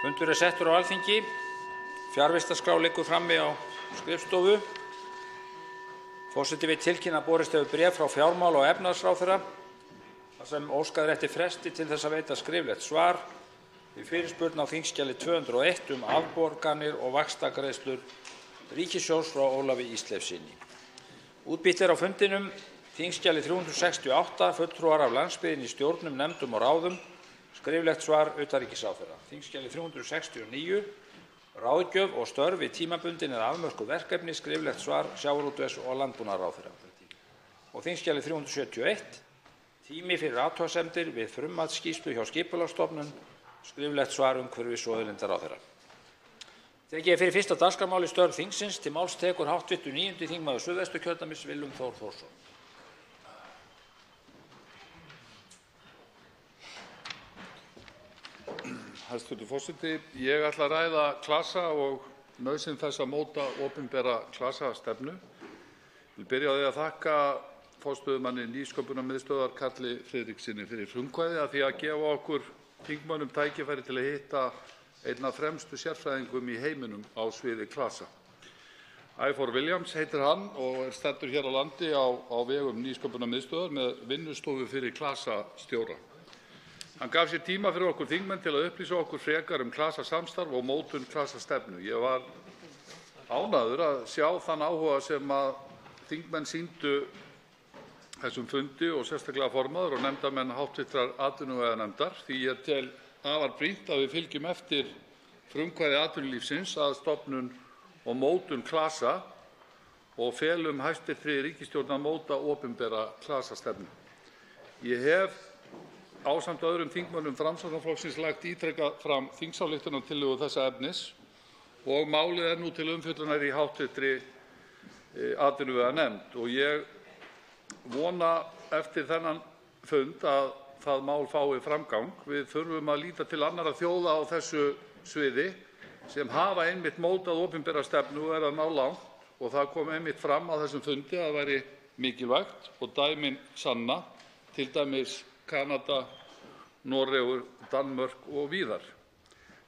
Fundur settur á Alþingi. Fjarvistarskrá liggur frammi á skrifstofu. Forseti vill tilkynna að borist hefur bréf frá fjármála- og efnahagsráðherra þar sem óskað er eftir fresti til þess að veita skriflegt svar við fyrirspurn á þingskjali 201 afborganir og vaxtagreiðslur ríkissjóðs frá Ólafi Ísleifssyni. Útbýtt er á fundinum þingskjali 368 fulltrúar af landsbyggðinni í stjórnum, nefndum og ráðum, skriflegt svar utanríkisráðherra. Þingskjali 369 ráðgjöf og störf við tímabundin eða afmörkuð verkefni, skriflegt svar sjávarútvegs- og landbúnaðarráðherra. Og þingskjali 371 tími fyrir athugasemdir við frummatsskýrslu hjá Skipulagsstofnun, skriflegt svar umhverfis- og auðlindaráðherra. Tekið er fyrir fyrsta dagskrármáli störf þingsins. Til máls tekur hv. 9. þingmaður Suðvesturkjördæmis Willum Þór Þórsson. Hæstv. forseti, ég ætla að ræða klasa og nauðsyn þess að móta opinbera klasastefnu. Ég vil byrja á því að þakka forstöðumanni Nýsköpunarmiðstöðvar Karli Friðrikssyni fyrir frumkvæðið að því að gefa okkur þingmönnum tækifæri til að hitta einn af fremstu sérfræðingum í heiminum á sviði klasa. Ifor Williams heitir hann og er staddur hér á landi á vegum Nýsköpunarmiðstöðvar með vinnustofu fyrir klasastjóra. Hann gaf sér tíma fyrir okkur þingmenn til að upplýsa okkur frekar klasasamstarf og mótun klasastefnu. Ég var ánægður að sjá þann áhuga sem að þingmenn sýndu þessum fundi og sérstaklega formaður og nefndarmenn hv. atvinnuveganefndar, því ég tel afar brýnt að við fylgjum eftir frumkvæði atvinnulífsins að stofnun og mótun klasa og felum hæstv. ríkisstjórn að móta opinbera klasastefnu. Ég hef ásamt öðrum þingmönnum Framsóknarflokksins lagt ítrekað fram þingsályktunartillögu þessa efnis og málið er nú til umfjöllunar í hv. atvinnuveganefnd og ég vona eftir þennan fund að það mál fái framgang. Við þurfum að líta til annarra þjóða á þessu sviði sem hafa einmitt mótað opinbera stefnu og að ná langt og það kom einmitt fram á þessum fundi að það væri mikilvægt og dæmin sanna, til dæmis Kanada, Noregur, Danmörk og víðar.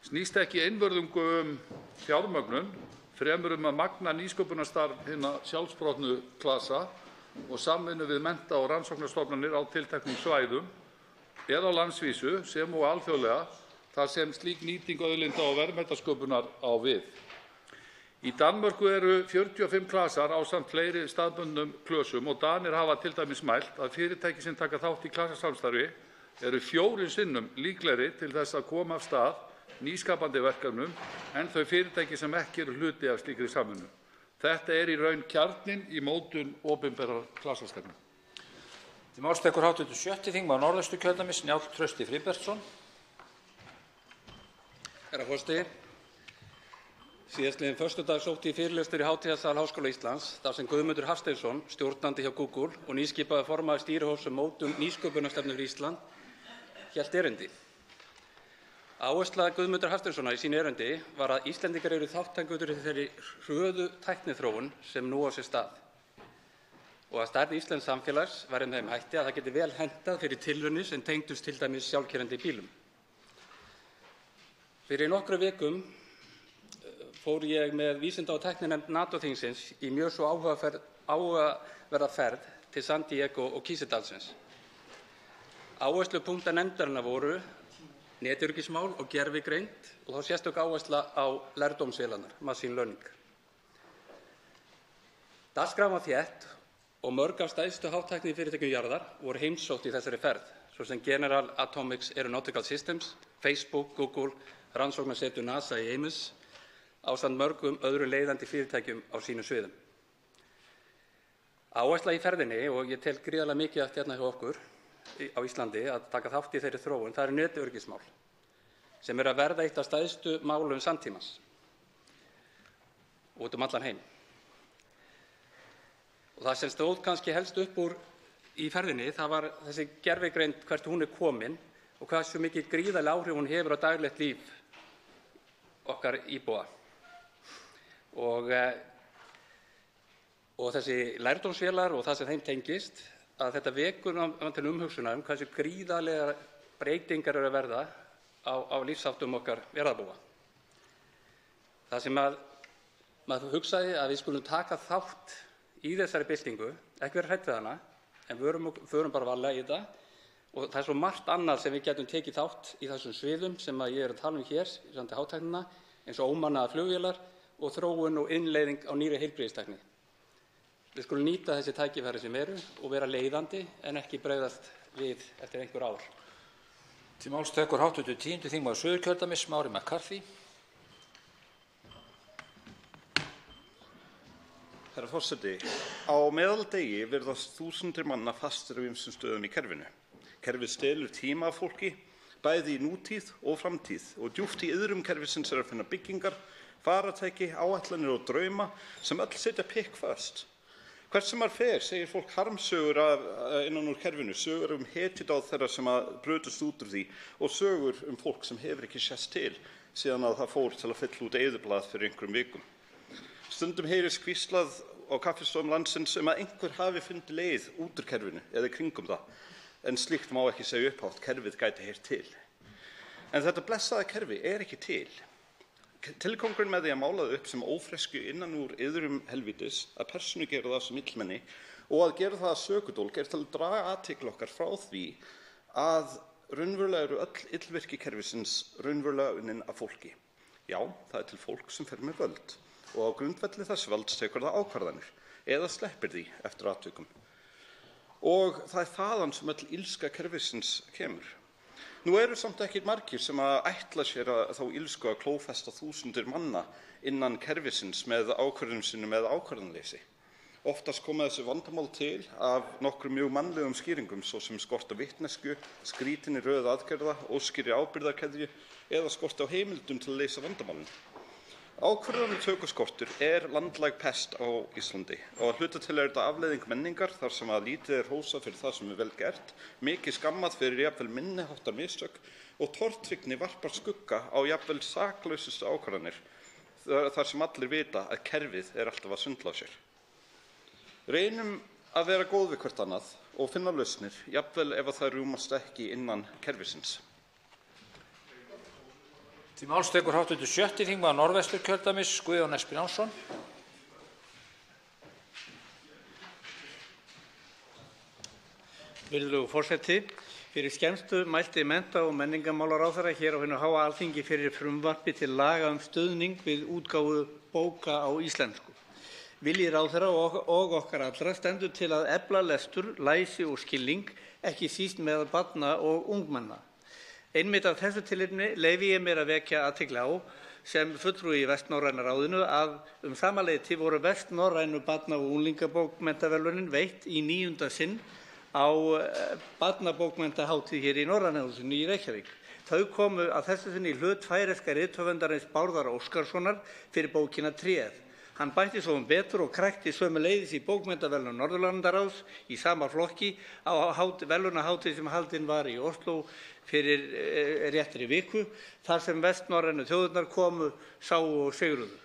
Snýst ekki einvörðungu fjármögnun, fremur að magna nýsköpunarstarf hinna sjálfsprottnu klasa og samvinnu við mennta- og rannsóknarstofnanir á tilteknum svæðum eða á landsvísu sem og alþjóðlega þar sem slík nýting auðlinda og verðmætasköpunar á við. Í Danmörku eru 45 klasar ásamt fleiri staðbundnum klösum og Danir hafa til dæmis mælt að fyrirtæki sem taka þátt í klasasamstarfi eru 4 sinnum líklegri til þess að koma af stað nýskapandi verkefnum en þau fyrirtæki sem ekki eru hluti af slíkri samvinnu. Þetta er í raun kjarninn í mótun opinberrar klasastefnu. Til máls tekur hv. 7. þingmaður Norðausturkjördæmis Njáll Trausti Friðbertsson. Herra forseti. Síðastliðinn föstudag sótti ég fyrirlestur í Hátíðarsal Háskóla Íslands þar sem Guðmundur Hafsteinsson, stjórnandi hjá Google og nýskipaður formaður stýrihóps um mótun nýsköpunarstefnu fyrir Ísland, hélt erindi. Áhersla Guðmundar Hafsteinssonar í sínu erindi var að Íslendingar eru þátttakendur í þeirri hröðu tækniþróun sem nú á sér stað og að stærð íslensks samfélags væri með þeim hætti að það geti vel hentað fyrir tilraunir sem tengdust til dæmis sjálfkeyrandi bílum. Fyrir nokkrum vikum fór ég með vísinda- og tækninefnd NATO-þingsins í mjög svo áhugaverða ferð til San Diego og Kísildalsins. Áherslupunktar nefndarinnar voru netöryggismál og gervigreind og þá sérstök áhersla á lærdómsvélarnar, machine learning. Dagskrán var þétt og mörg af stærstu hátæknifyrirtækjum jarðar voru heimsótt í þessari ferð, svo sem General Atomics Aeronautical Systems, Facebook, Google, rannsóknarsetur NASA í Ames, ásamt mörgum öðrum leiðandi fyrirtækjum á sínum sviðum. Áhersla í ferðinni, og ég tel gríðarlega mikið hérna hjá okkur á Íslandi að taka þátt í þeirri þróun, það eru netöryggismál sem eru að verða eitt af stærstu málum samtímans út allan heim. Og það sem stóð kannski helst upp úr í ferðinni, það var þessi gervigreind, hvert hún er komin og hversu mikið gríðarleg áhrif hún hefur á daglegt líf okkar íbúa. Og þessi lærdómsvélar og það sem þeim tengist, að þetta vekur til umhugsunar hversu gríðarlegar breytingar eru að verða á lífsháttum okkar jarðarbúa. Það sem maður hugsaði að við skulum taka þátt í þessari byltingu, ekki vera hrædd við hana, en förum bara varlega í þetta. Og það er svo margt annað sem við getum tekið þátt í þessum sviðum sem ég er að tala um hér, í sandi hátæknina, eins og ómannaðar flugvélar og þróun og innleiðing á nýrri heilbrigðistækni. Við skulum nýta þessi tækifæri sem eru og vera leiðandi en ekki bregðast við eftir einhver ár. Til máls tekur hv. 10. þingmaður Suðurkjördæmis, Smári McCarthy. Herra forseti, á meðaldegi virðast þúsundir manna fastir á ýmsum stöðum í kerfinu. Kerfið stelur tíma af fólki, bæði í nútíð og framtíð, og djúpt í iðrum kerfisins er að finna byggingar, faratæki, áætlanir og drauma sem öll setja pikk föst. Hvert sem maður fer segir fólk harmsögur innan úr kerfinu, sögur hetjudáð þeirra sem brutust út úr því og sögur fólk sem hefur ekki sést til síðan að það fór til að fylla út eyðublað fyrir einhverjum vikum. Stundum heyrist hvíslað á kaffistofum landsins að einhver hafi fundið leið út úr kerfinu eða kringum það, en slíkt má ekki segja upphátt, kerfið gæti heyrt til. En þetta blessaða kerfi er ekki til. Tilgangurinn með því að mála það upp sem ófresku innan úr iðrum helvítis, að persónugera það sem illmenni og að gera það að sökudólg er til að draga athygli okkar frá því að raunverulega eru öll illvirki kerfisins raunverulega unnin af fólki. Já, það er til fólk sem fer með völd og á grundvelli þess valds tekur það ákvarðanir eða sleppir því eftir atvikum. Og það er þaðan sem öll illska kerfisins kemur. Nú eru samt ekki margir sem ætla sér þá illsku að klófesta þúsundir manna innan kerfisins með ákvörðunum sínum eða ákvörðunarleysi. Oftast koma þessi vandamál til af nokkrum mjög mannlegum skýringum, svo sem skort á vitneskju, skrítinni röð aðgerða, óskýrri ábyrgðarkeðju eða skort á heimildum til að leysa vandamálin. Ákvörðunartökuskortur er landlæg pest á Íslandi og að hluta til er þetta afleiðing menningar þar sem að lítið er hrósað fyrir það sem er vel gert, mikið skammað fyrir jafnvel minni háttar mistök og tortryggni varpar skugga á jafnvel saklausustu ákvarðanir þar sem allir vita að kerfið er alltaf að svindla á sér. Reynum að vera góð við hvert annað og finna lausnir, jafnvel ef að það rúmast ekki innan kerfisins. Til máls tekur hv. 7. þingmaður Norðvesturkjördæmis, Guðjón S. Brjánsson. Virðulegur forseti, fyrir skemmstu mælti mennta- og menningarmálaráðherra hér á hinu háa Alþingi fyrir frumvarpi til laga stuðning við útgáfu bóka á íslensku. Vilji ráðherra og okkar allra stendur til að efla lestur, læsi og skilning, ekki síst með barna og ungmenna. Einmitt af þessu tilefni leyfi ég mér að vekja athygli á sem fulltrúi í Vestnorræna ráðinu að sama leyti voru Vestnorrænu barna- og unglingabókmenntaverðlaunin veitt í 9. sinn á barnabókmenntahátíð hér í Norræna húsinu í Reykjavík. Þau komu að þessu sinni í hlut færeyska rithöfundarins Bárðar Óskarssonar fyrir bókina Tréð. Hann bætti svo betur og krækti sömuleiðis í bókmenntaverðlaun Norðurlandaráðs í sama flokki á verðlaunahátíð sem haldin var í Osló fyrir réttri viku, þar sem vestnorrænu þjóðirnar komu, sáu og sigruðu.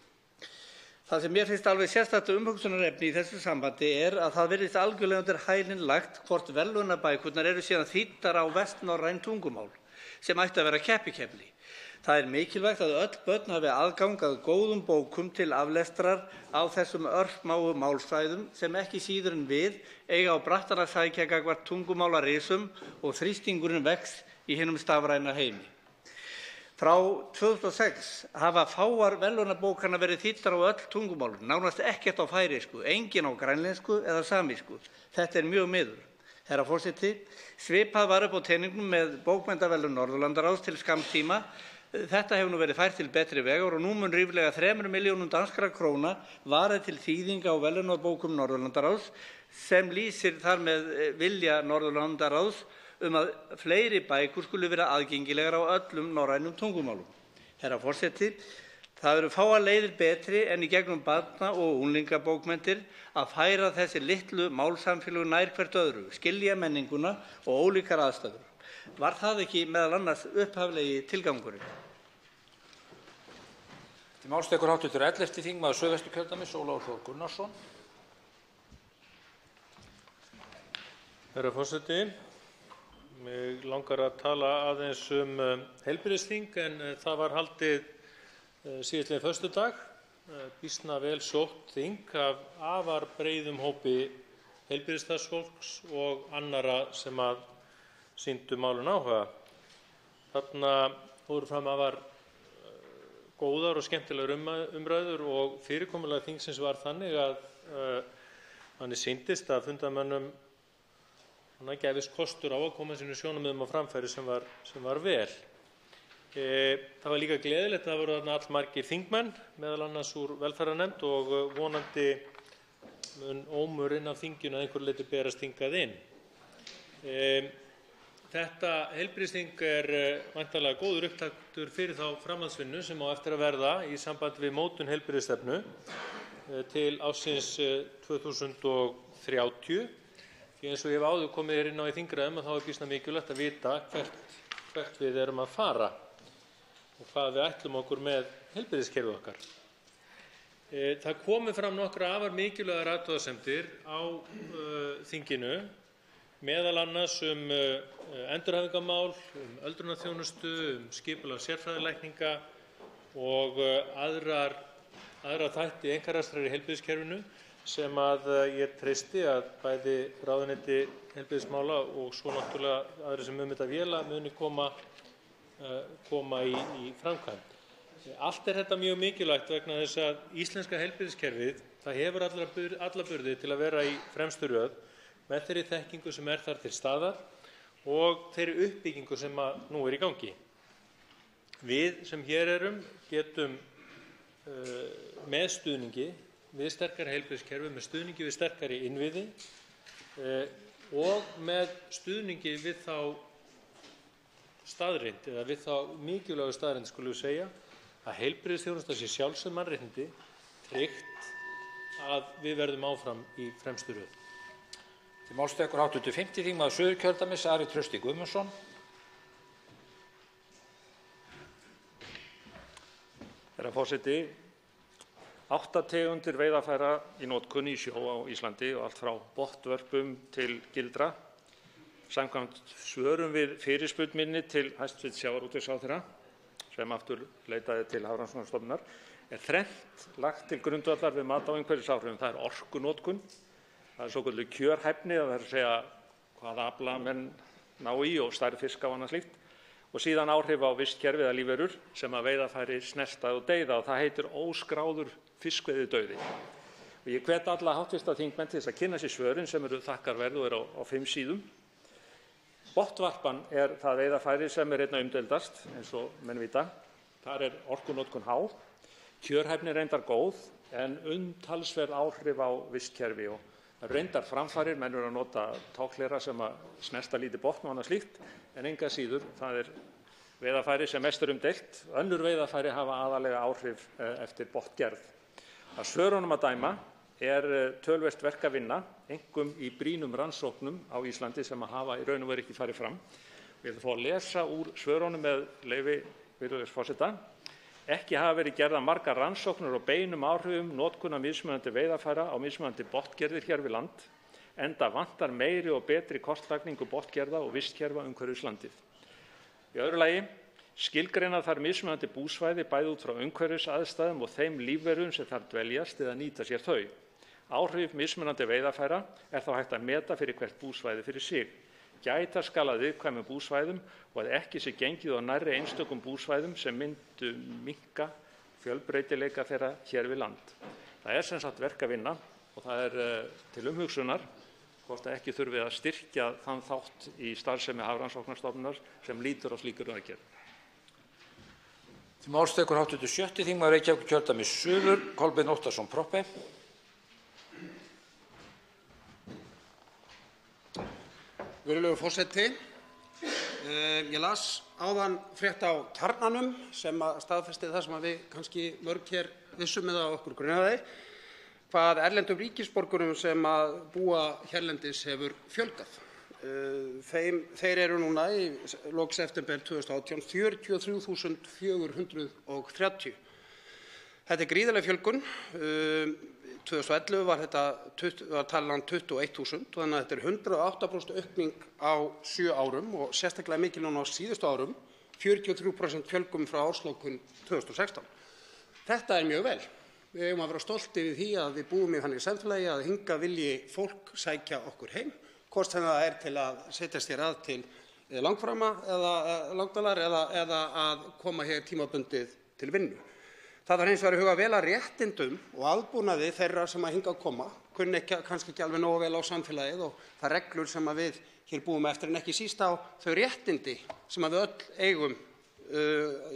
Það sem mér finnst alveg sérstakt umhugsunarefni í þessu sambandi er að það virðist algjörlega undir hælinn lagt hvort verðlaunabækurnar eru síðan þýddar á vestnorræn tungumál, sem ætti að vera keppikefli. Það er mikilvægt að öll börn hafi aðgang að góðum bókum til aflestrar á þessum örfmáu málsvæðum sem ekki síður en við eiga á brattan að sækja gagnvart tungumálarisum og þrýstingurinn vex í hinum stafræna heimi. Frá 2006 hafa fáar verðlaunabókanna verið þýddar á öll tungumálin, nánast ekkert á færeysku, engin á grænlensku eða samísku. Þetta er mjög miður. Herra forseti, svipað var upp á teningnum með bókmenntaverðlaun Norðurlandaráðs til skamms tíma. Þetta hefur nú verið fært til betri vegar og nú mun ríflega 3 milljónum danskra króna varið til þýðinga á verðlaunabókum Norðurlandaráðs sem lýsir þar með vilja Norðurlandaráðs að fleiri bækur skuli vera aðgengilegar á öllum norrænum tungumálum. Herra forseti, það eru fáar leiðir betri en í gegnum barna- og unglingabókmenntir að færa þessi litlu málsamfélög nær hvert öðru, skilja menninguna og ólíkar aðstæður. Var það ekki meðal annars upphaflegi tilgangurinn? Til máls tekur hv. 11. þingmaður Suðvesturkjördæmis, Ólafur Þór Gunnarsson. Herra forseti, mig langar að tala aðeins heilbrigðisþing en það var haldið síðastliðinn föstudag, býsna vel sótt þing af afar breiðum hópi heilbrigðisstarfsfólks og annarra sem sýndu málinu áhuga. Þarna fóru fram afar góðar og skemmtilegar umræður og fyrirkomulag þingsins var þannig að manni sýndist að fundarmönnum gæfist kostur á að koma sínum sjónarmiðum á framfæri sem var vel. Það var líka gleðilegt að það voru þarna allmargir þingmenn, meðal annars úr velferðarnefnd og vonandi mun ómur inn af þinginu að einhverju leyti berast hingað inn. Þetta heilbrigðisþing væntanlega góður upptaktur fyrir þá framhaldsvinnu sem á eftir að verða í sambandi við mótun heilbrigðisstefnu til ársins 2030. Því eins og ég hef áður komið inn á í þingræðum að þá býsna mikilvægt að vita hvert við erum að fara og hvað við ætlum okkur með heilbrigðiskerfið okkar. Það komu fram nokkrar afar mikilvægar athugasemdir á þinginu, meðal annars endurhæfingarmál, öldrunarþjónustu, skipulag sérfræðilækninga og aðra þætti einkarekstrar í heilbrigðiskerfinu sem ég treysti að bæði ráðuneyti heilbrigðismála og svo náttúrulega aðrir sem þetta véla muni koma í framkvæmd. Allt þetta mjög mikilvægt vegna þess að íslenska heilbrigðiskerfið það hefur alla burði til að vera í fremstu röð með þeirri þekkingu sem þar til staðar og þeirri uppbyggingu sem nú í gangi. Við sem hér erum getum með stuðningi við sterkari heilbrigðiskerfi, með stuðningi við sterkari innviði og með stuðningi við þá staðreynd eða við þá mikilvægu staðreynd skulum við segja að heilbrigðisþjónusta sé sjálfsögð mannréttindi tryggt að við verðum áfram í fremstu röð. Til máls tekur hv. 5. þingmaður Suðurkjördæmis, Ari Trausti Guðmundsson. Herra forseti, 8 tegundir veiðarfæra í notkun í sjó á Íslandi og allt frá botnvörpum til gildra. Samkvæmt svörum við fyrirspurn minni til hæstv. Sjávarútvegsráðherra, sem aftur leitaði til Hafrannsóknastofnunar, þrennt lagt til grundvallar við mat á umhverfisáhrifum. Það orkunotkun, það svokölluð kjörhæfni, það að segja hvaða afla menn ná í og stærð fiska og annað slíkt, og síðan áhrif á vistkerfi eða lífverur sem veiðarfæri snerta og deyða og það heitir óskráður fiskveiðidauði. Og ég hvet alla hv. þingmenn til þess að kynna sér svörin sem eru þakkarverð og eru á 5 síðum. Botnvarpan það veiðarfæri sem einna umdeildast, eins og menn vita. Þar orkunotkun há, kjörhæfni reyndar góð, en umtalsverð áhrif á vistkerfi og reyndar framfarir, menn eru að nota táknlera sem snerta lítið botn og annað slíkt, en enga síður, það veiðarfæri sem mest umdeilt. Önnur veiðarfæri hafa aðalega áhrif eftir botngerð. Að svörunum að dæma töluvert verk að vinna, einkum í brýnum rannsóknum á Íslandi sem hafa í raun og veru ekki farið fram. Ég ætla að fá að lesa úr svörunum með leyfi virðulegs forseta. Ekki hafa verið gerðar margar rannsóknir og beinum áhrifum notkunar mismunandi veiðarfæra á mismunandi botngerðir hér við land, enda vantar meiri og betri kortlagningu botngerða og vistkerfa umhverfis landið. Í öðru lagi, skilgreina þarf mismunandi búsvæði bæði út frá umhverfisaðstæðum og þeim lífverum sem þar dveljast eða nýta sér þau. Áhrif mismunandi veiðarfæra þá hægt að meta fyrir hvert búsvæði fyrir sig. Gæta skal að viðkvæmum búsvæðum og að ekki sé gengið á nærri einstökum búsvæðum sem myndu minnka fjölbreytileika þeirra hér við land. Það sem sagt verk að vinna og það til umhugsunar hvort ekki þurfi að styrkja þann þátt í starfsemi Hafrannsóknastofnunar sem lýtur á slíkar aðgerðum. Til máls tekur hv. 7. þingmaður Reykjavíkurkjördæmis suður, Kolbeinn Óttarsson Proppé. Virðulegur forseti, ég las áðan frétt á Kjarnanum sem staðfesti það sem við kannski mörg hér vissum eða okkur grunaði, hvað erlendum ríkisborgurum sem búa hérlendis hefur fjölgað. Þeir eru núna í lok september 2018 43.430. Þetta gríðarleg fjölgun. 2011 var talan 21.000, þannig að þetta 108% aukning á 7 árum og sérstaklega mikil núna á síðustu árum, 43% fjölgun frá árslokum 2016. Þetta er mjög vel. Við eigum að vera stolt yfir því að við búum í þannig samfélagi að hingað vilji fólk sækja okkur heim, hvort sem það er til að setjast hér að til langframa eða langdvalar eða að koma hér tímabundið til vinnu. Það þarf hins vegar að huga vel að réttindum og aðbúnaði þeirra sem að hingað koma, kunni kannski ekki alveg nógu vel á samfélagið og það reglur sem að við hér búum eftir, en ekki síst á þau réttindi sem að við öll eigum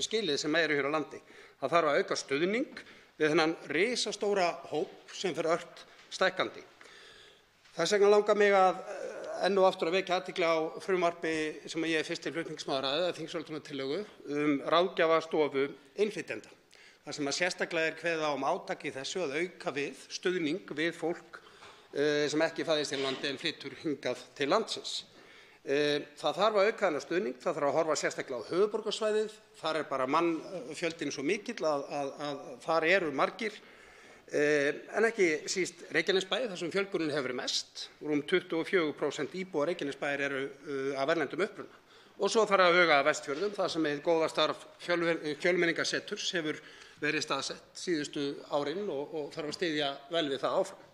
skilið sem eru hér á landi. Það þarf að auka stuðning við þennan risastóra hóp sem fer ört stækkandi. Þess vegna langar mig að enn og aftur að vekja athygli á frumvarpi sem ég er fyrsti flutningsmaður að, þingsályktunartillögu ráðgjafarstofu innflytjenda. Það sem að sérstaklega er kveðið á átak í þessu að auka við stuðning við fólk sem ekki fæðist í landi en flytur hingað til landsins. Það þarf að auka þennan stuðning, það þarf að horfa sérstaklega á höfuðborgarsvæðið, þar er bara mannfjöldinn svo mikill að þar eru margir, en ekki síst Reykjanesbæ, þar sem fjölgunin hefur verið mest, rúm 24% íbúa Reykjanesbæjar eru af erlendum uppruna. Og svo þarf að huga að Vestfjörðum, þar sem góða starf fjölmenningarseturs hefur verið staðsett síðustu árin og þarf að styðja vel við það áfram.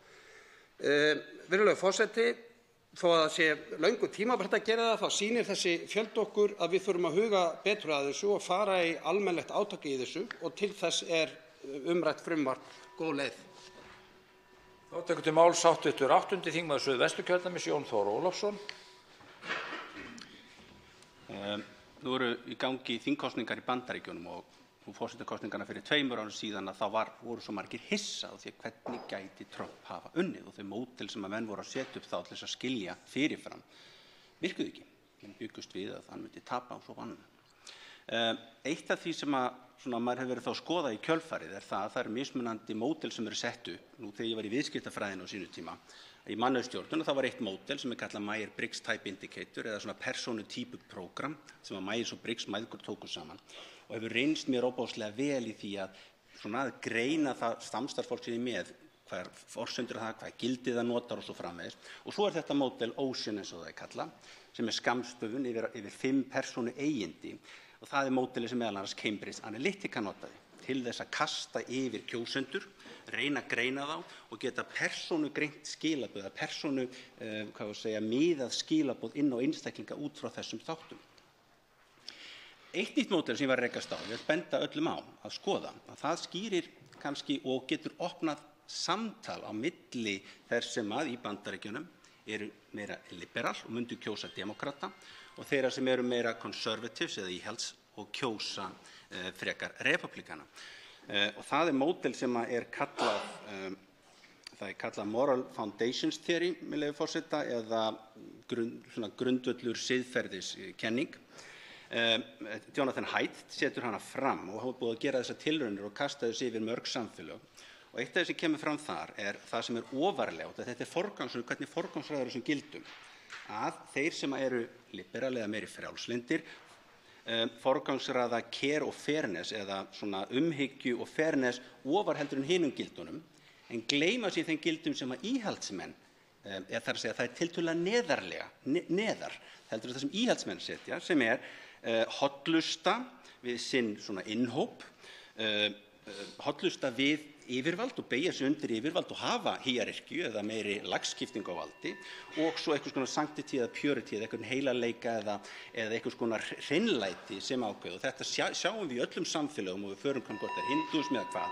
Virðulegur forseti, þó að það sé löngu tímabært að gera það, þá sýnir þessi fjöldi okkur að við þurfum að huga betur að þessu og fara í almennilegt átak í þessu og til þess er umrætt frumvarp góð leið. Þá tekur til máls hv. 8. þingmaður Suðvesturkjördæmis Jón Þór Ólafsson. Nú eru í gangi þingkosningar í Bandaríkjunum og forsetakosningarnar fyrir 2 árum síðan að voru svo margir hissa á því hvernig gæti Trump hafa unnið og þau módel sem að menn voru að setja upp þá til þess að skilja fyrirfram virkuðu ekki. Menn byggust við að hann myndi tapa og svo vann. Eitt af því sem að maður hefur verið þá að skoða í kjölfarið er það að það eru mismunandi módel sem eru sett upp. Nú þegar ég var í viðskiptafræðinu á sínu tíma í mannauðsstjórnun og það var eitt módel sem er kallað Myers-Briggs Type Indicator eða svona persónutypu prógram sem að Myers og Briggs mæðgur tóku saman og hefur reynst mér óbáslega vel í því að greina það samstarfsfólk sem ég með, hvað er forsendur það, hvað er gildið það notar og svo framvegis. Og svo er þetta módel Ocean eins og það er kallað, sem er skammstöfun yfir 5 persónu eigindi og það er módelið sem meðal annars Cambridge Analytica notaði til þess að kasta yfir kjósendur, reyna að greina þá og geta persónugreint skilaboð, miðað skilaboð inn á einstaklinga út frá þessum þáttum. Eitt nýtt módel sem ég var að rekast á, ég vil benda öllum á að skoða, að það skýrir kannski og getur opnað samtal á milli þess sem að í Bandaríkjunum eru meira liberal og myndu kjósa demokrata og þeirra sem eru meira conservatives eða íhalds og kjósa frekar republikana. Og það er módel sem er kallað Moral Foundations Theory, með leyfi forseta, eða grundvöllur siðferðiskenning. Jonathan Haidt setur hana fram og hafa búið að gera þessar tilraunir og kasta þessu yfir mörg samfélög. Og eitt af þessi kemur fram þar er það sem er ofarlega, og þetta er hvernig forgangsraðar þessum gildum, að þeir sem eru liberal eða meiri frjálslyndir forgangsraða care og fairness eða svona umhyggju og fairness ofar heldur en hinum gildunum, en gleyma sér þeim gildum sem að íhaldsmenn, þar að segja það er tiltölulega neðar, heldur það sem íhaldsmenn setja, sem er hollusta við sinn svona innhóp, hollusta við yfirvald og beygja sig undir yfirvald og hafa hierarkíu eða meiri lagskiptingu á valdi og svo einhvers konar sanctity eða purity eða einhvern heilagleika eða einhvers konar hreinlæti sem ákveð og þetta sjáum við í öllum samfélögum og við förum hvort það er hindúismi eða hvað.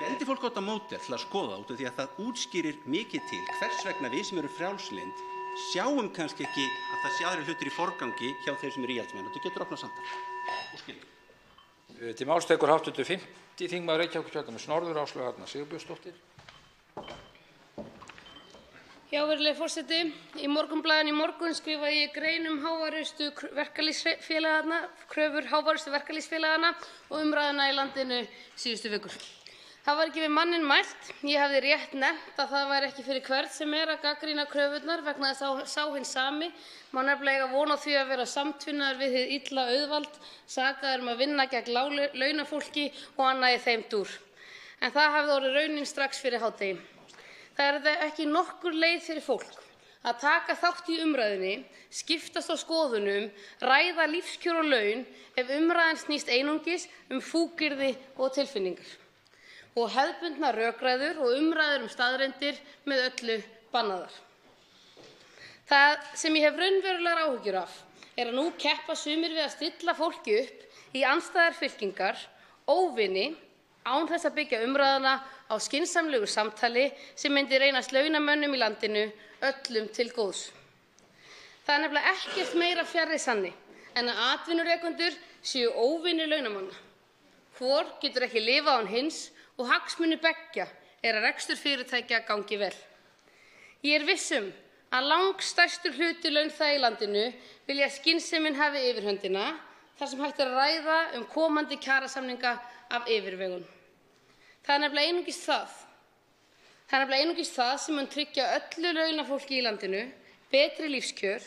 Vendi fólk á þetta módel til að skoða út af því að það útskýrir mikið til hvers vegna við sem eru frjálslynd sjáum kannski ekki að það sé aðrir hlutir í forgangi hjá þeir sem eru íhaldsmenn og þetta getur opnað samtal og skilning. Til máls tekur hv. 5. þingmaður Reykjavíkurkjördæmis norður Áslaug Arna Sigurbjörnsdóttir. Já, virðulegi forseti, í Morgunblaðinu í morgun skrifaði ég grein háværustu verkalýðsfélagana, kröfur háværustu verkalýðsfélagana og umræðuna í landinu síðustu vikur. Það var ekki við manninn mælt. Ég hafði rétt nefnt að það væri ekki fyrir hvern sem er að gagnrýna kröfurnar vegna þess að sá hinn sami má nefnilega von á því að vera samtvinnaður við hið illa auðvald, sakaður að vinna gegn launafólki og annað í þeim dúr. En það hafði orðið raunin strax fyrir hádegi. Það er ekki nokkur leið fyrir fólk að taka þátt í umræðunni, skiptast á skoðunum, ræða lífskjör og laun ef umræðan snýst einungis fúkyrði og tilfinningar og hefðbundnar rökræður og umræður staðreyndir með öllu bannaðar. Það sem ég hef raunverulegar áhyggjur af að nú keppa sumir við að stilla fólki upp í andstæðar fylkingar, óvini, án þess að byggja umræðuna á skynsamlegu samtali sem myndi reynast launamönnum í landinu öllum til góðs. Það nefnilega ekkert meira fjarri sanni en að atvinnurekendur séu óvinir launamanna. Hvor getur ekki lifað án hins og hagsmunir beggja að rekstur fyrirtækja gangi vel. Ég viss að langstærstur hluti launþega í landinu vilja að skynsemin hafi yfirhöndina þar sem hægt að ræða komandi kjarasamninga af yfirvegun. Það nefnilega einungis það sem mun tryggja öllu launafólki í landinu betri lífskjör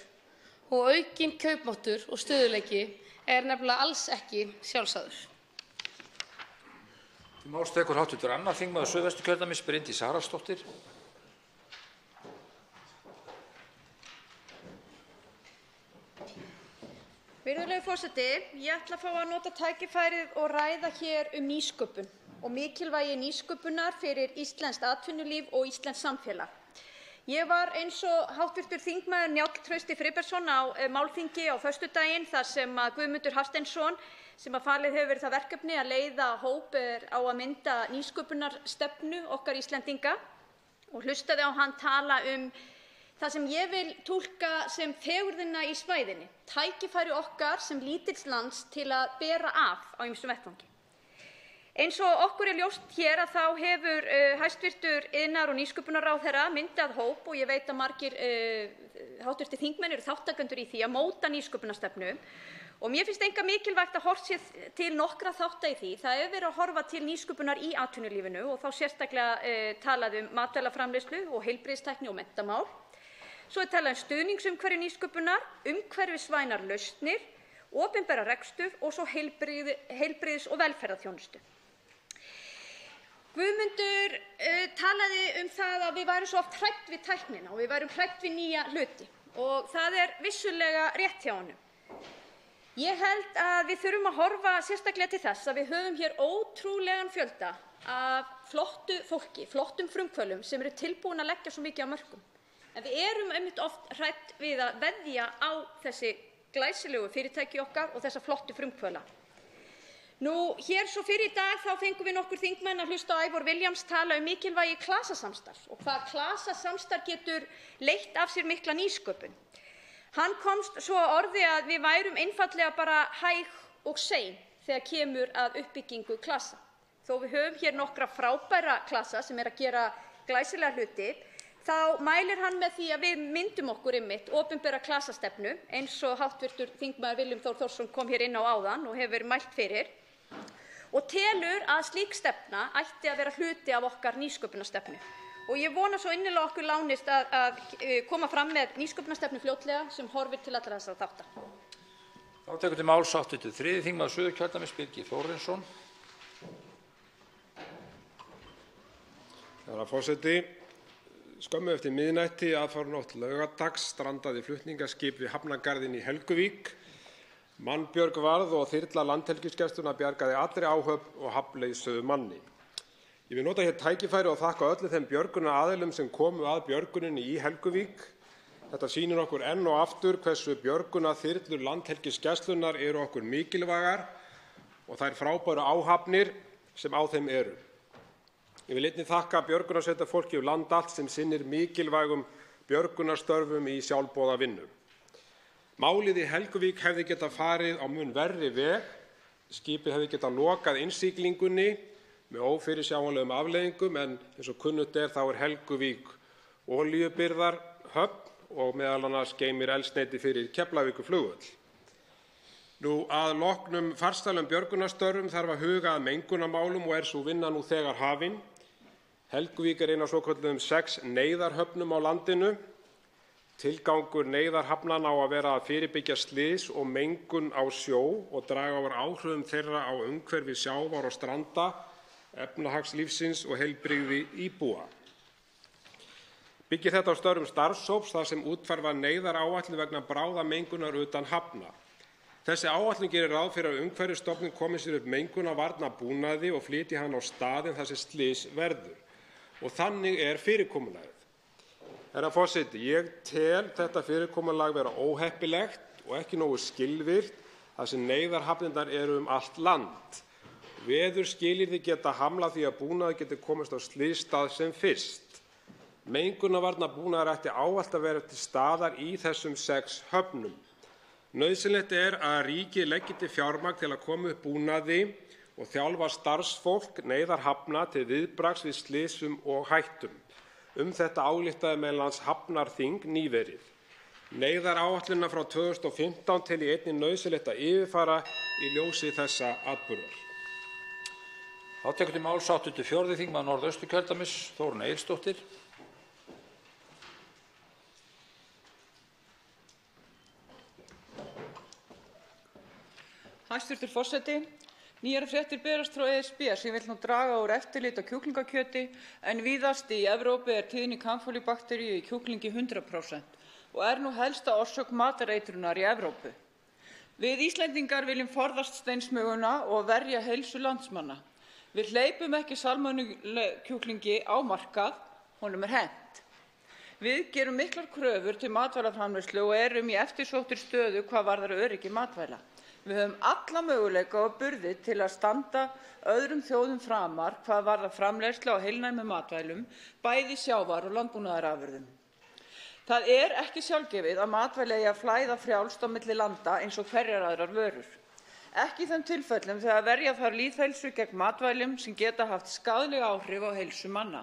og aukinn kaupmáttur og stöðugleiki nefnilega alls ekki sjálfsagður. Til máls tekur hv. 2. þingmaður Suðvesturkjördæmis Bryndís Haraldsdóttir. Virðulegur forseti, ég ætla að fá að nota tækifærið og ræða hér nýsköpun og mikilvægi nýsköpunar fyrir íslenskt atvinnulíf og íslenskt samfélag. Ég var eins og hv. þingmaður Njáll Trausti Friðbertsson á málþingi á föstudaginn þar sem Guðmundur Hafsteinsson, sem falið hefur verið það verkefni að leiða hóp á að mynda nýsköpunarstefnu okkar Íslendinga, og hlustaði á hann tala það sem ég vil túlka sem fegurðina í svæðinni, tækifæri okkar sem lítils lands til að bera af á ýmsum vettvangi. Eins og okkur ljóst hér þá hefur hæstv. iðnaðar- og nýsköpunarráðherra myndað hóp, og ég veit að margir hv. þingmenn eru þátttakendur í því að móta nýsköpunarstefnu. Og mér finnst einkar mikilvægt að horft sé til nokkra þátta í því. Það hefur verið að horfa til nýsköpunar í atvinnulífinu og þá sérstaklega talað matvælaframleiðslu og heilbrigðistækni og menntamál. Svo talað stuðningsumhverfi nýsköpunar, umhverfisvænar lausnir, opinbera rekstur og svo heilbrigðis- og velferðarþjónustu. Guðmundur talaði það að við værum svo oft hrædd við tæknina og við værum hrædd við nýja hluti, og það vissulega rétt hjá honum. Ég held að við þurfum að horfa sérstaklega til þess að við höfum hér ótrúlegan fjölda af flottu fólki, flottum frumkvöðlum sem eru tilbúin að leggja svo mikið af mörkum. En við erum einmitt oft hrædd við að veðja á þessi glæsilegu fyrirtæki okkar og þessa flottu frumkvöðla. Hér svo fyrr í dag þá fengum við nokkur þingmenn að hlusta á Ævor Williams tala mikilvægi klasasamstarfs og hvað klasasamstarf getur leitt af sér mikla nýsköpun. Hann komst svo að orði að við værum einfaldlega bara hæg og sein þegar kemur að uppbyggingu klasa. Þó við höfum hér nokkra frábæra klasa sem að gera glæsilega hluti, þá mælir hann með því að við myndum okkur opinbera klasastefnu, eins og hv. þingmaður Willum Þór Þórsson kom hér inn á áðan og hefur mælt fyrir, og telur að slík stefna ætti að vera hluti af okkar nýsköpunarstefnu. Og ég vona svo innilega okkur lánist að koma fram með nýsköpunarstefnu fljótlega sem horfir til allra þessara þátta. Þá tekur til máls hv. 3. þingmaður Suðurkjördæmis Birgir Þórarinsson. Herra forseti, skömmu eftir miðnætti aðfaranótt laugardags strandaði flutningaskip við hafnargarðinn í Helguvík. Mannbjörg varð og þyrla Landhelgisgæslunnar bjargaði allri áhöfn og hafnleysuðu manni. Ég vil nota hér tækifæri og þakka öllum þeim björgunaraðilum sem komu að björguninni í Helguvík. Þetta sýnir okkur enn og aftur hversu björgunarþyrlur Landhelgisgæslunnar eru okkur mikilvægar og þær frábæru áhafnir sem á þeim eru. Ég vil einnig þakka björgunarsveitarfólki land allt sem sinnir mikilvægum björgunarstörfum í sjálfboðavinnu. Málið í Helguvík hefði getað farið á mun verri veg. Skipið hefði getað lokað innsiglingunni með ófyrirsjáanlegum afleiðingum, en eins og kunnugt þá Helguvík olíubirgðarhöfn og meðal annars geymir eldsneyti fyrir Keflavíkurflugvöll. Að loknum farsælum björgunarstörfum þarf að huga að mengunarmálum og sú vinna nú þegar hafin. Helguvík ein af svokölluðum 6 neyðarhöfnum á landinu. Tilgangur neyðarhafnanna á að vera að fyrirbyggja slys og mengun á sjó og draga úr áhrifum þeirra á umhverfi sjávar og stranda, efnahagslífsins og heilbrigði íbúa. Byggir þetta á störfum starfshóps þar sem útfærð var neyðaráætlun vegna bráðamengunar utan hafna. Þessi áætlun gerir ráð fyrir að Umhverfisstofnun komi sér upp mengunarvarnabúnaði og flytji hann á staðinn þar sem slys verður. Og þannig er fyrirkomulagið. Herra forseti, ég tel þetta fyrirkomulag vera óheppilegt og ekki nógu skilvirkt þar sem neyðarhafnirnar eru allt land. Veðurskilyrði geta hamlað því að búnaður geti komist á slysstað sem fyrst. Mengunarvarnabúnaður ætti ávallt að vera til staðar í þessum 6 höfnum. Nauðsynlegt er að ríkið leggi til fjármagn til að koma upp búnaði og þjálfa starfsfólk neyðarhafna til viðbragðs við slysum og hættum. Þetta ályktaði meðal Hafnarþing nýverið. Neyðaráætlunina frá 2015 tel ég einnig nauðsynlegt að yfirfara í ljósi þessa atburðar. Þá tekur til máls 84. þingmaður Norðausturkjördæmis, Þórunn Egilsdóttir. Hæstv. forseti. Nýjar fréttir berast frá ESB sem vill nú draga úr eftirlit á kjúklingakjöti en víðast í Evrópu er tíðni kamfólíubakteríu í kjúklingi 100% og nú helsta orsök matareitrunar í Evrópu. Við Íslendingar viljum forðast steinsmuguna og verja heilsu landsmanna. Við hleypum ekki salmonellukjúklingi á markað, honum er hent. Við gerum miklar kröfur til matvælaframleiðslu og erum í eftirsóttri stöðu hvað varðar öryggi matvæla. Við höfum alla möguleika og burði til að standa öðrum þjóðum framar hvað varðar framleiðslu á heilnæmum matvælum, bæði sjávar- og landbúnaðarafurðum. Það er ekki sjálfgefið að matvæli eigi að flæða frjálst á milli landa eins og hverjar aðrar vörur. Ekki í þeim tilfellum þegar verja þarf lýðheilsu gegn matvælum sem geta haft skaðleg áhrif á heilsu manna.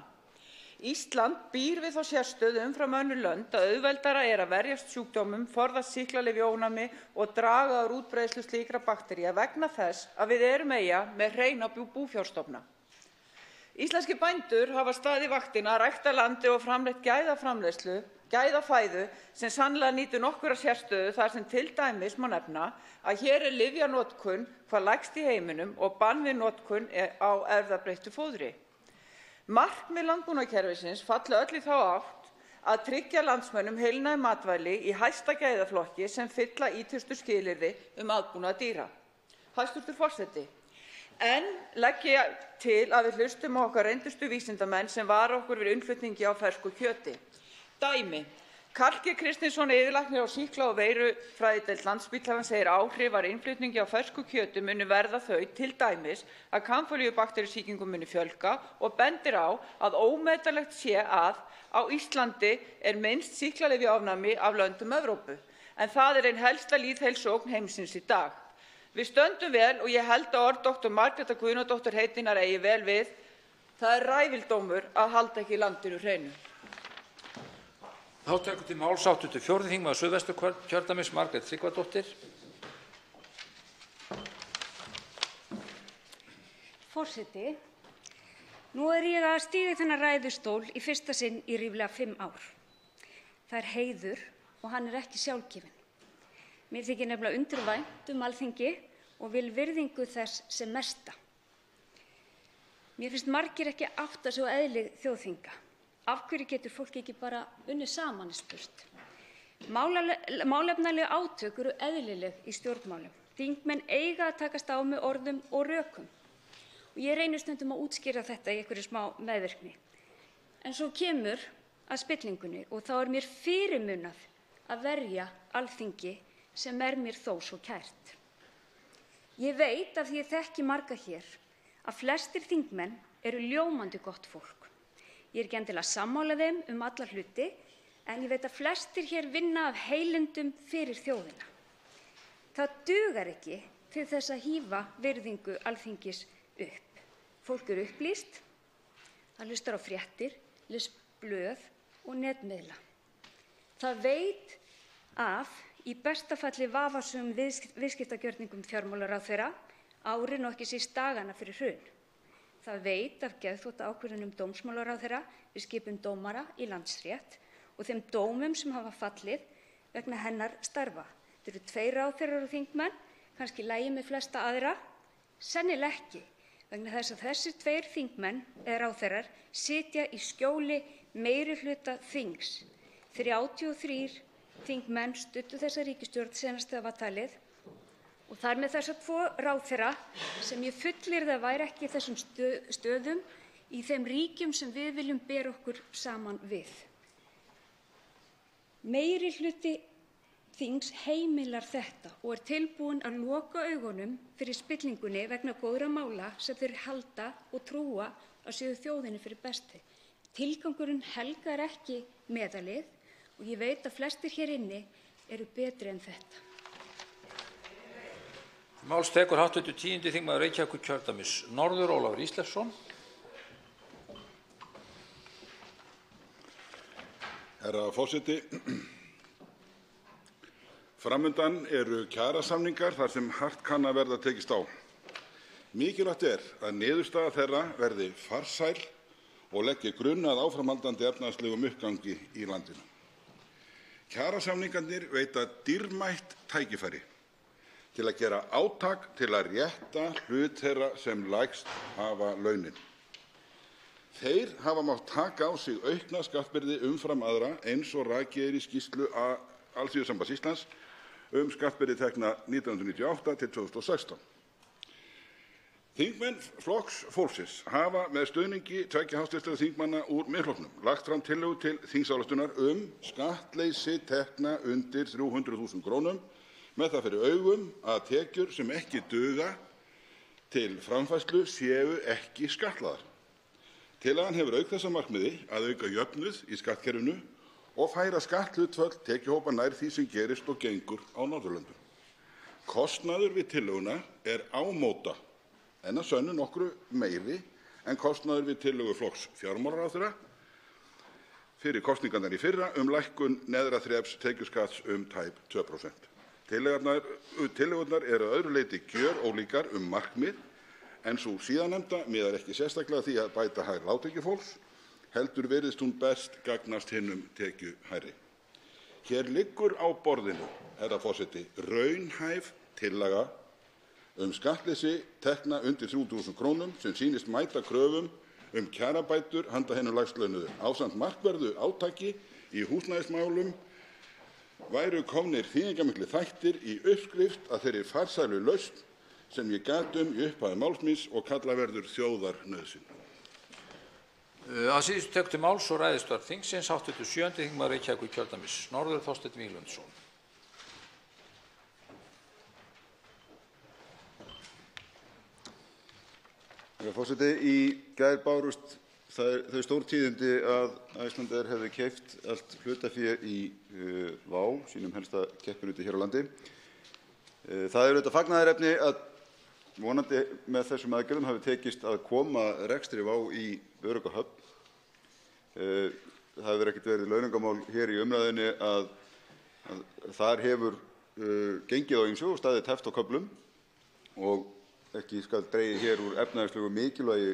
Ísland býr við þá sérstöðu umfram önnur lönd að auðveldara er að verjast sjúkdómum, forðast sýklalyfjaónæmi og draga úr útbreiðslu slíkra baktería vegna þess að við erum eyja með hreina búfjárstofna. Íslenskir bændur hafa staðið vaktina, ræktað landið og framleitt gæðafæðu sem sannarlega nýtur nokkurrar sérstöðu þar sem til dæmis má nefna að hér er lyfjanotkun hvað lægst í heiminum og bann við notkun á erfðabreyttu fóðri. Markmið landbúnaðarkerfisins falla öll í þá átt að tryggja landsmönnum heilnæm matvæli í hæsta gæðaflokki sem fylla ýtrustu skilyrði aðbúnað dýra. Hæstv. forseti. En legg ég til að við hlustum á okkar reyndustu vísindamenn sem vara okkur við innflutningi á fersku kjöti. Dæmi. Karl G. Kristinsson, yfirlæknir á sýkla- og veirufræðideild Landspítalans segir áhrif af innflutningi á fersku kjöti muni verða þau til dæmis að kamfólíubakteríusýkingum muni fjölga og bendir á að ómetanlegt sé að á Íslandi er minnst sýklalyfjaofnæmi af löndum Evrópu, en það er ein helsta lýðheilsuógn heimsins í dag. Við stöndum vel og ég held að orð dr. Margrétar Guðnadóttur heitinnar eigi vel við. Það er ræfildómur að halda ekki landinu hreinu. Þá tekur til máls 84. þingmaður Suðvesturkjördæmis, Margrét Tryggvadóttir. Forseti, nú er ég að stíga í þennan ræðustól í fyrsta sinn í ríflega 5 ár. Það er heiður og hann er ekki sjálfgefinn. Mér þykir nefnilega undirvænt Alþingi og vil virðingu þess sem mesta. Mér finnst margir ekki átta sig á eðli þjóðþinga. Af hverju getur fólk ekki bara unnið saman er spurt. Málefnaleg átök eru eðlileg í stjórnmálum. Þingmenn eiga að takast á með orðum og rökum. Og ég reynir stundum að útskýra þetta í einhverju smá meðvirkni. En svo kemur að spillingunni og þá er mér fyrirmunað að verja Alþingi sem er mér þó svo kært. Ég veit af því ég þekki marga hér að flestir þingmenn eru ljómandi gott fólk. Ég er ekki endilega sammála þeim alla hluti, en ég veit að flestir hér vinna af heilindum fyrir þjóðina. Það dugar ekki til þess að hífa virðingu Alþingis upp. Fólk er upplýst, það hlustar á fréttir, les blöð og netmiðla. Það veit af í besta falli vafasömum viðskiptagjörningum fjármálaráðherra árin og ekki síst dagana fyrir hrun. Það veit af geðþóttaákvörðunum dómsmálaráðherra við skipun dómara í Landsrétt og þeim dómum sem hafa fallið vegna hennar starfa. Þetta eru 2 ráðherrar og þingmenn, kannski í lagi með flesta aðra, sennilega ekki, vegna þess að þessir 2 þingmenn eða ráðherrar sitja í skjóli meirihluta þings. 33 þingmenn studdu þessa ríkisstjórn senast þegar var talið og þar með þessa 2 ráðherra sem ég fullyrði að væri ekki í þessum stöðum í þeim ríkjum sem við viljum bera okkur saman við. Meirihluti þings heimilar þetta og tilbúinn að loka augunum fyrir spillingunni vegna góðra mála sem þeir halda og trúa að séu þjóðinni fyrir bestu. Tilgangurinn helgar ekki meðalið og ég veit að flestir hér inni eru betri en þetta. Máls tekur hv. 10. þingmaður Reykjavíkurkjördæmis norður, Ólafur Ísleifsson. Herra forseti. Framundan eru kjarasamningar þar sem hart kann að verða tekist á. Mikilvægt að niðurstaða þeirra verði farsæl og leggi grunn að áframhaldandi efnahagslegum uppgangi í landinu. Kjarasamningarnir veita dýrmætt tækifæri til að gera átak til að rétta hlut þeirra sem lægst hafa launin. Þeir hafa mátt taka á sig aukna skattbyrði umfram aðra eins og rakið í skýrslu Alþýðusambands Íslands skattbyrði tekna 1998 til 2016. Þingmenn Flokks fólksins hafa með stuðningi 2 háttvirtra þingmanna úr Miðflokknum lagt fram tillögu til þingsályktunar skattleysi tekna undir 300.000 krónum með það fyrir augum að tekjur sem ekki duga til framfærslu séu ekki skattlagðar. Tillagan hefur auk þess að markmiði að auka jöfnuð í skattkerfinu og færa skatthlutföll tekjuhópa nær því sem gerist og gengur á Norðurlöndum. Kostnaður við tillöguna ámóta en að sönnu nokkru meiri en kostnaður við tillögu flokks fjármálaráðherra fyrir kosningarnar í fyrra lækkun neðra þreps tekjuskatts tæp 2%. Tillögurnar eru að öðru leyti gjörólíkar markmið en sú síðarnefnda miðar ekki sérstaklega að því að bæta hag lágtekjufólks, heldur virðist hún best gagnast hinum tekjuhærri. Hér liggur á borðinu, herra forseti, raunhæf tillaga skattleysi tekna undir 3.000 krónum sem sýnist mæta kröfum kjarabætur handa hinum lægst launuðu. Ásamt markverðu átaki í húsnæðismálum væru komnir þýðingarmiklir þættir í uppskrift að þeirri farsælu lausn sem ég gat í upphafi máls míns og kalla verður þjóðarnauðsyn. Að síðustu tekur til máls og ræðisstörf þingsins hv. 7. þingmaður Reykjavíkurkjördæmis norður, Þorsteinn Víglundsson. Herra forseti, í gær bárust þau stórtíðindi að Icelandair hefði keypt allt hlutafé í WOW, sínum helsta keppinauti hér á landi. Það er auðvitað fagnaðarefni að vonandi með þessum aðgerðum hafi tekist að koma rekstri WOW í örugga höfn. Það hefur ekkert verið launungamál hér í umræðunni að þar hefur gengið á ýmsu og staðið tæpt á köflum og ekki skal dregið hér úr efnahagslegu mikilvægi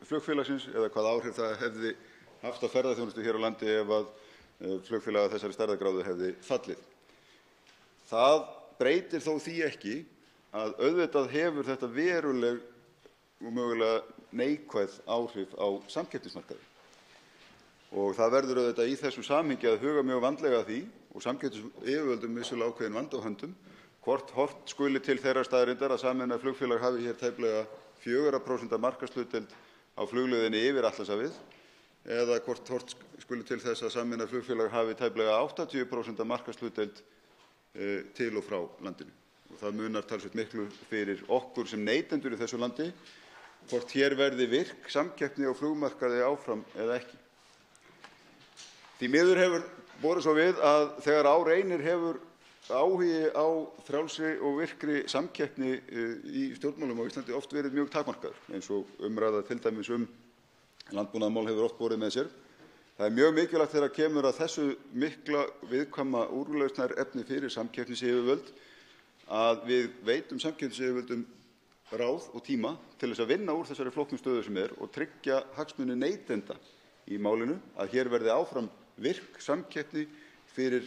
flugfélagsins eða hvað áhrif það hefði haft á ferðaþjónustu hér á landi ef að flugfélag af þessari stærðargráðu hefði fallið. Það breytir þó því ekki að auðvitað hefur þetta veruleg og mögulega neikvæð áhrif á samkeppnismarkaði. Og það verður auðvitað í þessu samhengi að huga mjög vandlega að því og samkeppnisyfirvöldum vissulega ákveðin vanda á höndum hvort horft skuli til þeirrar staðreyndar að sameinað flugfélag hafi hér tæplega 4% markaðshlutdeild á flugleiðinni yfir Atlantshafið eða hvort horft skuli til þess að sameinað flugfélag hafi tæplega 80% markaðshlutdeild til og frá landinu. Og það munar talsvert miklu fyrir okkur sem neytendur í þessu landi hvort hér verði virk samkeppni á flugmarkaði áfram eða ekki. Því miður hefur borið svo við að þegar á reynir hefur áhugi á frjálsri og virkri samkeppni í stjórnmálum á Íslandi oft verið mjög takmarkaður, eins og umræða til dæmis landbúnaðarmál hefur oft borið með sér. Það er mjög mikilvægt þegar kemur að þessu mikla viðkvæma úrlausnarefni fyrir samkeppnisyfirvöld að við veitum samkeppnisyfirvöldum ráð og tíma til þess að vinna úr þessari flóknu stöðu sem og tryggja hagsmuni neytenda í málinu, að hér verði áfram virk samkeppni fyrir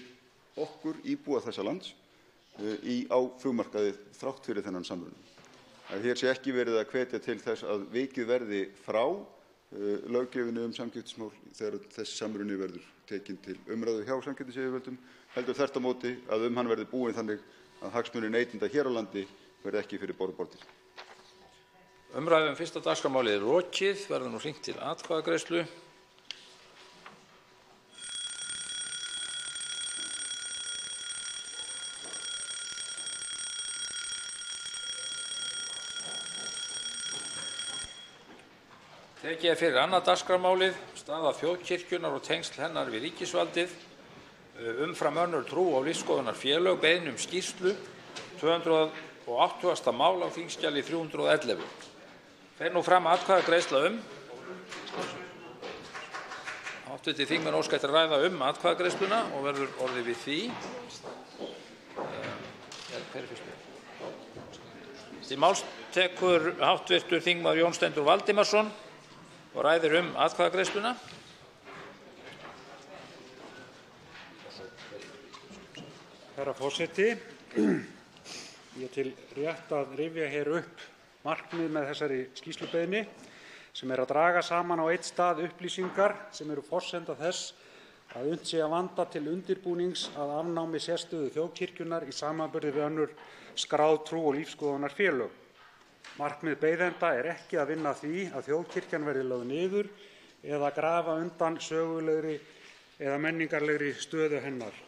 okkur íbúa þessa lands á flugmarkaði þrátt fyrir þennan samruna. Að hér sé ekki verið að hvetja til þess að vikið verði frá löggjöfinni samkeppnismál þegar þessi samruni verður tekinn til umræðu hjá samkeppnisyfirvöldum, heldur þvert á móti að hann verði búinn þannig að hagsmunir neytenda hér á landi verði ekki fyrir borð bornir. Umræðu fyrsta dagskrármálið er lokið. Verður nú hringt til atkvæðagreiðslu. Tekið er fyrir annað dagskrármálið, staða þjóðkirkjunnar og tengsl hennar við ríkisvaldið, umfram önnur trú- og lífsskoðunarfélög, beiðni skýrslu, 280. mál á þingskjali 311. Fer nú fram atkvæðagreiðsla Hv. þingmenn óska eftir að ræða atkvæðagreiðsluna og verður orðið við því. Hver er fyrstur? Til máls tekur hv. þingmaður Jón Steindór Valdimarsson og ræðir atkvæðagreiðsluna. Herra forseti, ég til rétt að rifja hér upp markmið með þessari skýrslubeiðni sem að draga saman á einn stað upplýsingar sem eru forsenda þess að unnt sé að vanda til undirbúnings að afnámi sérstöðu þjóðkirkjunnar í samanburði við önnur skráð trú- og lífsskoðunarfélög. Markmið beiðenda er ekki að vinna að því að þjóðkirkjan verði lögð niður eða grafa undan sögulegri eða menningarlegri stöðu hennar.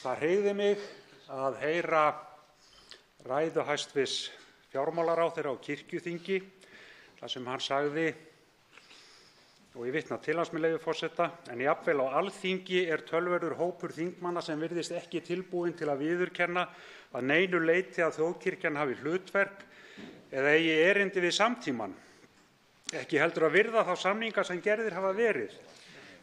Það hreykði mig að heyra ræðu hæstv. Fjármálaráðherra á kirkjuþingi þar sem hann sagði, og ég vitna til hans með leyfi forseta, en jafnvel á Alþingi er töluverður hópur þingmanna sem virðist ekki tilbúinn til að viðurkenna að neinu leyti að þjóðkirkjan hafi hlutverk eða eigi erindi við samtímann, ekki heldur að virða þá samninga sem gerðir hafa verið.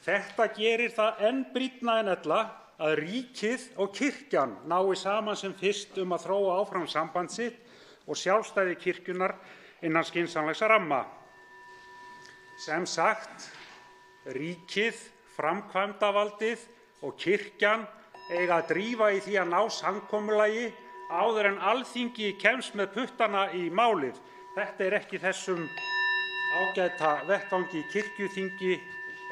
Þetta gerir það enn brýnna en ella að ríkið og kirkjan nái saman sem fyrst að þróa áfram samband sitt og sjálfstæði kirkjunnar innan skynsamlegs ramma. Sem sagt, ríkið, framkvæmdavaldið og kirkjan eiga að drífa í því að ná samkomulagi áður en Alþingi kemst með puttana í málið. Þetta er ekki þessum ágæta vettvangi kirkjuþingi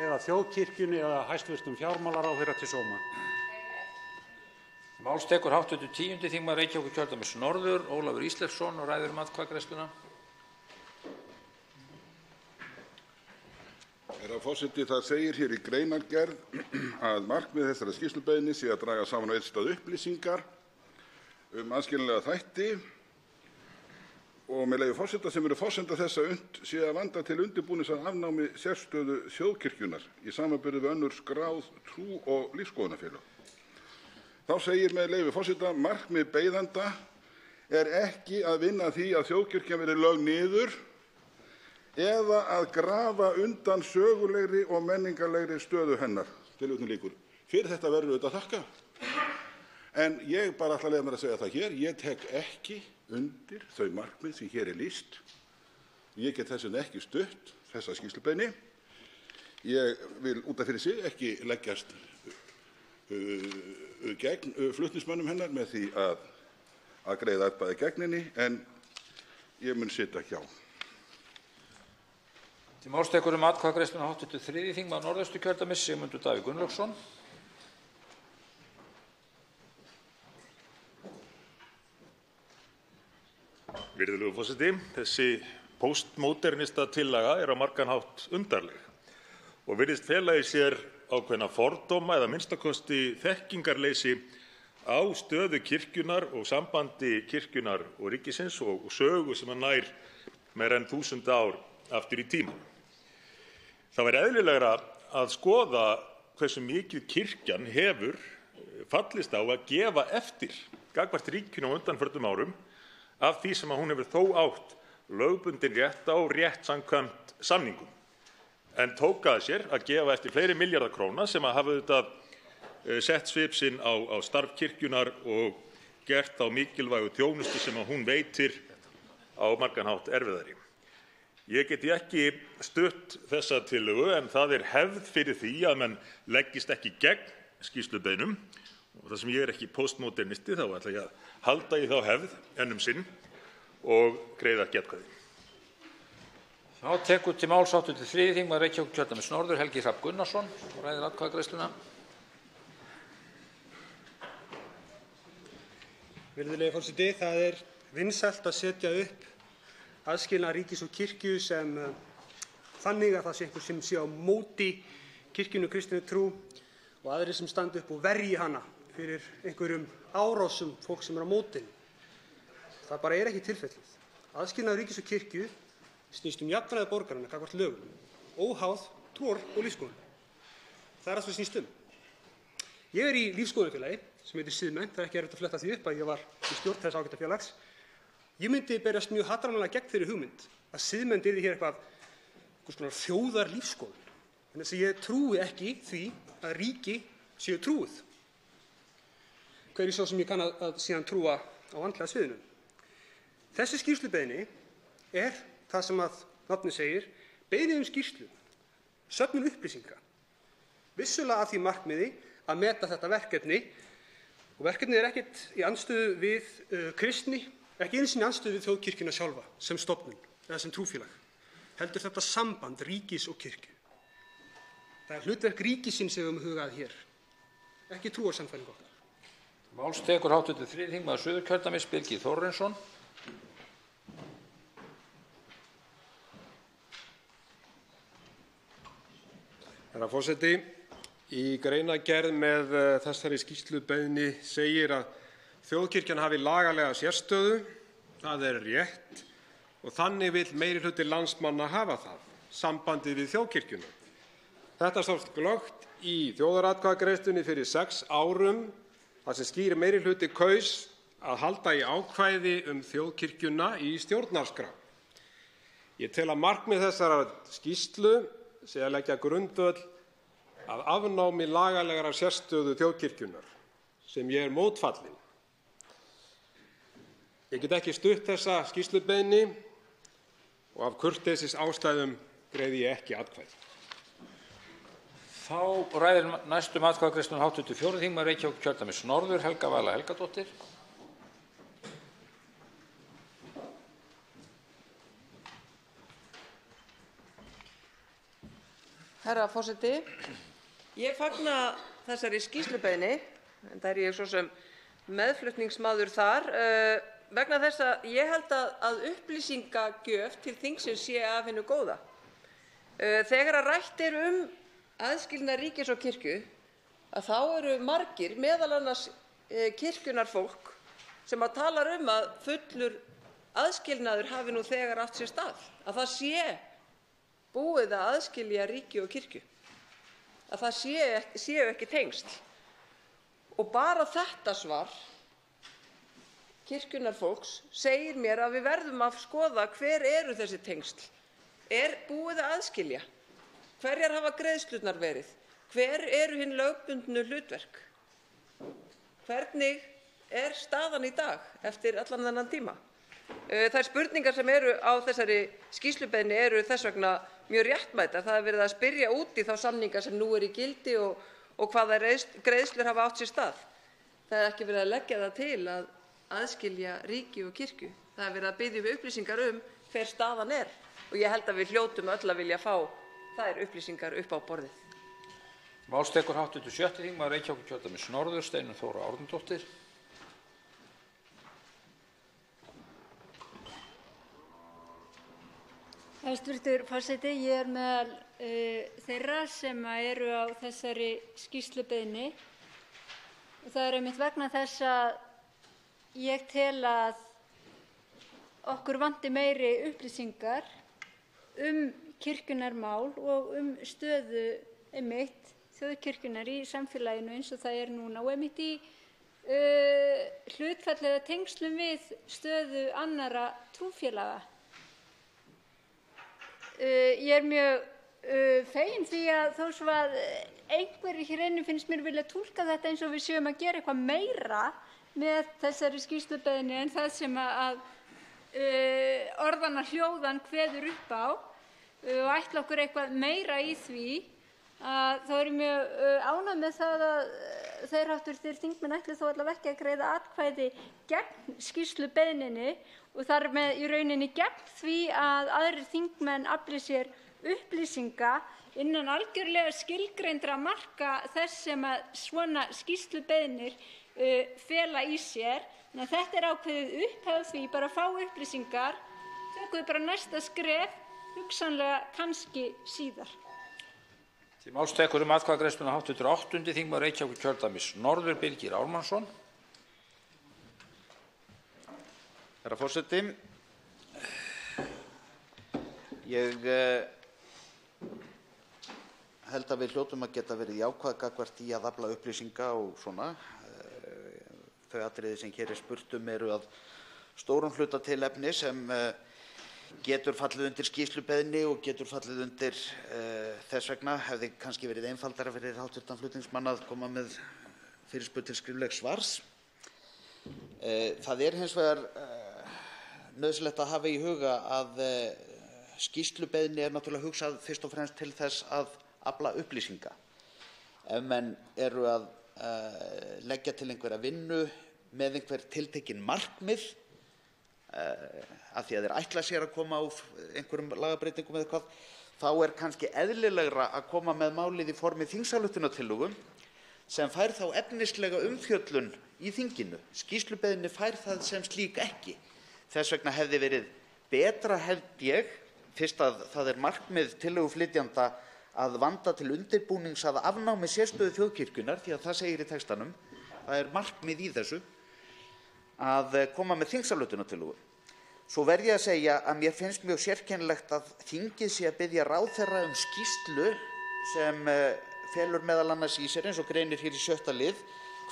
eða þjóðkirkjunni eða hæstv. Fjármálaráðherra til sóma. Máls tekur hv. 10. þingmaður Reykjavíkurkjördæmis norður, Ólafur Ísleifsson, og ræðir atkvæðagreiðsluna. Herra forseti, það segir hér í greinargerð að markmið þessara skýrslubeiðni sé að draga saman á einn stað upplýsingar aðskiljanlega þætti og með leyfi forseta sem eru forsenda þess að unnt sé að vanda til undirbúnings að afnámi sérstöðu þjóðkirkjunnar í samanburði við önnur skráð trú- og lífsskoðunarfélög. Þá segir með leyfi forseta, markmið beiðanda er ekki að vinna að því að þjóðkirkjan verði lögð niður eða að grafa undan sögulegri og menningarlegri stöðu hennar. Tilvitnun lýkur. Fyrir þetta verður auðvitað að þakka. En ég bara ætla að leyfa mér að segja það hér, ég tek ekki undir þau markmið sem hér er lýst. Ég get þess vegna ekki stutt þessa skýrslubeiðni. Ég vil út af fyrir sig ekki leggjast gegn flutningsmönnum hennar með því að greiða atkvæði gegn henni, en ég mun sitja hjá. Til máls tekur atkvæðagreiðsluna hv. 3. þingmaður Norðausturkjördæmis, Sigmundur Davíð Gunnlaugsson. Virðulegur forseti, þessi póstmódernista tillaga er á margan hátt undarleg og virðist fela í sér ákveðna fordóma eða minnstakosti þekkingarleysi á stöðu kirkjunnar og sambandi kirkjunnar og ríkisins og sögu sem nær meira en 1000 ár aftur í tímann. Það væri eðlilegra að skoða hversu mikið kirkjan hefur fallist á að gefa eftir gagnvart ríkinu á undanförnum árum af því sem hún hefur þó átt lögbundinn rétt á rétt samkvæmt samningum, en tók að sér að gefa eftir fleiri milljarða króna sem hafa auðvitað sett svip sinn á starf kirkjunnar og gert þá mikilvægu þjónustu sem hún veitir á margan hátt erfiðari. Ég geti ekki stutt þessa tillögu, en það er hefð fyrir því að menn leggist ekki gegn skýrslubeiðnum, og þar sem ég er ekki póstmódernisti þá ætla ég að halda í þá hefð enn sinn og greiða ekki atkvæði. Þá tekur til máls hv. 3. þingmaður Reykjavíkurkjördæmis norður, Helgi Hrafn Gunnarsson, og ræðir atkvæðagreiðsluna. Virðulegi forseti, það er vinsælt að setja upp aðskilnað ríkis og kirkju sem þannig að það sé einhver sem sé á móti kirkjunni og kristinni trú og aðrir sem standa upp og verji hana fyrir einhverjum árásum fólk sem er á móti henni. Það bara er ekki tilfellið. Aðskilnaður ríkis og kirkju snýst jafnræði borgaranna gagnvart lögum, óháð trúar og lífsskoðun. Það er það sem snýst um. Ég er í lífsskoðunarfélagi sem heitir Siðmennt. Það er ekki erfitt að fletta því upp að ég var í stjórn þess ágæta félags. Ég myndi berjast mjög hatrammlega gegn þeirri hugmynd að Siðmennt yrði hér einhvers konar þjóðarlífsskoðun. En þess að ég trúi ekki því að ríki séu trúið. Hverju svo sem ég kann að síðan trúa á andlega sviðinu. Þessi skýrslubeiðni er það sem að nafnið segir, beiðni skýrslu, söfnun upplýsinga. Vissulega að því markmiði að meta þetta verkefni, og verkefnið er ekkert í andstöðu við kristni, ekki einu sinni í andstöðu við þjóðkirkjuna sjálfa sem stofnun eða sem trúfélag. Heldur þetta samband ríkis og kirkju. Það er hlutverk ríkisins sem við höfum hugað hér, ekki trúarsannfæring okkar. Máls tekur hv. 3. þingmaður Suðurkjördæmis, Birgir Þórarinsson. Herra forseti, í greinargerð með þessari skýrslubeiðni segir að þjóðkirkjan hafi lagalega sérstöðu, það er rétt, og þannig vill meirihluti landsmanna hafa það, sambandið við þjóðkirkjuna. Þetta stóð glöggt í þjóðaratkvæðagreiðslunni fyrir 6 árum, þar sem skýr meirihluti kaus að halda í ákvæði þjóðkirkjuna í stjórnarskrá. Ég tel að markmið þessarar skýrslu sé að leggja grundvöll að afnámi lagalegrar sérstöðu þjóðkirkjunnar, sem ég er mótfallinn. Ég get ekki stutt þessa skýrslubeiðni og af kurteisis ástæðum greiði ég ekki atkvæði. Þá ræðir næstum atkvæðagreiðsluna hv. 4. þingmaður Reykjavíkurkjördæmis norður, Helga Vala Helgadóttir. Herra forseti, ég fagna þessari skýrslubeiðni, enda er ég svo sem meðflutningsmaður þar, vegna þess að ég held að upplýsingagjöf til þingsins sé af hinu góða. Þegar rætt er aðskilnað ríkis og kirkju, að þá eru margir, meðal annars kirkjunarfólk, sem talar að fullur aðskilnaður hafi nú þegar átt sér stað, að það sé búið að aðskilja ríki og kirkju, að það séu ekki tengsl. Og bara þetta svar kirkjunarfólks segir mér að við verðum að skoða hver eru þessi tengsl. Er búið að aðskilja? Hverjar hafa greiðslurnar verið? Hver eru hin lögbundnu hlutverk? Hvernig er staðan í dag eftir allan þennan tíma? Þær spurningar sem eru á þessari skýrslubeiðni eru þess vegna mjög réttmætar. Það er verið að spyrja út í þá samninga sem nú eru í gildi og hvaða greiðslur hafa átt sér stað. Það er ekki verið að leggja það til að aðskilja ríki og kirkju. Það er verið að biðja upplýsingar hver staðan er og ég held að við hljótum öll að vilja fá þær upplýsingar upp á borðið. Máls tekur hv. 7. þingmaður Reykjavíkurkjördæmis norður, Steinunn Þóra Árnadóttir. Hæstvirtur forseti, ég er meðal þeirra sem eru á þessari skýrslubeiðni og það er einmitt vegna þess að ég tel að okkur vanti meiri upplýsingar kirkjunarmál og stöðu einmitt þjóðkirkjunnar í samfélaginu eins og það er núna og einmitt í hlutfalli eða tengslum við stöðu annarra trúfélaga. Ég er mjög fegin því að þó svo að einhverjir hér inni finnst mér vilja túlka þetta eins og við séum að gera eitthvað meira með þessari skýrslubeiðni en það sem að orðanna hljóðan kveður upp á og ætla okkur eitthvað meira í því, þá er ég mjög ánægð með það að þeir hv. þingmenn ætli þó allavega ekki að greiða atkvæði gegn skýrslubeiðninni og þar með í rauninni gegn því að aðrir þingmenn afli sér upplýsinga innan algjörlega skilgreindra marka þess sem að svona skýrslubeiðnir fela í sér. Þannig að þetta er ákveðið upphaf því bara að fá upplýsingar, tökum við bara næsta skref, hugsanlega kannski síðar. Til máls tekur atkvæðagreiðsluna hv. 8. þingmaður Reykjavíkurkjördæmis norður Birgir Ármannsson. Herra forseti, ég held að við hljótum að geta verið jákvæð gagnvart því að afla upplýsinga og svona. Þau atriði sem hér er spurt eru að stórum hluta tilefni sem getur fallið undir skýrslubeiðni og getur fallið undir þess vegna hefði kannski verið einfaldara fyrir hv. flutningsmann að koma með fyrirspurn til skriflegs svars. Það er hins vegar nauðsynlegt að hafa í huga að skýrslubeiðni er náttúrulega hugsað fyrst og fremst til þess að afla upplýsinga. Ef menn eru að leggja til einhverja vinnu með einhver tiltekin markmið af því að þeir ætla sér að koma á einhverjum lagabreytingum eða eitthvað, þá er kannski eðlilegra að koma með málið í formi þingsályktunartillögu sem fær þá efnislega umfjöllun í þinginu. Skýrslubeiðni fær það sem slík ekki. Þess vegna hefði verið betra, held ég, fyrst að það er markmið tillöguflytjanda að vanda til undirbúnings að afnámi sérstöðu þjóðkirkjunnar, því að það segir í textanum, það er markmið í þessu, að koma með þingsályktunartillögu. Svo verð ég að segja að mér finnst mjög sérkennilegt að þingið sé að biðja ráðherra skýrslu sem felur meðal annars í sér, eins og greinir hér í 6. lið,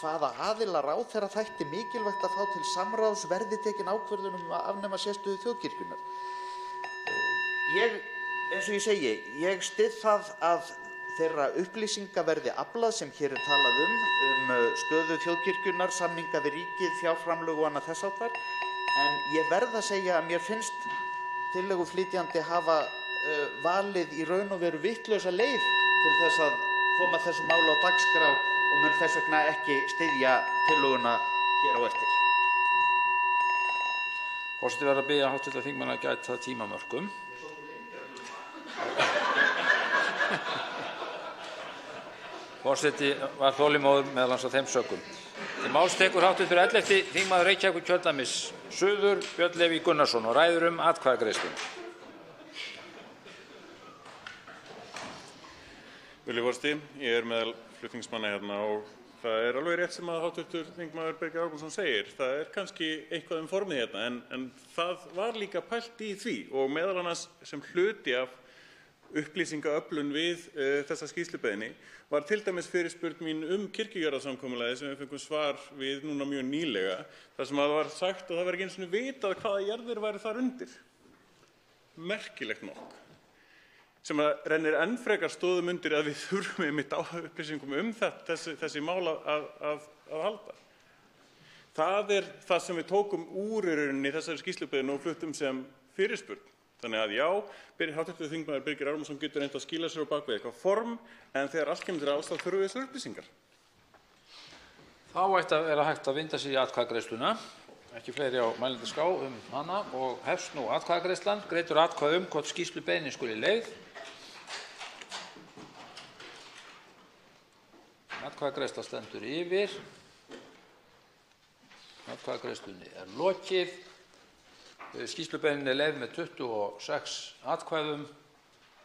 hvaða aðila ráðherra þætti mikilvægt að fá til samráðs verði tekin ákvörðun að afnema sérstöðu þjóðkirkjunnar. Eins og ég segi, ég styð það að þeirra upplýsinga verði aflað sem hér er talað um stöðu þjóðkirkjunnar, samninga við ríkið, fjárframlög og annað þess háttar. En ég verð að segja að mér finnst tillöguflytjandi hafa valið í raun og veru vitlausa leið til þess að koma þessu máli á dagskrá og mun þess vegna ekki styðja tillöguna hér á eftir. Forseti verður að biðja hv. þingmann að gæta tímamörkum. Forseti var þolinmóður meðal annars af þeim sökum. Til máls tekur hv. 11. þingmaður Reykjavíkurkjördæmis suður Björn Leví Gunnarsson og ræður atkvæðagreiðsluna. Virðulegi forseti, ég meðal flutningsmanna hérna og það er alveg rétt sem að hv. þingmaður Birgir Ármannsson segir. Það er kannski eitthvað formið hérna en það var líka pælt í því og meðal annars sem hluti af upplýsingaöflun við þessa skýrslubeiðni var til dæmis fyrirspurn mín kirkjujarðasamkomulagið sem við fengum svar við núna mjög nýlega, þar sem það var sagt að það var ekki einu sinni vitað hvaða jarðir væru þar undir. Merkilegt nokk. Sem að rennir enn frekar stoðum undir að við þurfum einmitt á upplýsingum þessi mál að halda. Það er það sem við tókum úr í rauninni þessari skýrslubeiðni og fluttum sem fyrirspurn. Þannig að já, hv. þingmaður Birgir Ármannsson getur reynt að skýla sér á bak við eitthvað form, en þegar allt kemur til alls þá þurfum við þessar upplýsingar. Þá ætti að vera hægt að vinda sig í atkvæðagreiðsluna. Ekki fleiri á mælendaskrá hana og hefst nú atkvæðagreiðslan. Greitur atkvæði hvort skýrslubeiðni skuli leyfð. Atkvæðagreiðsla stendur yfir. Atkvæðagreiðslunni er lokið. Skýrslubeiðnin er leyfð með 26 atkvæðum,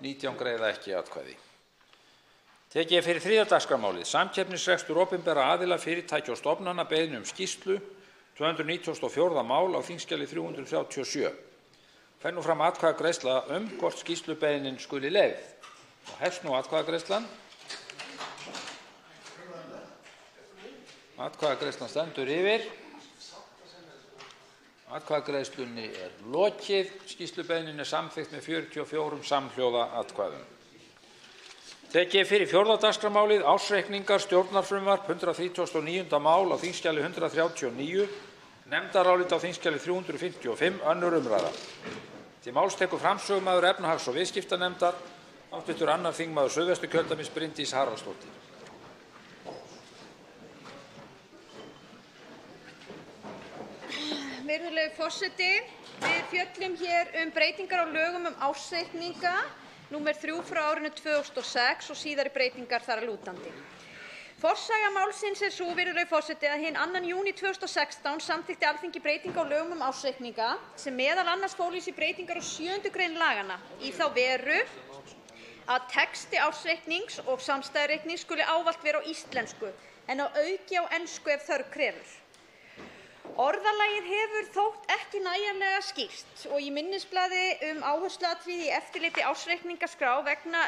19 greiða ekki atkvæði. Tekið er fyrir 3. dagskrármálið, samkeppnisrekstur opinberra aðila, fyrirtækja og stofnana, beiðni skýrslu, 294. mál á þingskjali 337. Fer nú fram atkvæðagreiðsla hvort skýrslubeiðnin skuli leyfð. Og hefst nú atkvæðagreiðslan. Atkvæðagreiðslan stendur yfir. Atkvæðagreiðslunni er lokið. Skýrslubeiðnin er samþykkt með 44 samhljóða atkvæðum. Tekið er fyrir 4. dagskrármálið, ársreikningar, stjórnarfrumvarp, 139. mál á þingskjali 139, nefndarálit á þingskjali 355, önnur umræða. Til máls tekur framsögumaður efnahags- og viðskiptanefndar, hv. 2. þingmaður Suðvesturkjördæmis Bryndís Haraldsdóttir. Virðulegi forseti. Við fjöllum hér breytingar á lögum ársreikninga, númer 3 frá árinu 2006 og síðari breytingar þar að lútandi. Forsaga málsins sú, virðulegi forseti, að hinn 2. júní 2016 samþykkti Alþingi breytingu á lögum ársreikninga sem meðal annars fól í sér breytingar á 7. grein laganna í þá veru að texti ársreiknings og samstæðureiknings skuli ávallt vera á íslensku en á auki á ensku ef þörf krefur. Orðalagið hefur þótt ekki nægjanlega skýrt og í minnisblaði áhersluatriði í eftirliti ársreikningaskrá vegna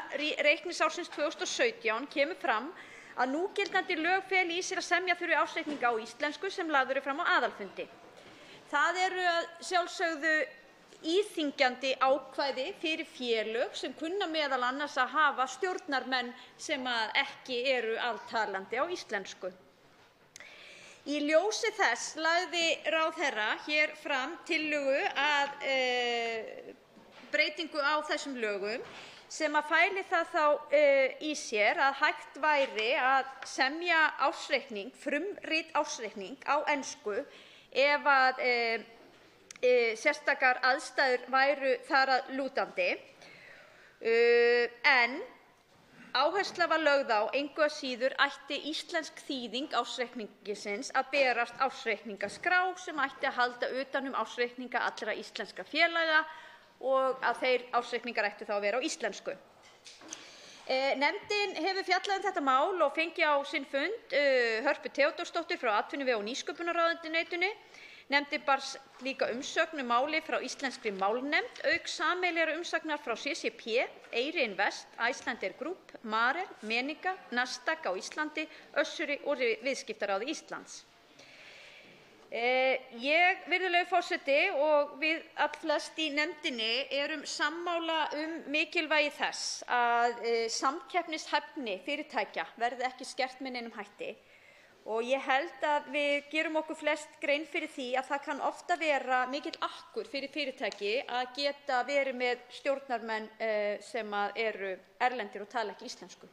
reikningsársins 2017 kemur fram að núgildandi lög feli í sér að semja þurfi ársreikninga á íslensku sem lagður fram á aðalfundi. Það eru að sjálfsögðu íþyngjandi ákvæði fyrir félög sem kunna meðal annars að hafa stjórnarmenn sem ekki eru altalandi á íslensku. Í ljósi þess lagði ráðherra hér fram tillögu að breytingu á þessum lögum sem fæli það þá í sér að hægt væri að semja ársreikning, frumrit ársreikning á ensku ef að sérstakar aðstæður væru þar að lútandi, en áhersla var lögð á engu að síður ætti íslensk þýðing ársreikningsins að berast ársreikningaskrá sem ætti að halda utan ársreikninga allra íslenskra félaga og að þeir ársreikningar ættu þá að vera á íslensku. Nefndin hefur fjallað þetta mál og fengið á sinn fund Hörpu Theodórsdóttur frá atvinnuvega- og nýsköpunarráðuneytinu. Nefndin barst líka umsögn málið frá Íslenskri málnefnd auk sameiginlegrar umsagnar frá CCP, Eyri Invest, Icelandair Group, Marel, Menica, Nasdaq á Íslandi, Össuri og Viðskiptaráði Íslands. Virðulegi forseti, og við allflest í nefndinni erum sammála mikilvægi þess að samkeppnishæfni fyrirtækja verði ekki skert með neinum hætti. Og ég held að við gerum okkur flest grein fyrir því að það kann ofta vera mikill akkur fyrir fyrirtæki að geta verið með stjórnarmenn sem eru erlendir og tala ekki íslensku.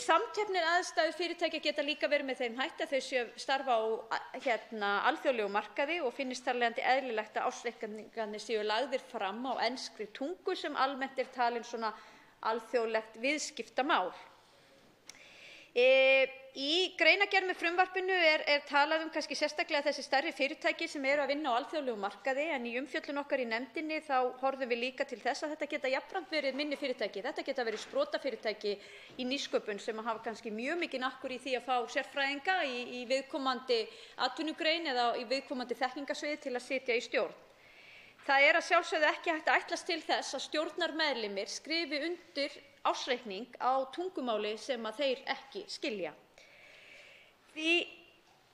Samkeppnisaðstæður fyrirtækja geta líka verið með þeim hætti að þau starfa á alþjóðlegum markaði og finnist þar af leiðandi eðlilegt að ársreikningarnir séu lagðir fram á enskri tungu sem almennt talin svona alþjóðlegt viðskiptamál. Í greinargerð með frumvarpinu talað kannski sérstaklega þessi stærri fyrirtæki sem eru að vinna á alþjóðlegum markaði, en í umfjöllun okkar í nefndinni þá horfðum við líka til þess að þetta geta jafnframt verið minni fyrirtæki. Þetta geta verið sprotafyrirtæki í nýsköpun sem hafa kannski mjög mikinn akkur í því að fá sérfræðinga í viðkomandi atvinnugrein eða í viðkomandi þekkingarsviði til að sitja í stjórn. Það að sjálfsögðu ekki hægt að ætlast til þess að stjórnarmeðlimir skrifi undir ársreikning á tungumáli sem þeir ekki skilja. Því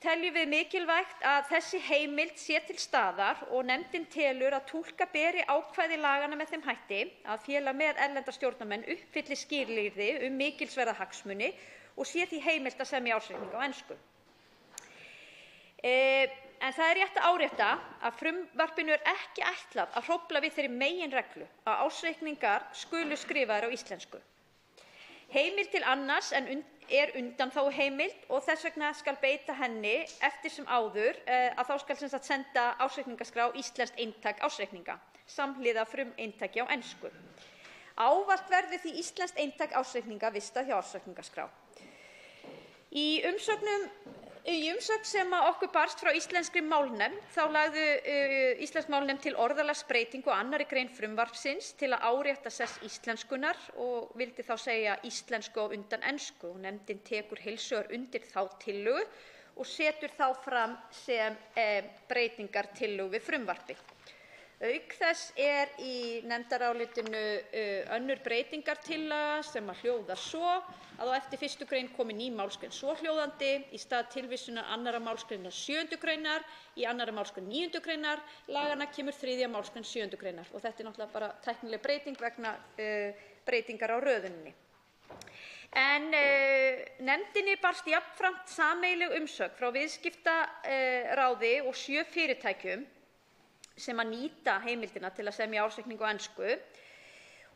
teljum við mikilvægt að þessi heimild sé til staðar og nefndin telur að túlka beri ákvæði laganna með þeim hætti að félag með erlenda stjórnarmenn uppfylli skilyrði mikilsverða hagsmuni og sé því heimilt að semja ársreikning á ensku. En það rétt að árétta að frumvarpinu ekki ætlað að hrófla við þeirri meginreglu að ársreikningar skulu skrifaðir á íslensku. Heimild til annars en undanþáguheimild og þess vegna skal beita henni eftir sem áður að þá skal senda ársreikningaskrá íslenskt eintak ársreikninga samhliða frumeintaki á ensku. Ávallt verður því íslenskt eintak ársreikninga vistað hjá ársreikningaskrá. Í umsögn sem okkur barst frá Íslenskri málnefnd þá lagði Íslensk málnefnd til orðalagsbreytingu á 2. grein frumvarpsins til að árétta sess íslenskunnar og vildi þá segja íslensku á undan ensku. Nefndin tekur heils hugar undir þá tillögu og setur þá fram sem breytingartillögu við frumvarpið. Auk þess í nefndarálitinu önnur breytingartillaga sem hljóðar svo að á eftir 1. grein komi ný málsgrein svohljóðandi í stað tilvísunar 2. málsgreinar 7. greinar í 2. málsgrein 9. greinar laganna kemur 3. málsgrein 7. greinar og þetta náttúrulega bara tæknileg breyting vegna breytingar á röðuninni. En nefndinni barst jafnframt sameiginleg umsögn frá Viðskiptaráði og 7 fyrirtækjum sem að nýta heimildina til að semja ársreikning á ensku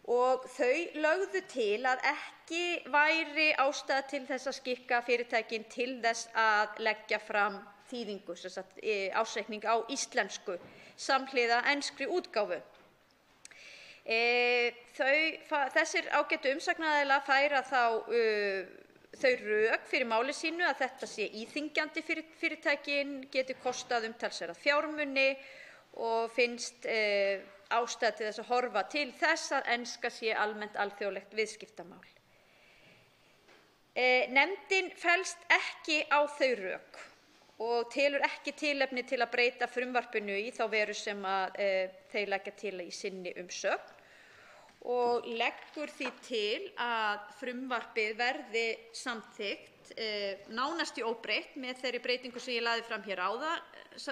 og þau lögðu til að ekki væri ástæða til þess að skikka fyrirtækin til þess að leggja fram þýðingu, sem sagt ársreikning á íslensku samhliða enskri útgáfu. Þessir ágætu umsagnaraðilar færa þá þau rök fyrir máli sínu að þetta sé íþyngjandi fyrir fyrirtækin, geti kostað umtalsverða fjármuni og finnst ástæða til þess að horfa til þess að enska sé almennt alþjóðlegt viðskiptamál. Nefndin fellst ekki á þau rök og telur ekki tilefni til að breyta frumvarpinu í þá veru sem þeir leggja til í sinni umsögn og leggur því til að frumvarpið verði samþykkt nánast í óbreytt með þeirri breytingu sem ég lagði fram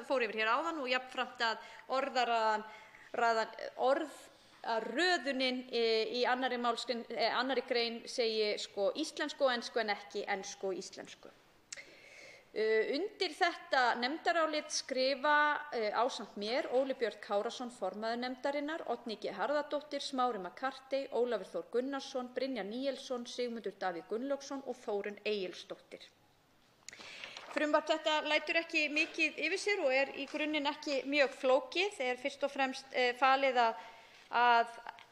fór yfir hér áðan og jafnframt að orðaröðunin í annarri grein segi íslensku og ensku en ekki ensku og íslensku. Undir þetta nefndarálit skrifa ásamt mér Óli Björn Kárason, formaður nefndarinnar, Oddný G. Harðardóttir, Smári McCarthy, Ólafur Þór Gunnarsson, Brynjar Níelsson, Sigmundur Davíð Gunnlaugsson og Þórunn Egilsdóttir. Frumvarp þetta lætur ekki mikið yfir sér og í grunninn ekki mjög flókið. Fyrst og fremst falið að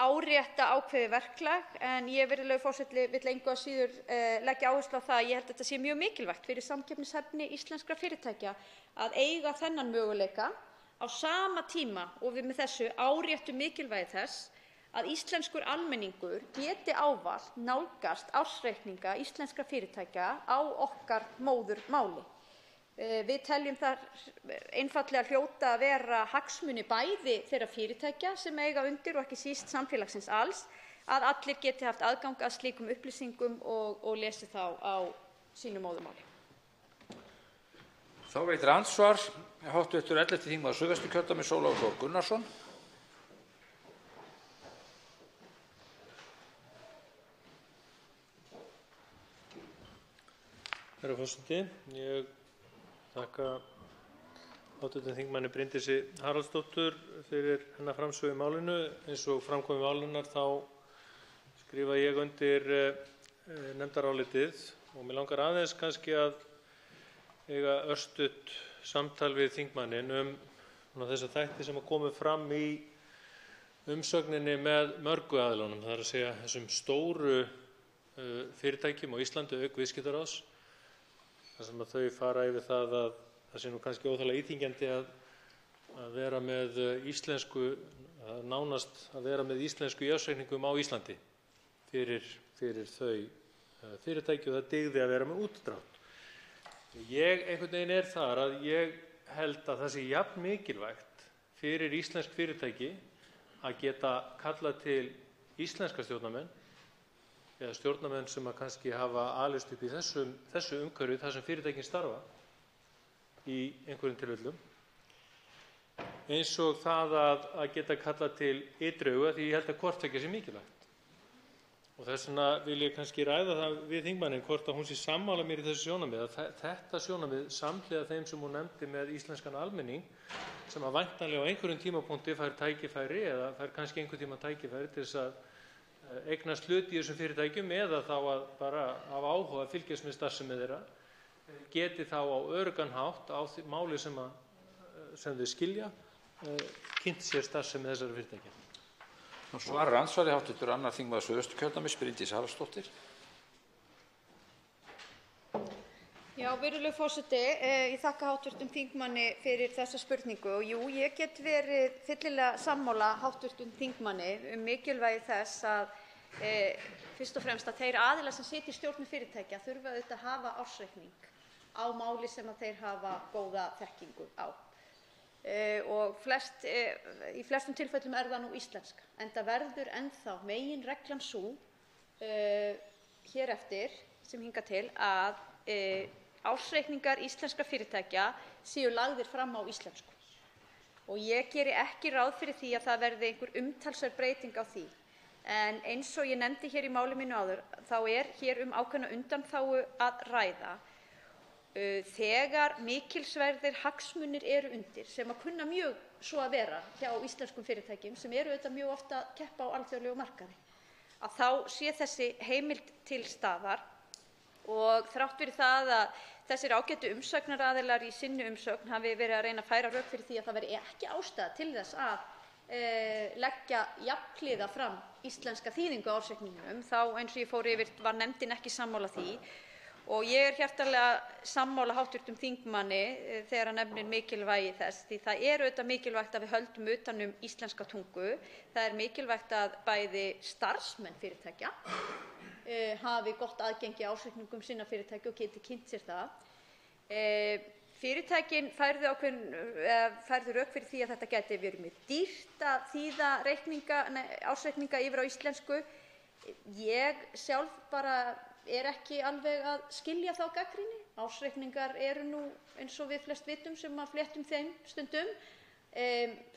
árétta ákveðið verklag, en ég, virðulegur forseti, vill engu að síður leggja áherslu á það að ég held að þetta sé mjög mikilvægt fyrir samkeppnishæfni íslenskra fyrirtækja að eiga þennan möguleika á sama tíma og við með þessu áréttum mikilvægi þess að íslenskur almenningur geti ávallt nálgast ársreikninga íslenskra fyrirtækja á okkar móðurmáli. Við teljum það einfaldlega hljóta að vera hagsmuni bæði þeirra fyrirtækja sem eiga undir og ekki síst samfélagsins alls að allir geti haft aðgang að slíkum upplýsingum og lesi þá á sínu móðurmáli. Þá veitir andsvar hv. 11. þingmaður Suðvesturkjördæmis Ólafur Þór Gunnarsson. Herra forseti, ég þakka hv. þingmanni Bryndísi Haraldsdóttur fyrir hennar framsögu í málinu. Eins og fram kom í málinu þá skrifa ég undir nefndarálitið og mig langar aðeins kannski að eiga örstutt samtal við þingmanninn þessa þætti sem komu fram í umsögninni með mörgu aðilunum, það er að segja þessum stóru fyrirtækjum á Íslandi auk Viðskiptaráðs, þar sem þau fara yfir það að það sé nú kannski óþarflega íþyngjandi að vera með íslensku, nánast að vera með íslensku í ársreikningum á Íslandi fyrir þau fyrirtæki og það dygði að vera með útdrátt. Ég einhvern veginn þar að ég held að það sé jafn mikilvægt fyrir íslensk fyrirtæki að geta kallað til íslenska stjórnarmenn eða stjórnarmenn sem að kannski hafa alist upp í þessu umhverfi þar sem fyrirtækin starfa í einhverjum tilfellum, eins og það að geta kallað til ytri auga, því ég held að hvort tveggja sé mikilvægt. Og þess vegna vil ég kannski ræða það við þingmanninn hvort að hún sé sammála mér í þessu sjónarmið, að þetta sjónarmið samhliða þeim sem hún nefndi með íslenskan almenning sem að væntanlega á einhverjum tímapunkti fær tækifæri eða fær kannski einhvern tíma tækifæri til þess að eignast hlut í þessum fyrirtækjum eða þá að bara af áhuga að fylgjast með starfsemi þeirra, geti þá á öruggan hátt á máli sem þau skilja kynnt sér starfsemi þessara fyrirtækja. Svarar andsvari hv. 2. þingmaður Suðvesturkjördæmis Bryndís Haraldsdóttir. Já, virðulegur forseti, ég þakka hv. þingmanni fyrir þessa spurningu og jú, ég get verið fyllilega sammála hv. þingmanni mikilvægi þess að fyrst og fremst að þeir aðilar sem sitja í stjórnum fyrirtækja þurfa auðvitað að hafa ársreikning á máli sem að þeir hafa góða þekkingu á. Og í flestum tilfellum það nú íslenska, enda verður ennþá meginreglan sú hér eftir sem hingað til að ársreikningar íslenskra fyrirtækja séu lagðir fram á íslensku. Og ég geri ekki ráð fyrir því að það verði einhver umtalsverð breyting á því. En eins og ég nefndi hér í máli mínu áður, þá hér ákveðna undanþágu að ræða þegar mikilsverðir hagsmunir eru undir sem að kunna mjög svo að vera hjá íslenskum fyrirtækjum sem eru auðvitað mjög ofta að keppa á alþjóðlegum markaði. að þá sé þessi heimild til staðar. Og þrátt fyrir það að þessir ágætu umsagnaraðilar í sinni umsögn hafi verið að reyna að færa rök fyrir því að það væri ekki ástæða til þess að leggja jafnhliða fram íslenska þýðingu á ársreikningnum, þá eins og ég fór yfir var nefndin ekki sammála því. Og ég hjartanlega sammála hv. þingmanni þegar hann nefnir mikilvægi þess, því það auðvitað mikilvægt að við höldum utan íslenska tungu. Það mikilvægt að bæði starfsmenn fyrirtækja hafi gott aðgengi að ársreikningum sinna fyrirtækja og geti kynnt sér það. Fyrirtækin færðu rök fyrir því að þetta gæti verið mjög dýrt að þýða ársreikninga yfir á íslensku. Ég sjálf bara ekki alveg að skilja þá gagnrýni. Ársreikningar eru nú eins og við flest vitum sem að fléttum þeim stundum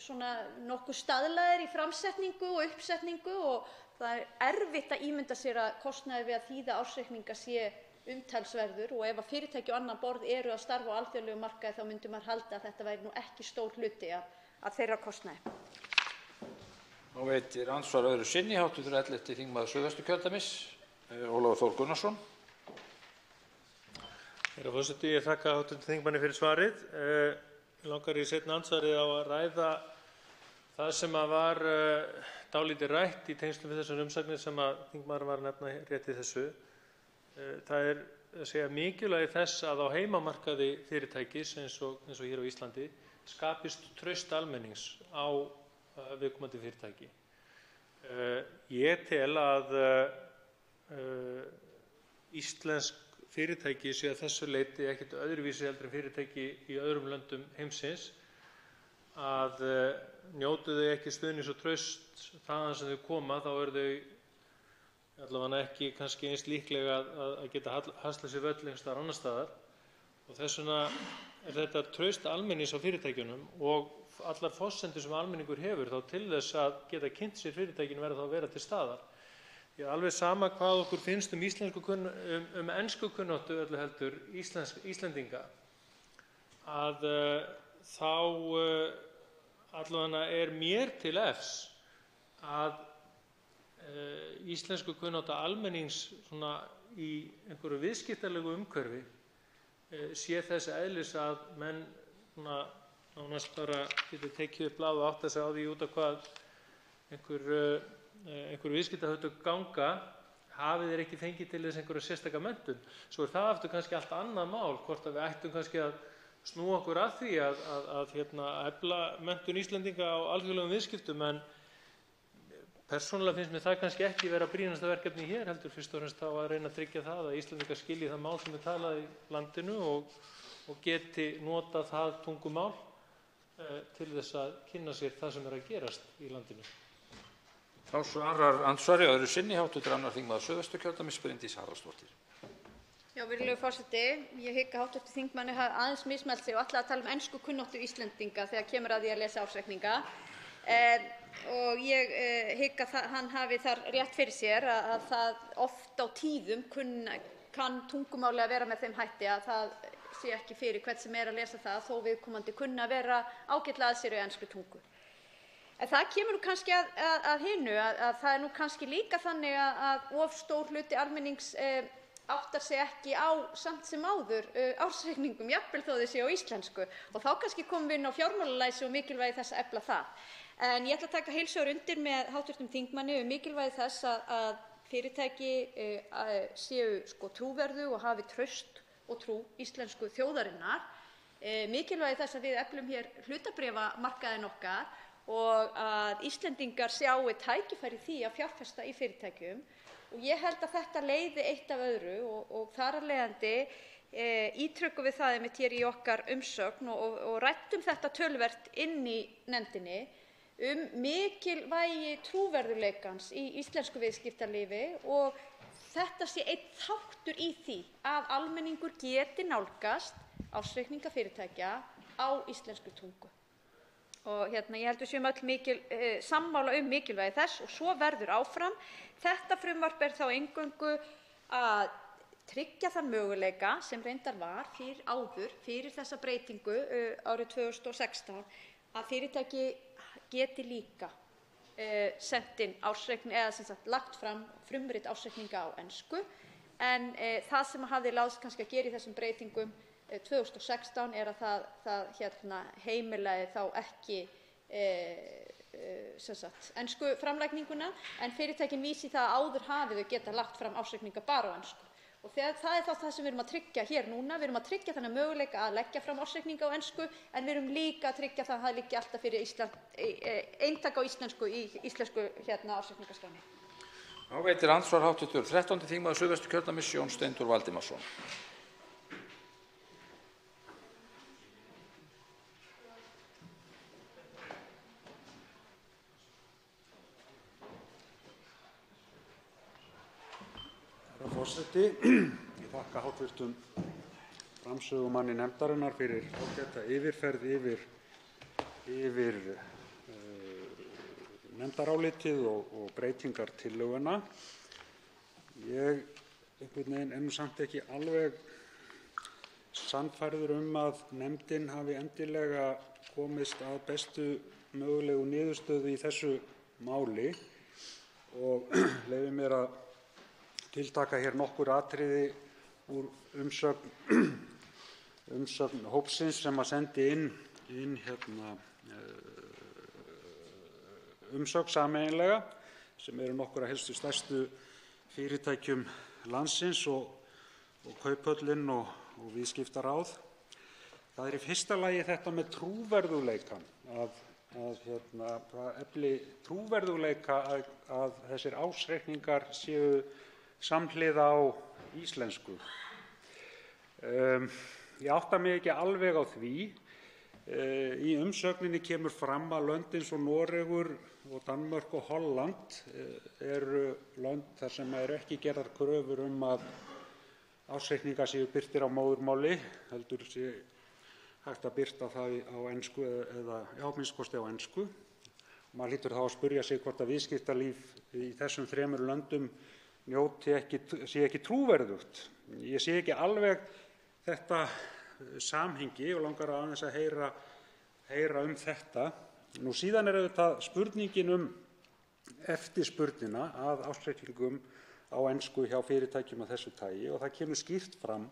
svona nokkuð staðlaðir í framsetningu og uppsetningu og það erfitt að ímynda sér að kostnaður við að þýða ársreikninga sé umtalsverður og ef að fyrirtæki og annað borð eru að starfa á alþjóðlegum markaði þá myndi maður halda að þetta væri nú ekki stór hluti af þeirra kostnaði. Nú veitir andsvar öðru sinni hv. 11. þingmaður Suðvesturkjördæmis, Ólafur Þór Gunnarsson. Herra forseti, ég þakka hv. þingmanni fyrir svarið. Mig langar í seinna andsvari á að ræða það sem var dálítið rætt í tengslum við þessar umsagnir sem að þingmaðurinn var að nefna rétt í þessu. Það að segja mikilvægi þess að á heimamarkaði fyrirtækis eins og hér á Íslandi skapist traust almennings á viðkomandi fyrirtæki. Ég tel að íslensk fyrirtæki sé að þessu leyti ekkert öðruvísi heldur en fyrirtæki í öðrum löndum heimsins, að njótu þau ekki stuðnings og traust þaðan sem þau koma, þá eru þau allavega ekki kannski eins líklega að geta haslað sér völl einhvers staðar annars staðar. Og þess vegna þetta traust almennings á fyrirtækjunum og allar forsendur sem almenningur hefur þá til þess að geta kynnt sér fyrirtækinu verða þá að vera til staðar. Ég alveg sama hvað okkur finnst ensku kunnáttu öllu heldur Íslendinga, að þá allavega mér til efs að íslensku kunnátta almennings svona í einhverju viðskiptalegu umhverfi sé þess eðlis að menn nánast bara geti tekið upp blað og átta sig á því út af hvað einhver viðskiptahugtök ganga, hafi þeir ekki fengið til þess einhverja sérstaka menntun. Svo það aftur kannski allt annað mál, hvort að við ættum kannski að snúa okkur að því að efla menntun Íslendinga á alþjóðlegum viðskiptum, en persónulega finnst mér það kannski ekki vera brýnasta verkefni hér, heldur fyrst og fremst þá að reyna að tryggja það að Íslendingar skilji það mál sem er talað í landinu og geti nota það tungumál til þess að kynna sér það sem er að gerast í landinu. Þá svarar andsvari öðru sinni hv. 2. þingmaður Suðvesturkjördæmis, Bryndís Haraldsdóttir. Já, virðulegur forseti, ég hygg að hv. þingmanni hafi aðeins mismælt sig og ætlaði að tala um ensku kunnáttu Íslendinga þegar kemur að því að lesa ársreikninga. Og ég hygg að hann hafi þar rétt fyrir sér að það oft á tíðum kann tungumáli að vera með þeim hætti að það sé ekki fyrir hvern sem er að lesa það, þó viðkomandi kunni að vera ágætlega að sér í ensku tungu. En það kemur nú kannski að hinu, að það nú kannski líka þannig að of stór hluti almennings áttar sig ekki á samt sem áður ársreikningum, jafnvel þó þeir séu á íslensku. Og þá kannski komum við inn á fjármálalæsi og mikilvægi þess að efla það. En ég ætla að taka heils hugar undir með hv. þingmanni mikilvægi þess að fyrirtæki séu trúverðug og hafi traust og trú íslensku þjóðarinnar. Mikilvægi þess að við eflum hér hlutabréfamarkaðinn okkar og að Íslendingar sjái tækifæri í því að fjárfesta í fyrirtækjum. Og ég held að þetta leiði eitt af öðru og þar af leiðandi ítrekum við það einmitt hér í okkar umsögn og ræddum þetta töluvert inn í nefndinni mikilvægi trúverðugleikans í íslensku viðskiptalífi og þetta sé einn þáttur í því að almenningur geti nálgast ársreikninga fyrirtækja á íslensku tungu. Og ég held við séum öll sammála mikilvægi þess og svo verður áfram. Þetta frumvarp þá eingöngu að tryggja þann möguleika sem reyndar var fyrir þessa breytingu árið 2016 að fyrirtæki geti líka sent inn ársreikning eða sem sagt lagt fram frumrit ársreikninga á ensku, en það sem hafði láðst kannski að gera í þessum breytingum 2016 er að það heimilaði þá ekki ensku framlagningunna, en fyrirtækin vísi það að áður hafi þau geta lagt fram ársreikninga bara á ensku. Og það er þá það sem við erum að tryggja hér núna. Við erum að tryggja þannig möguleika að leggja fram ársreikninga á ensku, en við erum líka að tryggja það að það liggi alltaf fyrir eintak á íslensku í íslensku ársreikningaskránni. Þá veitir andsvar hv. 13. þingmaður Suðvesturkjördæmis, Jón Steindór Valdimarsson. Herra forseti, ég þakka hv. framsögumanni nefndarinnar fyrir ágæta yfirferð yfir nefndarálitið og breytingartillöguna. Ég einhvern veginn samt ekki alveg sannfærður að nefndin hafi endilega komist að bestu mögulegu niðurstöðu í þessu máli og leyfi mér að tiltaka hér nokkur atriði úr umsögn hópsins sem að sendi inn umsögn sameiginlega sem eru nokkur af helstu stærstu fyrirtækjum landsins og Kauphöllin og Viðskiptaráð. Það er í fyrsta lagi þetta með trúverðugleikann, það efli trúverðugleika að þessir ársreikningar séu samhliða á íslensku. Ég átta mig ekki alveg á því. Í umsögninni kemur fram að lönd eins og Noregur og Danmörk og Holland eru lönd þar sem ekki gerðar kröfur að ársreikningar séu birtir á móðurmáli, heldur sé hægt að birta það á ensku eða að minnsta kosti á ensku. Maður hlýtur þá að spyrja sig hvort að viðskiptalíf í þessum þremur löndum sé ekki trúverðugt. Ég sé ekki alveg þetta samhengi og langar aðeins að heyra þetta. Nú síðan er auðvitað spurningin eftirspurnina að ársreikningum á ensku hjá fyrirtækjum af þessu tagi og það kemur skýrt fram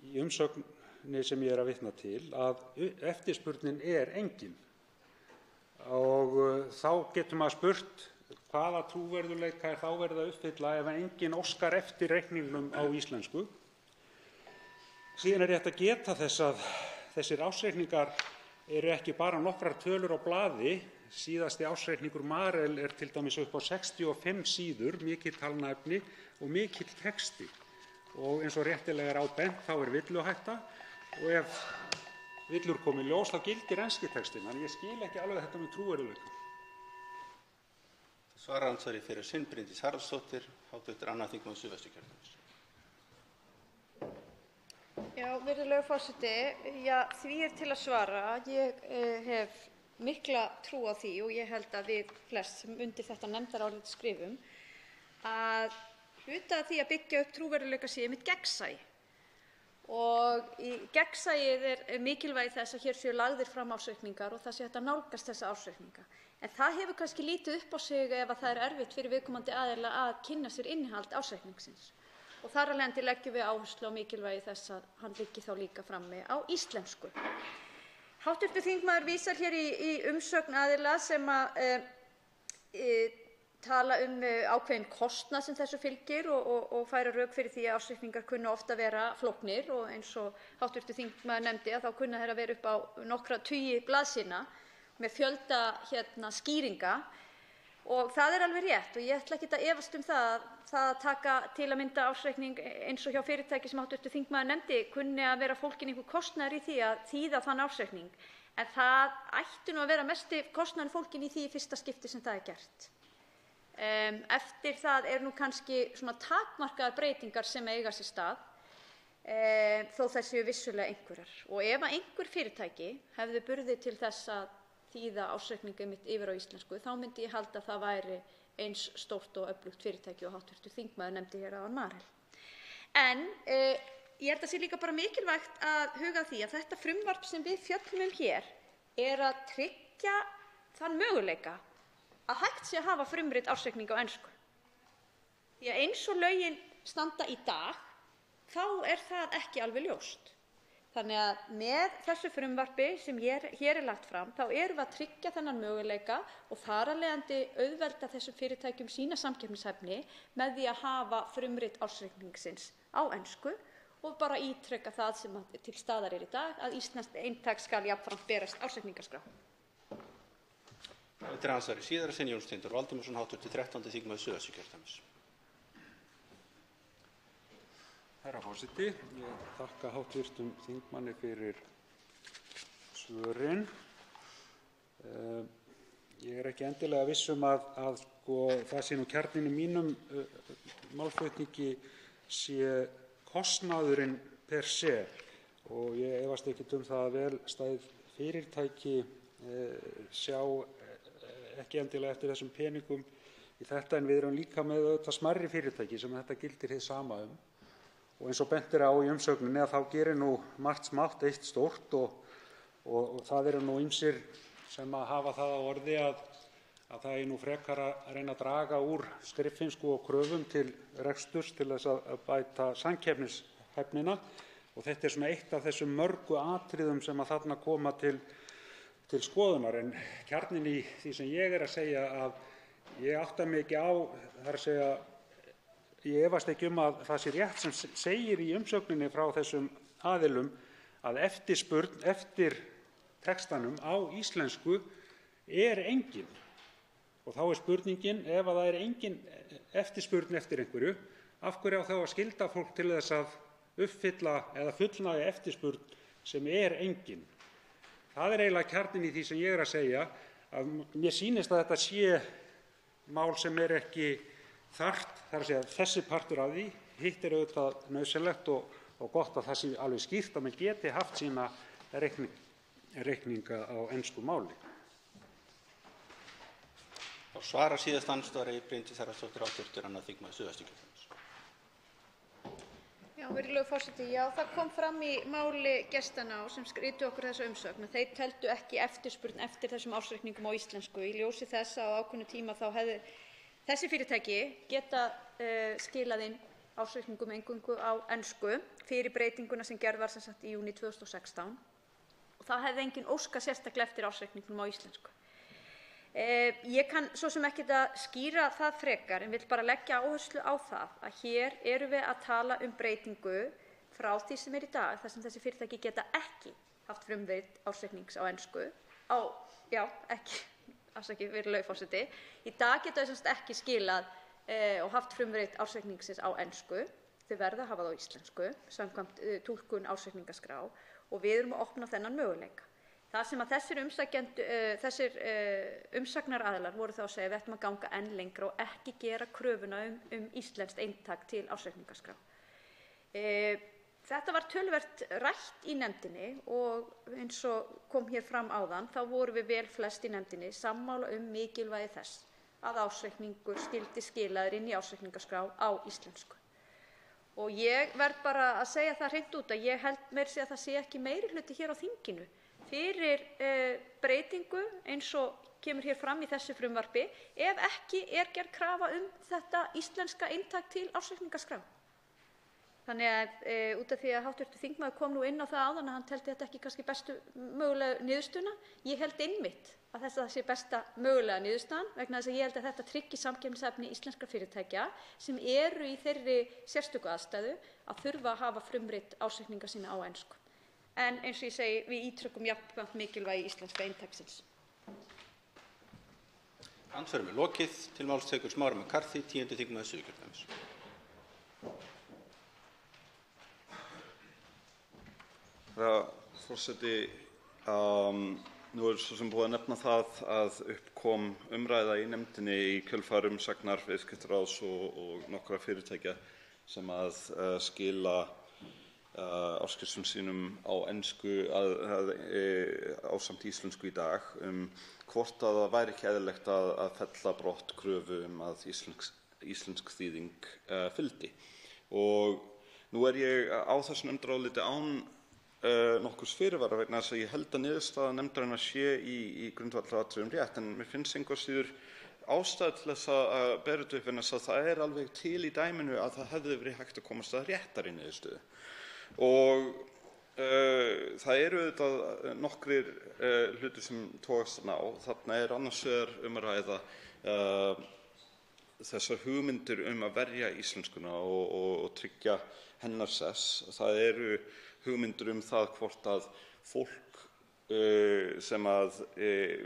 í umsögninni sem ég er að vitna til að eftirspurnin er engin. Og þá getur maður spurt hvaða trúverðugleika þá verið að uppfylla ef enginn óskar eftir reikningnum á íslensku. Síðan er rétt að geta þess að þessir ársreikningar eru ekki bara nokkrar tölur á blaði. Síðasti ársreikningur Marel er til dæmis upp á 65 síður, mikill talnaefni og mikill texti. Og eins og réttilega er á bent þá er villuhætta og ef villur komi í ljós þá gildir enski textinn. Þannig ég skil ekki alveg þetta með trúverðugleika. Svaraandsvari fyrir sinn Bryndís Haraldsdóttir, hv. 2. þingmaður Suðvesturkjördæmis. Já, virðulegur forseti, því er til að svara. Ég hef mikla trú á því og ég held að við flest sem undir þetta nefndarálit skrifum að hluti af því að byggja upp trúverðugleika sé einmitt gegnsæi. Og í gegnsæið er mikilvægi þess að hér séu lagðir fram ársreikningar og það sé hægt að nálgast þessa ársreikninga. En það hefur kannski lítið upp á sig ef það er erfitt fyrir viðkomandi aðila að kynna sér innihald ársreikningsins. Og þar af leiðandi leggjum við áherslu á mikilvægi þess að hann liggi þá líka frammi á íslensku. Hv. þingmaður vísar hér í umsögn aðila sem tala ákveðinn kostnað sem þessu fylgir og færa rök fyrir því að ársreikningar kunna ofta vera flóknir og eins og hv. þingmaður nefndi að þá kunna þeir að vera upp á nokkra tugi blaðsíðna með fjölda skýringa og það er alveg rétt og ég ætla ekkert að efast það að taka til að mynda ársreikning eins og hjá fyrirtæki sem hv. þingmaður nefndi kunni að vera fólginn einhver kostnaður í því að þýða þann ársreikning en það ætti að vera mesti kostnaður fólginn í því í fyrsta skipti sem það er gert. Eftir það er kannski svona takmarkaðar breytingar sem eiga sér stað þó þær séu vissulega einhverjar og ef einhver fyrirtæki hefði burði til þess að þýða ársreikninga mitt yfir á íslensku þá myndi ég halda að það væri eins stórt og öflugt fyrirtæki og hv. þingmaður nefndi hér áðan Marel. En ég held að sé líka bara mikilvægt að huga að því að þetta frumvarp sem við fjöllum hér er að tryggja þann möguleika að hægt sé að hafa frumrit ársreikning á ensku. Því að eins og lögin standa í dag, þá það ekki alveg ljóst. Þannig að með þessu frumvarpi sem hér lagt fram, þá erum við að tryggja þennan möguleika og þar af leiðandi auðvelda þessum fyrirtækjum sína samkeppnishæfni með því að hafa frumrit ársreikningsins á ensku og bara ítreka það sem til staðar í dag, að íslenskt eintak skal jafnframt berast ársreikningaskrá. Þetta andsvari síðara sinn Jón Steindór Valdimarsson, hv. 13. þingmaður Suðvesturkjördæmis. Herra forseti, ég þakka hv. þingmanni fyrir svörin. Ég ekki endilega viss að það sé nú kjarninn í mínum málflutningi sé kostnaðurinn per se, og ég efast ekkert það að vel stæð fyrirtæki sjá ekki endilega eftir þessum peningum í þetta, en við erum líka með auðvitað smærri fyrirtæki sem þetta gildir hið sama og eins og bent á í umsögninni að þá gerir nú margt smátt eitt stórt og það eru nú ýmsir sem að hafa það á orði að það nú frekar að reyna að draga úr skriffinnsku og kröfum til reksturs til þess að bæta samkeppnishæfnina, og þetta svona eitt af þessum mörgu atriðum sem að þarna koma til skoðunar. En kjarninn í því sem ég að segja að ég átta mig ekki á, það að segja, ég efast ekki að það sé rétt sem segir í umsögninni frá þessum aðilum að eftirspurn eftir textanum á íslensku engin. Og þá spurningin, ef það engin eftirspurn eftir einhverju, af hverju á þá að skylda fólk til þess að uppfylla eða fullnægja eftirspurn sem engin? Það eiginlega kjarninn í því sem ég að segja, að mér sýnist að þetta sé mál sem ekki þarft, það að segja þessi partur af því, hitt auðvitað nauðsynlegt og gott að það sé alveg skýrt að menn geti haft sína reikninga á ensku máli. Þá svarar síðast andsvari Bryndís Haraldsdóttir, hv. 2. þingmaður Suðvesturkjördæmis. Já, virðulegur forseti, það kom fram í máli gestanna sem skritu okkur þessa umsögn að þeir teldu ekki eftirspurn eftir þessum ársreikningum á íslensku, í ljósi þess að á ákveðnum tíma þá hefði þessi fyrirtæki geta skilað inn ársreikningum eingöngu á ensku fyrir breytinguna sem gerð var sem sagt í júní 2016, og það hefði enginn óskað sérstaklega eftir ársreikningum á íslensku. Ég kann svo sem ekkert að skýra það frekar, en vil bara leggja áherslu á það að hér erum við að tala breytingu frá því sem í dag, þar sem þessi fyrirtæki geta ekki haft frumrit ársreiknings á ensku, virðulegur forseti, í dag geta þau ekki skilað og haft frumrit ársreikningsins á ensku, þau verða að hafa það á íslensku samkvæmt túlkun ársreikningaskrá, og við erum að opna þennan möguleika. Það sem að þessir umsagnaraðilar voru þá að segja, við ættum að ganga enn lengra og ekki gera kröfuna íslenskt eintak til ársreikningaskrá. Þetta var töluvert rætt í nefndinni og eins og kom hér fram áðan, þá vorum við vel flest í nefndinni sammála mikilvægi þess að ársreikningur skyldi skilaður inn í ársreikningaskrá á íslensku. Og ég verð bara að segja það hreint út að ég held meira að segja að það sé ekki meirihluti hér á þinginu fyrir breytingu eins og kemur hér fram í þessu frumvarpi, ef ekki gerð krafa þetta íslenska eintak til ársreikningaskrá. Þannig að út af því að hv. þingmaður kom nú inn á það áðan að hann teldi þetta ekki kannski bestu mögulega niðurstöðuna, ég held einmitt að þetta sé besta mögulega niðurstaðan, vegna þess að ég held að þetta tryggi samkeppnishæfni íslenskra fyrirtækja sem eru í þeirri sérstöku aðstæðu að þurfa að hafa frumrit ársreikninga sína á ensku. En eins og ég segi, við ítrekum jafnframt mikilvægi íslenska eintaksins. Andsvari er lokið. Til máls tekur Smári McCarthy, 10. þingmaður Suðurkjördæmis. Herra forseti, nú svo sem búið að nefna það að upp kom umræða í nefndinni í kjölfar umsagnar Viðskiptaráðs og nokkra fyrirtækja sem að skila ársskýrslum sínum á ensku ásamt íslensku í dag, hvort að það væri ekki eðlilegt að fella brott kröfu að íslensk þýðing fylgdi. Og nú ég á þessu nefndaráliti án nokkurs fyrirvara vegna þess að ég held að niðurstaða nefndarinnar sé í grundvallaratriðum rétt, en mér finnst engu að síður ástæða til þess að bera þetta upp vegna þess að það alveg til í dæminu að það hefði verið hægt að komast að réttari niðurstöðu. Og það eru auðvitað nokkrir hlutir sem togast ná. Þarna annars vegar að ræða þessar hugmyndir að verja íslenskuna og tryggja hennar sess. Það eru hugmyndir það hvort að fólk sem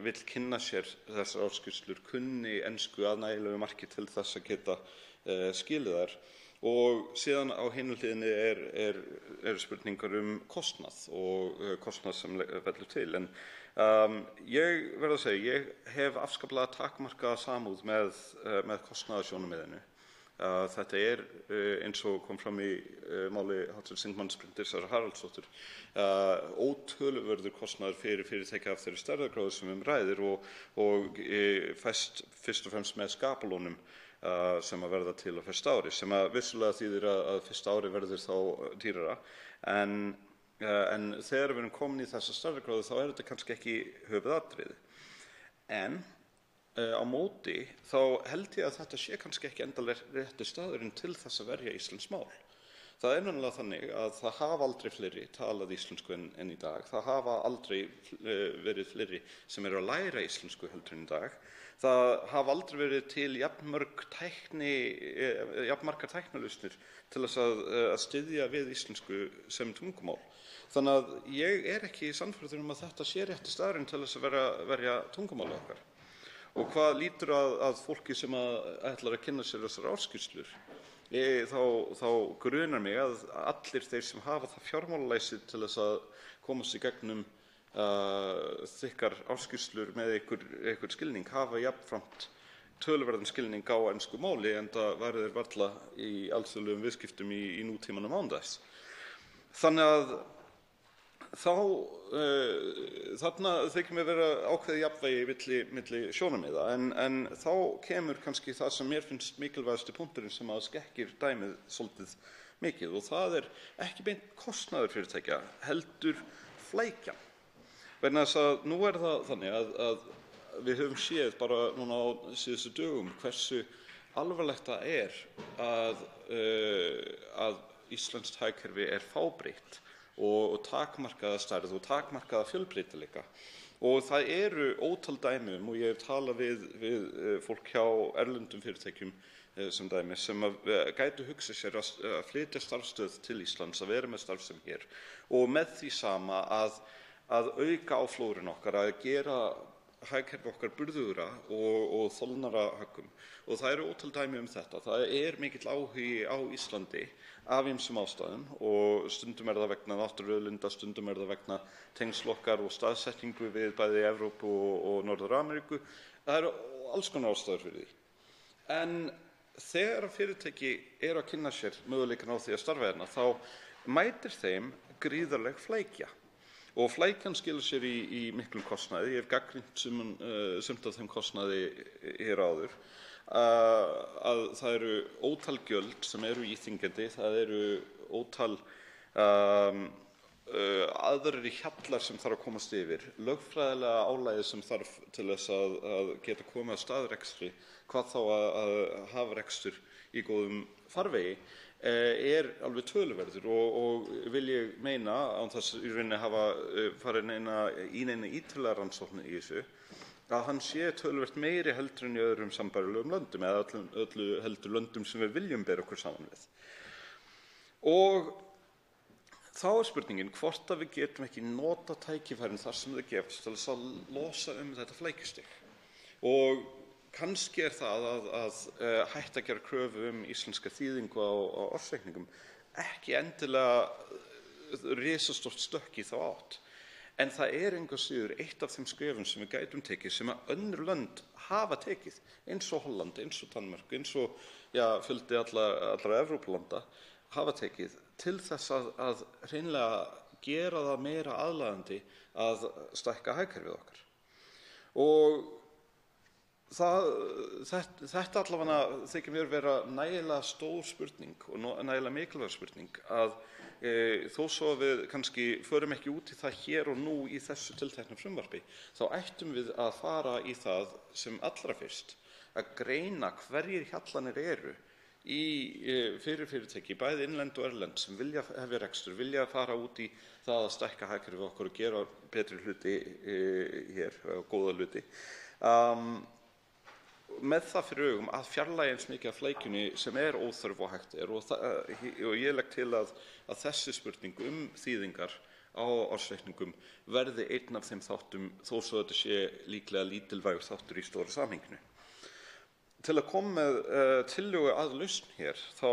vill kynna sér þessar ársskýrslur kunni ensku að nægilegu marki til þess að geta skilið þær. Og síðan á hinu hliðinni eru spurningar kostnað og kostnað sem fellur til. En ég verð að segja, ég hef afskaplega takmarkaða samúð með kostnaðarsjónarmiðinu. Þetta eins og kom fram í máli hv. þingmanns Bryndísar Sara Haraldsdóttur, ótöluverður kostnaður fyrir fyrirtæki af þeirri stærðargráðu sem ræðir og fæst fyrst og fremst með skapalónum sem verða til á fyrsta ári, sem vissulega þýðir að fyrsta ári verður þá dýrara. En þegar við erum komin í þessa stærðargráðu þá þetta kannski ekki höfuðatriði. En á móti þá held ég að þetta sé kannski ekki endalega rétti staðurinn til þess að verja íslenskt mál. Það nefnilega þannig að það hafa aldrei fleiri talað íslensku en í dag. Það hafa aldrei verið fleiri sem eru að læra íslensku heldur en í dag. Það hafa aldrei verið til jafnmargar tæknilausnir til þess að styðja við íslensku sem tungumál. Þannig að ég ekki sannfærður að þetta sé rétti staðurinn til þess að verja tungumálið okkar. Og hvað lítur að fólki sem ætlar að kynna sér þessar ársskýrslur, þá grunar mig að allir þeir sem hafa það fjármálalæsi til þess að komast í gegnum þykkar ársskýrslur með einhver skilning hafa jafnframt töluverðan skilning á ensku máli, enda væru þeir varla í alþjóðlegum viðskiptum í nútímanum án þess. Þannig að þarna þykir mér vera ákveðið jafnvægi milli sjónarmiða, en þá kemur kannski það sem mér finnst mikilvægasti punkturinn sem skekkir dæmið svolítið mikið, og það ekki beint kostnaður fyrirtækja, heldur flækjan. Vegna þess að nú það þannig að við höfum séð bara núna á síðustu dögum hversu alvarlegt það að íslenskt hagkerfi fábreytt og takmarkaða stærð og takmarkaða fjölbreytileika. Og það eru ótal dæmi og ég hef talað við fólk hjá erlendum fyrirtækjum sem dæmi sem gætu hugsað sér að flytja starfsstöð til Íslands, að vera með starfsemi hér og með því sama að auka á flórinn okkar, að gera hagkerfi okkar burðugra og þolnara höggum. Og það eru ótal dæmi þetta. Það mikill áhugi á Íslandi af ýmsum ástæðum og stundum það vegna náttúruauðlinda, stundum það vegna tengsl okkar og staðsetningu við bæði Evrópu og Norður-Ameríku. Það eru alls konar ástæður fyrir því. En þegar fyrirtæki að kynna sér möguleikann á því að starfa hérna, þá mætir þeim gríðarleg flækja. Og flækjan skilur sér í miklum kostnaði. Ég hef gagnrýnt sumt af þeim kostnaði hér áður. Að það eru ótal gjöld sem eru íþyngjandi, það eru ótal aðrir hjallar sem þarf að komast yfir, lögfræðilega álagið sem þarf til þess að geta komið að staðrekstri, hvað þá að hafa rekstur í góðum farvegi, alveg töluverður og vil ég meina, án þess í rauninni hafa farið í neina ítarlega rannsókn í þessu, að hann sé töluvert meiri heldur en í öðrum sambærilegum löndum eða öllu heldur löndum sem við viljum bera okkur saman við. Og þá spurningin hvort að við getum ekki nota tækifærin þar sem þau gefst til þess að losa þetta flækjustig. Og kannski það að hætta að gera kröfu íslenska þýðingu á ársreikningum ekki endilega risastórt stökk í þá átt. En það engu að síður eitt af þeim skrefum sem við gætum tekið sem að önnur lönd hafa tekið, eins og Holland, eins og Danmörk, eins og fjöldi allra Evrópulanda hafa tekið til þess að hreinlega gera það meira aðlaðandi að stækka hagkerfið okkar. Og þetta allavega þykir mér vera nægilega stór spurning og nægilega mikilvæg spurning að þó svo að við kannski förum ekki út í það hér og nú í þessu tiltekna frumvarpi, þá ættum við að fara í það sem allra fyrst að greina hverjir hjallarnir eru fyrir fyrirtæki, bæði innlend og erlend, sem vilja hefja rekstur, vilja fara út í það að stækka hagkerfið okkar og gera betri hluti hér, góða hluti. Með það fyrir augum að fjarlægja eins mikið af flækjunni sem óþörf og hægt og ég legg til að þessi spurning þýðingar á ársreikningum verði einn af þeim þáttum, þó svo þetta sé líklega lítilvægur þáttur í stóra samhenginu. Til að koma með tillögu að lausn hér, þá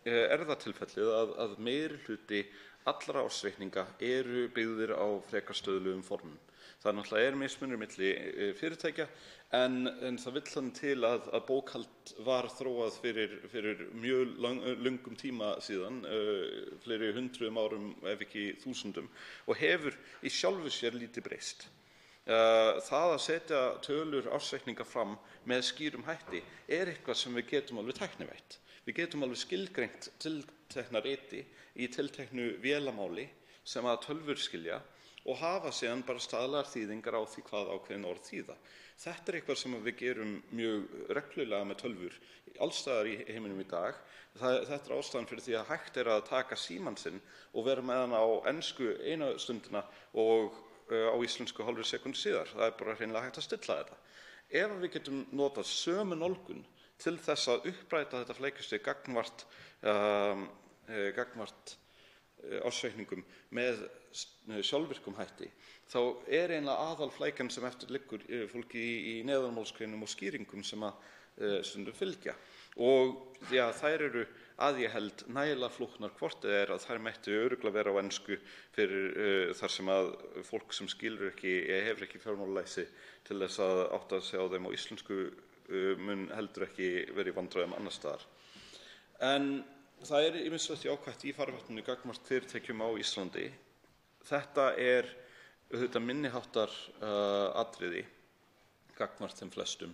það tilfellið að meirihluti allra ársreikninga eru byggðir á frekar stöðugum formum. Það náttúrulega mismunur milli fyrirtækja, en það vill þannig til að bókhald var þróað fyrir mjög löngum tíma síðan, fleiri hundruðum árum ef ekki þúsundum, og hefur í sjálfu sér lítið breyst. Það að setja tölur ársreikninga fram með skýrum hætti eitthvað sem við getum alveg tæknivætt. Við getum alveg skilgreint tiltekna riti í tilteknu vélamáli sem að tölvur skilja og hafa síðan bara staðlaðar þýðingar á því hvað ákveðin orð þýða. Þetta eitthvað sem við gerum mjög reglulega með tölvur alls staðar í heiminum í dag. Þetta ástæðan fyrir því að hægt að taka símann sinn og vera með hann á ensku eina stundina og á íslensku hálfri sekúndu síðar. Það bara hreinlega hægt að stilla þetta. Ef við getum notað sömu nálgun til þess að uppræta þetta flækjustig gagnvart ársreikningum með sjálfvirkum hætti, þá eiginlega aðalflækjan sem eftir liggur fólki í neðanmálsgreinum og skýringum sem að stundum fylgja. Og þær eru að ég held nægilega flóknar hvort að þær mættu örugglega vera á ensku fyrir þar sem að fólk sem skilur ekki, hefur ekki fjármálalæsi til þess að átta sig á þeim á íslensku mun heldur ekki verið í vandræðum annars staðar. En það ýmislegt jákvætt í farvatninu gagnvart fyrirtækjum á Íslandi. Þetta auðvitað minniháttar atriði gagnvart þeim flestum.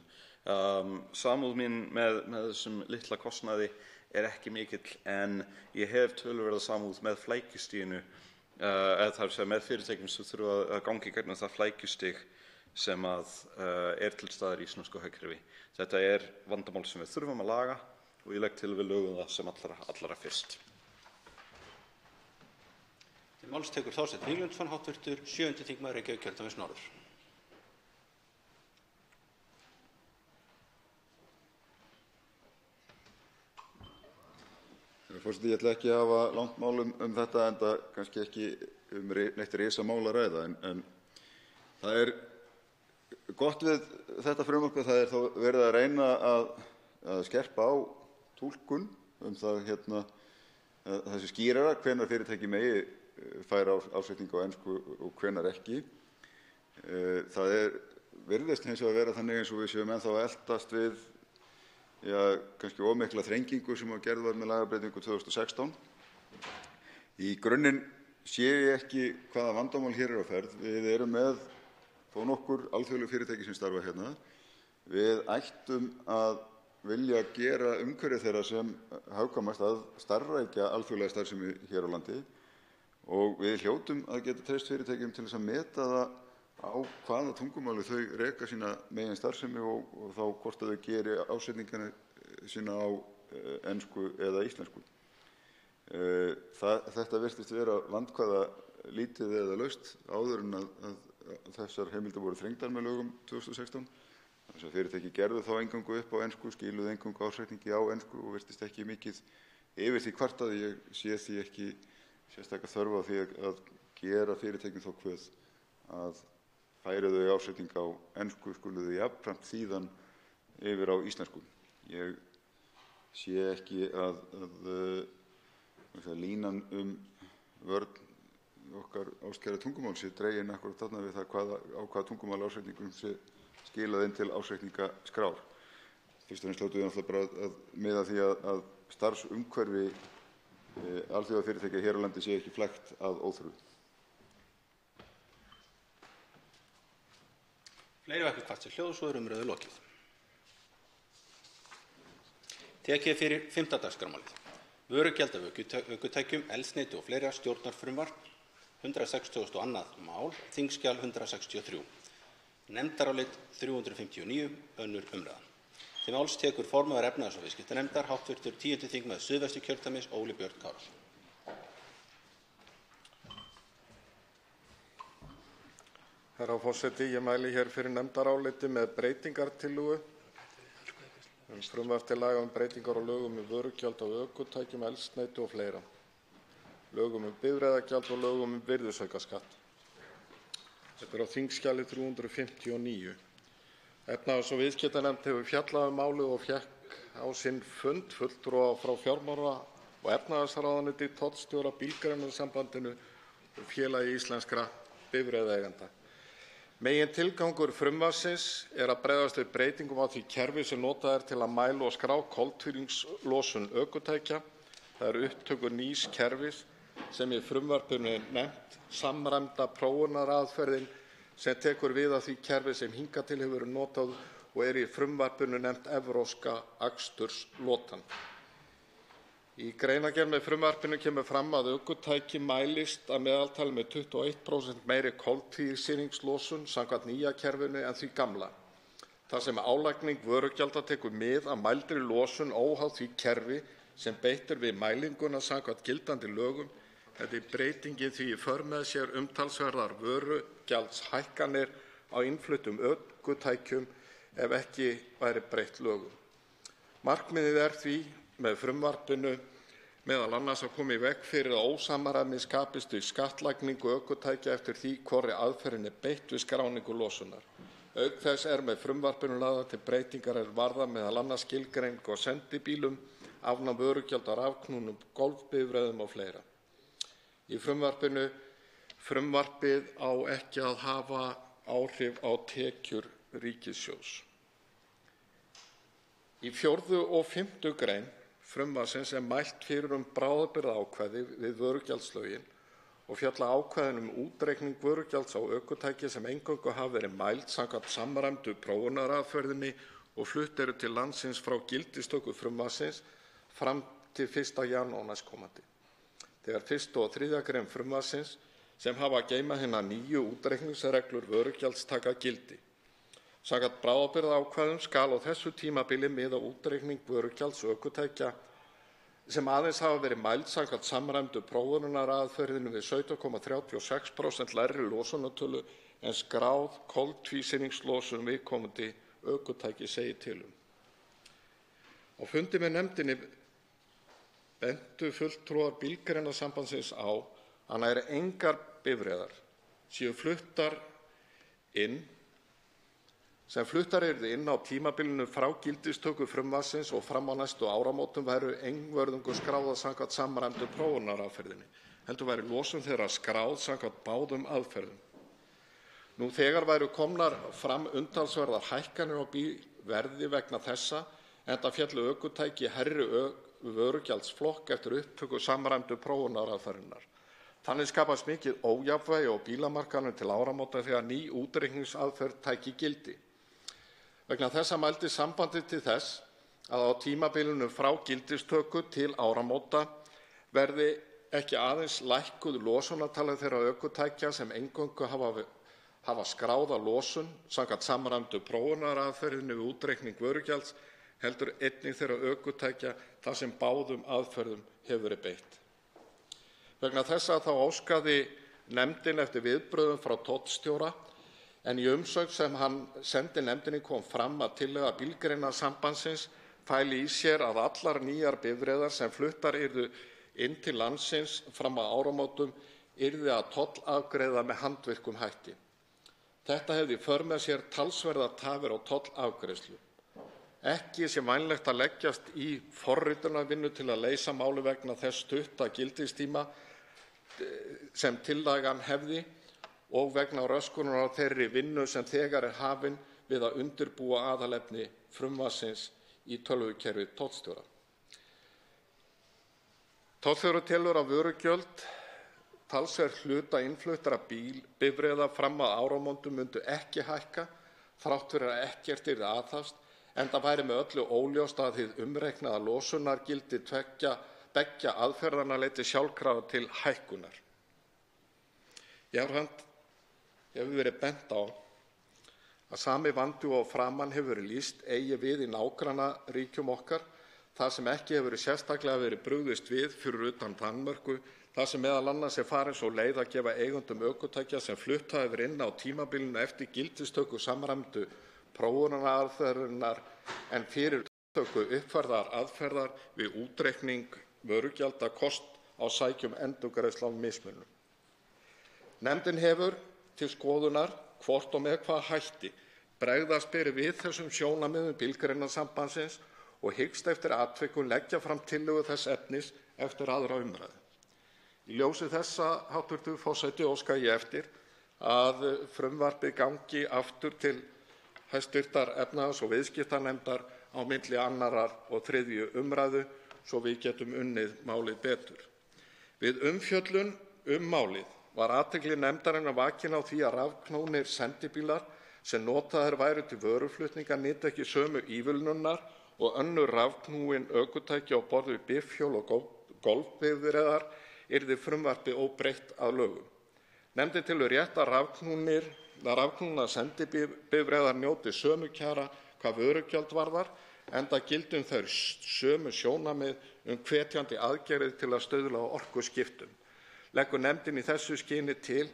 Samúð mín með þessum litla kostnaði ekki mikill, en ég hef töluverða samúð með flækjustiginu, eða þar sem með fyrirtækjum sem þurfa að ganga í gegnum það flækjustig sem að til staðar í íslensku hagkerfi. Þetta vandamál sem við þurfum að laga og ég legg til að við lögum það sem allra fyrst. Til máls tekur Þorsteinn Víglundsson, hv. 7. þingmaður Reykjavíkurkjördæmis norður. Forseti, ég ætla ekki að hafa langt mál þetta, enda kannski ekki neitt risamál að ræða, en það gott við þetta frumvarp að það þá verið að reyna að skerpa á túlkun það þessi skýrara hvenær fyrirtæki megi færa ársreikninga á ensku og hvenær ekki. Það virðist hins vegar að vera þannig eins og við séum ennþá að eltast við kannski of mikla þrengingu sem gerð var með lagabreytingu 2016. Í grunninn sé ég ekki hvaða vandamál hér á ferð. Við erum með þó nokkur alþjóðleg fyrirtæki sem starfa hérna. Við ættum að vilja gera umhverfi þeirra sem hagkvæmast að starfrækja alþjóðlega starfsemi hér á landi og við hljótum að geta treyst fyrirtækjum til þess að meta það á hvaða tungumáli þau reka sína megin starfsemi og þá hvort að þau geri ásetningana sína á ensku eða íslensku. Þetta virtist vera vandkvæða lítið eða laust áður en að þessar heimildir voru þrengdar með lögum 2016. Þess að fyrirtæki gerðu þá eingöngu upp á ensku, skiluðu eingöngu ársreikningi á ensku og virtist ekki mikið yfir því kvartað. Ég sé því ekki sérstaka þörf á því að gera fyrirtækjum þá kvöð að færi þau ársreikning á ensku skulu þau jafnframt þýðan yfir á íslensku. Ég sé ekki að línan vörn okkar áskæra tungumál sé dregin akkúrat þarna við það á hvaða tungumál ársreikningum sé skilað inn til ársreikningaskrár. Fyrst og fremst látum við náttúrulega bara að miða því að starfsumhverfi alþjóðafyrirtækja hér á landi sé ekki flækt að óþörfu. Fleiri hafa ekki hvatt sér hljóð og svo umræðu lokið. Tekið fyrir 5. dagskrármálið. Vörugjald af ökutækjum, eldsneyti og fleira, stjórnarfrumvarp, 162. mál, þingskjal 163. Nefndarálit 359, önnur umræða. Til máls tekur formaður efnahags- og viðskiptanefndar, hv. 10. þingmaður Suðvesturkjördæmis, Óli Björn Kárason. Herra forseti, ég mæli hér fyrir nefndaráliti með breytingartillögu frumvarp til laga breytingar á lögum vörugjald á ökutækjum, eldsneyti og fleira, lögum bifreiðagjald og lögum virðisaukaskatt. Þetta á þingskjali 359. Efnahags- og viðskiptanefnd hefur fjallað málið og fékk á sinn fund fulltrúa frá fjármála- og efnahagsráðuneyti, tollstjóra, Bílgreinasambandinu og Félagi íslenskra bifreiðaeigenda. Megintilgangur frumvarpsins að bregðast við breytingum á því kerfi sem notað til að mæla og skrá koltvísýringslosun ökutækja. Það upptöku nýs kerfis sem í frumvarpinu nefnt samræmda prófunaraðferðin sem tekur við af því kerfi sem hingað til hefur verið notað og í frumvarpinu nefnt evrópska aksturslotan. Í greinargerð með frumvarpinu kemur fram að ökutæki mælist að meðaltali með 21% meiri koltvísýringslosun samkvæmt nýja kerfinu en því gamla. Þar sem álagning vörugjalda tekur mið af mældri losun óháð því kerfi sem beitt við mælinguna samkvæmt gildandi lögum, hefði breytingin því í för með sér umtalsverðar vörugjaldshækkanir á innfluttum ökutækjum ef ekki væri breytt lögum. Markmiðið því með frumvarpinu meðal annars að koma í veg fyrir að ósamræmi skapist við skattlagningu ökutækja eftir því hvorri aðferðinni beitt við skráningu losunar. Auk þess með frumvarpinu lagðar til breytingar varða meðal annars skilgreiningu á sendibílum, afnám vörugjalds á rafknúnum golfbifreiðum og fleira. Í frumvarpið á ekki að hafa áhrif á tekjur ríkissjóðs. Í 4. og 5. grein frumvarpsins mælt fyrir bráðabirgðaákvæði við vörugjaldslögin og fjalla ákvæðin útreikning vörugjalds á ökutæki sem eingöngu hafa verið mæld samkvæmt samræmdu prófunaraðferðinni og flutt eru til landsins frá gildistöku frumvarpsins fram til 1. janúar næstkomandi. Þegar 1. og 3. grein frumvarpsins sem hafa að geyma hinar nýju útreikningsreglur vörugjalds taka gildi. Samkvæmt bráðabirgðaákvæðum skal á þessu tímabili miða útreikning vörugjalds ökutækja sem aðeins hafa verið mæld samkvæmt samræmdu prófunaraðferðinni við 17,36% lægri losunartölu en skráð koltvísýringslosun viðkomandi ökutæki segir til um. Á fundi með nefndinni bentu fulltrúar Bílgreinasambandsins á að nær engar bifreiðar séu fluttar inn yrðu inn á tímabilinu frá gildistöku frumvarpsins og fram á næstu áramótum væru einvörðungu skráðar samkvæmt samræmdu prófunaraðferðinni, heldur væri losun þeirra skráð samkvæmt báðum aðferðum. Nú þegar væru komnar fram umtalsverðar hækkanir á verði vegna þessa, enda féllu ökutæki hærri vörugjaldsflokk eftir upptöku samræmdu prófunaraðferðinnar. Þannig skapast mikið ójafnvægi á bílamarkaðnum til áramóta þegar ný útreikningsaðferð tæki gildi. Vegna þessa mældi sambandið til þess að á tímabilinu frá gildistöku til áramóta verði ekki aðeins lækkuð losunartala þeirra ökutækja sem eingöngu hafa skráða losun samkvæmt samræmdu prófunaraðferðinni við útreikning vörugjalds, heldur einnig þeirra ökutækja þar sem báðum aðferðum hefur verið beitt. Vegna þessa þá óskaði nefndin eftir viðbrögðum frá tollstjóra en í umsögn sem hann sendi nefndinni kom fram að tillaga Bílgreinasambandsins fæli í sér að allar nýjar bifreiðar sem fluttar yrðu inn til landsins fram að áramótum yrði að tollafgreiða með handvirkum hætti. Þetta hefði í för með sér talsverðar tafir á tollafgreiðslu. Ekki sé vænlegt að leggjast í forritunarvinnu til að leysa máli vegna þess stutta gildistíma sem tillagan hefði og vegna röskunar á þeirri vinnu sem þegar hafin við að undirbúa aðalefni frumvarpsins í tölvukerfi tollstjóra. Tollstjóri telur að vörugjöld talsverð hluta innfluttra bifreiða fram að áramótum myndu ekki hækka þrátt fyrir að ekkert yrði aðhafst, enda væri með öllu óljóst að hið umreiknaða losunargildi beggja aðferðanna leiddi sjálfkrafa til hækkunar. Jafnframt hefur verið bent á að sami vandi og framan hefur verið lýst eigi við í nágrannaríkjum okkar þar sem ekki hefur sérstaklega verið brugðist við fyrir utan Danmörku, þar sem meðal annars farin sú leið að gefa eigendum ökutækja sem flutt hafa verið inn á tímabilinu eftir gildistöku samræmdu prófunaraðferðarinnar en fyrir töku uppfærðar aðferðar við útreikning vörugjalda kost á sækjum endurgreiðslu á mismunum. Nefndin hefur til skoðunar hvort og með hvaða hætti bregðast beri við þessum sjónarmiðum Bílgreinasambandsins og hyggst eftir atvikum leggja fram tillögu þess efnis eftir aðra umræðu. Í ljósi þessa, hv. forseti, óska ég eftir að frumvarpið gangi aftur til hæstv. Efnahags- og viðskiptanefndar á milli 2. og 3. umræðu svo við getum unnið málið betur. Við umfjöllun málið var athygli nefndarinnar vakin á því að rafknúnir sendibílar sem notaðir væru til vöruflutninga nyti ekki sömu ívilnunar og önnur rafknúin ökutæki á borð við bifhjól og golfbifreiðar yrði frumvarpið óbreytt að lögum. Nefndin telur rétt að rafknúnar sendibifreiðar njóti sömu kjara hvað vörugjald varðar enda gildi þau sömu sjónarmið hvetjandi aðgerðir til að stuðla að orkuskiptum. Leggur nefndin í þessu skyni til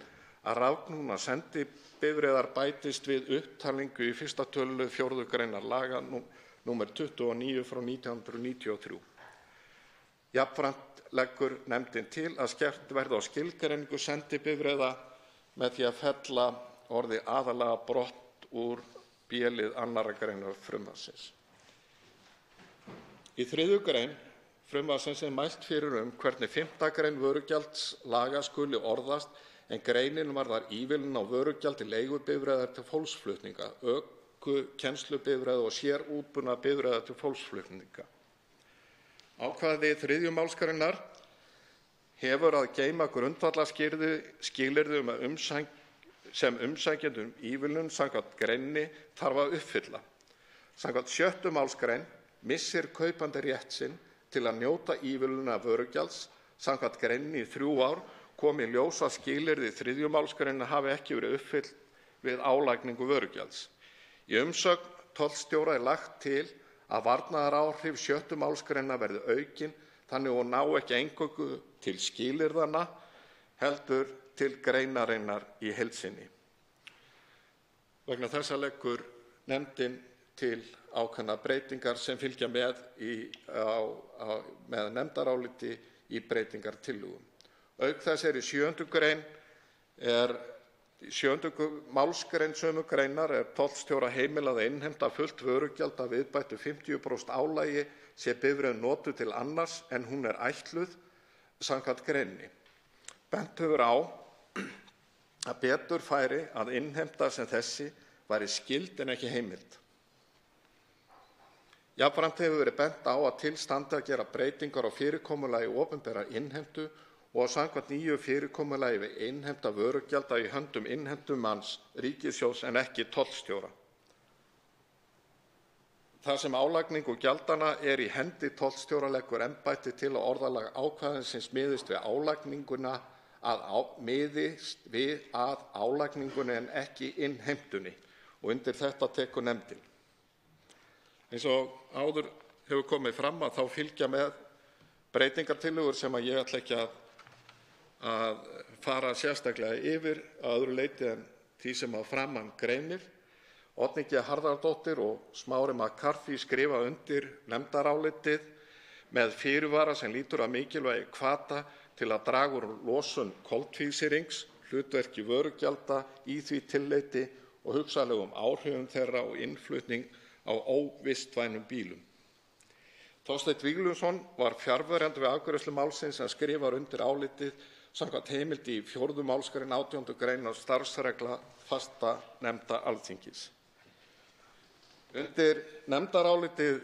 að rafknúnar sendibifreiðar bætist við upptalningu í 1. tölulið 4. greinar laga nr. 29/1993. Jafnframt leggur nefndin til að skerpt verði á skilgreiningu sendibifreiða með því að fella orðið aðallega brott úr b-lið 2. greinar frumvarpsins. Í 3. grein frumvarpsins mælt fyrir hvernig 5. grein vörugjaldslaga skuli orðast en greinin varðar ívilnun á vörugjaldi leigubifreiðar til fólksflutninga, ökukennslubifreiða og sérútbúna bifreiða til fólksflutninga. Ákvæði 3. málsgreinar hefur að geyma grundvallarskilyrði sem umsækjendur ívilnun samkvæmt greininni þarf að uppfylla. Samkvæmt 6. málsgrein missir kaupandi rétt sinn til að njóta ívilnunar vörugjalds samkvæmt greininni í 3 ár komi í ljós að skilyrði 3. málsgreinar hafi ekki verið uppfyllt við álagningu vörugjalds. Í umsögn tollstjóra lagt til að varnaðaráhrif 6. málsgreinar verði aukin þannig að hún ná ekki eingöngu til skilyrðanna heldur til greinarinnar í heild sinni. Vegna þessa leggur nefndin til ákveðnar breytingar sem fylgja með nefndaráliti í breytingartillögum. Auk þess í 7. grein í 7. málsgrein sömu greinar tollstjóra heimilað að innheimta fullt vörugjald að viðbættu 50% álagi sé bifreið notuð til annars en hún ætluð samkvæmt greininni. Bent hefur á að betur færi að innheimta sem þessi væri skyld en ekki heimild. Jafnframt hefur verið bent á að til standi að gera breytingar á fyrirkomulagi opinberrar innheimtu og samkvæmt nýju fyrirkomulagi við innheimta vörugjalda í höndum innheimtumanns ríkissjóðs en ekki tollstjóra. Þar sem álagningu gjaldanna í hendi tollstjóra leggur embættið til að orðalag ákvæðisins miðist við álagningunni en ekki innheimtunni og undir þetta tekur nefndin. Eins og áður hefur komið fram að þá fylgja með breytingartillögur sem ég ætla ekki að fara sérstaklega yfir að öðru leyti en því sem að framan greinir. Oddný G. Harðardóttir og Smári McCarthy skrifa undir nefndarálitið með fyrirvara sem lýtur að mikilvægi hvata til að draga úr losun koltvísýrings, hlutverki vörugjalda í því tilliti og hugsanlegum áhrifum þeirra og innflutning á óvistvænum bílum. Þorsteinn Víglundsson var fjarverandi við afgreiðslu málsins en skrifar undir álitið samkvæmt heimild í 4. málsgrein 18. greinar starfsreglna fastanefnda Alþingis. Undir nefndarálitið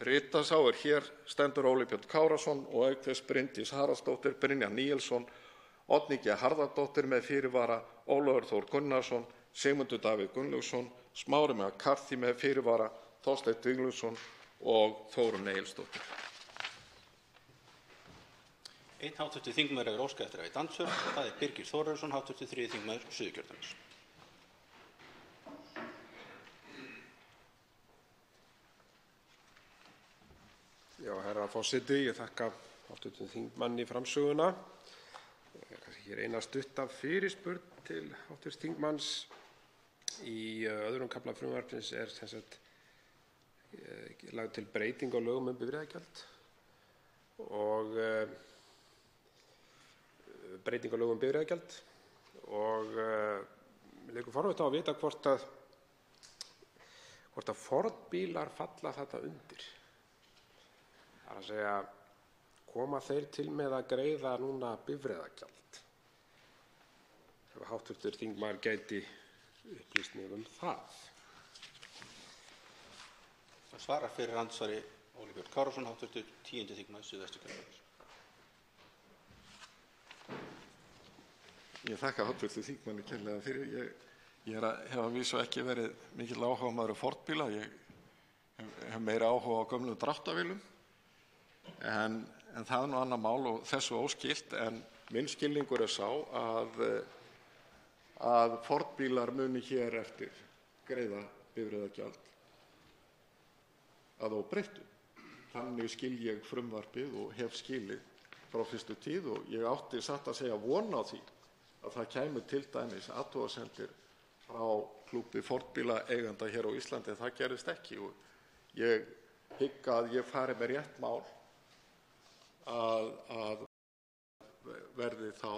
rita sá hér stendur Óli Björn Kárason og auk þess Bryndís Haraldsdóttir, Brynjar Níelsson, Oddný G. Harðardóttir með fyrirvara, Ólafur Þór Gunnarsson, Sigmundur Davíð Gunnlaugsson, Smári McCarthy með fyrirvara, Þorsteinn Víglundsson og Þórunn Egilsdóttir. Einn hv. þingmaður hefur óskað eftir að veita andsvör. Það Birgir Þórarinsson, hv. 3. þingmaður Suðurkjördæmis. Herra forseti. Ég þakka hv. þingmanni framsöguna. Kannski hér eina stutta fyrirspurn til hv. þingmanns. Í öðrum kafla frumvarpsins er sem sagt lögð til breyting á lögum bifreiðagjald og breyting á lögum bifreiðagjald og mig leikur forvitni á að vita hvort að fornbílar falla þarna undir. Það er að segja, koma þeir til með að greiða núna bifreiðagjald? Ef hv. þingmaður gæti upplýst mig það. Það svarar fyrir andsvari Óli Björn Kárason, hv. 10. þingmaður Suðvesturkjördæmis. Ég þakka hv. þingmanni kærlega fyrir. Ég hef að vísu ekki verið mikill áhugamaður á fornbíla. Ég hef meira áhuga á gömlum dráttarvélum. En það er nú annað mál og þessu óskylt. En minn skilningur er sá að fornbílar muni hér eftir greiða bifreiðagjald að óbreyttu. Þannig skil ég frumvarpið og hef skilið frá fyrstu tíð og ég átti satt að segja von á því að það kæmu til dæmis athugasemdir frá klúbbi fornbílaeigenda hér á Íslandi, en það gerðist ekki og ég hygg að ég fari með rétt mál að verði þá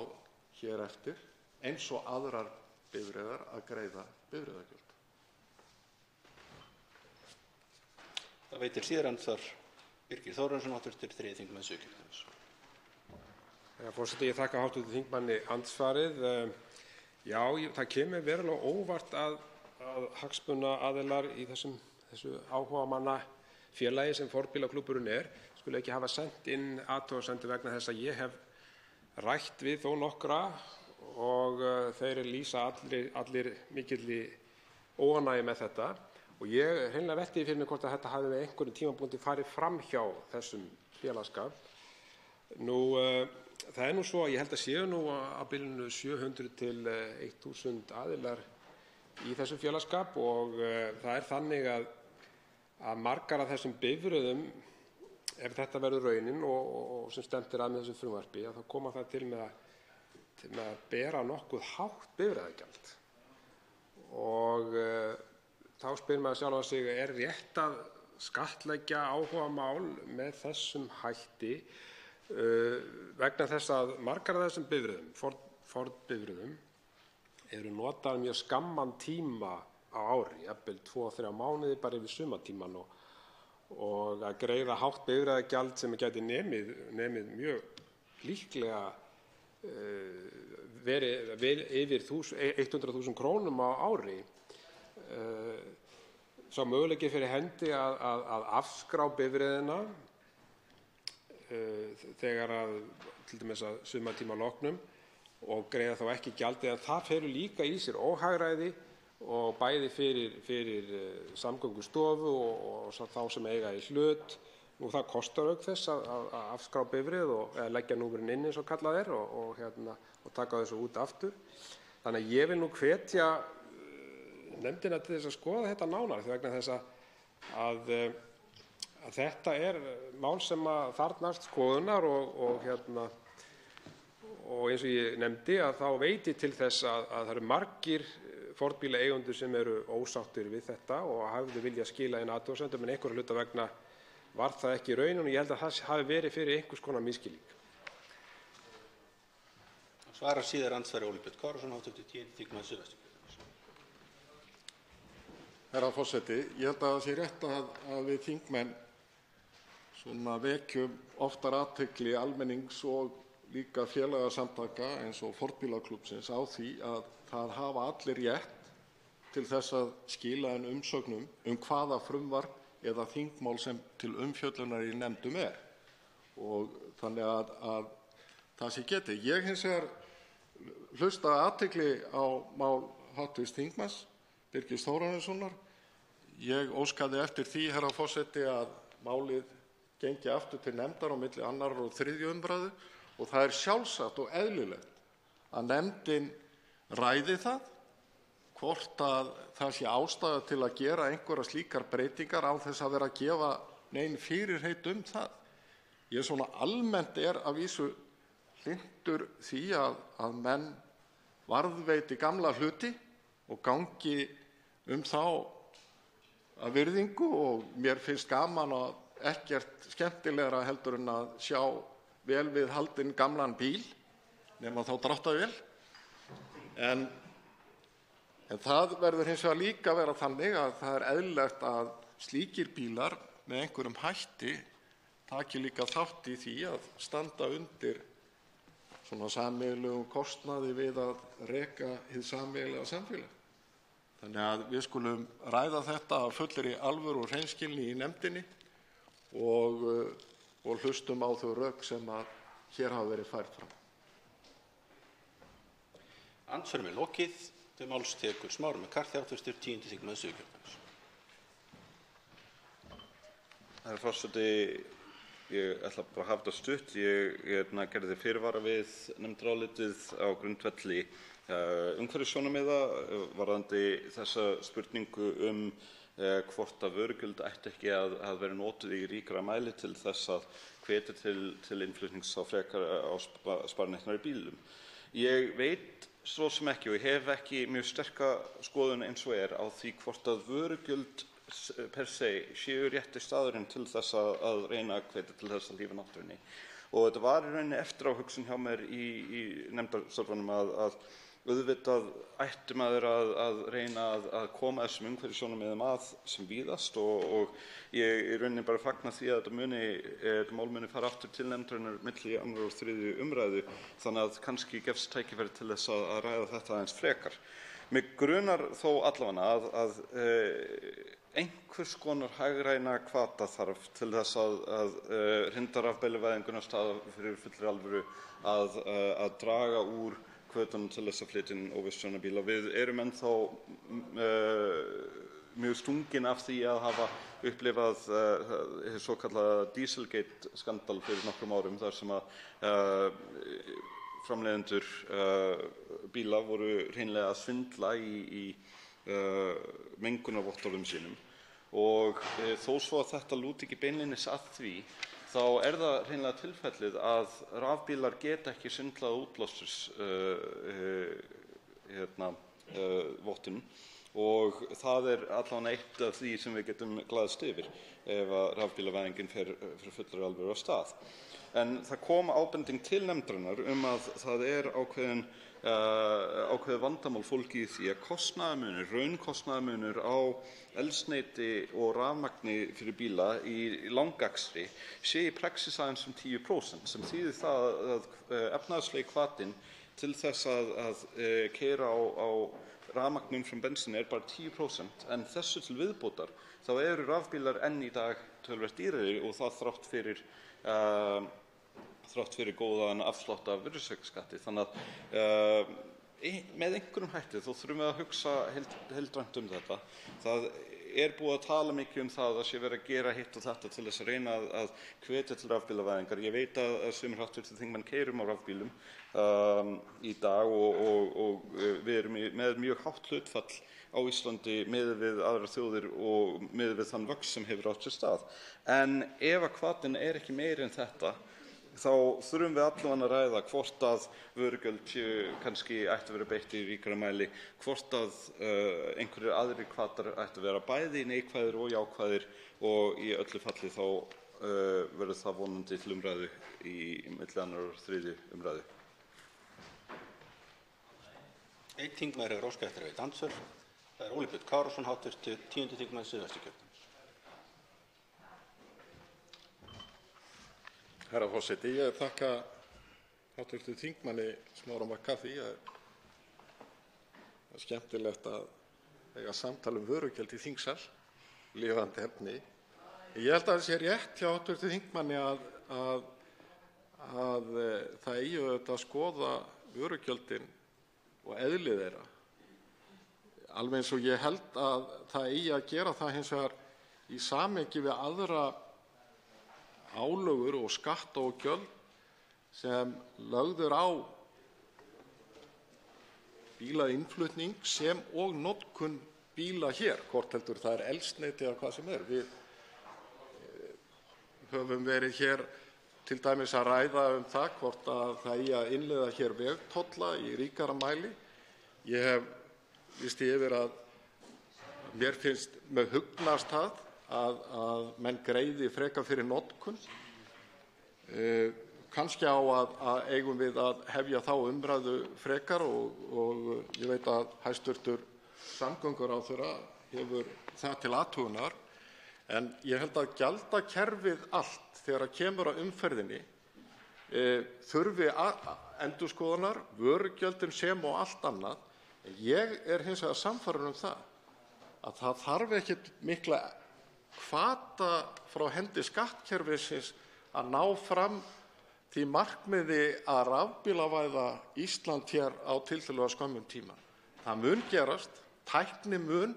hér eftir eins og aðrar bifreiðar að greiða bifreiðagjöld. Það veitir síðar andsvar Birgir Þórarinsson, hv. 3. þingmaður Suðurkjördæmis. Herra forseti. Ég þakka hv. þingmanni andsvarið. Já, það kemur verulega óvart að hagsmunaaðilar í þessu áhugamannafélagi sem fornbílaklúbburinn skuli ekki hafa sent inn athugasemdir vegna þess að ég hef rætt við þó nokkra og þeir lýsa allir mikilli óánægju með þetta. Og ég hreinlega velti fyrir mig hvort að þetta hafi með einhverjum tímapunkti farið fram hjá þessum félagsskap. Það er nú svo að ég held að séu nú á bilinu 700 til 1000 aðilar í þessum félagsskap og það er þannig að margar af þessum bifreiðum, ef þetta verður raunin og sem stefnt er að með þessu frumvarpi, þá koma það til með að bera nokkuð hátt bifreiðagjald. Og þá spyr maður sjálfan sig, er rétt að skattleggja áhugamál með þessum hætti vegna þess að margar af þessum bifreiðum, fornbifreiðum, eru notaðar mjög skamman tíma á ári, jafnvel 2-3 mánuði bara yfir sumartímann og að greiða hátt bifreiðagjald sem gæti nemið mjög líklega verið yfir 100.000 krónum á ári. Sá möguleiki fyrir hendi að afskrá bifreiðina þegar að til dæmis að sumartíma loknum og greiða þá ekki gjaldið, en það felur líka í sér óhagræði og bæði fyrir Samgöngustofu og þá sem eiga í hlut. Það kostar auk þess að afskrá bifreið eða leggja númerið inn eins og kallað er og taka þessu út aftur. Þannig að ég vil nú hvetja nefndina til þess að skoða þetta nánar vegna þess að þetta er mál sem þarfnast skoðunar og eins og ég nefndi þá veit ég til þess að það eru margir fornbílaeigendur sem eru ósáttir við þetta og hafðu viljað skila inn athugasemdum en einhverra hluta vegna var það ekki raunin og ég held að það hafi verið fyrir einhvers konar misskilning. Svarar síðar andsvari Óli Björn Kárason, hv. 10. þingmaður Suðvesturkjördæmis. Herra forseti. Ég held að það sé rétt að við þingmenn vekjum oftar athygli almennings og líka félagasamtaka eins og fornbílaklúbbsins á því að það hafa allir rétt til þess að skila inn umsögnum hvaða frumvarp eða þingmál sem til umfjöllunar í nefndum og þannig að það sé getið. Ég hins vegar hlusta athygli á mál hv. þingmanns Birgis Þórarinssonar. Ég óskaði eftir því, herra forseti, að málið gengi aftur til nefndar á milli 2. og 3. umræðu og það er sjálfsagt og eðlilegt að nefndin ræði það hvort að það sé ástæða til að gera einhverjar slíkar breytingar án þess að vera að gefa nein fyrirheit það. Ég svona almennt að vísu hlynntur því að menn varðveiti gamla hluti og gangi þá af virðingu, og mér finnst gaman að ekkert skemmtilegra heldur en að sjá vel við haldinn gamlan bíl, nema þá dráttarvél. En það verður hins vegar líka að vera þannig að það eðlilegt að slíkir bílar með einhverjum hætti taki líka þátt í því að standa undir svona sameiginlegum kostnaði við að reka hið sameiginlega samfélag. Þannig að við skulum ræða þetta af fullri alvöru og hreinskilni í nefndinni og hlustum á þau rök sem hér hafa verið færð fram. Andsvörum lokið. Til máls tekur Smári McCarthy, 10. þingmaður Suðurkjördæmis. Herra forseti, ég ætla bara að hafa þetta stutt. Ég gerði fyrirvara við nefndarálitið á grundvelli umhverfissjónarmiða varðandi þessa spurningu hvort að vörugjöld ættu ekki að vera notuð í ríkara mæli til þess að hvetja til innflutnings á sparneytnari bílum. Ég veit svo sem ekki, og ég hef ekki mjög sterka skoðun eins og á því hvort að vörugjöld per se séu rétti staðurinn til þess að reyna að hvetja til þess að lífa náttúrunni. Og þetta var í rauninni eftiráhugsun hjá mér í nefndarstörfunum að auðvitað ætti maður að reyna að koma þessum umhverfissjónarmiðum sem víðast, og ég í rauninni bara fagna því að þetta mál muni fara aftur til nefndarinnar milli 2. og 3. umræðu, þannig að kannski gefst tækifæri til þess að ræða þetta aðeins frekar. Mig grunar þó allavega að einhvers konar hagræna hvata þarf til þess að hrinda rafbílavæðinguna af stað fyrir fullri alvöru að draga úr hvötunum til þess að flytja inn óvissjónarbíla. Við erum ennþá mjög stungin af því að hafa upplifað hið svokallaða Dieselgate skandal fyrir nokkrum árum, þar sem að framleiðendur bíla voru hreinlega að svindla í mengunarvottorðum sínum. Og þó svo að þetta lúti ekki beinlínis að því, þá það hreinlega tilfellið að rafbílar geta ekki svindlað útblásturs vottun, og það allavega eitt af því sem við getum glaðst yfir ef að rafbílavæðingin fer fullri alvöru af stað. En það kom ábending til nefndarinnar að það ákveðið vandamál fólgið í því að kostnaðarmunur, raunkostnaðarmunur á eldsneyti og rafmagni fyrir bíla í langakstri sé í praxis aðeins 10%, sem þýðir það að efnahagslegi hvatinn til þess að keyra á rafmagni umfram bensíni bara 10%, en þessu til viðbótar þá eru rafbílar enn í dag töluvert dýrari, og það þrátt fyrir góðan afslátt af virðisaukaskatti. Þannig að með einhverjum hætti þá þurfum við að hugsa heildrænt þetta. Það búið að tala mikið það sé verið að gera hitt og þetta til þess að reyna að hvetja til rafbílavæðingar. Ég veit að sumir hv. þingmenn keyrum á rafbílum í dag, og við erum með mjög hátt hlutfall á Íslandi miðað við aðrar þjóðir og miðað við þann vöxt sem hefur átt sér stað. En ef að hvatinn ekki meiri en þetta, þá þurfum við allavega að ræða hvort að vörugjöld kannski ættu að vera beitt í ríkara mæli, hvort að einhverjir aðrir hvatar ættu að vera bæði neikvæðir og jákvæðir, og í öllu falli þá verður það vonandi til umræðu í milli 2. og 3. umræðu. Einn þingmaður hefur óskað eftir að veita andsvör. Það Óli Björn Kárason, hv. 10. þingmaður Suðvesturkjördæmis. Herra forseti, ég þakka hv. þingmanni Smára McCarthy. Það er skemmtilegt að eiga samtal vörugjöld í þingsal, lifandi efni. Ég held að það sé rétt hjá hv. þingmanni að það eigi auðvitað að skoða vörugjöldin og eðli þeirra, alveg eins og ég held að það eigi að gera það hins vegar í samhengi við aðra álögur og skatta og gjöld sem lögð á bílainnflutning sem og notkun bíla hér, hvort heldur það eldsneyti eða hvað sem höfum verið hér til dæmis að ræða það hvort að það eigi að innleiða hér vegtolla í ríkara mæli. Ég hef lýst því yfir að mér finnst með hugnast það að menn greiði frekar fyrir notkun. Kannski á að eigum við að hefja þá umræðu frekar og ég veit að hæstv. Samgönguráðherra hefur það til athugunar. En ég held að gjaldakerfið allt þegar kemur að umferðinni þurfi endurskoðunar, vörugjöldin sem og allt annað. Ég hins vegar sannfærður það að það þarf ekkert mikla hvata frá hendi skattkerfisins að ná fram því markmiði að rafbílavæða Ísland hér á tiltölulega skömmum tíma. Það mun gerast, tækni mun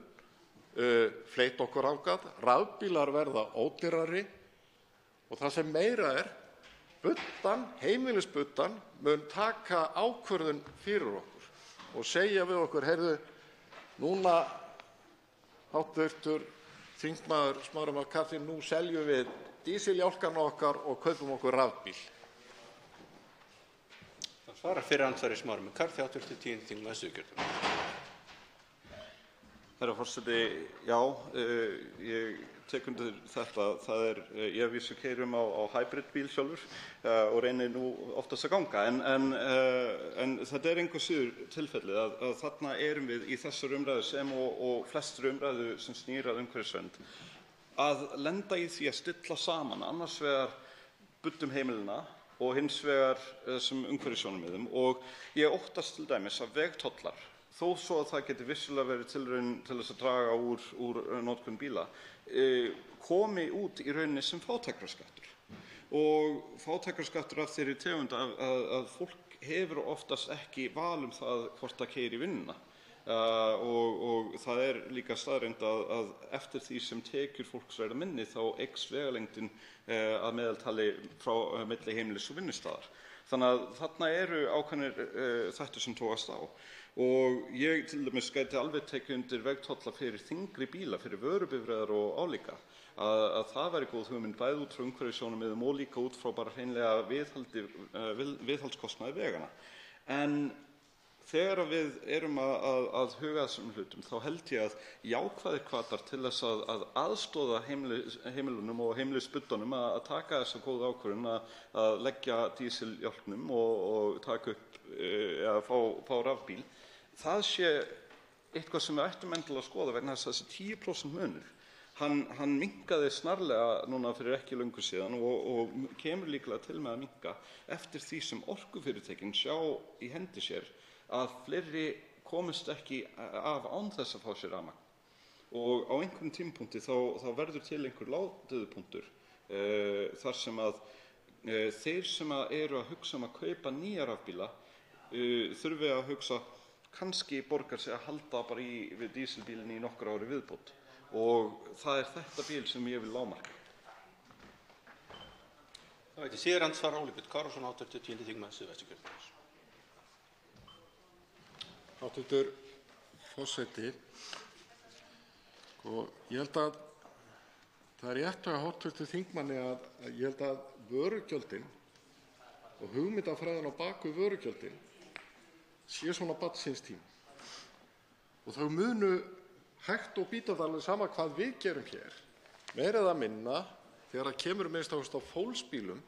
fleyta okkur þangað, rafbílar verða ódýrari og það sem meira heimilisbuddan mun taka ákvörðun fyrir okkur og segja við okkur, heyrðu, núna hv. þingmaður Smári McCarthy, nú seljum við dísiljálkana okkar og kaupum okkur rafbíl. Það svarar fyrir andsvari Smári McCarthy, hv. 10. þingmaður Suðurkjördæmis. Herra forseti, já, ég tek undir þetta. Ég vísu keyrum á hybridbíl sjálfur og reynir nú oftast að ganga. En þetta engu síður tilfellið að þarna erum við í þessari umræðu sem og flestri umræðu sem snýr að umhverfisvernd að lenda í því að stilla saman annars vegar buddum heimilina og hins vegar þessum umhverfissjónarmiðum. Og ég óttast til dæmis að vegtollar, þó svo að það geti vissulega verið tilraun til þess að draga úr notkun bíla, komi út í rauninni sem fátækrarskattur. Og fátækrarskattur af þeirri tegund að fólk hefur oftast ekki val það hvort það keyrir í vinnuna. Og það líka staðreynd að eftir því sem tekjur fólks verða minni þá eykst vegalengdin að meðaltali frá milli heimilis og vinnustaðar. Þannig að þarna eru ákveðnir þættir sem togast á. Og ég til dæmis gæti alveg tekið undir vegtolla fyrir þyngri bíla, fyrir vörubifreiðar og álíka, að það væri góð hugmynd bæði út frá umhverfissjónarmiðum og líka út frá bara hreinlega viðhaldskostnaði vegana. En þegar við erum að huga þessum hlutum þá held ég að jákvæðir hvatar til þess að aðstoða heimilunum og heimilisbuddunum að taka þessa góðu ákvörðun að leggja dísiljálknum og taka upp eða fá rafbíl, það sé eitthvað sem við ættum endilega að skoða vegna þess að þessi 10% munur, hann minnkaði snarlega núna fyrir ekki löngu síðan og kemur líklega til með að minnka eftir því sem orkufyrirtækin sjá í hendi sér að fleiri komist ekki af án þess að fá sér rafmagn. Og á einhverjum tímapunkti þá verður til einhver ládeyðupunktur þar sem að þeir sem eru að hugsa að kaupa nýja rafbíla þurfi að hugsa kannski borgar sig að halda bara við dísilbílinni í nokkur ári viðbót. Og það þetta bíl sem ég vil lágmarka. Það veit ég síðar andsvara Óli Björn Kárason, hv. 10. þingmaður Suðvesturkjördæmis. Hæstv. forseti, ég held að það rétt hjá hv. þingmanni að ég held að vörugjöldin og hugmyndafræðin á bak við vörugjöldin sé svona barn síns tíma. Og þau munu hægt og bítandi alveg sama hvað við gerum hér, meira eða minna, þegar það kemur minnst á fólksbílum,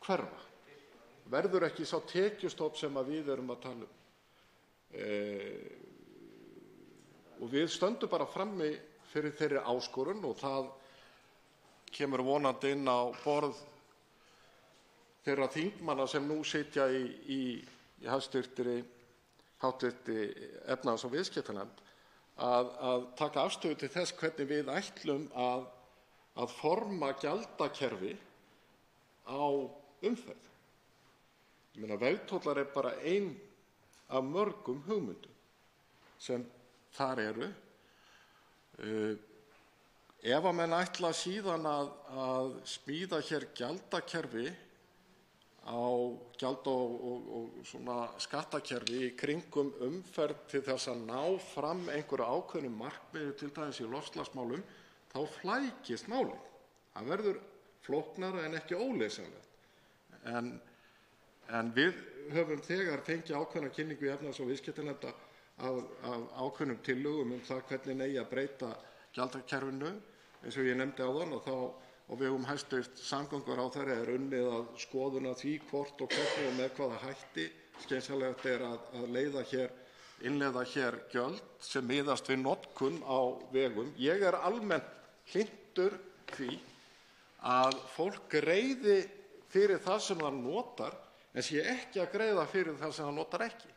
hverfa. Verður ekki sá tekjustofn sem við erum að tala um. Og við stöndum bara frammi fyrir þeirri áskorun og það kemur vonandi inn á borð þeirra þingmanna sem nú sitja í hæstvirtri efnahags- og viðskiptanefnd að taka afstöðu til þess hvernig við ætlum að forma gjaldakerfi á umferð. Ég meina, vegtollar bara ein af mörgum hugmyndum sem þar eru. Ef að menn ætla síðan að smíða hér gjaldakerfi á gjald- og svona skattakerfi í kringum umferð til þess að ná fram einhverju ákveðnu markmiði, til dæmis í loftslagsmálum, þá þá flækist málið. Það verður flóknara en ekki óleysanlegt. En við höfum þegar fengið ákveðna kynningu í efnahags- og viðskiptanefnd af ákveðnum tillögum það hvernig eigi að breyta gjaldakerfinu, eins og ég nefndi áðan, og á vegum hæstv. Samgönguráðherra unnið að skoðun á því hvort og hvernig og með hvaða hætti skynsamlegt að innleiða hér gjöld sem miðast við notkun á vegum. Ég almennt hlynntur því að fólk greiði fyrir það sem það notar en sé ekki að greiða fyrir það sem það notar ekki.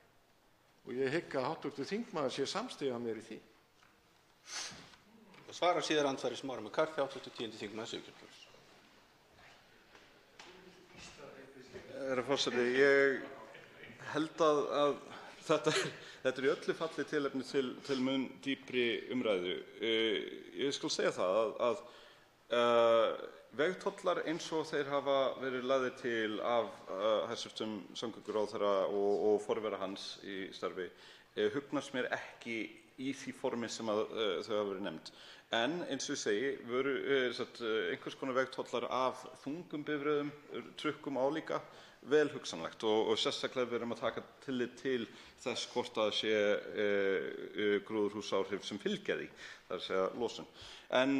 Og ég hygg að hv. þingmaður sé samstiga mér í því. Svara síðar andsvari Smári McCarthy, 10. þingmaður Suðurkjördæmis. Herra forseti, ég held að þetta er í öllu falli tilefni til mun dýpri umræðu. Ég skal segja það að vegtollar eins og þeir hafa verið lagðir til af hæstv. Samgönguráðherra og forvera hans í starfi hugnast mér ekki í því formi sem þau hafa verið nefnd. En eins og ég segi, einhvers konar vegtollar af þungum bifreiðum, trukkum álíka, vel hugsanlegt og sérstaklega við erum að taka tillit til þess hvort það sé gróðurhúsaáhrif sem fylgja því, það er að segja losun. En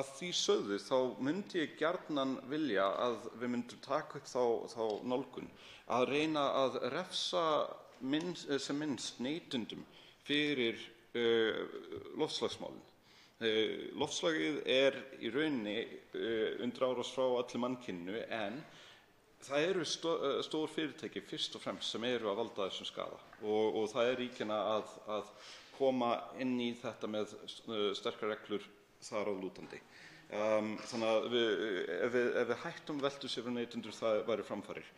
að því sögðu þá myndi ég gjarnan vilja að við myndum taka upp þá nálgun að reyna að refsa sem minnst neytendum fyrir loftslagsmálin. Loftslagið í rauninni undir árás frá öllu mannkyninu en það eru stór fyrirtæki fyrst og fremst sem eru að valda þessum skaða og það ríkjanna að koma inn í þetta með sterkar reglur þar á lútandi. Þannig að ef við hættum veltu sér fyrir neytendur það væri framfarir.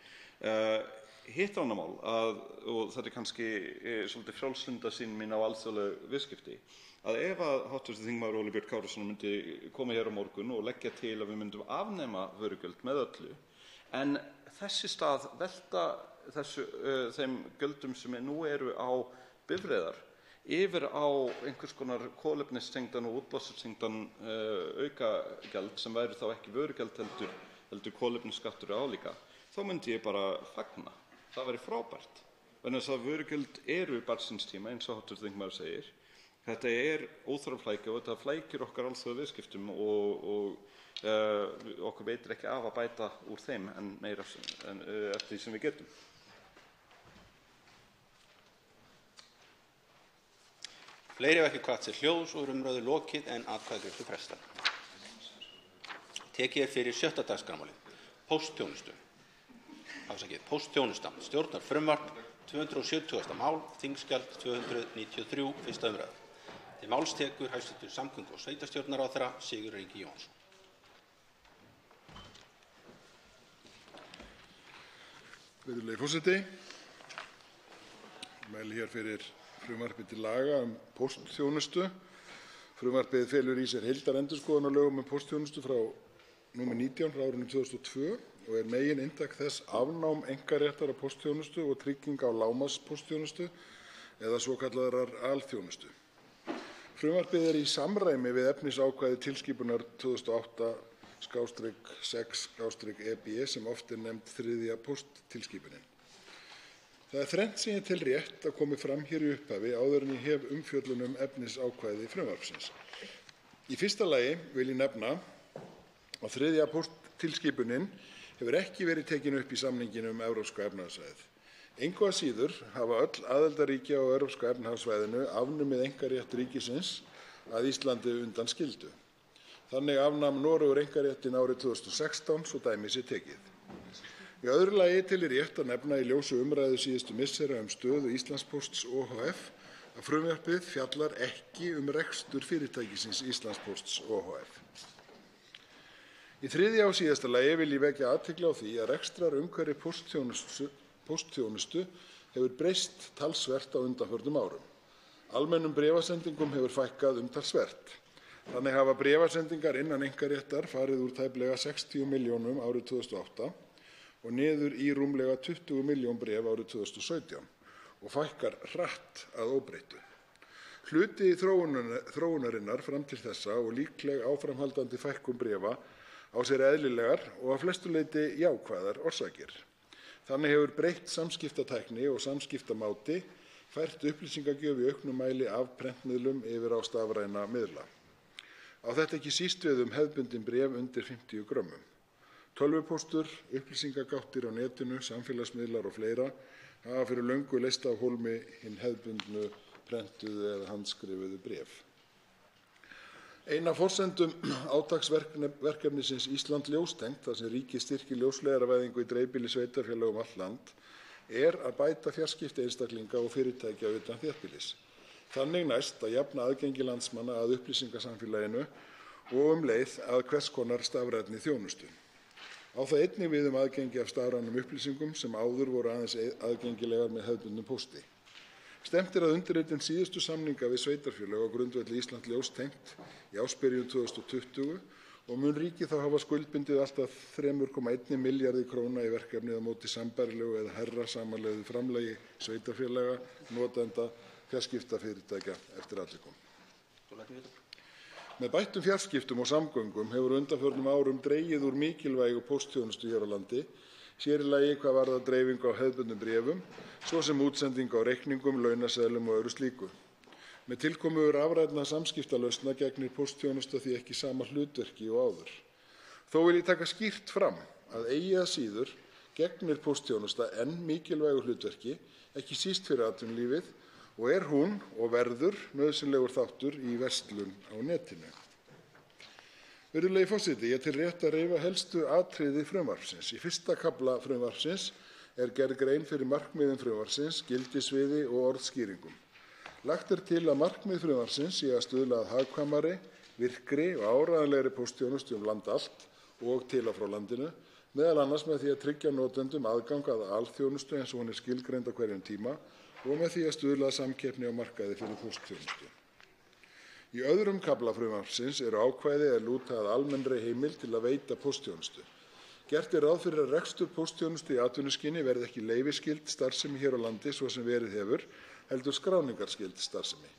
Hitt ánamál og þetta kannski svolítið frjálslynda sýn mín á alþjóðleg viðskipti að ef að hv. þingmaður Óli Björn Kárason myndi koma hér á morgun og leggja til að við myndum afnema vörugjöld með öllu en þess í stað velta þeim gjöldum sem nú eru á bifreiðar yfir á einhvers konar kolefnistengdan og útblásturstengdan aukagjald sem væri þá ekki vörugjald heldur kolefnisskattur álíka, þá myndi ég bara fagna. Það væri frábært. Vegna þess að vörugjöld eru barn síns tíma eins og hv. þingmaður segir. Þetta óþarfa flækja og þetta flækir okkar alþjóða viðskiptum og okkur veitir ekki af að bæta úr þeim en meira eftir því sem við getum. Fleiri hafa ekki hvatt sér hljóðs og umræðu lokið en atkvæðagreiðslu frestað. Tekið fyrir 6. dagskrármálið. Póstþjónusta. Stjórnarfrumvarp 270. mál, þingskjal 293, 1. umræða. Til máls tekur hæstv. Samgöngu- og sveitarstjórnarráðherra Sigurður Ingi Jóhannsson. Virðulegi forseti. Ég mæli hér fyrir frumvarpi til laga póstþjónustu. Frumvarpið felur í sér heildarendurskoðun á lögum póstþjónustu frá nr. 19 frá árinu 2002 og megininntak þess afnám einkaréttar á póstþjónustu og trygging á lágmarkspóstþjónustu eða svokallaðrar alþjónustu. Frumvarpið í samræmi við efnisákvæði tilskipunar 2008/6/EB sem oft nefnd 3. pósttilskipunin. Það þrennt sem ég tel rétt að komi fram hér í upphafi áður en ég hef umfjöllun efnisákvæði frumvarpsins. Í fyrsta lagi vil ég nefna að 3. pósttilskipunin hefur ekki verið tekin upp í samninginn Evrópska efnahagssvæðið. Engu að síður hafa öll aðildarríki á Evrópska efnahagssvæðinu afnumið einkarétt ríkisins að Íslandi undanskildu. Þannig afnam Noregur einkaréttinn árið 2016 svo dæmi sé tekið. Í öðru lagi tel ég rétt að nefna í ljósi umræðu síðustu missera stöðu Íslandspósts ohf. að frumvarpið fjallar ekki rekstur fyrirtækisins Íslandspósts ohf. Í þriðja og síðasta lagi vil ég vekja athygli á því að rekstrarumhverfi póstþjónustu hefur breyst talsvert á undanförnum árum. Almennum bréfasendingum hefur fækkað umtalsvert. Þannig hafa bréfasendingar innan einkaréttar farið úr tæplega 60 milljónum árið 2008 og niður í rúmlega 20 milljón bréf árið 2017 og fækkar hratt að óbreyttu. Hluti þróunarinnar fram til þessa og líkleg áframhaldandi fækkun bréfa á sér eðlilegar og að flestu leyti jákvæðar orsakir. Þannig hefur breytt samskiptatækni og samskiptamáti fært upplýsingagjöf í auknum mæli af prentmiðlum yfir á stafræna miðla. Á þetta ekki síst við hefðbundin bréf undir 50 grömmum. Tölvupóstur, upplýsingagáttir á netinu, samfélagsmiðlar og fleira hafa fyrir löngu leyst af hólmi hin hefðbundnu prentuðu eða handskrifuðu bréf. Ein af forsendum átaksverkefnisins Ísland ljóstengt, þar sem ríkið styrkir ljósleiðaravæðingu í dreifbýli sveitarfélögum allt land, að bæta fjarskipti einstaklinga og fyrirtækja utan þéttbýlis. Þannig næst að jafna aðgengi landsmanna að upplýsingasamfélaginu og leið að hvers konar stafrænni þjónustu. Á það einnig við aðgengi af stafrænum upplýsingum sem áður voru aðeins aðgengilegar með hefðbundnum pósti. Stefnt að undirritun síðustu samninga við sveitarfélög á grundvelli Ísland ljóstengt í ársbyrjun 2020 og mun ríkið þá hafa skuldbundið allt að 3,1 milljarði króna í verkefnið á móti sambærilegu eða hærra samanlögðu framlagi sveitarfélaga, notenda, fjarskiptafyrirtækja eftir atvikum. Með bættum fjarskiptum og samgöngum hefur á undanförnum árum dregið úr mikilvægu póstþjónustu hér á landi, sér í lagi hvað varðar dreifingu á hefðbundnum bréfum, svo sem útsendingu á reikningum, launaseðlum og öðru slíku. Með tilkomu rafrænna samskiptalausna gegnir póstþjónusta því ekki sama hlutverki og áður. Þó vil ég taka skýrt fram að eigi að síður gegnir póstþjónusta enn mikilvægu hlutverki, ekki síst fyrir atvinnulífið, og hún og verður nauðsynlegur þáttur í verslun á netinu. Virðulegi forseti, ég tel rétt að reifa helstu atriði frumvarpsins. Í fyrsta kafla frumvarpsins gerð grein fyrir markmiðum frumvarpsins, gildissviði og orðskýringum. Lagt til að markmið frumvarpsins sé að stuðla að hagkvæmari, virkri og áreiðanlegri póstþjónustu land allt og til og frá landinu, meðal annars með því að tryggja notendum aðgang að alþjónustu eins og hún skilgreind á hverjum tíma og með því að stuðla að samkeppni á markaði fyrir póstþjónustu. Í öðrum kafla frumvarpsins eru ákvæði lúta að almennri heimild til að veita póstþjónustu. Gert ráð fyrir að rekstur póstþjónustu í atvinnuskyni verði ekki leyfisskyld starfsemi hér á landi svo sem verið hefur, heldur skráningarskyld starfsemi.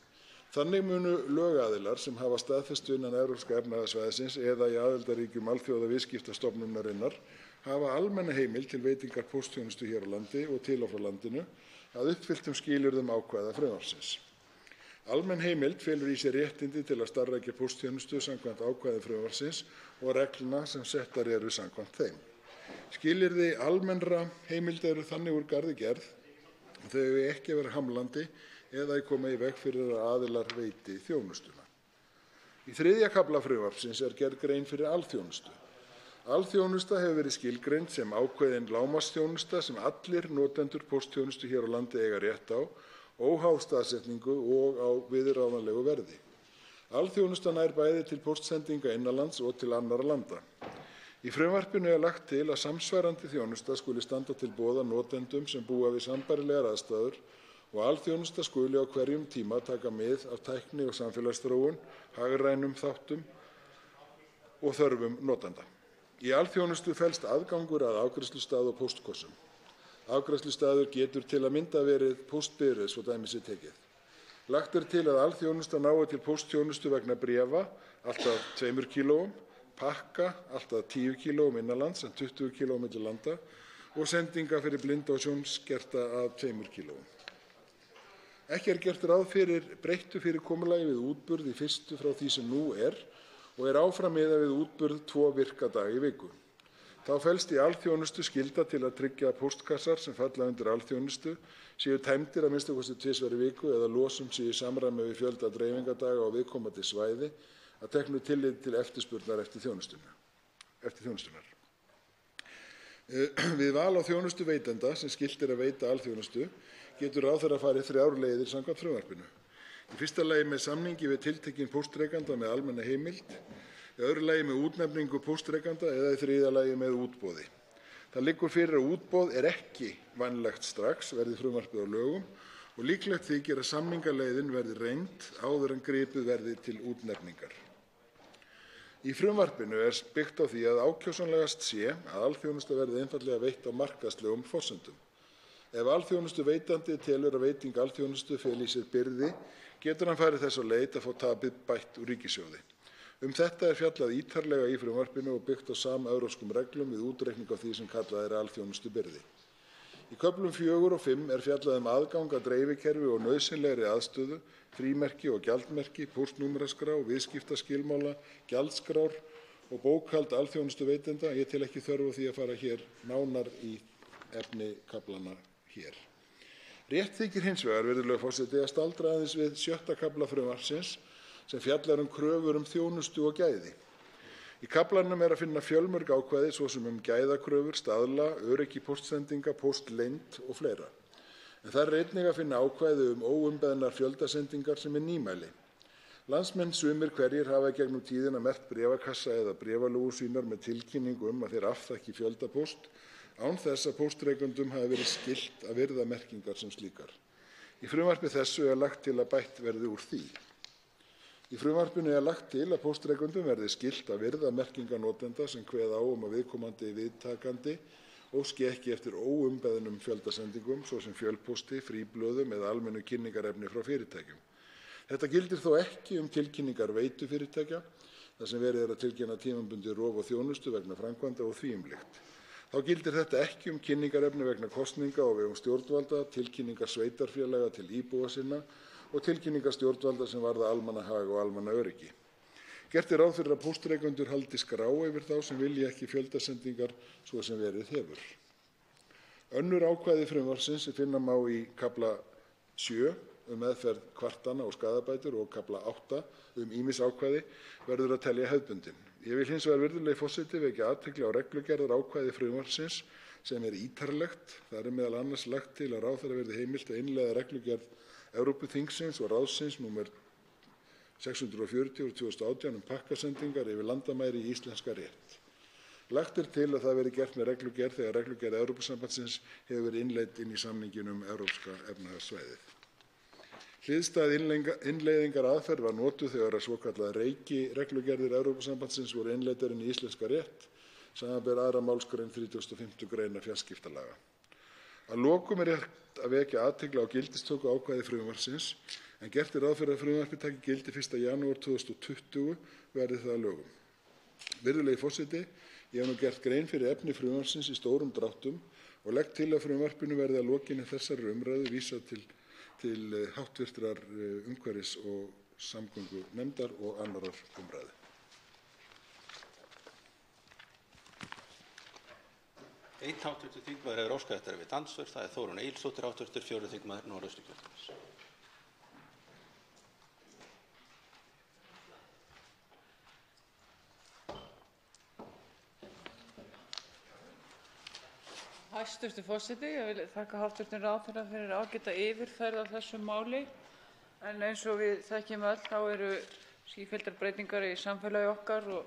Þannig munu lögaðilar sem hafa staðfestu innan Evrópska efnahagssvæðisins eða í aðildarríkjum Alþjóðaviðskiptastofnunarinnar hafa almenna heimild til veitingar póstþjónustu hér á landi og til og frá landinu að uppfylltum skilyrðum ákvæða frumvarpsins. Almenn heimild felur í sér réttindi til að starfrækja póstþjónustu samkvæmt ákvæðum frumvarpsins og reglna sem settar eru samkvæmt þeim. Skilyrði almennra heimilda eru þannig úr garði gerð og þau eiga ekki að vera hamlandi eða koma í veg fyrir að aðilar veiti þjónustuna. Í þriðja kafla frumvarpsins gerð grein fyrir alþjónustu. Alþjónusta hefur verið skilgreind sem ákveðin lágmarksþjónusta sem allir notendur póstþjónustu hér á landi eiga rétt á, óháð staðsetningu og á viðráðanlegu verði. Alþjónusta nær bæði til póstsendinga innanlands og til annarra landa. Í frumvarpinu lagt til að samsvarandi þjónusta skuli standa til boða notendum sem búa við sambærilegar aðstæður og alþjónusta skuli á hverjum tíma taka mið af tækni og samfélagsþróun, hagrænum þáttum og þörfum notenda. Í alþjónustu felst aðgangur að afgreiðslustað og póstkossum. Afgreiðslustaður getur til að mynda verið póstbifreið svo dæmi sé tekið. Lagt til að alþjónusta nái til póstþjónustu vegna bréfa allt að 2 kílóum, pakka allt að 10 kílóum innanlands en 20 kílóum milli landa og sendinga fyrir blinda og sjónskerta að 2 kílóum. Ekki gert ráð fyrir breyttu fyrirkomulagi við útburð í fyrstu frá því sem nú og áfram miðað við útburð 2 virka daga í viku. Þá felst í alþjónustu skylda til að tryggja að póstkassar sem falla undir alþjónustu séu tæmdir að minnsta kosti 2 í viku eða losum séu í samræmi við fjölda dreifingadaga á viðkomandi svæði að teknu tilliti til eftirspurnar eftir þjónustunnar. Við val á þjónustuveitanda sem skylt að veita alþjónustu getur ráðherra farið 3 leiðir samkvæmt frumvarpinu. Í fyrsta lagi með samningi við tiltekinn póstrekanda með almenna heimild, í öðru lagi með útnefningu póstrekanda eða í þriðja lagi með útboði. Það liggur fyrir að útboð ekki vænlegt strax verði frumvarpið á lögum og líklegt þykir að samningaleiðin verði reynd áður en gripið verði til útnefningar. Í frumvarpinu byggt á því að ákjósanlegast sé að alþjónusta verði einfaldlega veitt á markaðslegum forsendum. Ef alþjónustuveitandi telur að veiting alþjónustu feli í sér byrði getur hann farið þess á leit að fá tapið bætt úr ríkissjóði. Þetta fjallað ítarlega í frumvarpinu og byggt á samevrópskum reglum við útreikning á því sem kallað alþjónustubyrði. Í köflum 4 og 5 fjallað aðgang að dreifikerfi og nauðsynlegri aðstöðu, frímerki og gjaldmerki, póstnúmeraskrá, viðskiptaskilmála, gjaldskrár og bókhald alþjónustuveitenda. Ég tel ekki þörf á því að fara hér nánar í efni kaflanna hér. Rétt þykir hins vegar, virðulegur forseti, að staldra aðeins við 6. kafla frumvarpsins sem fjallar kröfur þjónustu og gæði. Í kaflanum að finna fjölmörg ákvæði svo sem gæðakröfur, staðla, öryggi póstsendinga, póstleynd og fleira. En þar einnig að finna ákvæði óumbeðnar fjöldasendingar sem nýmæli. Landsmenn sumir hverjir hafa gegnum tíðina merkt bréfakassa eða bréfalúgur sínar með tilkynningu að þeir afþekki fjöldapóst án þess að póstrekendum hafi verið skylt að virða merkingar sem slíkar. Í frumvarpi þessu lagt til að bætt verði úr því. Í frumvarpinu lagt til að póstrekendum verði skylt að virða merkingar notenda sem kveða á að viðkomandi viðtakandi óski ekki eftir óumbeðnum fjöldasendingum, svo sem fjölpósti, fríblöðum eða almennu kynningarefni frá fyrirtækjum. Þetta gildir þó ekki tilkynningar veitufyrirtækja, þar sem verið að tilkynna tímabundið rof og þjónustu vegna framkvæmda og því líkt. Þá gildir þetta ekki kynningarefni vegna kosninga á vegum stjórnvalda, tilkynningar sveitarfélaga til íbúa sinna og tilkynningar stjórnvalda sem varða almannahag og almannaöryggi. Gert ráð fyrir að póstrekendur haldi skrá yfir þá sem vilja ekki fjöldasendingar svo sem verið hefur. Önnur ákvæði frumvarpsins finna má í kafla 7 meðferð kvartana og skaðabætur og kafla 8 ýmis ákvæði verður að telja hefðbundin. Ég vil hins vegar, virðulegi forseti, vekja athygli á reglugerðarákvæði frumvarpsins sem ítarlegt. Það meðal annars lagt til að ráðherra verði heimilt að innleiða reglugerð Evrópuþingsins og ráðsins nr. 640/2018 pakkasendingar yfir landamæri í íslenska rétt. Lagt til að það verði gert með reglugerð þegar reglugerð Evrópusambandsins hefur verið innleidd inn í samninginn Evrópska efnahagssvæðið. Hliðstæð innleiðingaraðferð var notuð þegar svokallaðar reikireglugerðir Evrópusambandsins voru innleiddar inn í íslenska rétt, samanber 2. málsgrein 35. greinar fjarskiptalaga. Að lokum rétt að vekja athygli á gildistöku ákvæði frumvarpsins, en gert ráð fyrir að frumvarpið taki gildi 1. janúar 2020 verði það að lögum. Virðulegi forseti, ég hef nú gert grein fyrir efni frumvarpsins í stórum dráttum og legg til að frumvarpinu verði að lokinni þessari umræðu vísað til háttvirtrar umhverfis- og samgöngunefndar og annarrar umræðu. Einn hv. þingmaður hefur óskað eftir við andsvör. Það Þórunn Egilsdóttir, hv. 4. þingmaður Norðausturkjördæmis. Hæstv. forseti. Ég vil þakka hv. ráðherra fyrir ágæta yfirferð af þessu máli. En eins og við þekkjum öll þá eru sífelldar breytingar í samfélagi okkar og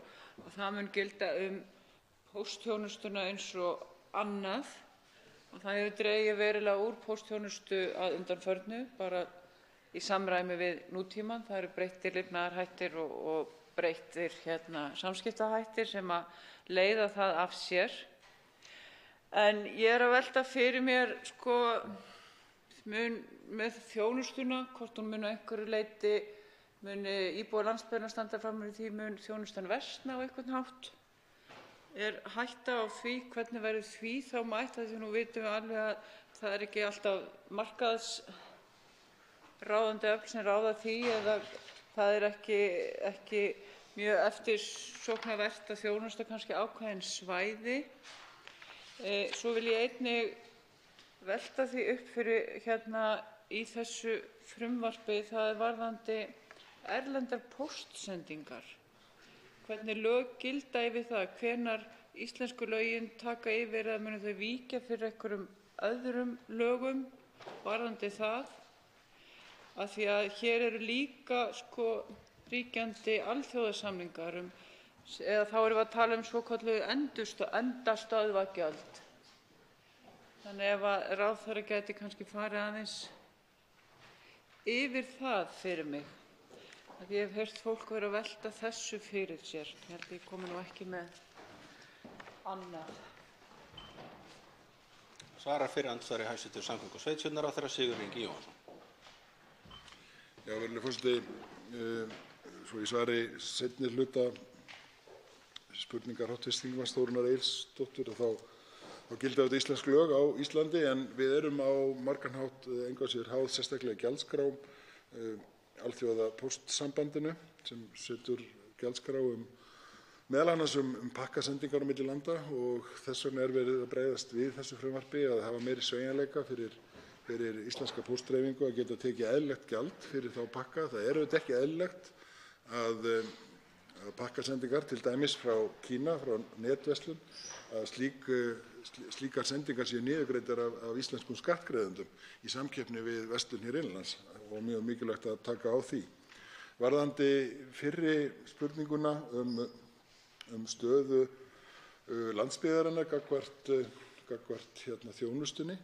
það mun gilda póstþjónustuna eins og annað. Og það hefur dregið verulega úr póstþjónustu að undanförnu, bara í samræmi við nútímann. Það eru breyttir lifnaðarhættir og breyttir samskiptahættir sem að leiða það af sér. En ég að velta fyrir mér með þjónustuna, hvort hún mun að einhverju leyti muni íbúar landsbyggðarinnar standa frammi fyrir því mun þjónustan versna á einhvern hátt. Hætta á því, hvernig verður því þá mætt, því nú vitum við alveg að það ekki alltaf markaðsráðandi öfl sem ráða því eða það ekki mjög eftirsóknarvert að þjónusta kannski ákveðin svæði. Svo vil ég einnig velta því upp fyrir í þessu frumvarpi, það varðandi erlendar póstsendingar. Hvernig lög gilda yfir það, hvenær íslensku lögin taka yfir eða munu þau víkja fyrir einhverjum öðrum lögum varðandi það, af því að hér eru líka ríkjandi alþjóðasamningar eða þá erum við að tala svokölluð endastöðvagjöld. Þannig ef að ráðherra gæti kannski farið aðeins yfir það fyrir mig. Ég hef heyrt fólk vera að velta þessu fyrir sér. Ég held að ég komi nú ekki með annað. Svarar fyrir andsvari hæstv. samgöngu- og sveitarstjórnarráðherra Sigurður Ingi Jóhannsson. Virðulegur forseti. Svo í svari seinni hluta spurningar hv. þingmanns Þórunnar Egilsdóttur þá gilda auðvitað íslensk lög á Íslandi en við erum á margan hátt engu að síður háð sérstaklega gjaldskrám Alþjóðapóstsambandinu sem setur gjaldskrá meðal annars pakkasendingar á milli landa og þess vegna er verið að bregðast við þessu frumvarpi að hafa meiri sveigjanleika fyrir íslenska póstdreifingu að geta tekið eðlilegt gjald fyrir þá pakka. Það er auðvitað ekki eðlilegt að pakkasendingar, til dæmis frá Kína, frá netverslun, að slíkar sendingar séu niðurgreiddar af íslenskum skattgreiðendum í samkeppni við verslun hér innanlands og mjög mikilvægt að taka á því. Varðandi fyrri spurninguna stöðu landsbyggðarinnar gagnvart þjónustunni,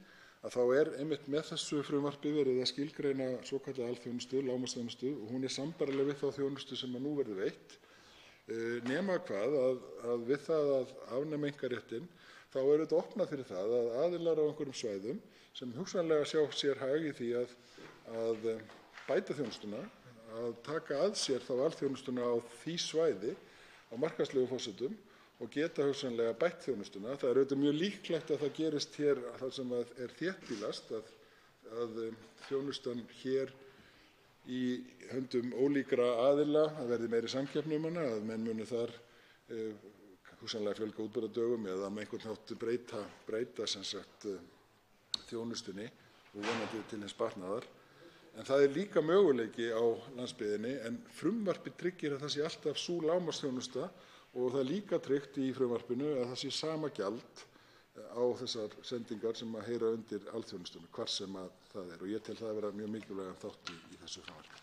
að þá er einmitt með þessu frumvarpi verið að skilgreina svokallaða alþjónustu, lágmarksþjónustu, og hún er sambærileg við þá þjónustu sem nú verður veitt, nema hvað að við það að afnema einkaréttinn þá er auðvitað opnað fyrir það að aðilar á einhverjum svæðum sem hugsanlega sjá sér hag í því að bæta þjónustuna, að taka að sér þá alþjónustuna á því svæði á markaðslegum forsendum og geta hugsanlega bætt þjónustuna. Það er auðvitað mjög líklegt að það gerist hér þar sem er þéttbýlast að þjónustan hér í höndum ólíkra aðila, að verði meiri samkeppni hana, að menn muni þar hugsanlega fjölga útburðardögum eða með einhvern hátt breyta sem sagt þjónustunni og vonandi til hins batnaðar. En það er líka möguleiki á landsbyggðinni en frumvarpið tryggir að það sé alltaf sú lágmarksþjónusta og það er líka tryggt í frumvarpinu að það sé sama gjald á þessar sendingar sem að heyra undir alþjónustuna, hvar sem að það er, og ég tel það að vera mjög mikilvægan þátt í þessu frumvarpi.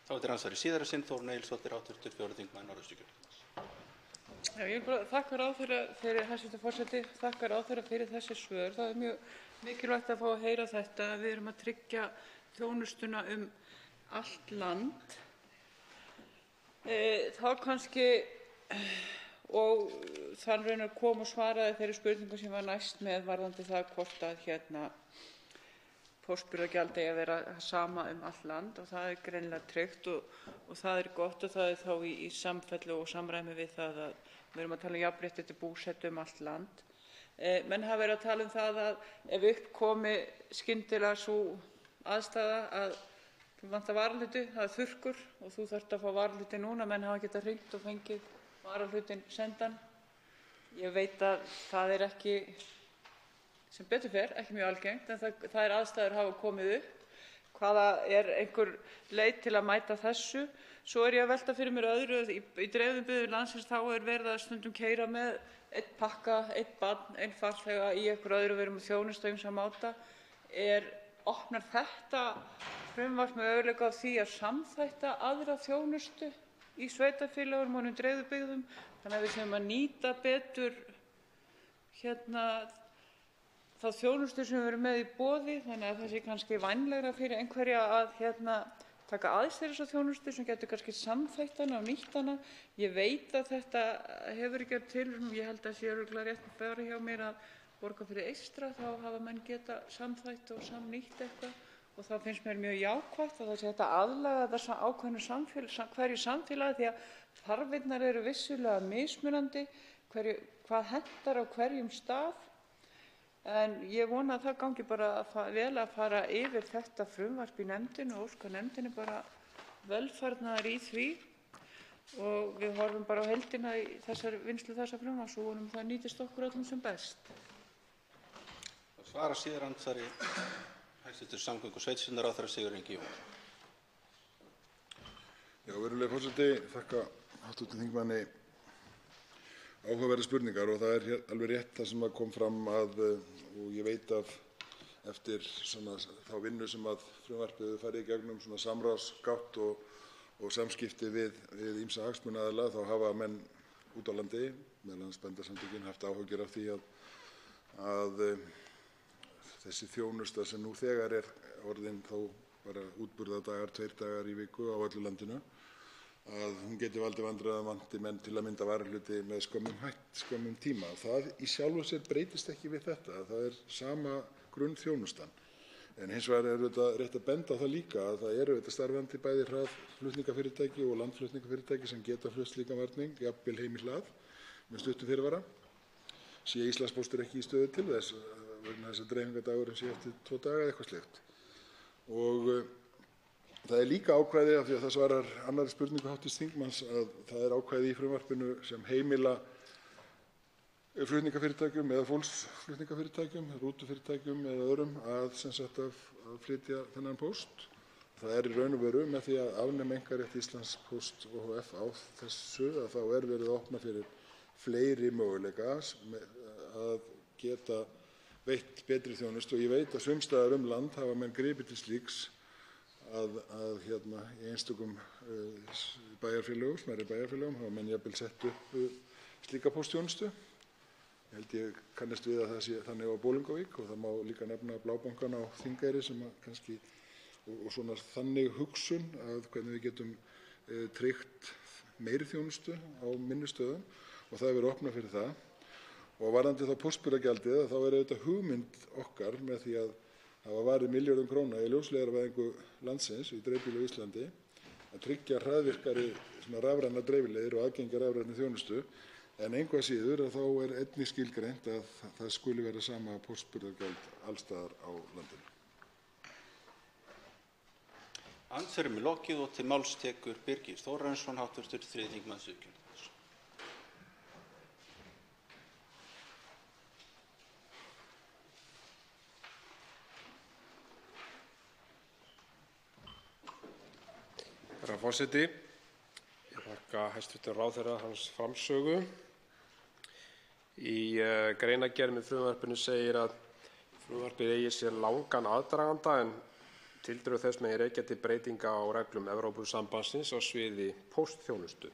Þá er andsvari síðara sinn Þórunn Egilsdóttir, hv. 4. þingmaður Norðausturkjördæmis. Já, ég vil bara þakka ráðherra fyrir, hæstv. forseti, þakka ráðherra fyrir þessi svör. Það er mjög mikilvægt að fá að heyra þetta. Við erum að tryggja þjónustuna allt land. Þá kannski, og þann raunar kom og svaraði þeirri spurningu sem var næst með varðandi það hvort að póstburðargjald eigi að vera sama allt land, og það er greinilega tryggt og það er gott, og það er þá í samfellu og samræmi við það að við erum að tala jafnrétti til búsetu allt land. Menn hafa verið að tala það að ef upp komi skyndilega sú aðstaða að þú vantar varahluti, það er þurrkur og þú þarft að fá varahluti núna, menn hafa getað hringt og fengið varahlutin sendan. Ég veit að það er ekki, sem betur fer, ekki mjög algengt, en það er aðstæður hafa komið upp. Hvaða er einhver leið til að mæta þessu? Svo er ég að velta fyrir mér öðru, í dreifðum byggðum landsins þá er verið að stundum keyra með einn pakka, einn barn, einn farþega í einhverju öðru, við erum að þjónusta á ýmsa máta. Opnar þetta frumvarp möguleika á því að samþætta aðra þjónustu í sveitarfélögum og dreifðum byggðum, þannig að við séum að nýta betur þá þjónustu sem við erum með í boði, þannig að það sé kannski vænlegra fyrir einhverja að taka að sér þessa þjónustu sem getur kannski samþætt hana og nýtt hana. Ég veit að þetta hefur ekki tilraun, ég held að sé örugglega rétt að bera hjá mér að Borgarfirði eystra, þá hafa menn geta samþætt og samnýtt eitthvað, og þá finnst mér mjög jákvætt að það sé hægt að aðlaga þessa ákveðnu hverju samfélagi, því að þarfirnar eru vissulega mismunandi, hvað hentar á hverjum stað. En ég vona að það gangi bara vel að fara yfir þetta frumvarp í nefndinni og óska nefndinni bara velfarnaðar í því, og við horfum bara á heildina í vinnslu þessa frumvarps og vonum það nýtist okkur öllum sem best. Svara síðar andsvari hæstv. Samgöngu- og sveitarstjórnarráðherra Sigurður Ingi Jóhannsson. Virðulegi forseti, þakka hv. þingmanni áhugaverðar spurningar, og það er alveg rétt það sem kom fram og ég veit eftir þá vinnu sem að frumvarpið hefur farið í gegnum samráðsgátt og samskipti við ýmsa hagsmunaaðila, þá hafa menn út á landi, meðal annars Bændasamtökin, haft áhyggjur af því að þessi þjónusta sem nú þegar er orðin þó bara útburðardagar, 2 dagar í viku á öllu landinu, að hún geti valdið vandræðum vanti menn til að mynda varahluti með skömmum tíma. Það í sjálfu sér breytist ekki við þetta. Það er sama grunnþjónustan. En hins vegar er auðvitað rétt að benda á það líka að það eru auðvitað starfandi bæði hraðflutningafyrirtæki og landflutningafyrirtæki sem geta flutt slíkan varning, jafnvel heim í hlað, með stuttum fyrirvara. Sé Íslandspóstur ekki í stöðu til þess vegna þess að dreifingardagurinn sé eftir 2 daga eða eitthvað slíkt. Og það er líka ákvæði, af því að það svarar annarri spurningu hv. þingmanns, að það er ákvæði í frumvarpinu sem heimila flutningafyrirtækjum eða fólksflutningafyrirtækjum, rútufyrirtækjum eða öðrum að flytja þennan póst. Það er í raun og veru með því að afnema einkarétt Íslandspósts ohf. Á þessu að þá er verið að opna fyrir fleiri möguleika að geta veitt betri þjónustu og ég veit að sums staðar land hafa menn gripið til slíks að í einstökum bæjarfélögum, smærri bæjarfélögum, hafa menn jafnvel sett upp slíka póstþjónustu. Ég held ég kannast við að það sé þannig á Bolungarvík og það má líka nefna Blábankann á Þingeyri sem kannski og svona þannig hugsun að hvernig við getum tryggt meiri þjónustu á minni stöðum og það er verið opnað fyrir það. Og varðandi þá póstburðargjaldið þá er auðvitað hugmynd okkar með því að hafa varið milljörðum króna í ljósleiðaravæðingu landsins í dreifbýli á Íslandi að tryggja hraðvirkari rafrænar dreifileiðir og aðgengi að rafrænni þjónustu. En engu að síður að þá er einnig skilgreint að það skuli vera sama póstburðargjald alls staðar á landinu. Andsvörum er lokið og til máls tekur Birgir Þórarinsson, hv. 3. þingmaður Suðurkjördæmis. Herra forseti, ég þakka hæstv. Ráðherra hans framsögu. Í greinargerð með frumvarpinu segir að frumvarpið eigi sér langan aðdraganda en tildrög þess megi rekja til breytinga á reglum Evrópusambandsins á sviði póstþjónustu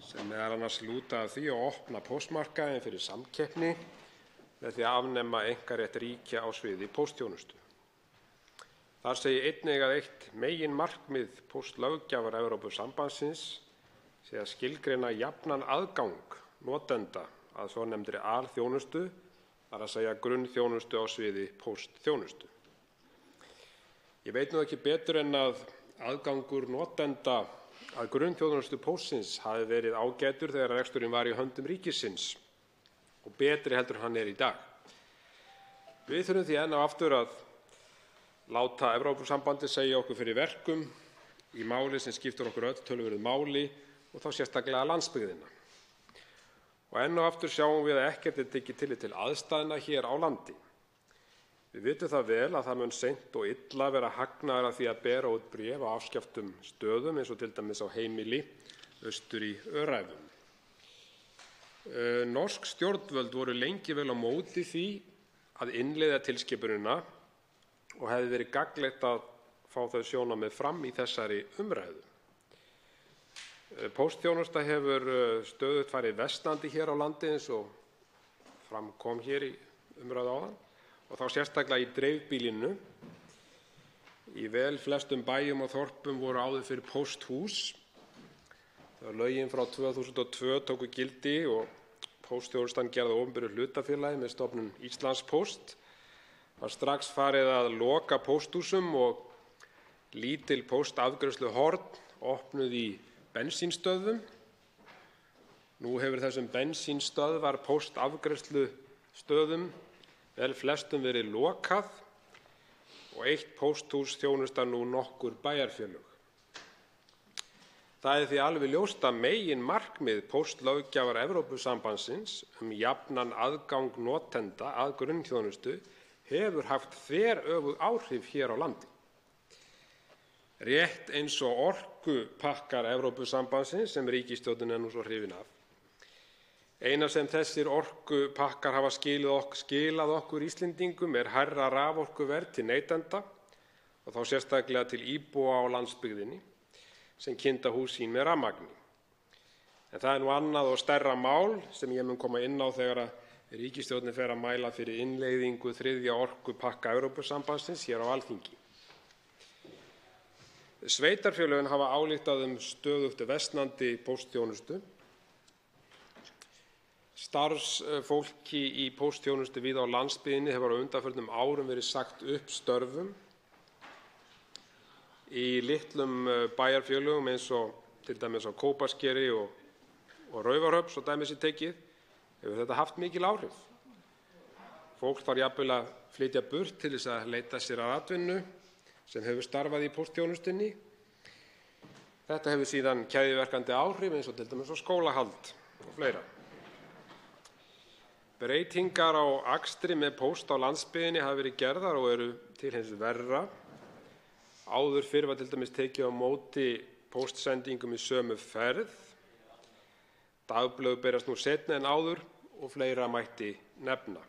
sem meðal annars lúta að því að opna póstmarkaðinn fyrir samkeppni með því að afnema einkarétt ríkja á sviði póstþjónustu. Þar segir einnig að eitt meginmarkmið póstlöggjafar Evrópusambandsins sé að skilgreina jafnan aðgang notenda að svonefndri alþjónustu, þar að segja grunnþjónustu á sviði póstþjónustu. Ég veit nú ekki betur en að aðgangur notenda að grunnþjónustu póstsins hafi verið ágætur þegar reksturinn var í höndum ríkisins og betri heldur en hann er í dag. Við þurfum því enn og aftur að láta Evrópusambandið segja okkur fyrir verkum í máli sem skiptir okkur öll töluverðu máli og þá sérstaklega landsbyggðina. Og enn og aftur sjáum við að ekkert er tekið tillit til aðstæðna hér á landi. Við vitum það vel að það mun seint og illa vera hagnaður af því að bera út bréf á afskekktum stöðum eins og til dæmis á heimili austur í Öræfum. Norsk stjórnvöld voru lengi vel á móti því að innleiða tilskipunina og hefði verið gagnlegt að fá þau sjónarmið fram í þessari umræðu. Póstþjónusta hefur stöðugt farið versnandi hér á landi eins og fram kom hér í umræðu áðan og þá sérstaklega í dreifbýlinu. Í vel flestum bæjum og þorpum voru áður fyrir pósthús. Þegar lögin frá 2002 tóku gildi og póstþjónustan gerð að opinberu hlutafélagi með stofnun Íslandspóst var strax farið að loka pósthúsum og lítil póstafgreiðsluhorn opnuð í bensínstöðvum. Nú hefur þessum bensínstöðvar póstafgreiðslustöðum vel flestum verið lokað og eitt pósthús þjónustar nú nokkur bæjarfélög. Það er því alveg ljóst að meginmarkmið póstlöggjafar Evrópusambandsins jafnan aðgang notenda að grunnþjónustu hefur haft þveröfug áhrif hér á landi. Rétt eins og orkupakkar Evrópusambandsins sem ríkisstjórnin er nú svo hrifin af. Eina sem þessir orkupakkar hafa skilað okkur Íslendingum er hærra raforkuverð til neytenda og þá sérstaklega til íbúa á landsbyggðinni sem kynda hús sín með rafmagni. En það er nú annað og stærra mál sem ég mun koma inn á þegar ríkisstjórnin fer að mæla fyrir innleiðingu 3. orkupakka Evrópusambandsins hér á Alþingi. Sveitarfélögin hafa ályktað stöðugt versnandi póstþjónustu Starfsfólki í póstþjónustu víða á landsbyggðinni hefur á undanförnum árum verið sagt upp störfum. Í litlum bæjarfélögum eins og til dæmis á Kópaskeri og Raufarhöfn, svo dæmi sé tekið, hefur þetta haft mikil áhrif. Fólk þarf jafnvel að flytja burt til þess að leita sér að atvinnu sem hefur starfað í póstþjónustunni. Þetta hefur síðan keðjuverkandi áhrif eins og til dæmis á skólahald og fleira. Breytingar á akstri með póst á landsbyggðinni hafa verið gerðar og eru til hins verra. Áður fyrr var til dæmis tekið á móti póstsendingum í sömu ferð. Dagblöð berast nú seinna en áður og fleira mætti nefna.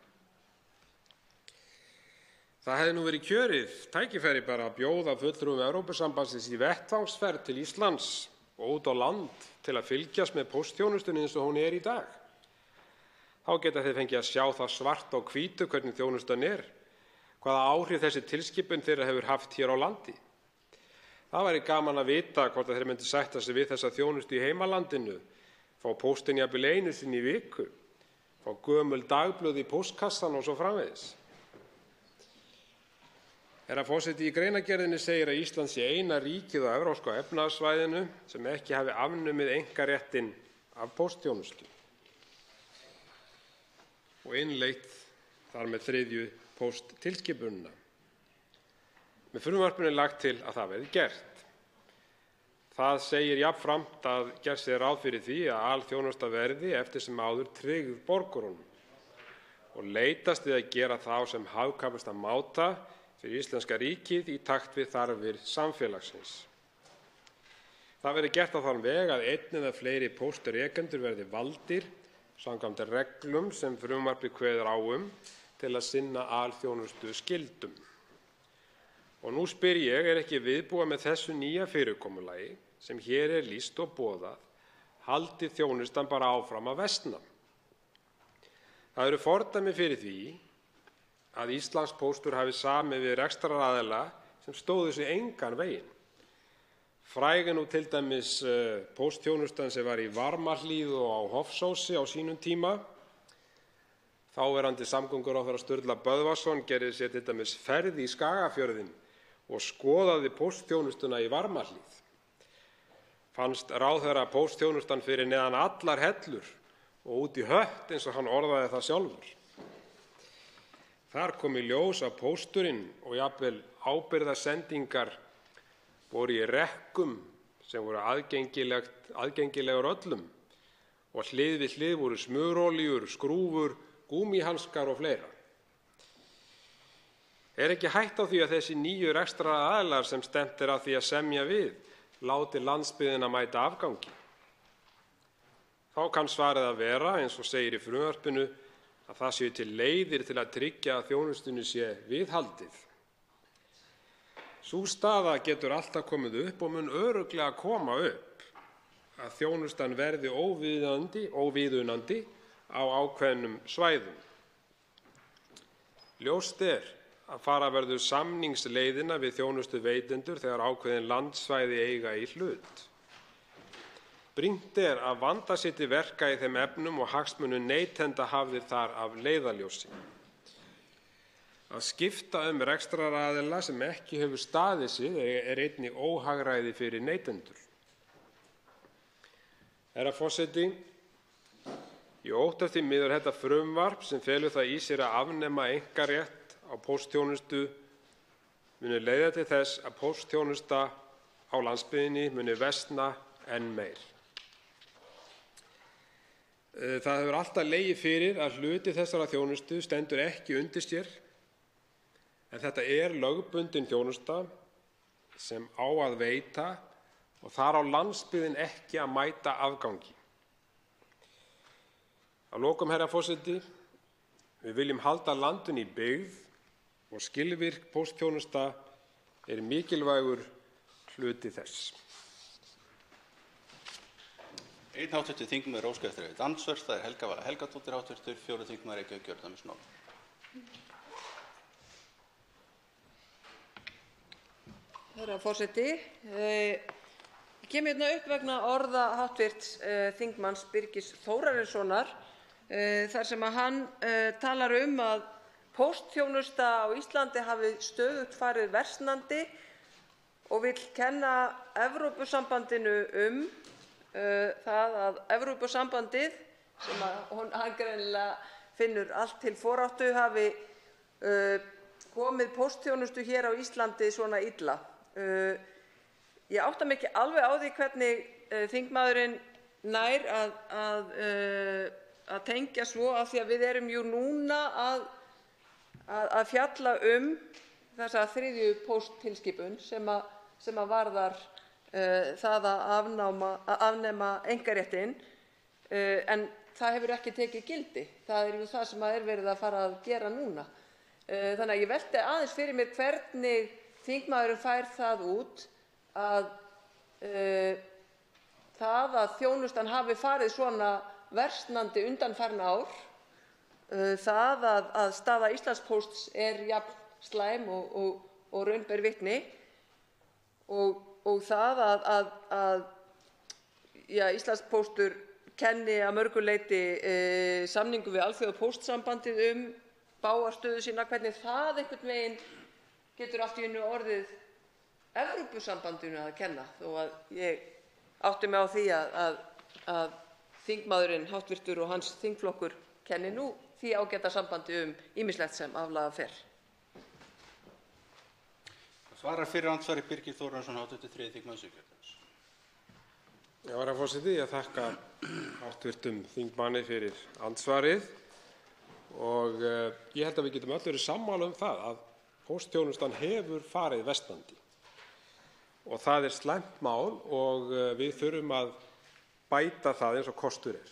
Það hefði nú verið kjörið tækifæri bara að bjóða fulltrúum Evrópusambandsins í vettvangsferð til Íslands og út á land til að fylgjast með póstþjónustunni eins og hún er í dag. Þá geta þeir fengið að sjá það svart á hvítu hvernig þjónustan er, hvaða áhrif þessi tilskipun þeirra hefur haft hér á landi. Það væri gaman að vita hvort þeir myndu sætta sig við þessa þjónustu í heimalandinu, fá póstinn jafnvel einu sinni í viku, fá gömul dagblöð í póstkassann og svo framvegis. Herra forseti, í greinargerðinni segir að Ísland sé eina ríkið á Evrópska efnahagssvæðinu sem ekki hafi afnumið einkaréttinn af póstþjónustu og innleitt þar með 3. pósttilskipunina. Með frumvarpinu er lagt til að það verði gert. Það segir jafnframt að gert sé ráð fyrir því að alþjónusta verði eftir sem áður tryggð borgurunum og leitast við að gera þá sem hagkvæmasta máta fyrir íslenska ríkið í takt við þarfir samfélagsins. Það verði gert á þann veg að einn eða fleiri póstrekendur verði valdir samkvæmt reglum sem frumvarpið kveður á til að sinna alþjónustu skyldum. Og nú spyr ég, er ekki viðbúið með þessu nýja fyrirkomulagi sem hér er lýst og boðað, haldi þjónustan bara áfram að versna? Það eru fordæmi fyrir því að Íslandspóstur hafi samið við rekstraraðila sem stóðu sig engan veginn. Fræg er nú til dæmis póstþjónustan sem var í Varmahlíð og á Hofsósi á sínum tíma. Þáverandi samgönguráðherra Sturla Böðvarsson gerði sér til dæmis ferð í Skagafjörðinn og skoðaði póstþjónustuna í Varmahlíð. Fannst ráðherra póstþjónustan fyrir neðan allar hellur og út í hött eins og hann orðaði það sjálfur. Þar kom í ljós að pósturinn og jafnvel ábyrgðarsendingar voru í rekkum sem voru aðgengilegar öllum og hlið við hlið voru smurolíur, skrúfur, gúmmíhanskar og fleira. Er ekki hætt á því að þessi nýju rekstraraðilar sem stefnt er að því að semja við láti landsbyggðina mæta afgangi? Þá kann svarið að vera, eins og segir í frumvarpinu, að það séu til leiðir til að tryggja að þjónustunni sé viðhaldið. Sú staða getur alltaf komið upp og mun örugglega koma upp að þjónustan verði óviðunandi á ákveðnum svæðum. Ljóst er að fara verður samningsleiðina við þjónustuveitendur þegar ákveðin landsvæði eiga í hlut. Brýnt er að vanda sig til verka í þeim efnum og hagsmunir neytenda hafðir þar af leiðarljósi. Að skipta rekstraraðila sem ekki hefur staðið sig er einnig óhagræði fyrir neytendur. Herra forseti, ég óttast því miður þetta frumvarp sem felur það í sér að afnema einkarétt á póstþjónustu muni leiða til þess að póstþjónusta á landsbyggðinni muni versna enn meir. Það hefur alltaf legið fyrir að hluti þessara þjónustu stendur ekki undir sér, en þetta er lögbundin þjónusta sem á að veita og þar á landsbyggðin ekki að mæta afgangi. Að lokum, herra forseti, við viljum halda landinu í byggð og skilvirk póstþjónusta er mikilvægur hluti þess. Einn hv. þingmaður óskar eftir eitt andsvör, það er Helga Vala Helgadóttir, hv. 4. þingmaður Reykjavíkurkjördæmis norður. Herra forseti, ég kem hérna upp vegna orða hv. þingmanns Birgis Þórarinssonar þar sem hann talar að póstþjónusta á Íslandi hafi stöðugt farið versnandi og vill kenna Evrópusambandinu það að Evrópusambandið, sem hann greinilega finnur allt til foráttu, hafi komið póstþjónustu hér á Íslandi svona illa. Ég átta mig ekki alveg á því hvernig þingmaðurinn nær að tengja svo, af því að við erum jú núna að fjalla þessa þriðju pósttilskipun sem varðar það að afnema einkaréttinn, en það hefur ekki tekið gildi. Það jú það sem er verið að fara að gera núna. Þannig að ég velti aðeins fyrir mér hvernig þingmaðurinn fær það út að það að þjónustan hafi farið svona versnandi undanfarin ár, það að staða Íslandspósts jafn slæm og raun ber vitni, og það að Íslandspóstur kenni að mörgu leyti samningu við Alþjóðapóstsambandið bága stöðu sína, hvernig það einhvern veginn getur allt í einu orðið Evrópusambandinu að kenna, þó að ég átti mig á því að þingmaðurinn háttvirtur og hans þingflokkur kenni nú því ágæta sambandi ýmislegt sem aflaga fer. Svarar fyrir andsvari Birgir Þórarinsson, hv. 3. þingmaður Suðurkjördæmis. Herra forseti, ég þakka hv. þingmanni fyrir andsvarið og ég held að við getum öll verið sammála það að póstþjónustan hefur farið versnandi og það slæmt mál og við þurfum að bæta það eins og kostur er.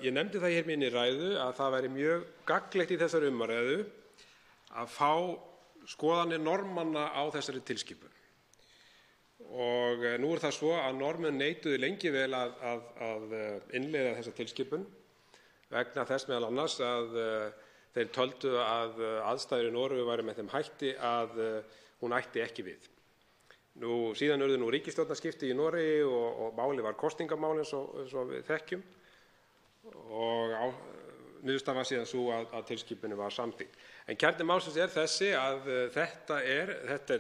Ég nefndi það hér minni ræðu að það væri mjög gagnlegt í þessari umræðu að fá skoðanir Norðmanna á þessari tilskipun. Og nú það svo að Norðmenn neituðu lengi vel að innleiða þessa tilskipun vegna þess meðal annars að þeir töldu að aðstæður í Noregi væru með þeim hætti að hún ætti ekki við. Síðan urðu ríkisstjórnarskipti í Noregi og málið var kosningamál eins og við þekkjum og niðurstaðan var síðan sú að tilskipunin var samþykkt. En kjarni málsins þessi að þetta er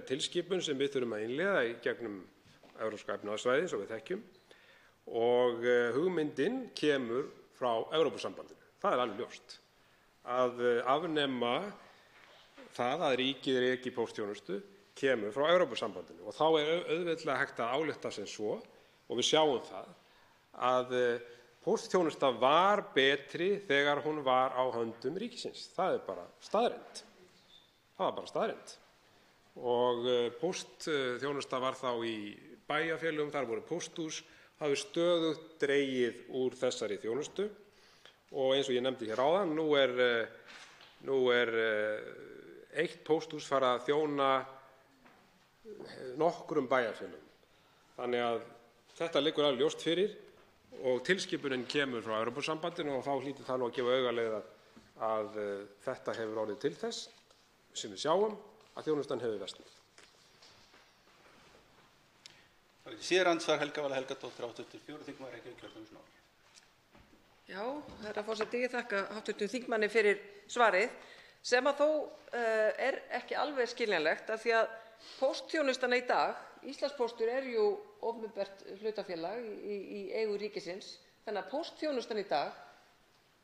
tilskipun sem við þurfum að innleiða í gegnum Evrópska efnahagssvæðið eins og við þekkjum og hugmyndin kemur frá Evrópusambandinu. Það alveg ljóst. Að afnema það að ríkið reki póstþjónustu kemur frá Evrópusambandinu og þá auðveldlega hægt að álykta sem svo og við sjáum það að póstþjónusta var betri þegar hún var á höndum ríkisins. Það bara staðreynd. Það var bara staðreynd. Og póstþjónusta var þá í bæjarfélögum, þar voru pósthús, hafi stöðugt dregið úr þessari þjónustu og eins og ég nefndi hér áðan, nú er eitt pósthús farið að þjóna nokkrum bæjarfélögum. Þannig að þetta liggur alveg ljóst fyrir og tilskipunin kemur frá Evrópusambandinu og þá hlýtur það að gefa augaleið að þetta hefur orðið til þess sem við sjáum að þjónustan hefur versnað. Síðar andsvar Helga Vala Helgadóttir, hv. 4. þingmaður Reykjavíkurkjördæmis norður. Já, herra forseti, ég þakka hv. þingmanni fyrir svarið sem að þó ekki alveg skiljanlegt af því að póstþjónustan í dag, Íslandspóstur jú opinbert hlutafélag í eigu ríkisins, þannig að póstþjónustan í dag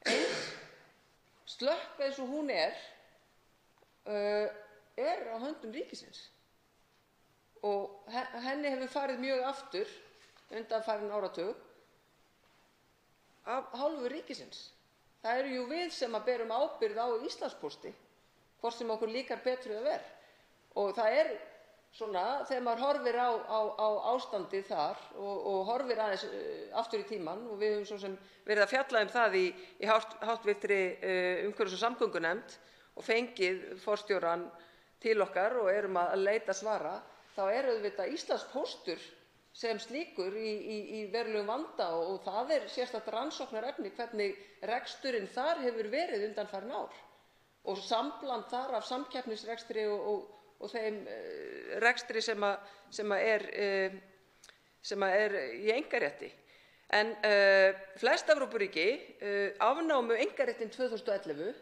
eins slöpp eins og hún er á höndum ríkisins og henni hefur farið mjög aftur undanfarinn áratug af hálfu ríkisins. Það jú við sem að berum ábyrgð á Íslandspósti, hvort sem okkur líkar betur eða verr. Og það svona, þegar maður horfir á ástandið þar og horfir aðeins aftur í tímann og við höfum svo sem verið að fjalla það í háttvirtri umhverfis- og samgöngunefnd og fengið forstjórann til okkar og erum að leita svara, þá auðvitað Íslandspóstur sem slíkur í verulegum vanda og það sérstakt rannsóknarefni hvernig reksturinn þar hefur verið undanfarin ár og sambland þar af samkeppnisrekstri og þeim rekstri sem er í einkarétti. En flest Evrópuríki afnámu einkaréttinn 2011.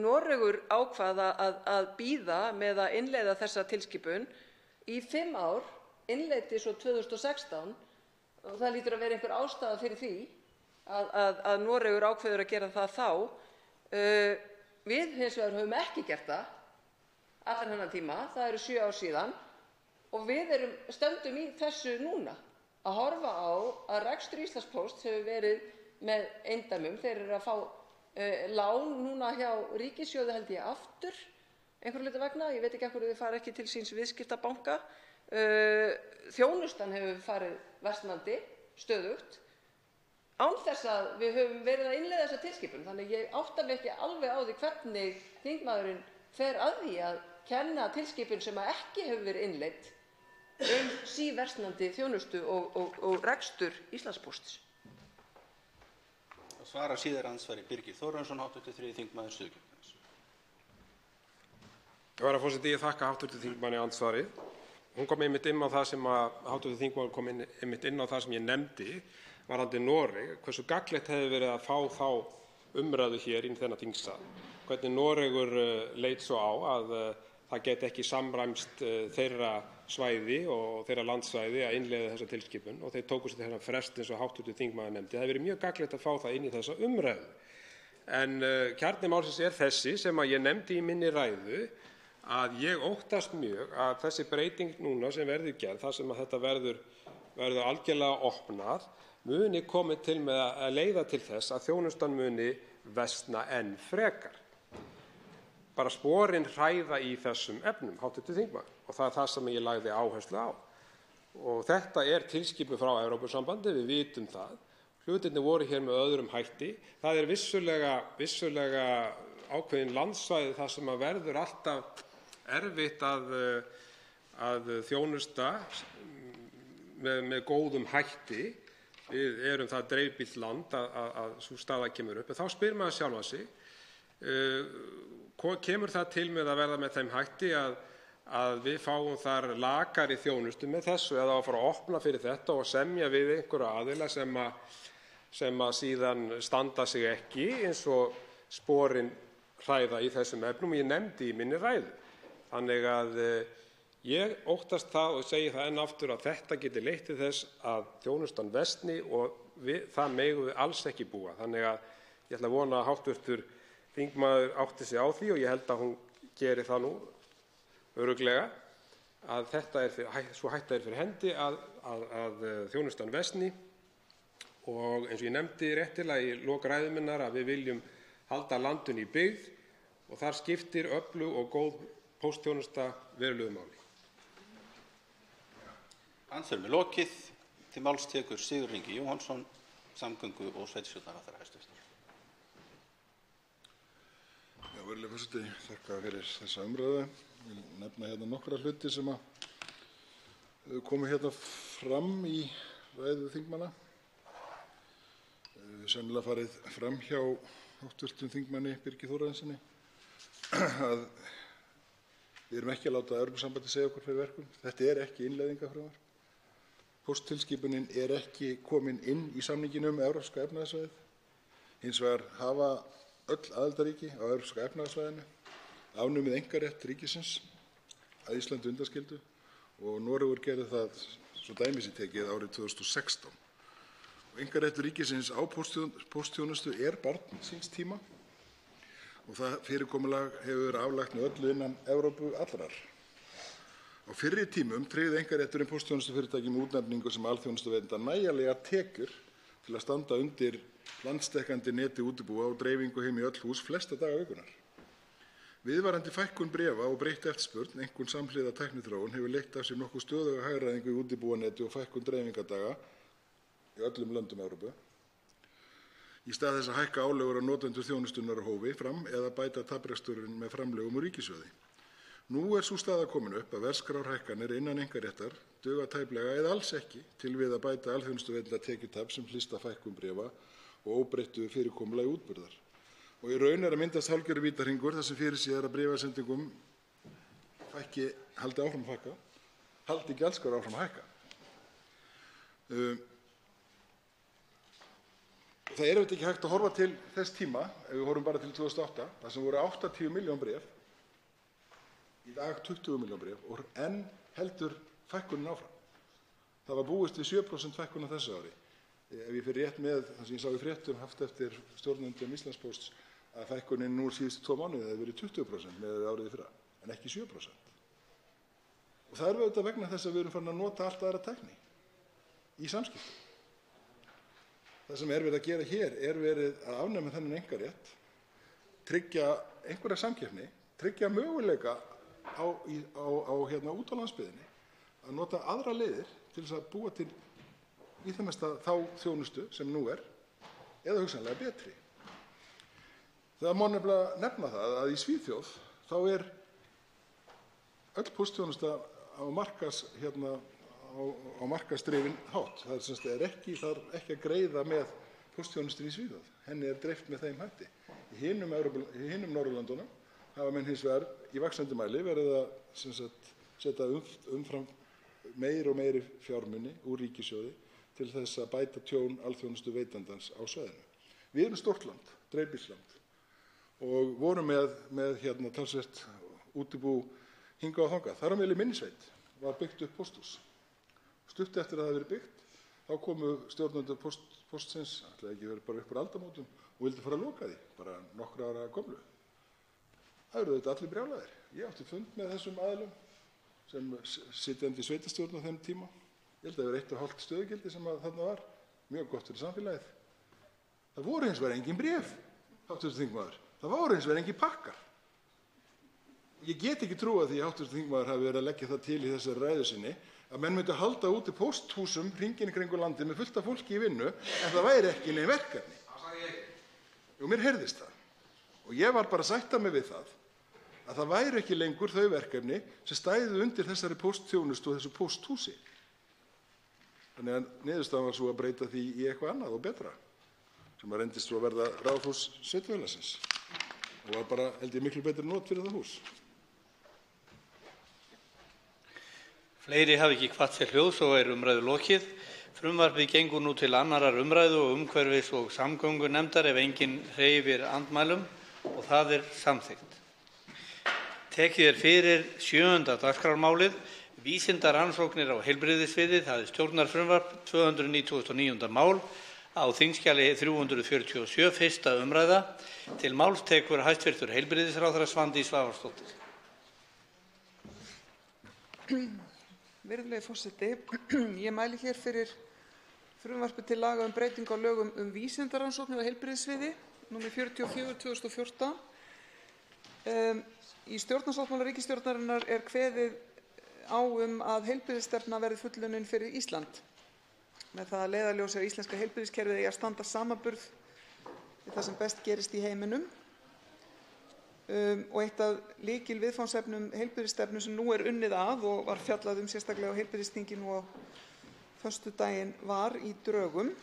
Noregur ákvað að bíða með að innleiða þessa tilskipun í 5 ár, innleiddi svo 2016 og það hlýtur að vera einhver ástæða fyrir því að Noregur ákveður að gera það þá. Við hins vegar höfum ekki gert það allan þennan tíma, það eru 7 ár síðan og við stöndum í þessu núna að horfa á að rekstur Íslandspósts hefur verið með eindæmum. Þeir eru að fá lán núna hjá ríkissjóði held ég aftur einhverju hluta vegna, ég veit ekki af hverju þau fara ekki til síns viðskiptabanka. Þjónustan hefur farið versnandi stöðugt án þess að við höfum verið að innleiða þessa tilskipun. Þannig ég átta mig ekki alveg á því hvernig þingmaðurinn fer að því að kenna tilskipun sem ekki hefur verið innleidd síversnandi þjónustu og rekstur Íslandspósts. Svara síðar andsvari Birgir Þórarinsson, hv. 3. þingmaður Suðurkjördæmis. Herra forseti, ég þakka hv. þingmanni andsvarið. Hún kom einmitt inn á það sem hv. þingmaður kom einmitt inn á það sem ég nefndi varðandi Noreg, hversu gagnlegt hefði verið að fá þá umræðu hér inn þennan þingsal. Hvernig Noregur leit svo á að það geti ekki samræmst þeirra svæði og þeirra landsvæði að innleiða þessa tilskipun og þeir tóku sér þennan frest eins og hv. þingmaður nefndi. Það hefði verið mjög gagnlegt að fá það inn í þessa umræðu. En kjarni málsins þessi sem ég nefndi í minni ræðu að ég óttast mjög að þessi breyting núna sem verður gerð, þar sem að þetta verður algjörlega opnað, muni komið til með að leiða til þess að þjónustan muni versna enn frekar. Bara sporin hræða í þessum efnum, hv. þingmaður, og það er það sem ég lagði áherslu á. Og þetta er tilskipun frá Evrópusambandinu, við vitum það. Hlutirnir voru hér með öðrum hætti. Það er vissulega ákveðin landsvæði þar sem verður alltaf erfitt að þjónusta með góðum hætti. Við erum það dreifbýlt land að sú staða kemur upp. En þá spyr maður sjálfan sig, kemur það til með að verða með þeim hætti að við fáum þar lakari þjónustu með þessu eða að fara að opna fyrir þetta og semja við einhverja aðila sem síðan standa sig ekki eins og sporin hræða í þessum efnum og ég nefndi í minni ræðu. Þannig að ég óttast það og segi það enn aftur að þetta geti leitt til þess að þjónustan versni og það megum við alls ekki búa. Þannig að ég ætla að vona að hv. þingmaður átti sig á því og ég held að hún geri það nú örugglega að sú hætta fyrir hendi að þjónustan versni og eins og ég nefndi réttilega í lok ræðu minnar að við viljum halda landinu í byggð og þar skiptir öflug og góð póstþjónusta verulegu máli. Andsvörum er lokið. Til máls tekur Sigurður Ingi Jóhannsson, samgöngu- og sveitarstjórnarráðherra hæstv. Virðulegi forseti, þakka fyrir þessa umræðu. Ég vil nefna hérna nokkra hluti sem komu hérna fram í ræðu þingmanna. Sennilega farið fram hjá hv. þingmanni Birgi Þórarinssyni að við erum ekki að láta Evrópusambandið segja okkur fyrir verkum. Þetta er ekki innleiðingarfrumvarp. Pósttilskipunin er ekki komin inn í samninginn um Evrópska efnahagssvæðið. Hins vegar hafa öll aðildarríki á Evrópska efnahagssvæðinu afnumið einkarétt ríkisins að Íslandi undanskildu og Noregur gerði það, svo dæmi sé tekið, árið 2016. Einkaréttur ríkisins á póstþjónustu er barn síns tíma og það fyrirkomulag hefur verið aflagt með öllu innan Evrópu allrar. Á fyrri tímum tryggði einkarétturinn póstþjónustufyrirtækjum útnefningu sem alþjónustuveitanda nægjanlegar tekjur til að standa undir landsdekkandi neti útibúa og dreifingu heim í öll hús flesta daga vikunar. Viðvarandi fækkun bréfa og breytt eftirspurn, einkum samhliða tækniþróun, hefur leitt af sér nokkuð stöðuga hagræðingu í útibúaneti og fækkun dreifingadaga í öllum löndum Evrópu. Í stað þess að hækka álögur á notendur þjónustunnar á hófi fram eða bæta tapreksturinn með framlögum úr ríkissjóði. Nú er sú staða komin upp að verðskrárhækkanir innan einkaréttar duga tæplega eða alls ekki til við að bæta alþjónustuveitanda tekjutap sem hlýst af fækkun bréfa og óbreyttu fyrirkomulagi útburðar. Og í raun er að myndast hálfgerður vítahringur þar sem fyrirséð er að bréfasendingum haldi áfram að hækka, haldi gjaldskrár áfram að hækka. Það er auðvitað ekki hægt að horfa til þess tíma, ef við horfum bara til 2008, þar sem voru 80 milljón bréf, í dag 20 milljón bréf og enn heldur fækkunin áfram. Það var búist við 7% fækkun á þessu ári. Ef ég fer rétt með það sem ég sá í fréttum haft eftir stjórnendum Íslandspósts að fækkunin nú síðustu 2 mánuði hefði verið 20% með árið í fyrra, en ekki 7%. Og það er auðvitað vegna þess að við erum farin að nota allt aðra tækni í samskiptum. Það sem er verið að gera hér er verið að afnema þennan einkarétt, tryggja einhverja samkeppni, tryggja möguleika á út á landsbyggðinni að nota aðra leiðir til þess að búa til í það mesta þá þjónustu sem nú er eða hugsanlega betri. Það má nefnilega nefna það að í Svíþjóð þá er öll póstþjónusta á markaðsdrifin hátt. Það er sem sagt ekki að greiða með póstþjónustunni í Svíþjóð. Henni er dreift með þeim hætti. Í hinum Norðurlöndunum hafa menn hins vegar í vaxandi mæli verið að sem sagt setja umfram meiri fjármuni úr ríkissjóði til þess að bæta tjón alþjónustu veitandans á svæðinu. Við erum stórt land, dreifbýlisland og vorum með talsvert útibú hingað og þangað. Þar á meðal í minni sveit var byggt upp pósthús. Stutt eftir að það hafi verið byggt, þá komu stjórnendur póstsins, ætlaði ekki verið bara upp úr aldamótum og vildi fara að loka því, bara nokkra ára gömlu. Það eru auðvitað allir brjálaðir. Ég átti fund með þessum aðilum sem sitjandi í sveitarstjórn á þeim tíma. Ég held að það var 1,5 stöðugildi sem þarna var, mjög gott fyrir samfélagið. Það voru hins vegar engin bréf, hv. þingmaður. Það voru hins vegar engin pakkar. Ég get ekki trúað því að hv. þingmaður hafi verið að leggja það til í þessari ræðu sinni að menn myndu halda úti pósthúsum hringinn í kringum landið með fullt af fólki í vinnu en það væri ekki nein verkefni. Og mér heyrðist það. Og ég var bara að sætta mig við það að það væri ekki lengur þau verkefni sem stæðu undir þessari póstþjónustu og þessu pósthúsi. Þannig að niðurstaðan var svo að breyta því í eitthvað annað og betra sem að reyndist svo að verða Ráðhús sveitarfélagsins og var bara, held ég, miklu betri not fyrir það hús. Fleiri hafa ekki hvatt sér hljóðs og er umræðu lokið. Frumvarpið gengur nú til 2. umræðu og umhverfis- og samgöngunefndar ef enginn hreyfir andmælum og það er samþykkt. Tekið er fyrir 7. dagskrármálið, vísindarannsóknir á heilbrigðissviði, það er stjórnarfrumvarp 299. mál á þingskjali 347, 1. umræða. Til máls tekur hæstv. Heilbrigðisráðherra Svandís Svavarsdóttir. Virðulegi forseti, ég mæli hér fyrir frumvarpi til laga um breytingu á lögum um vísindarannsóknir á heilbrigðissviði, nr. 44/2014. Í stjórnarsáttmála ríkisstjórnarinnar er kveðið á að heilbrigðisstefna verði fullunnin fyrir Ísland. Með það að leiðarljósi að íslenska heilbrigðiskerfið eigi að standa samanburð við það sem best gerist í heiminum. Og eitt af lykilviðfangsefnum heilbrigðisstefnu sem nú er unnið að og var fjallað um sérstaklega á heilbrigðisþingi nú á föstudaginn var í drögum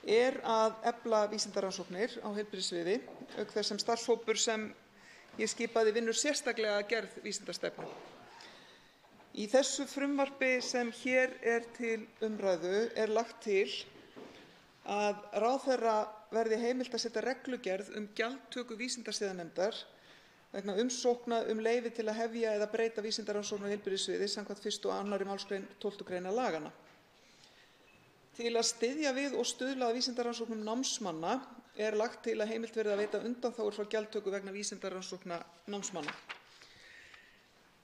er að efla vísindarannsóknir á heilbrigðissviði auk þess sem starfshópur sem ég skipaði vinnur sérstaklega að gerð vísindastefnu. Í þessu frumvarpi sem hér er til umræðu er lagt til að ráðherra verði heimilt að setja reglugerð gjaldtöku vísindasiðanefndar vegna umsókna leyfi til að hefja eða breyta vísindarannsóknum á heilbrigðissviði samkvæmt 1. og 2. málsgrein 12. greinar laganna. Til að styðja við og stuðla að vísindarannsóknum námsmanna er lagt til að heimilt verði að veita undanþágur frá gjaldtöku vegna vísindarannsókna námsmanna.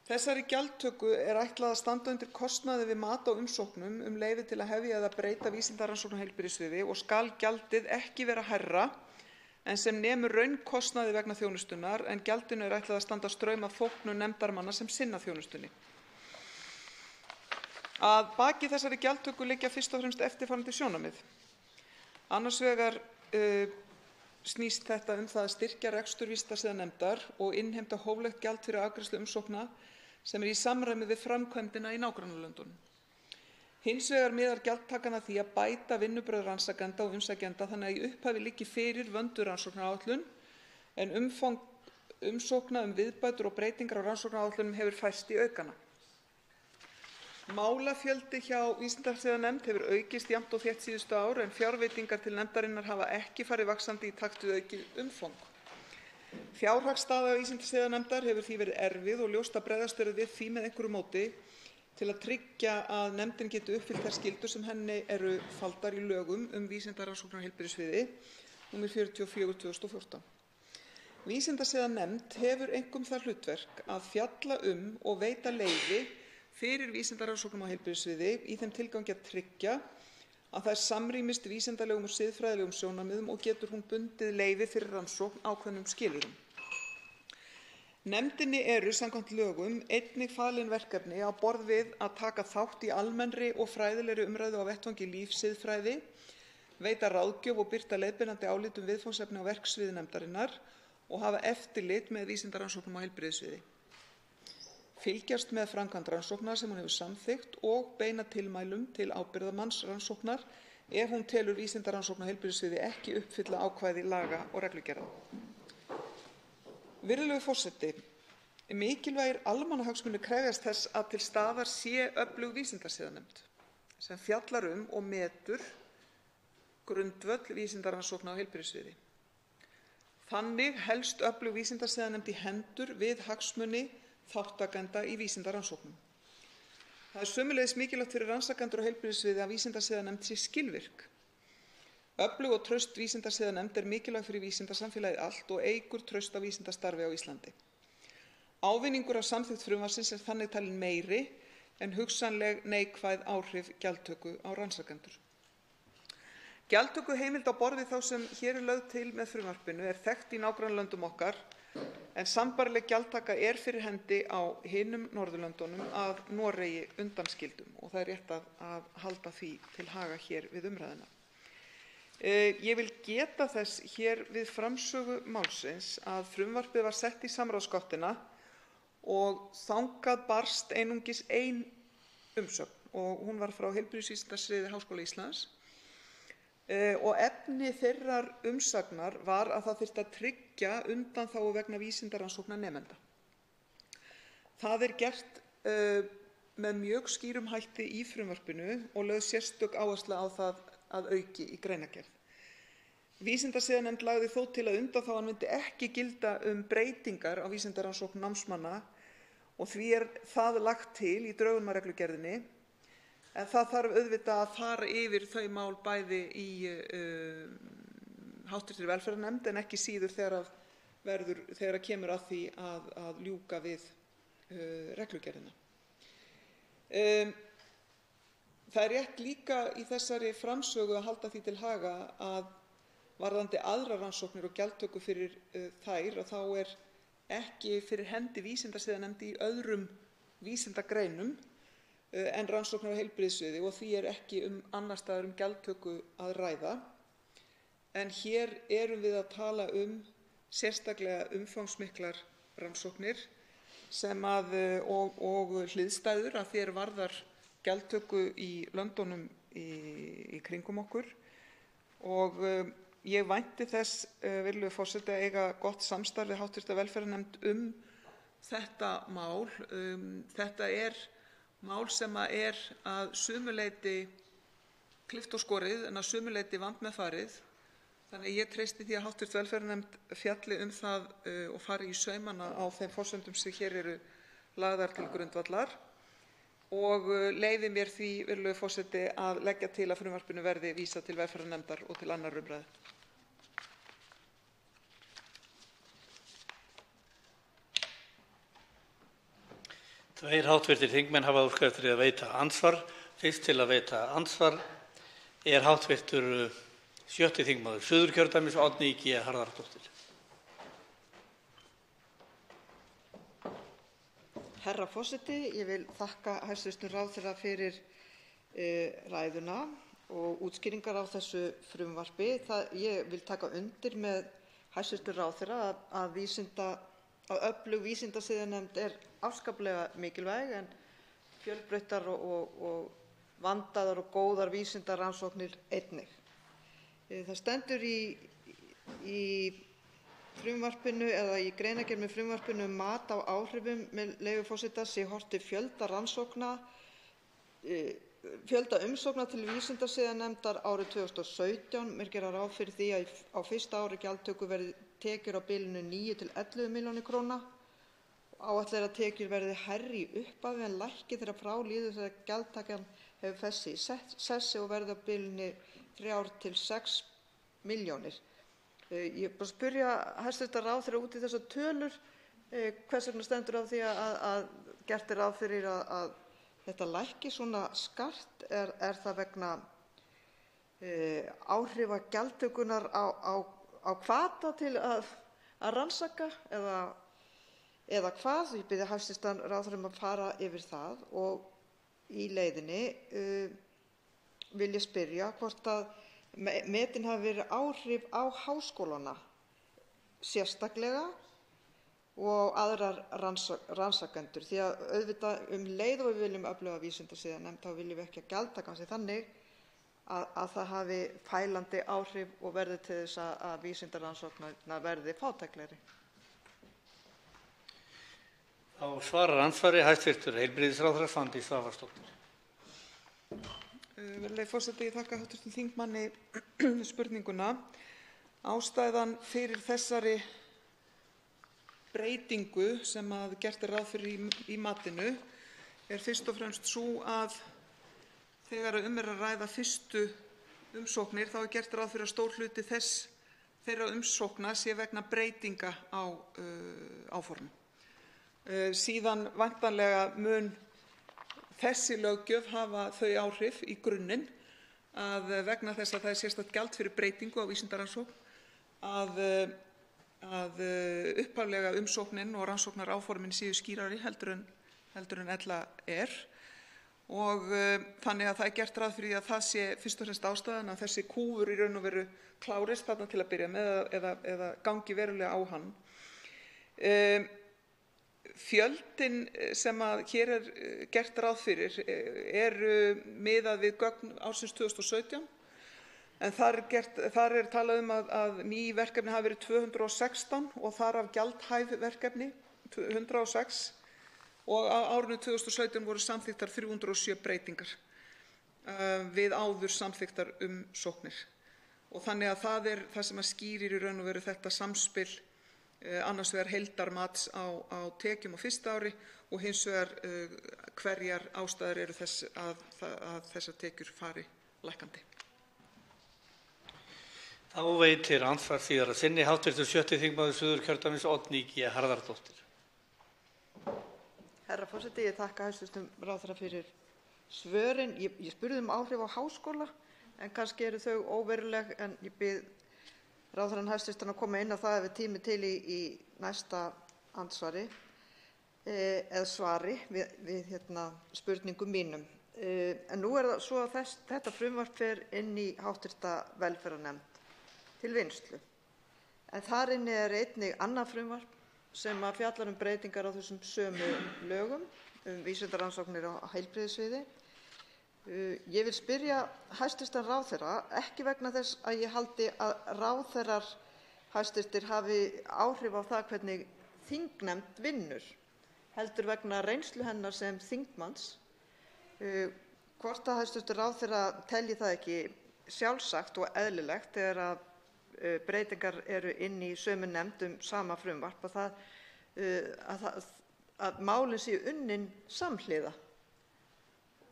Þessari gjaldtöku er ætlað að standa undir kostnaði við mat á umsóknum leyfi til að hefja eða breyta vísindarannsóknum á heilbrigðissviði og skal gjaldið ekki vera hærra en sem nemur raunkostnaði vegna þjónustunnar en gjaldinu er ætlað að standa straum af þóknun nefndarmanna sem sinna þjónustunni. Að baki þessari gjaldtöku liggja fyrst og fremst eftirfarandi sjónarmið. Annars vegar snýst þetta það að styrkja rekstur vísindasiðanefndar og innheimta hóflegt gjald fyrir afgreiðslu umsókna sem í samræmi við framkvæmdina í nágrannalöndunum. Hins vegar miðar gjaldtakan að því að bæta vinnubrögð rannsakenda og umsækjenda þannig að í upphafi liggi fyrir vönduð rannsóknaráætlun en umfang umsókna viðbætur og breytingar á rannsóknaráætlunum hefur færst í aukana. Málafjöldi hjá Vísindasiðanefnd hefur aukist jafnt og þétt síðustu ár en fjárveitingar til nefndarinnar hafa ekki farið vaxandi í takt við aukið umfang. Fjárhagsstaða Vísindasiðanefndar hefur því verið erfið og ljóst að bregðast verður við því með einhverju móti til að tryggja að nefndin geti uppfyllt þær skyldur sem henni eru faldar í lögum vísindarannsóknir á heilbrigðissviði, nr. 44/2014. Vísindasiðanefnd hefur einkum það hlutverk að fjalla og veita leyfi fyrir vísindarannsóknum á heilbrigðissviði í þeim tilgangi að tryggja að þær samrýmist vísindalegum og siðfræðilegum sjónarmiðum og getur hún bundið leyfi fyrir rannsókn ákveðnum skilyrðum. Nefndinni eru samkvæmt lögum einnig falin verkefni á borð við að taka þátt í almennri og fræðilegri umræðu á vettvangi lífsiðfræði, veita ráðgjöf og birta leiðbeinandi álit viðfangsefni á verksviði nefndarinnar og hafa eftirlit með vísindarannsóknum á heilbrigðissviði. Fylgjast með framkvæmd rannsóknar sem hún hefur samþykkt og beina tilmælum til ábyrgðarmanns rannsóknar ef hún telur vísindarannsókn á heilbrigðissviði ekki uppfylla ákvæði laga og reglugerða. Virðulegur forseti, mikilvægir almannahagsmunir krefjast þess að til staðar sé öflug vísindasiðanefnd sem fjallar og metur grundvöll vísindarannsókna á heilbrigðissviði. Þannig helst öflug vísindasiðanefnd í hendur við hagsmuni þátttakenda í vísindarannsóknum. Það er sömuleiðis mikilvægt fyrir rannsakendur á heilbrigðissviði að vísindasiðanefnd sé skilvirk. Öflug og traust vísindasiðanefnd er mikilvæg fyrir vísindasamfélagið allt og eykur traust á vísindastarfi á Íslandi. Ávinningur af samþykkt frumvarpsins er þannig talinn meiri en hugsanleg neikvæð áhrif gjaldtöku á rannsakendur. Gjaldtökuheimild á borð við þá sem hér er lögð til með frumvarpinu er þekkt í nágrannalöndum okkar en sambærileg gjaldtaka er fyrir hendi á hinum Norðurlöndunum að Noregi undanskildum og það er rétt að halda því til haga hér við umræðuna. Ég vil geta þess hér við framsögu málsins að frumvarpið var sett í samráðsgáttina og þangað barst einungis ein umsögn og hún var frá Heilbrigðisvísindasviði Háskóla Íslands. Og efni þeirrar umsagnar var að það þyrfti að tryggja undanþágu vegna vísindarannsókna nemenda. Það er gert með mjög skýrum hætti í frumvarpinu og lögð sérstök áhersla á það að auki í greinargerð. Vísindasiðanefnd lagði þó til að undanþágan myndi ekki gilda breytingar á vísindarannsókn námsmanna og því er það lagt til í drögum að reglugerðinni. En það þarf auðvitað að fara yfir þau mál bæði í háttvirtri velferðarnefnd en ekki síður þegar kemur að því að ljúka við reglugerðina. Það er rétt líka í þessari framsögu að halda því til haga að varðandi aðrar rannsóknir og gjaldtöku fyrir þær að þá er ekki fyrir hendi vísindasiðanefnd í öðrum vísindagreinum en rannsóknir á heilbrigðissviði og því er ekki annars staðar gjaldtöku að ræða. En hér erum við að tala sérstaklega umfangsmiklar rannsóknir sem og hliðstæður að því er varðar gjaldtöku í löndunum í kringum okkur og ég vænti þess, virðulegur forseti, að eiga gott samstarf við hv. velferðarnefnd þetta mál. Þetta er mál sem er að sumu leyti klippt og skorið en að sumu leyti vandmeðfarið. Þannig ég treysti því að hv. velferðarnefnd fjalli það og fari í saumana á þeim forsendum sem hér eru lagðar til grundvallar og leyfi mér því, virðulegur forseti, að leggja til að frumvarpinu verði vísað til velferðarnefndar og til 2. umræðu. Tveir hv. þingmenn hafa óskað eftir að veita andsvar. Fyrst til að veita andsvar er hv. 7. þingmaður Suðurkjördæmis, Oddný G. Harðardóttir. Herra forseti, ég vil þakka hæstv. ráðherra fyrir ræðuna og útskýringar á þessu frumvarpi. Ég vil taka undir með hæstv. ráðherra að öflug vísindasiðanefnd er afskaplega mikilvæg en fjölbreyttar og vandaðar og góðar vísindarannsóknir einnig. Það stendur í frumvarpinu eða í greinargerð með frumvarpinu mat á áhrifum, með leyfi forseta, sé horft til fjölda rannsókna fjölda umsókna til vísindasiðanefndar árið 2017 er gera ráð fyrir því að á fyrsta ári gjaldtöku verði tekjur á bilinu 9 til 11 milljónir króna. Áætlað er að tekjur verði hærri í upphafi en lækki þegar frá líður þegar gjaldtakan hefur fest sig í sessi og verði á bilinu 3 til 6 milljónir. Ég er bara að spyrja hæstv. Ráðherra út í þessar tölur, hvers vegna stendur á því að gert er ráð fyrir að þetta lækki svona skart? Er það vegna áhrifa gjaldtökunnar á hvata til að rannsaka eða hvað? Ég bið hæstv. Ráðherra að fara yfir það og í leiðinni vil ég spyrja hvort að metin hafi verið áhrif á háskólana sérstaklega og aðrar rannsakendur, því að auðvitað leið og við viljum öfluga vísindasiðanefnd þá viljum við ekki að gjaldtakan sé þannig að það hafi fælandi áhrif og verði til þess að vísindarannsóknirnar verði fátæklegri. Þá svarar andsvari hæstv. Heilbrigðisráðherra Svandís Svavarsdóttir. Virðulegi forseti, ég þakka hv. þingmanni spurninguna. Ástæðan fyrir þessari breytingu sem gert er ráð fyrir í matinu er fyrst og fremst sú að þegar er að ræða fyrstu umsóknir þá er gert ráð fyrir að stór hluti þeirra umsókna sé vegna breytinga á áformum. Síðan væntanlega mun þessi löggjöf hafa þau áhrif í grunninn að vegna þess að það er sérstakt gjald fyrir breytingu á vísindarannsókn að upphaflega umsóknin og rannsóknaráformin séu skýrari heldur en ella er og þannig að það er gert ráð fyrir að það sé fyrst og fremst ástæðan að þessi kúfur í raun og veru klárist þarna til að byrja með eða gangi verulega á hann. Fjöldinn sem hér er gert ráð fyrir eru miðað við gögn ársins 2017 en þar er talað að ný verkefni hafi verið 216 og þar af gjaldhæf verkefni 106 og á árinu 2017 voru samþykktar 307 breytingar við áður samþykktar umsóknir og þannig að það er það sem skýrir í raun og veru þetta samspil annars vegar heildarmats á tekjum á fyrsta ári og hins vegar hverjar ástæður eru þess að þessar tekjur fari lækkandi. Þá veitir andsvar síðar að sinni hv. 7. þingmaður Suðurkjördæmis Oddný G. Harðardóttir. Herra forseti, ég þakka hæstv. Ráðherra fyrir svörin. Ég spurði áhrif á háskóla en kannski eru þau óveruleg en ég bið ráðherrann hæstv. Að koma inn á það ef við tími til í næsta andsvari eða svari við spurningum mínum. En nú er það svo að þetta frumvarp fer inn í hv. velferðarnefnd til vinnslu. En þar inni er einnig annað frumvarp sem fjallar breytingar á þessum sömu lögum vísindarannsóknir á heilbrigðissviði. Ég vil spyrja hæstv. ráðherra, ekki vegna þess að ég haldi að ráðherrar hæstvirtir hafi áhrif á það hvernig þingnefnd vinnur, heldur vegna reynslu hennar sem þingmanns, hvort að hæstv. ráðherra telji það ekki sjálfsagt og eðlilegt þegar að breytingar eru inni í sömu nefnd sama frumvarp að málin séu unnin samhliða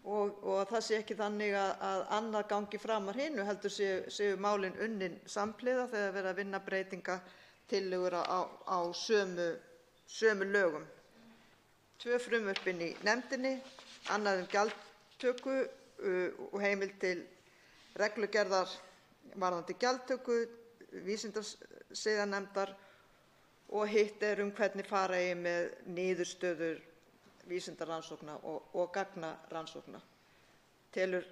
og að það sé ekki þannig að annað gangi framar hinu heldur séu málin unnin samhliða þegar verið að vinna breytingatillögur á sömu lögum. 2 frumvörp í nefndinni, annað gjaldtöku og heimild til reglugerðar varðandi gjaldtöku vísindasiðanefndar og hitt er hvernig fara eigi með niðurstöður vísindarannsókna og gagnarannsókna. Telur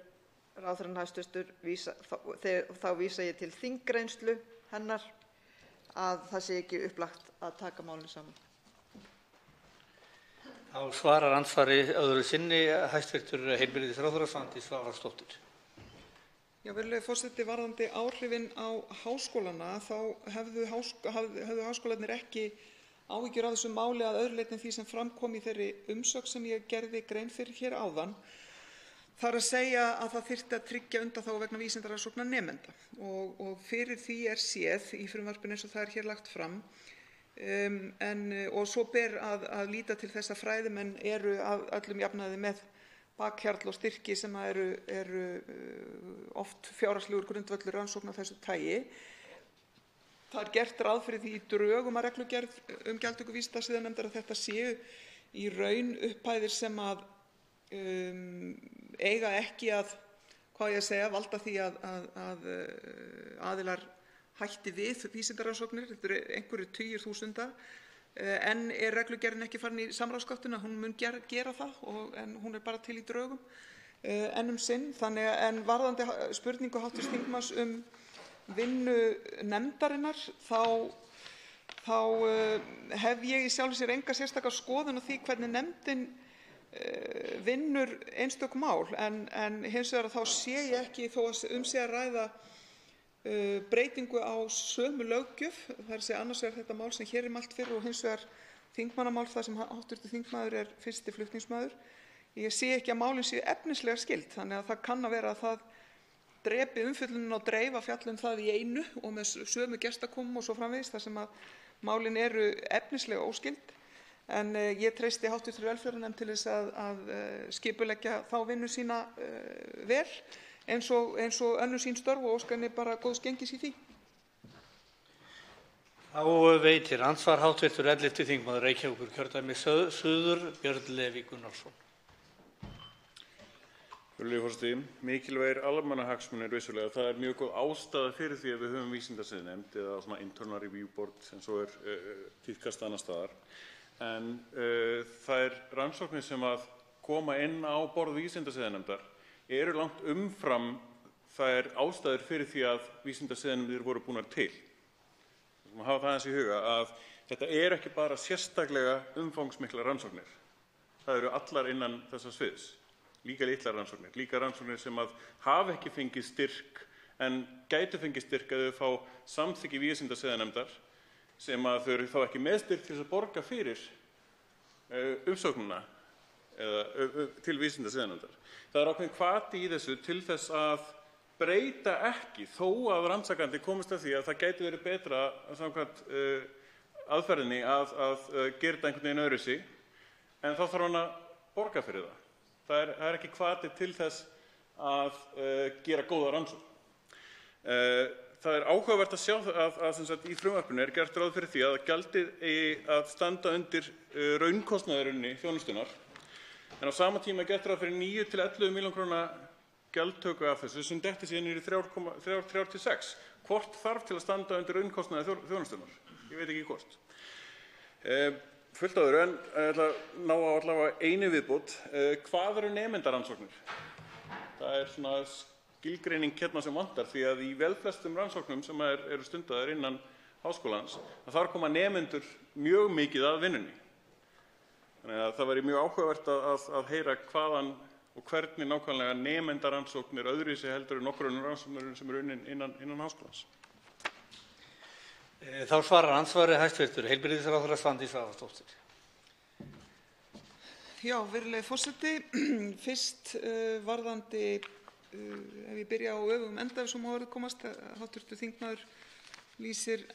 ráðherrann hæstv. Þá vísa ég til þingreynslu hennar að það sé ekki upplagt að taka málin saman. Þá svarar andsvari öðru sinni hæstv. heilbrigðisráðherra Svandís Svavarsdóttir. Virðulegi forseti, varðandi áhrifin á háskólana þá hefðu háskólarnir ekki áhyggjur af þessu máli að öðru leyti en því sem fram kom í þeirri umsögn sem ég gerði grein fyrir hér áðan. Það er að segja að það þyrfti að tryggja undanþágu vegna vísindarannsókna nemenda og fyrir því er séð í frumvarpinu eins og það er hér lagt fram. Og svo ber að líta til þess að fræðimenn eru að öllum jafnaði með bakhjarl og styrki sem eru oft fjárhagslegur grundvöllur rannsókna af þessu tagi. Það er gert ráð fyrir því í drögum að reglugerð gjaldtöku vísindasiðanefndar að þetta séu í raun upphæðir sem að eiga ekki að, valda því að aðilar hætti við vísindarannsóknir. Þetta eru einhverjir tugir þúsunda, en er reglugerðin ekki farin í samráðsgáttina. Hún mun gera það, en hún er bara til í drögum enn sinn. En varðandi spurningu hv. þingmanns vinnu nefndarinnar, þá hef ég í sjálfu sér enga sérstaka skoðun á því hvernig nefndin vinnur einstök mál, en hins vegar þá sé ég ekki, þó að sé að ræða breytingu á sömu löggjöf, það er að segja annars vegar þetta mál sem hér er mælt fyrir og hins vegar þingmannamál þar sem hv. þingmaður er fyrsti flutningsmaður. Ég sé ekki að málin séu efnislega skyld, þannig að það kann að vera að það drepi umfjöllunin og dreifa fjallum það í einu og með sömu gestakomum og svo framvegis, þar sem að málin eru efnislega óskyld. En ég treysti hv. velferðarnefnd til þess að skipuleggja þá vinnu sína vel eins og önnur sín störf og óska henni bara góðs gengis í því. Þá veitir andsvar hv. 11. þingmaður Reykjavíkurkjördæmis suður, Björn Leví Gunnarsson. Virðulegi forseti, mikilvægir almannahagsmunir vissulega. Það er mjög góð ástæða fyrir því að við höfum vísindasiðanefnd eða svona internal review board sem svo tíðkast annars staðar. En þær rannsóknir sem að koma inn á borð vísindasiðanefndar eru langt umfram þær ástæður fyrir því að vísindasiðanefndir voru búnar til. Við skulum hafa það aðeins í huga að þetta er ekki bara sérstaklega umfangsmiklar rannsóknir. Það eru allar innan þessa sviðs. Líka litlar rannsóknir, líka rannsóknir sem að hafa ekki fengið styrk en gætu fengið styrk að þau fá samþykki vísindasiðanefndar sem að þau eru þá ekki með styrk til þess að borga fyrir umsóknina eða til vísindasiðanefndar. Það er ákveðinn hvati í þessu til þess að breyta ekki þó að rannsakandi komist að því að það gæti verið betra samkvæmt aðferðinni að gera þetta einhvern veginn öðruvísi, en þá þarf hann að borga fyrir það. Það er ekki hvati til þess að gera góða rannsókn. Það er áhugavert að sjá að í frumvarpinu er gert ráð fyrir því að gjaldið eigi að standa undir raunkostnaðarinni þjónustunnar, en á sama tíma er gert ráð fyrir 9 til 11 milljóna króna gjaldtöku af þessu sem detti síðan niður í 3 til 6. Hvort þarf til að standa undir raunkostnaði þjónustunnar? Ég veit ekki hvort. Fullt af öðru, en ég ætla að ná á allavega einu viðbót. Hvað eru nemendarannsóknir? Það er svona skilgreining hérna sem vantar, því að í velflestum rannsóknum sem eru stundaðar innan háskólans, þar koma nemendur mjög mikið að vinnunni. Þannig að það væri mjög áhugavert að heyra hvaðan og hvernig nákvæmlega nemendarannsóknir öðruvísi heldur en nokkur önnur rannsóknir sem eru unnin innan háskólans. Þá svarar andsvari hæstv. Heilbrigðisráðherra Svandís Svavarsdóttir. Já, virðulegi forseti. Fyrst varðandi, ef ég byrja á öfugum enda ef svo má orðið komast, hv. þingmaður lýsir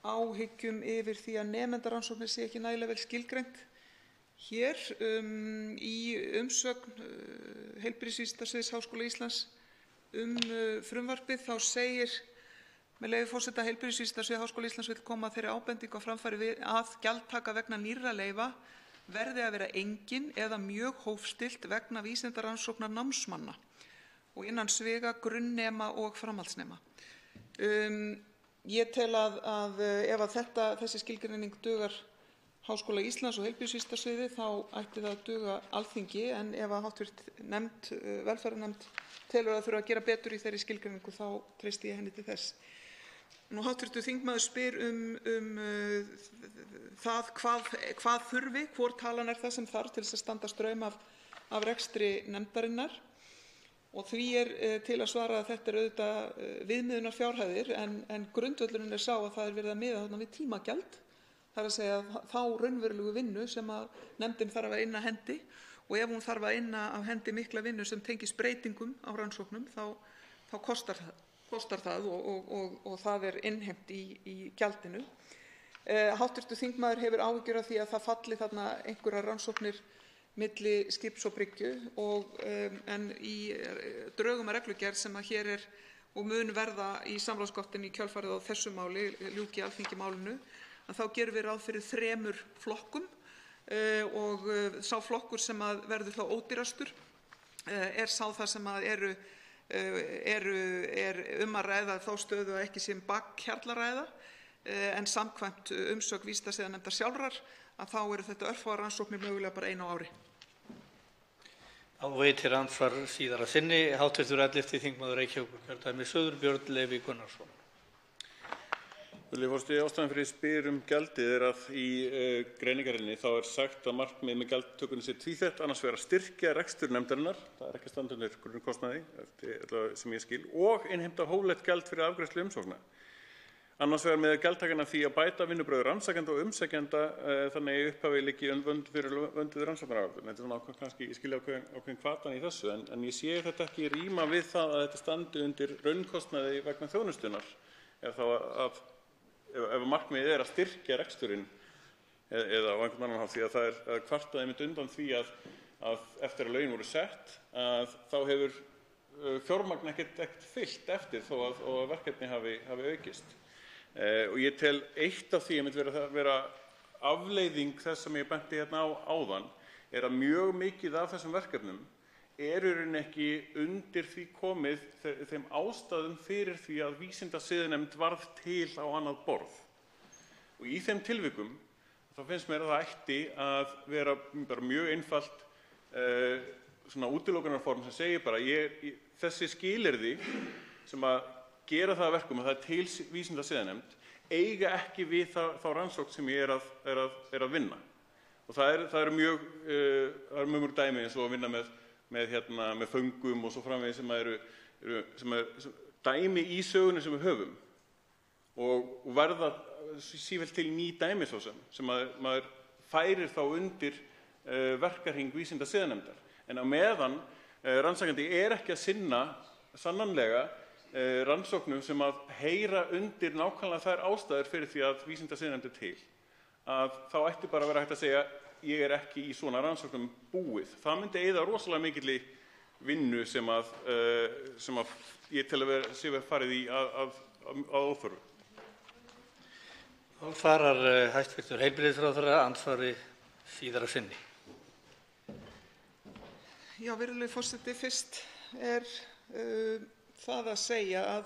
áhyggjum yfir því að nemendarannsóknir sé ekki nægilega vel skilgreint. Hér í umsögn Heilbrigðisvísindasviðs Háskóla Íslands frumvarpið þá segir, með leyfi forseta: Heilbrigðisvísindasvið Háskóla Íslands vill koma þeirri ábendingu á framfæri að gjaldtaka vegna nýrra leyfa verði að vera engin eða mjög hófstillt vegna vísindarannsóknar námsmanna og innan sviga grunnnema og framhaldsnema. Ég tel að ef þessi skilgreining dugar Háskóla Íslands og Heilbrigðisvísindasviði þá ætti það að duga Alþingi, en ef að hv. velferðarnefnd telur að þurfa að gera betur í þeirri skilgreiningu þá treysti ég henni til þess. Hv. þingmaður spyr það hvað þurfi, hvor talan er það sem þarf til þess að standa straum af rekstri nefndarinnar, og því er til að svara að þetta er auðvitað viðmiðunarfjárhæðir, en grundvöllurinn er sá að það er verið að miða þarna við tímagjald, það er að segja þá raunverulegu vinnu sem að nefndin þarf að inna hendi, og ef hún þarf að inna af hendi mikla vinnu sem tengist breytingum á rannsóknum þá kostar það og það er innheimt í gjaldinu. Hv. þingmaður hefur áhyggjur af því að það falli þarna einhverjar rannsóknir milli skips og bryggju en í drögum að reglugerð sem að hér er og mun verða í samráðsgáttinni í kjölfarið á þessu máli, ljúki Alþingi málinu, að þá gerum við ráð fyrir 3 flokkum og sá flokkur sem að verður þá ódýrastur er sá þar sem að er að ræða þá stöðu að ekki sé bakhjarl að ræða en samkvæmt umsögn vísindasiðanefndar sjálfrar að þá eru þetta örfáar rannsóknir mögulega bara 1 á ári. Þá veitir andsvar síðar að sinni hv. 11. þingmaður Reykjavíkurkjördæmis suður, Björn Leví Gunnarsson. Virðulegi forseti, ástæðan fyrir spyr gjaldið er að í greinargerðinni þá er sagt að markmið með gjaldtökunni sé tvíþætt, annars vegar að styrkja rekstur nefndarinnar, það er ekki að standa undir grunnkostnaði sem ég skil, og innheimta hóflegt gjald fyrir afgreiðslu umsókna. Annars vegar með gjaldtakana því að bæta vinnubrögð rannsakenda og umsækjenda þannig að upphafi liggi fyrir vönduð rannsóknaráætlun. Þetta er svona kannski, ég skilja ákveðin hvatan í þessu, en ég sé þetta ekki ríma við það að þetta standi undir raunkostnaði vegna þjónustunnar. Ef markmiðið er að styrkja reksturinn eða á einhvern annan hátt, því að það er kvartað einmitt undan því að eftir að lögin voru sett að þá hefur fjármagn ekkert fylgt eftir þó að verkefni hafi aukist. Og ég tel eitt af því að vera afleiðing þess sem ég benti hérna á áðan er að mjög mikið af þessum verkefnum í rauninni ekki undir því komið þeim ástæðum fyrir því að vísindasiðanefnd varð til á annað borð. Og í þeim tilvikum þá finnst mér að það ætti að vera bara mjög einfalt svona útilokunarform sem segir bara þessi skilyrði sem að gera það að verkum að það er til vísindasiðanefnd eiga ekki við þá rannsókn sem ég er að vinna. Og það eru mjög mörg dæmi eins og að vinna með föngum og svo framvegis sem er dæmi í sögunni sem við höfum og verða sífellt til ný dæmi svo sem maður færir þá undir verkahring vísindasiðanefndar. En á meðan rannsakandi er ekki að sinna sannanlega rannsóknum sem að heyra undir nákvæmlega þær ástæður fyrir því að vísindasiðanefnd er til, að þá ætti bara að vera hægt að segja ég er ekki í svona rannsóknum búið. Það myndi eyða rosalega mikilli vinnu sem að ég tel að sé farið í að óþörfu. Þá svarar hæstv. Heilbrigðisráðherra andsvari síðar að sinni. Já, virðulegi forseti, fyrst er það að segja að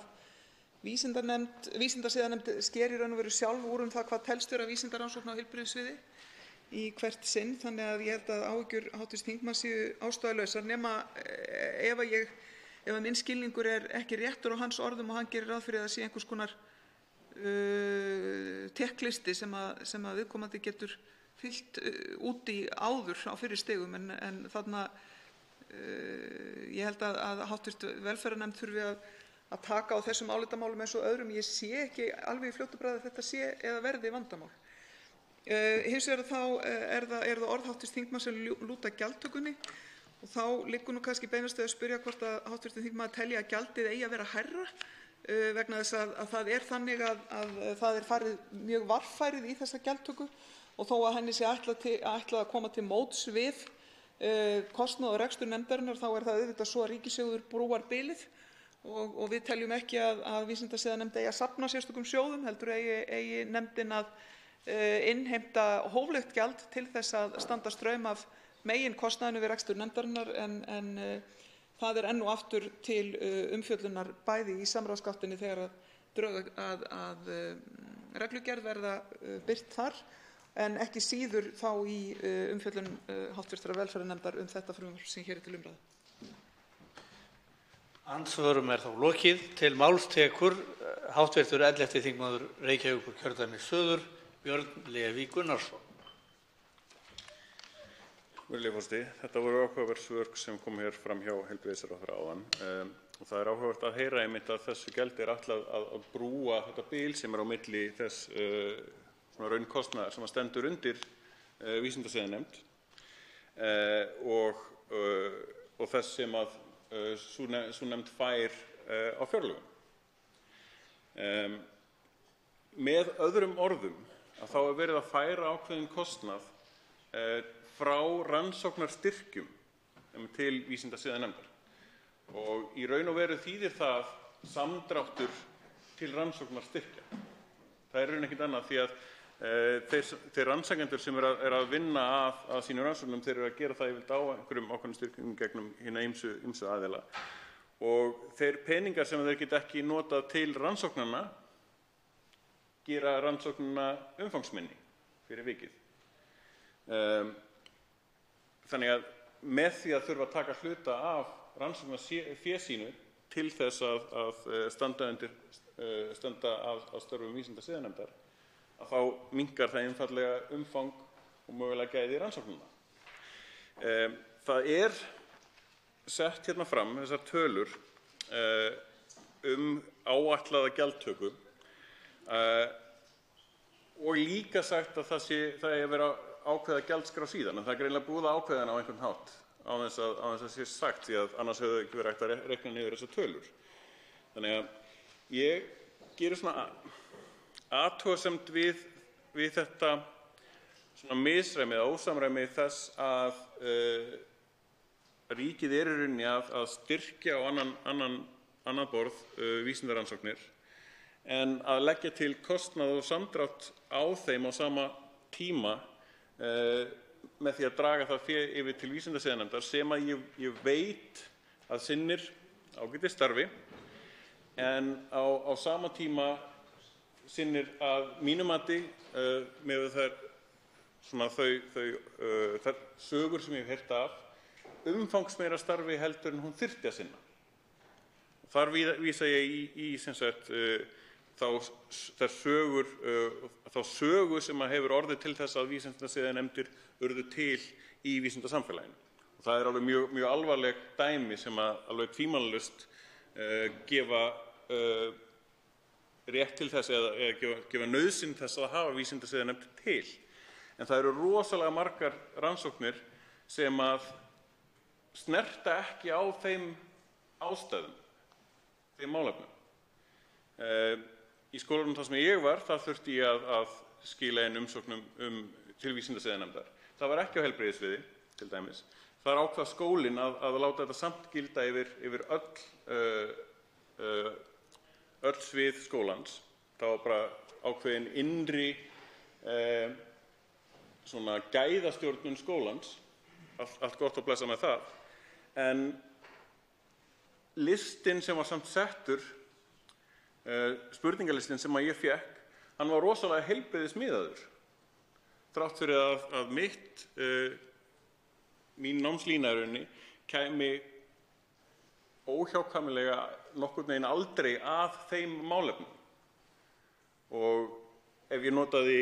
vísindasiðanefnd sker í raun og veru sjálf úr það hvað telst vera vísindarannsókn á heilbrigðissviði í hvert sinn, þannig að ég held að áhyggjur hv. þingmanns séu ástæðulausar nema ef að minn skilningur er ekki réttur á hans orðum og hann gerir ráð fyrir að það sé einhvers konar tékklisti sem að viðkomandi getur fyllt út í áður á fyrri stigum en þarna ég held að hv. velferðarnefnd þurfi að taka á þessum álitamálum eins og öðrum. Ég sé ekki alveg í fljótu bragði að þetta sé eða verði vandamál. Hins vegar þá er það orð hv. þingmanns sem lúta gjaldtökunni og þá liggur nú kannski beinast að spyrja hvort að hv. þingmaður telji að gjaldið eigi að vera hærra vegna þess að það er þannig að það er farið mjög varfærið í þessa gjaldtöku og þó að henni sé ætlað að koma til móts við kostnað og rekstur nefndarinnar þá er það auðvitað svo að ríkissjóður brúar bilið og við teljum ekki að vísindasiðanefnd eigi að safna sérstökum sjóðum heldur eigi nefndin að innheimta hóflegt gjald til þess að standa straum af meginkostnaðinum við rekstur nefndarinnar en það er enn og aftur til umfjöllunar bæði í samráðsgáttinni þegar drög að reglugerð verða birt þar en ekki síður þá í umfjöllun hv. velferðarnefndar þetta frumvarp sem hér er til umræðu. Andsvörum er þá lokið. Til máls tekur hv. 11. þingmaður Reykjavíkurkjördæmis suður, Björn Leví Gunnarsson. Virðulegi forseti, þetta voru áhugaverð svör sem kom hér fram hjá heilbrigðisráðherra áðan og það er áhugavert að heyra einmitt að þessu gjaldi er ætlað að brúa þetta bil sem er á milli þess raunkostnaðar sem stendur undir vísindasiðanefnd. og þess sem að sú nefnd fær á fjárlögum. Með öðrum orðum að þá verið að færa ákveðinn kostnað frá rannsóknarstyrkjum til vísindasiðanefndar. Og í raun og veru þýðir það samdráttur til rannsóknarstyrkja. Það er raun ekkert annað því að þeir rannsakendur sem að vinna að sínum rannsóknum, þeir eru að gera það yfirleitt á einhverjum ákveðnum styrkjum gegnum hina ýmsu aðila. Og þeir peningar sem þeir geta ekki notað til rannsóknanna gera rannsóknina umfangsminni fyrir vikið. Þannig að með því að þurfa að taka hluta af rannsóknarfé sínu til þess að standa að störfum vísindasiðanefndar, að þá minnkar það einfaldlega umfang og mögulega gæði rannsóknanna. Það er sett hérna fram þessar tölur áætlaða gjaldtöku og líka sagt að það eigi að vera ákveða gjaldskrá síðan, en það er greinilega búið að ákveða hana á einhvern hátt á þess að sé sagt, því að annars hefur ekki verið hægt að reikna niður þessar tölur. Þannig að ég gerir svona athugasemd við þetta svona misræmi eða ósamræmi þess að ríkið er í rauninni að styrkja á annað borð vísindarannsóknir en að leggja til kostnað og samdrátt á þeim á sama tíma með því að draga það fé yfir til vísindasiðanefndar sem að ég veit að sinnir ágætis starfi en á sama tíma sinnir að mínu mati með þær sögur sem ég hef heyrt af umfangsmeira starfi heldur en hún þyrfti að sinna. Þar vísa ég í sem sagt þá sögu sem hefur orðið til þess að vísindasiðanefndir urðu til í vísindasamfélaginu. Og það er alveg mjög alvarleg dæmi sem að alveg tvímælalaust gefa rétt til þess eða gefa nauðsyn þess að hafa vísindasiðanefndir til. En það eru rosalega margar rannsóknir sem að snerta ekki á þeim ástæðum, þeim málefnum. Í skólanum þar sem ég var, þar þurfti ég að skila inn umsóknum til vísindasiðanefndar. Það var ekki á heilbrigðissviði, til dæmis. Þar ákvað skólinn að láta þetta samt gilda yfir öll svið skólans. Það var bara ákveðin innri svona gæðastjórnun skólans, allt gott og blessað með það. En listinn sem var samt settur, spurningalistin sem ég fékk, hann var rosalega heilbrigðismiðaður. Þrátt fyrir að mín námslína í rauninni kæmi óhjákvæmilega nokkurn veginn aldrei að þeim málefnum. Og ef ég notaði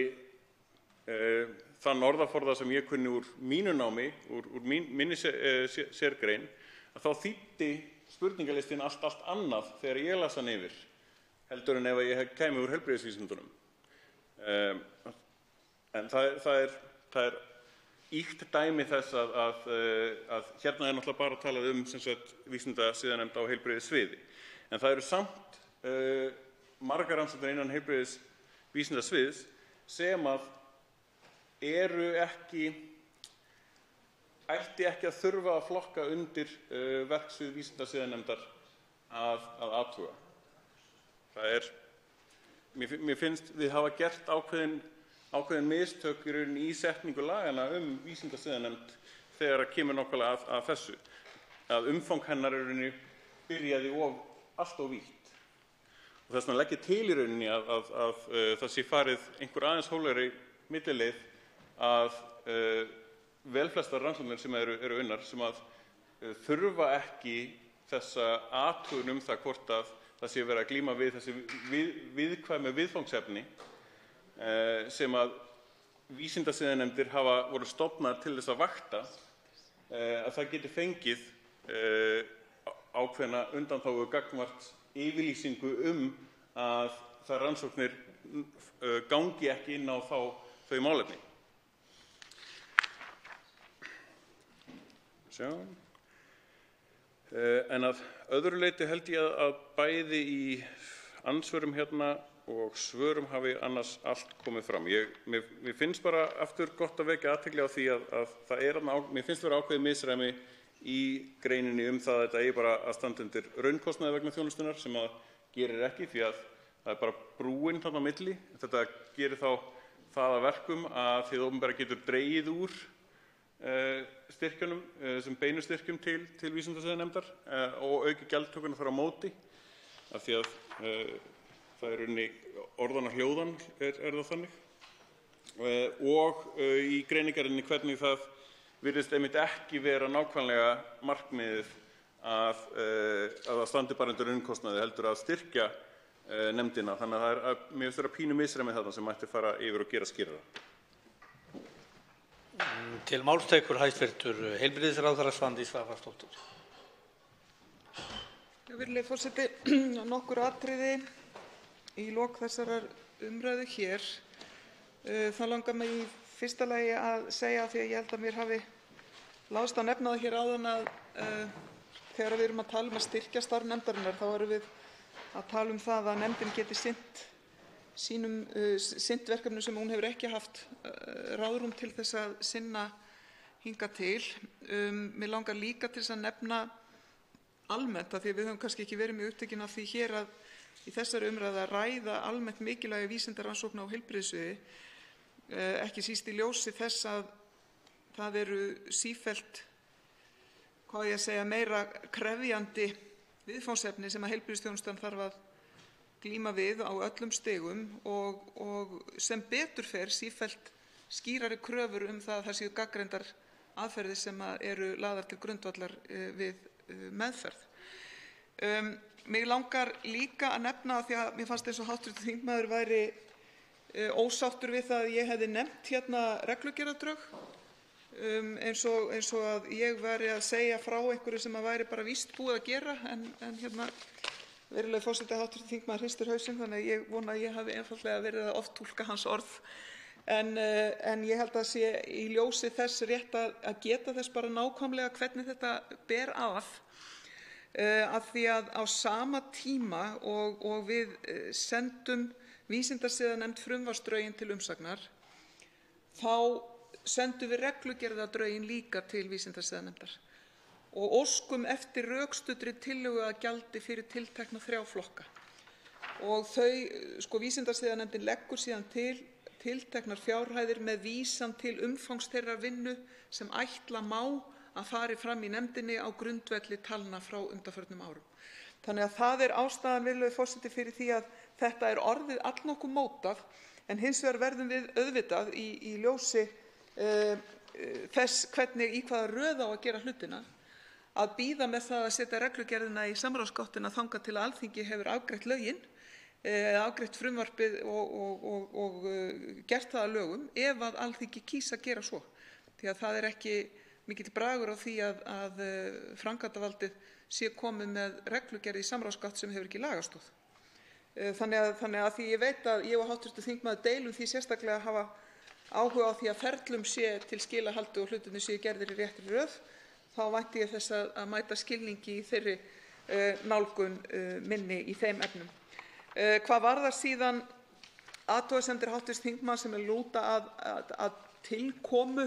þann orðaforða sem ég kunni úr mínu námi, úr minni sérgrein, að þá þýddi spurningalistin allt annað þegar ég las hann yfir, heldur en ef ég kæmi úr heilbrigðisvísindunum. En það er ýkt dæmi þess að hérna er náttúrulega bara talað sem sagt vísindasiðanefnd á heilbrigðissviði. En það eru samt margar rannsóknir innan heilbrigðisvísindasviðs sem að ætti ekki að þurfa að flokka undir verksvið vísindasiðanefndar að athuga. Mér finnst við hafa gert ákveðin mistök í rauninni í setningu lagana vísindasiðanefnd þegar það kemur nákvæmlega að þessu. Að umfang hennar í rauninni byrjaði allt of vítt. Og þess vegna legg ég til í rauninni að það sé farið einhver aðeins hóflegri millileið að velflestar rannsóknir sem eru unnar sem að þurfa ekki þessa athugun það hvort að það sé verið að glíma við þessi viðkvæmu viðfangsefni sem að vísindasiðanefndir voru stofnaðar til þess að vakta, að það geti fengið ákveðna undanþágu gagnvart yfirlýsingu að þær rannsóknir gangi ekki inn á þau málefni. En að öðru leyti held ég að bæði í andsvörum hérna og svörum hafi annars allt komið fram. Mér finnst bara aftur gott að vekja athygli á því að það mér finnst vera ákveðið misræmi í greininni það að þetta eigi bara að standa undir raunkostnaði vegna þjónustunnar sem að gerir ekki því að það er bara brúin þarna á milli. Þetta gerir þá það að verkum að hið opinbera getur dregið úr styrkjunum sem beinu styrkjum til vísindasiðanefndar og auki gjaldtökuna þar á móti af því að það er unni orðana hljóðan er það þannig og í greiningarinni hvernig það virðist einmitt ekki vera nákvæmlega markmiðið að það standi bara undir raunkostnaði heldur að styrkja nefndina þannig að það mér finnst vera pínu misræmi þarna sem mætti fara yfir og gera skýrara. Til máls tekur hæstv. Heilbrigðisráðherra Svandís Svavarsdóttir. Virðulegi forseti, nokkur atriði í lok þessarar umræðu hér. Það langar mig í fyrsta lagi að segja því að ég held að mér hafi láðst að nefna það hér áðan að þegar við erum að tala um að styrkja starf nefndarinnar þá erum við að tala um það að nefndin geti sinnt verkefnum sem hún hefur ekki haft ráðrúm til þess að sinna hingað til. Mig langar líka til þess að nefna almennt, af því að við höfum kannski ekki verið mjög upptekin af því hér að í þessari umræðu að ræða almennt mikilvægi vísindarannsókna á heilbrigðissviði, ekki síst í ljósi þess að það eru sífellt, hvað ég að segja, meira krefjandi viðfangsefni sem að heilbrigðisþjónustan þarf að glíma við á öllum stigum og sem betur fer sífellt skýrari kröfur það að það séu gagnreyndar aðferðir sem eru lagðar til grundvallar við meðferð. Mig langar líka að nefna því að mér fannst eins og hv. þingmaður væri ósáttur við það að ég hefði nefnt hérna reglugerðardrög eins og að ég væri að segja frá einhverju sem að væri bara víst búið að gera en hérna virðulegi forseti, hv. þingmaður hristir hausinn þannig að ég vona að ég hafi einfaldlega verið að ofttúlka hans orð en ég held að sé í ljósi þess rétt að geta þess bara nákvæmlega hvernig þetta ber af því að á sama tíma og við sendum vísindasiðanefnd frumvarpsdrögin til umsagnar þá sendum við reglugerðardrögin líka til vísindasiðanefndar og óskum eftir rökstuddri tillögu að gjaldi fyrir tiltekna 3 flokka. Og vísindasiðanefndin leggur síðan til tilteknar fjárhæðir með vísan til umfangs þeirrar vinnu sem ætla má að fari fram í nefndinni á grundvelli talna frá undanförnum árum. Þannig að það er ástæðan, virðulegi forseti, fyrir því að þetta er orðið allnokkuð mótað en hins vegar verðum við auðvitað í ljósi þess hvernig í hvaða röð á að gera hlutina að bíða með það að setja reglugerðina í samráðsgáttina þangað til að Alþingi hefur afgreitt lögin, afgreitt frumvarpið og gert það að lögum ef að Alþingi kýs að gera svo. Því að það er ekki mikill bragur á því að framkvæmdarvaldið sé komið með reglugerð í samráðsgátt sem hefur ekki lagastoð. Þannig að því ég veit að ég og hv. þingmaður deilum því sérstaklega að hafa áhuga á því að ferlum sé til skila haldið og hlutirnir séu gerðir í réttri röð, þá vænti ég þess að mæta skilningi í þeirri nálgun minni í þeim efnum. Hvað varðar síðan athugasemdir hv. þingmanns sem lúta að tilkomu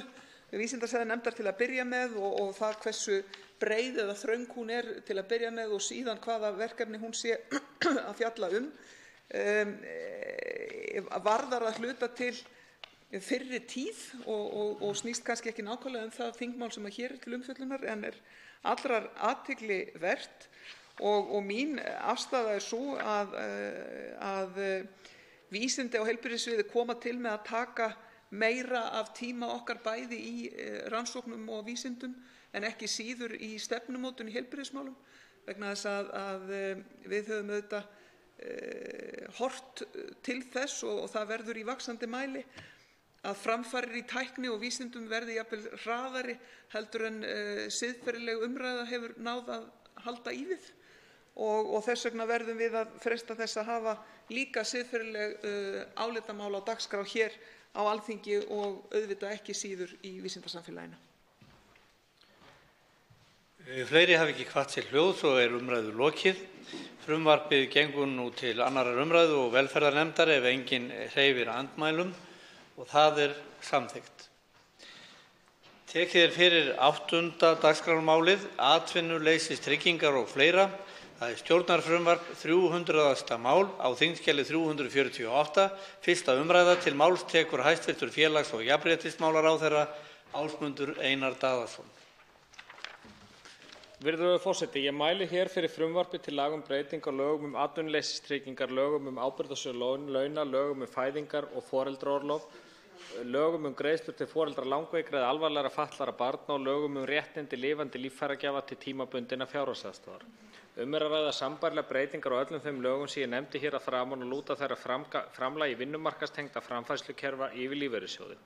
vísindasiðanefndar til að byrja með og það hversu breið eða þröng hún er til að byrja með og síðan hvaða verkefni hún sé að fjalla varðar að hluta til fyrri tíð og snýst kannski ekki nákvæmlega það þingmál sem hér er til umfjöllunar en er allrar athygli vert og mín afstaða er sú að vísindi á heilbrigðissviði koma til með að taka meira af tíma okkar bæði í rannsóknum og vísindum en ekki síður í stefnumótun í heilbrigðismálum vegna þess að við höfum auðvitað horft til þess og það verður í vaxandi mæli að framfarir í tækni og vísindum verði jafnvel hraðari heldur en siðferðileg umræða hefur náð að halda í við og þess vegna verðum við að freista þess að hafa líka siðferðileg álitamál á dagskrá hér á Alþingi og auðvitað ekki síður í vísindasamfélaginu. Fleiri hafa ekki hvatt sér hljóðs og er umræðu lokið. Frumvarpið gengur nú til 2. umræðu og velferðarnefndar ef enginn hreyfir andmælum og það er samþykkt. Tekið er fyrir 8. dagskrármálið, atvinnuleysistryggingar og fleira. Það er stjórnarfrumvarp 300. mál á þingskjali 348, 1. umræða. Til máls tekur hæstv. Félags- og jafnréttismálaráðherra Ásmundur Einar Daðason. Virðulegur forseti, ég mæli hér fyrir frumvarpi til laga um breytingu á lögum um atvinnuleysistryggingar, lögum um ábyrgðasjóð launa, lögum um fæðingar- og foreldraorlof, lögum um greiðslur til foreldra langveikra eða alvarlegra fatlaðra barna og lögum um réttindi lifandi líffæragjafa til tímabundinnar fjárhagsaðstoðar. Að ræða sambærilegar breytingar á öllum þeim lögum sem ég nefndi hér að framan og lúta þeirra framlagi vinnumarkaðstengdra framfærslukerfa yfir lífeyrissjóði.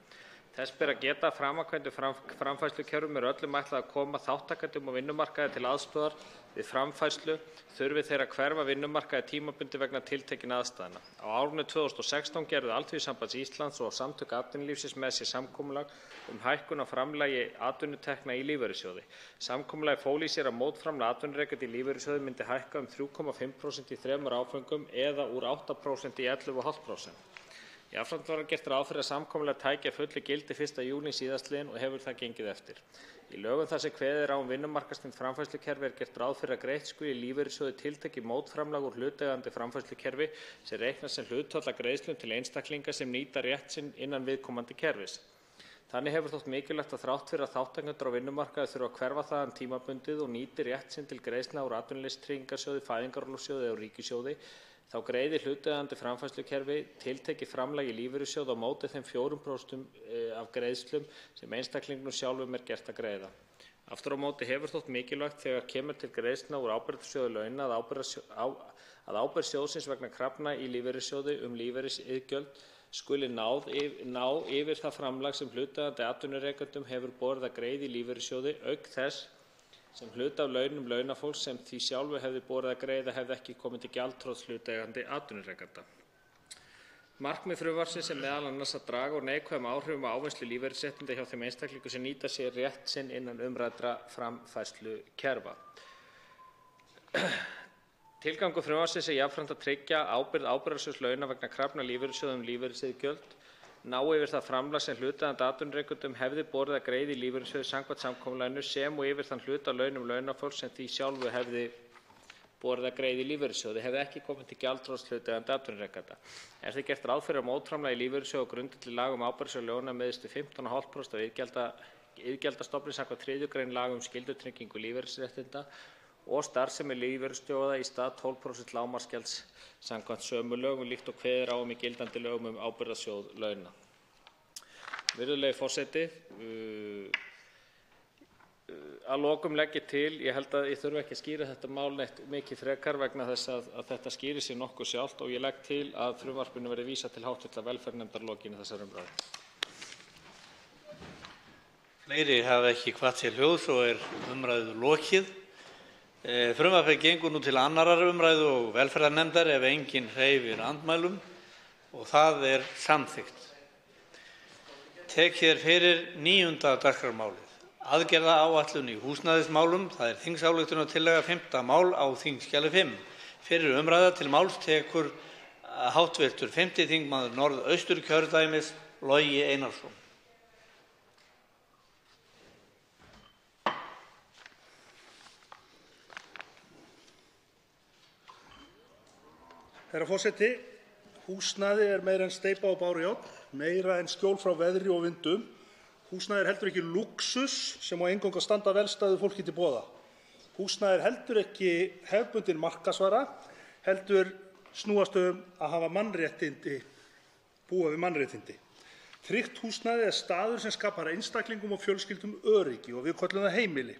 Þess ber að geta að framangreindum framfærslukerfum er öllum ætlað að koma þátttakendum á vinnumarkaði til aðstoðar við framfærslu þurfi þeir að hverfa vinnumarkaði tímabundið vegna tiltekinna aðstæðna. Á árinu 2016 gerðu Alþýðusamband Íslands og Samtök atvinnulífsins með sér samkomulag um hækkun á framlagi atvinnutekna í lífeyrissjóði. Samkomulagið fól í sér að mótframlag atvinnurekenda í lífeyrissjóði myndi hækka um 3,5% í 3 áföngum eða úr 8% í 11,5%. Jafnframt var gert ráð fyrir að samkomulag tæki að fullu gildi 1. júní síðastliðinn og hefur það gengið eftir. Í lögum þar sem kveðið er á um vinnumarkaðstengt framfærslukerfi er gert ráð fyrir að greitt skuli í lífeyrissjóði tiltekið mótframlag úr hlutaðeigandi framfærslukerfi sem reiknast sem hlutfall af greiðslum til einstaklinga sem nýta rétt sinn innan viðkomandi kerfis. Þannig hefur þótt mikilvægt að þrátt fyrir að þátttakendur á vinnumarkaði þurfa að hverfa þaðan tímabundið og nýti rétt sinn til greiðslna úr atvinnuleysistryggingasjóði, fæðingarorlofssjóði og ríkissjóði, þá greiði hlutaðeigandi framfærslukerfi tiltekið framlag í lífeyrissjóð á móti þeim 4% af greiðslum sem einstaklingnum sjálfum er gert að greiða. Aftur á móti hefur þótt mikilvægt þegar kemur til greiðslna úr ábyrgðasjóði launa að ábyrgð sjóðsins vegna krafna í lífeyrissjóði lífeyrisiðgjöld skuli ná yfir það framlag sem hlutaðeigandi atvinnurekendum hefur borið að greiða í lífeyrissjóði, auk þess sem hluti af launum launafólks sem því sjálfu hefði borið að greiða hefði ekki komið til gjaldþrots hlutaðeigandi atvinnurekanda. Markmið frumvarpsins er meðal annars að draga úr neikvæðum áhrifum á ávinnslu lífeyrisréttinda hjá þeim einstaklingum sem nýta sér rétt sinn innan umræddra framfærslukerfa. Tilgangur frumvarpsins er jafnframt að tryggja ábyrgð ábyrgðasjóðs launa vegna krafna lífeyrissjóða lífeyrisiðgjöld, ná yfir það framlag sem hlutaðeigandi atvinnurekendum hefði borið að greiða í lífeyrissjóði samkvæmt samkomulaginu sem og yfir þann hluta af launum launafólks sem því sjálfu hefði borið að greiða í lífeyrissjóði hefði ekki komið til gjaldþrots hlutaðeigandi atvinnurekanda. Er því gert ráð fyrir að mótframlag í lífeyrissjóði á grundvelli laga um ábyrgðasjóð launa miðist við 15,5% af iðgjaldastofni samkvæmt 3. gr. laga um skyldutryggingu lífeyrisréttinda og starfsemi lífeyrissjóða í stað 12% lágmarksgjalds samkvæmt sömu lögum líkt og kveðið er á um í gildandi lögum um ábyrgðasjóð launa. Virðulegi forseti, að lokum legg ég til, ég held að ég þurfi ekki að skýra þetta mál neitt mikið frekar vegna þess að þetta skýrir sig nokkuð sjálft og ég legg til að frumvarpinu verði vísað til hv. velferðarnefndar að lokinni þessari umræðu. Fleiri hafa ekki hvatt sér hljóðs og er umræðu lokið. Frumvarpið gengur nú til 2. umræðu og velferðarnefndar ef enginn hreyfir andmælum og það er samþykkt. Tekið er fyrir 9. dagskrármálið. Aðgerðaáætlun í húsnæðismálum, það er þingsályktunartillaga 5. mál á þingskjali 5. Fyrir umræða til máls tekur hv. 5. þingmaður Norðausturkjördæmis Logi Einarsson. Herra forseti, húsnæði er meira en steypa og bárujárn, meira en skjól frá veðri og vindum. Húsnæði er heldur ekki lúxus sem á eingöngu að standa velstæðu fólki til boða. Húsnæði er heldur ekki hefðbundin markaðsvara, heldur snúast að hafa mannréttindi, búa við mannréttindi. Tryggt húsnæði er staður sem skapar einstaklingum og fjölskyldum öryggi og við köllum það heimili.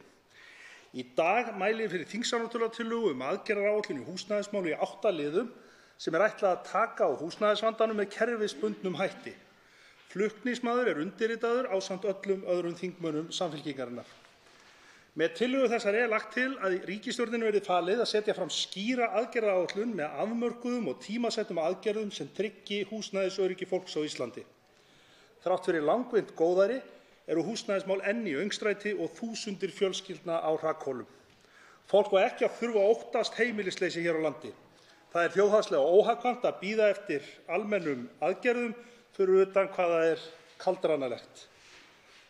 Í dag mæli ég fyrir þingsályktunartillögu aðgerðaáætlun í húsnæðismáli í 8 liðum sem er ætlað að taka á húsnæðisvandanum með kerfisbundnum hætti. Flutningsmaður er undirritaður ásamt öllum öðrum þingmönnum Samfylkingarinnar. Með tillögu þessari er lagt til að ríkisstjórninni verði falið að setja fram skýra aðgerðaáætlun með afmörkuðum og tímasettum aðgerðum sem tryggi húsnæðisöryggi fólks á Íslandi. Þrátt fyrir langvinnt góðæri eru húsnæðismál enn í öngstræti og þúsundir fjölskyldna á hrakhólum. Fólk á ekki að þurfa að óttast heimilisleysi hér á landi. Það er þjóðhagslega óhagkvæmt að bíða eftir almennum aðgerðum fyrir utan hvað það er kaldranalegt.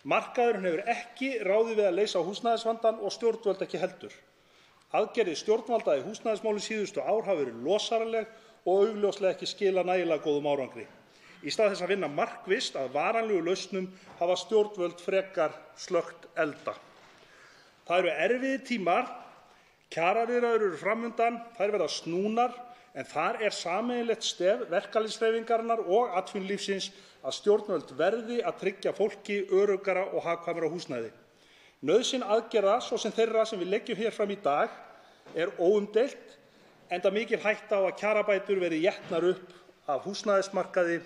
Markaðurinn hefur ekki ráðið við að leysa húsnæðisvandann og stjórnvöld ekki heldur. Aðgerðir stjórnvalda í húsnæðismálum síðustu ár hafa verið losaraleg og augljóslega ekki skilað nægilega góðum árangri. Í stað þess að vinna markvisst að varanlegu lausnum hafa stjórnvöld frekar slökkt elda. Það eru erfiðir tímar, kjaraviðræður eru framundan, þær verða snúnar, en þar er sameiginlegt stef verkalýðshreyfingarinnar og atvinnulífsins að stjórnvöld verði að tryggja fólki öruggara og hagkvæmara húsnæði. Nauðsyn aðgerða, svo sem þeirra sem við leggjum hér fram í dag, er óumdeilt, enda mikil hætta á að kjarabætur verði étnar upp af húsnæðismarkaði,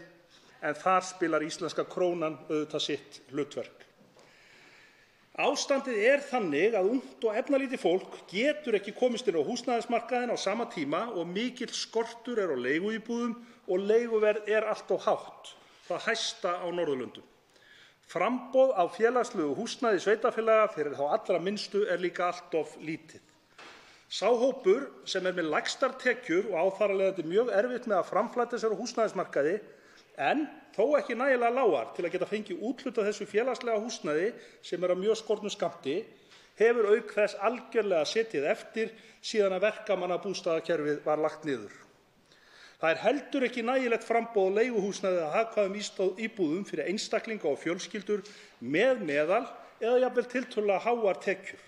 en þar spilar íslenska krónan auðvitað sitt hlutverk. Ástandið er þannig að ungt og efnalítið fólk getur ekki komist inn á húsnæðismarkaðinn á sama tíma og mikill skortur er á leiguíbúðum og leiguverð er allt of hátt, það hæsta á Norðurlöndum. Framboð á félagslegu húsnæði sveitarfélaga fyrir þá allra minnstu er líka allt of lítið. Sá hópur sem er með lægstar tekjur og á þar af leiðandi mjög erfitt með að framfleyta sér á húsnæðismarkaði, en þó ekki nægilega lágar til að geta fengið úthlutað þessu félagslega húsnæði sem er af mjög skornum skammti, hefur auk þess algjörlega setið eftir síðan að verkamannabústaðakerfið var lagt niður. Það er heldur ekki nægilegt framboð á leiguhúsnæði að hagkvæmum íbúðum fyrir einstaklinga og fjölskyldur með meðal eða jafnvel tiltölulega háar tekjur.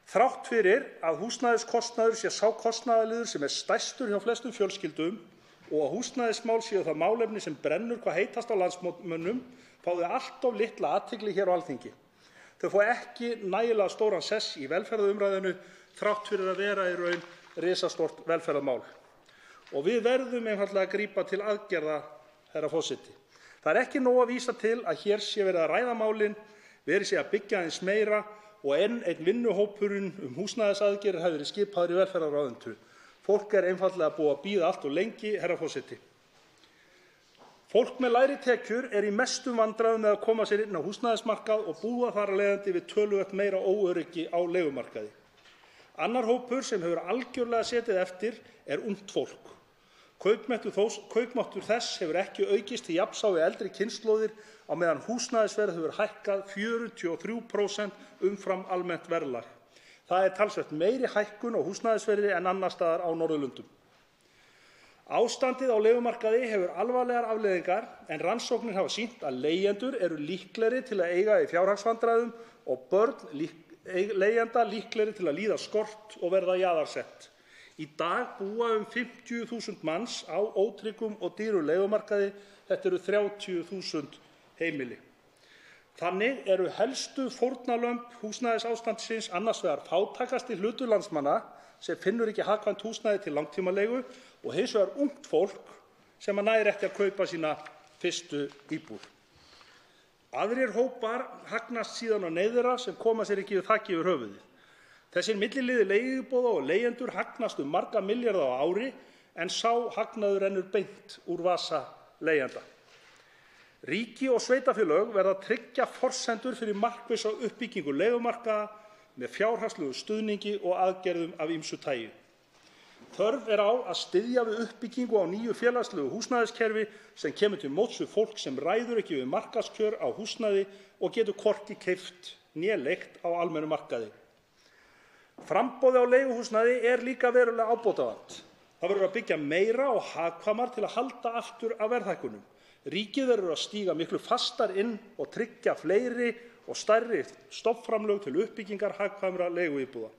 Þrátt fyrir að húsnæðiskostnaður sé sá kostnaðarliður sem er stærstur hjá flestum fjölskyldum og að húsnæðismál séu það málefni sem brennur hvað heitast á landsmönnum, fá þau allt of litla athygli hér á Alþingi. Þau fá ekki nægilega stóran sess í velferðarumræðinu þrátt fyrir að vera í raun risastórt velferðarmál. Og við verðum einfaldlega að grípa til aðgerða, herra forseti. Það er ekki nóg að vísa til að hér sé verið að ræða málin, verið sé að byggja aðeins meira og einn vinnuhópurinn húsnæðisaðgerðir hafi verið skipaður í velferðarráðuneytinu. Fólk er einfaldlega búið að bíða allt of lengi, herra forseti. Fólk með lægri tekjur er í mestum vandræðum með að koma sér inn á húsnæðismarkað og búa þar af leiðandi við töluvert meira óöryggi á leigumarkaði. Annar hópur sem hefur algjörlega setið eftir er ungt fólk. Kaupmáttur þess hefur ekki aukist til jafns á við eldri kynslóðir á meðan húsnæðisverð hefur hækkað 43% umfram almennt verðlag. Það er talsvert meiri hækkun á húsnæðisverði en annars staðar á Norðurlöndum. Ástandið á leigumarkaði hefur alvarlegar afleiðingar en rannsóknir hafa sýnt að leigjendur eru líklegri til að eiga í fjárhagsvandræðum og börn leigjenda líklegri til að líða skort og verða jaðarsett. Í dag búa 50.000 manns á ótryggum og dýrum leigumarkaði. Þetta eru 30.000 heimili. Þannig eru helstu fórnarlömb húsnæðisástandsins annars vegar fátækasti hluti landsmanna sem finnur ekki hagkvæmt húsnæði til langtímaleigu og hins vegar ungt fólk sem nær ekki að kaupa sína fyrstu íbúð. Aðrir hópar hagnast síðan á neyðara sem koma sér ekki við þaki yfir höfuðið. Þessir milliliðir leiguíbúða og leigjendur hagnast marga milljarða á ári en sá hagnaður rennur beint úr vasa leigjenda. Ríki og sveitarfélög verða að tryggja forsendur fyrir markvissa uppbyggingu leigumarkaða með fjárhagslegu stuðningi og aðgerðum af ýmsu tagi. Þörf er á að styðja við uppbyggingu á nýju félagslegu húsnæðiskerfi sem kemur til móts við fólk sem ræður ekki við markaðskjör á húsnæði og getur hvorki keypt né leigt á almennum markaði. Framboði á leiguhúsnæði er líka verulega ábótavant. Það verður að byggja meira og hagkvæmar til að halda aftur af verðhækkunum. Ríkið verður að stíga miklu fastar inn og tryggja fleiri og stærri stofnframlög til uppbyggingar hagkvæmra leiguíbúða.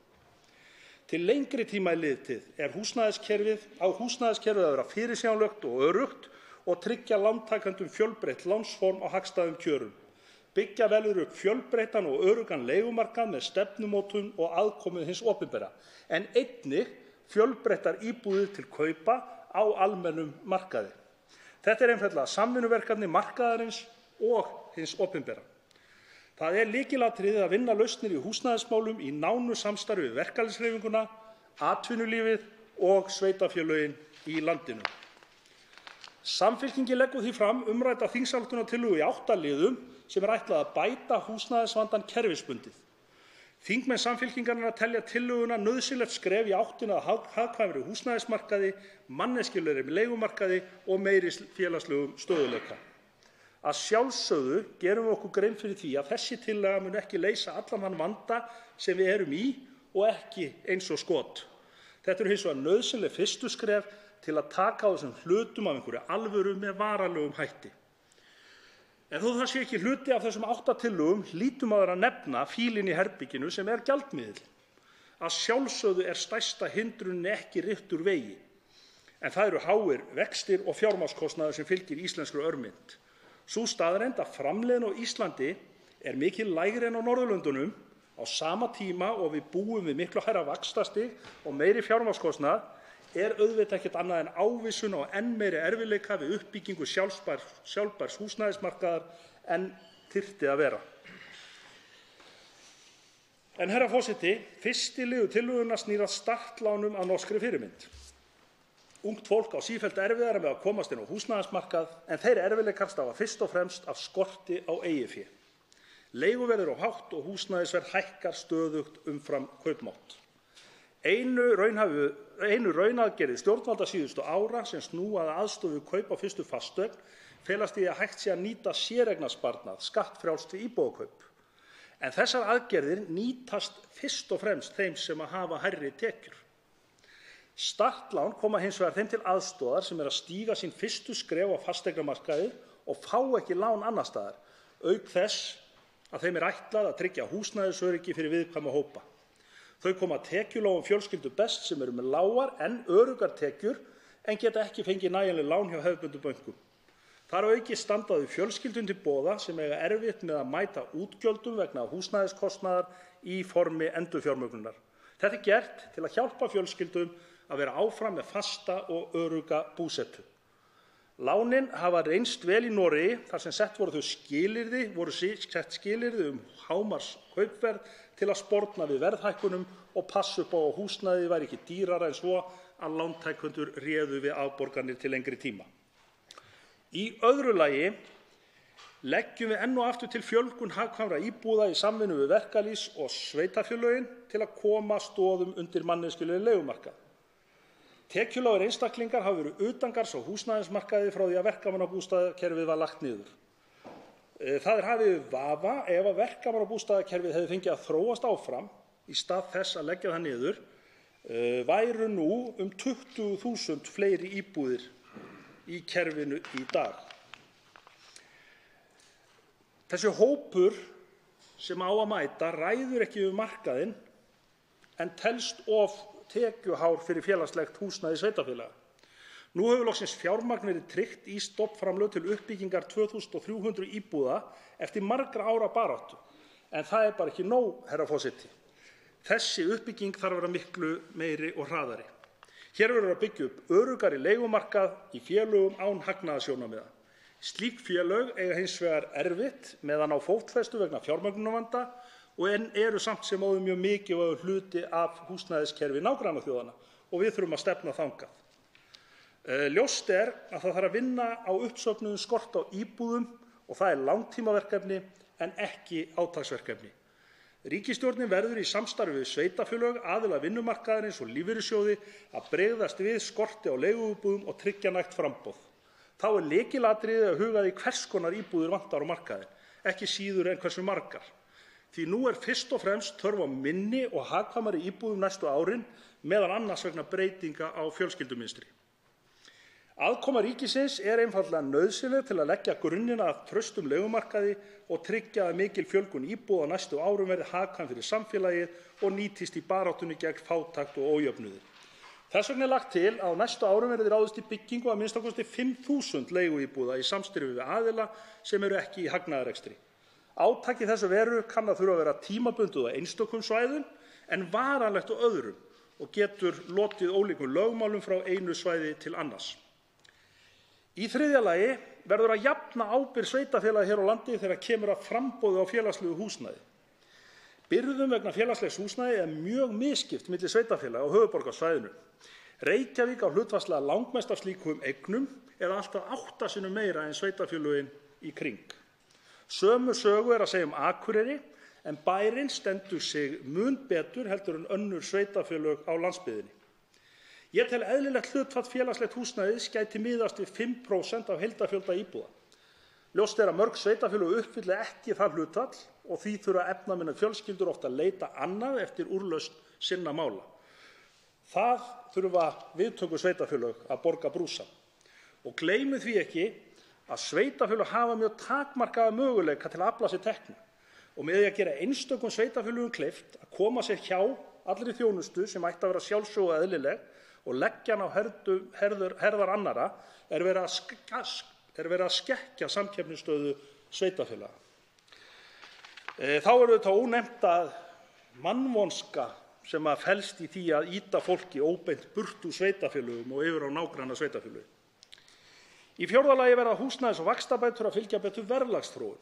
Til lengri tíma í litið er húsnæðiskerfið að vera fyrirsjáanlegt og öruggt og tryggja lántakendum fjölbreytt lánsform á hagstæðum kjörum. Byggja verður upp fjölbreyttan og öruggan leigumarkað með stefnumótun og aðkomu hins opinbera, en einnig fjölbreyttar íbúðir til kaupa á almennum markaði. Þetta er einfaldlega samvinnuverkefni markaðarins og hins opinbera. Það er lykilatriði að vinna lausnir í húsnæðismálum í nánu samstarfi við verkalýðshreyfinguna, atvinnulífið og sveitarfélögin í landinu. Samfylkingin leggur því fram umrædda þingsályktunartillögu í 8 liðum sem ætlað að bæta húsnæðisvandann kerfisbundið. Þingmenn Samfylkingarinnar telja tillöguna nauðsynlegt skref í áttina að hagkvæmari húsnæðismarkaði, manneskjulegri leigumarkaði og meiri félagslegum stöðugleika. Að sjálfsögðu gerum við okkur grein fyrir því að þessi tillaga mun ekki leysa allan þann vanda sem við erum í og ekki eins og skot. Þetta eru hins vegar nauðsynleg fyrstu skref til að taka á þessum hlutum af einhverju alvöru með varanlegum hætti. En þó það sé ekki hluti af þessum 8 tillögum hlýtur maður að nefna fílinn í herberginu sem er gjaldmiðill. Að sjálfsögðu er stærsta hindrunin ekki rykt úr vegi, en það eru háir vextir og fjármagnskostnaður sem fylgir íslenskri örmynt. Sú staðreynd að framleiðni á Íslandi er mikið lægri en á Norðurlöndunum á sama tíma og við búum við miklu hærra vaxtastig og meiri fjármagnskostnað er auðvitað ekkert annað en ávísun á enn meiri erfiðleika við uppbyggingu sjálfbærs húsnæðismarkaðar en þyrfti að vera. En herra forseti, fyrsti liður tillögunnar snýr að startlánum að norskri fyrirmynd. Ungt fólk á sífellt erfiðara með að komast inn á húsnæðismarkað en þeir erfiðleikar stafa fyrst og fremst af skorti á eigið fé. Leiguverð er of hátt og húsnæðisverð hækkar stöðugt umfram kaupmátt. Einu raunaðgerðir stjórnvalda síðustu ára sem snúa að aðstoð við kaup á fyrstu fasteign felast í að hægt sé að nýta séreignarsparnað skattfrjálst við íbúðarkaup. En þessar aðgerðir nýtast fyrst og fremst þeim sem hafa hærri tekjur. Startlán koma hins vegar þeim til aðstoðar sem að stíga sín fyrstu skref á fasteignamarkaði og fá ekki lán annars staðar, auk þess að þeim er ætlað að tryggja húsnæðisöryggi fyrir viðkvæma hópa. Þau koma tekjulágum fjölskyldu best sem eru með lágar en öruggar tekjur en geta ekki fengið nægjanleg lán hjá hefðbundnum bönkum. Þar að auki standa þau fjölskyldum til boða sem eiga erfitt með að mæta útgjöldum vegna húsnæðiskostnaðar í formi endurfjármögnunar. Þetta er gert til að hjálpa fjölskyldum að vera áfram með fasta og örugga búsetu. Lánin hafa reynst vel í Noregi þar sem sett voru skilyrði hámarkskaupverð til að sporna við verðhækkunum og passa upp á að húsnæði væri ekki dýrara en svo að lántækendur réðu við afborganir til lengri tíma. Í öðru lagi leggjum við enn og aftur til fjölgun hagkvæmra íbúða í samvinnu við verkalýðs- og sveitarfélögin til að koma stoðum undir manneskjulegum leigumarkað. Tekjulágir einstaklingar hafa verið utangarðs á húsnæðismarkaði frá því að verkamannabústaðakerfið var lagt niður. Það er hafið yfir vafa ef að verkamannabústaðakerfið hefði fengið að þróast áfram í stað þess að leggja það niður, væru nú 20.000 fleiri íbúðir í kerfinu í dag. Þessi hópur sem á að mæta ræður ekki við markaðinn en telst of tekjuhár fyrir félagslegt húsnæði sveitarfélaga. Nú hefur loksins fjármagn verið tryggt í stofnframlög til uppbyggingar 2300 íbúða eftir margra ára baráttu. En það er bara ekki nóg, herra forseti. Þessi uppbygging þarf að vera miklu meiri og hraðari. Hér verður að byggja upp öruggari leigumarkað í félögum án hagnaðarsjónarmiða. Slík félög eiga hins vegar erfitt með að ná fótfestu vegna fjármögnunarvanda og eru samt sem áður mjög mikilvægur hluti af húsnæðiskerfi nágrannaþjóðanna og við þurfum að stefna þangað. Ljóst er að það þarf að vinna á uppsöfnuðum skort á íbúðum og það er langtímaverkefni en ekki átaksverkefni. Ríkisstjórnin verður í samstarfi við sveitarfélög, aðila vinnumarkaðarins og lífeyrissjóði að bregðast við skorti á leiguíbúðum og tryggja nægt framboð. Þá er lykilatriði að huga því hvers konar íbúðir vantar á markaðinn, ekki síður en hversu margar. Því nú er fyrst og fremst þörf á minni og hagkvæmari íbúðum næstu árin, meðal annars vegna breytinga á fjölskyldumynstri. Aðkoma ríkisins er einfaldlega nauðsynleg til að leggja grunninn að traustum leigumarkaði og tryggja að mikil fjölgun íbúða á næstu árum verði hagkvæm fyrir samfélagið og nýtist í baráttunni gegn fátækt og ójöfnuði. Þess vegna er lagt til að á næstu árum verði ráðist í byggingu að minnsta kosti 5.000 leiguíbúða í samstarfi við aðila sem eru ekki í hagnaðarrekstri. Átak í þessu veru kann að þurfa að vera tímabundið á einstökum svæðum en varanlegt á öðrum og getur lotið ólíkum lögmálum frá einu svæði til annars. Í þriðja lagi verður að jafna ábyrgð sveitarfélaga hér á landi þegar kemur að framboði á félagslegu húsnæði. Byrðum vegna félagslegs húsnæði er mjög misskipt milli sveitarfélaga á höfuðborgarsvæðinu. Reykjavík á hlutfallslega langmest af slíkum eignum eða allt að 8 sinnum meira en sveitarfélögin í kring. Sömu sögu er að segja Akureyri, en bærinn stendur sig mun betur heldur en önnur sveitarfélög á landsbyggðinni. Ég tel eðlilegt hlutfall félagslegt húsnæðis gæti miðast við 5% af heildarfjölda íbúða. Ljóst er að mörg sveitarfélög uppfylli ekki það hlutfall og því þurfa efnaminnar fjölskyldur oft að leita annað eftir úrlausn sinna mála. Það þurfa viðtöku sveitarfélög að borga brúsann. Og gleymum því ekki að sveitarfélög hafa mjög takmarkaða möguleika til að afla sér tekna og með því að gera einstökum sveitarfélögum kleift að koma sér hjá allri þjónustu sem ætti að vera sjálfsögð og eðlileg og leggja hana á herðar annarra er verið að skekkja samkeppnisstöðu sveitarfélaga. Þá er auðvitað ónefnt að mannvonska sem felst í því að ýta fólki óbeint burt úr sveitarfélögum og yfir á nágranna sveitarfélög. Í fjórða lagi verða húsnæðis- og vaxtabætur að fylgja betur verðlagsþróun.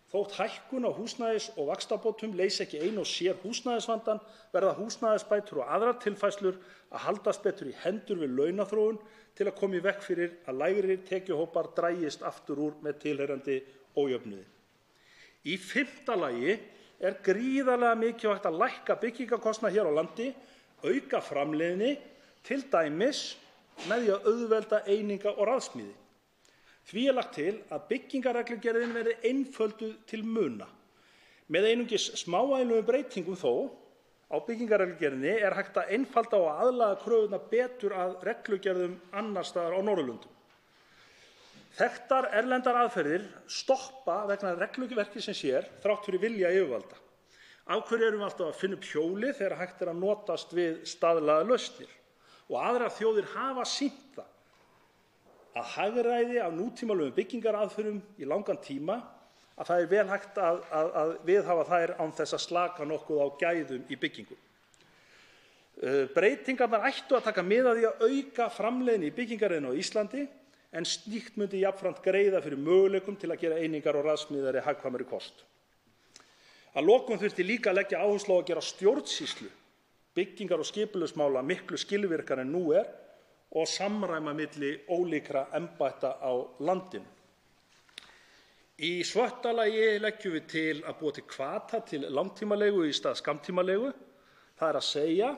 Þótt hækkun á húsnæðis- og vaxtabótum leysi ekki ein og sér húsnæðisvandann verða húsnæðisbætur og aðrar tilfærslur að haldast betur í hendur við launaþróun til að koma í veg fyrir að lægri tekjuhópar dragist aftur úr með tilheyrandi ójöfnuði. Í fimmta lagi er gríðarlega mikilvægt að lækka byggingarkostnað hér á landi, auka framleiðni, til dæmis með því að auðvelda eininga- og raðsmíði. Því er lagt til að byggingarreglugerðin verði einfölduð til muna. Með einungis smávægilegum breytingum þó á byggingarreglugerðinni er hægt að einfalda og aðlaga kröfurnar betur að reglugerðum annars staðar á Norðurlöndum. Þekktar erlendar aðferðir stoppa vegna regluverkisins hér þrátt fyrir vilja yfirvalda. Af hverju erum við alltaf að finna upp hjólið þegar hægt er að notast við staðlaðar lausnir? Og aðrar þjóðir hafa sýnt það að hagræði af nútímalegum byggingaraðferðum í langan tíma að það er vel hægt að viðhafa þær án þess að slaka nokkuð á gæðum í byggingum. Breytingarnar ættu að taka mið af því að auka framleiðni í byggingariðinu á Íslandi en slíkt myndi jafnframt greiða fyrir möguleikum til að gera einingar og raðsmíðari hagkvæmari kost. Að lokum þurfti líka að leggja áherslu á að gera stjórnsýslu byggingar- og skipulagsmála miklu skilvirkari en nú er og samræma milli ólíkra embætta á landinu. Í sjötta lagi leggjum við til að búa til hvata til langtímaleigu í stað skammtímaleigu. Það er að segja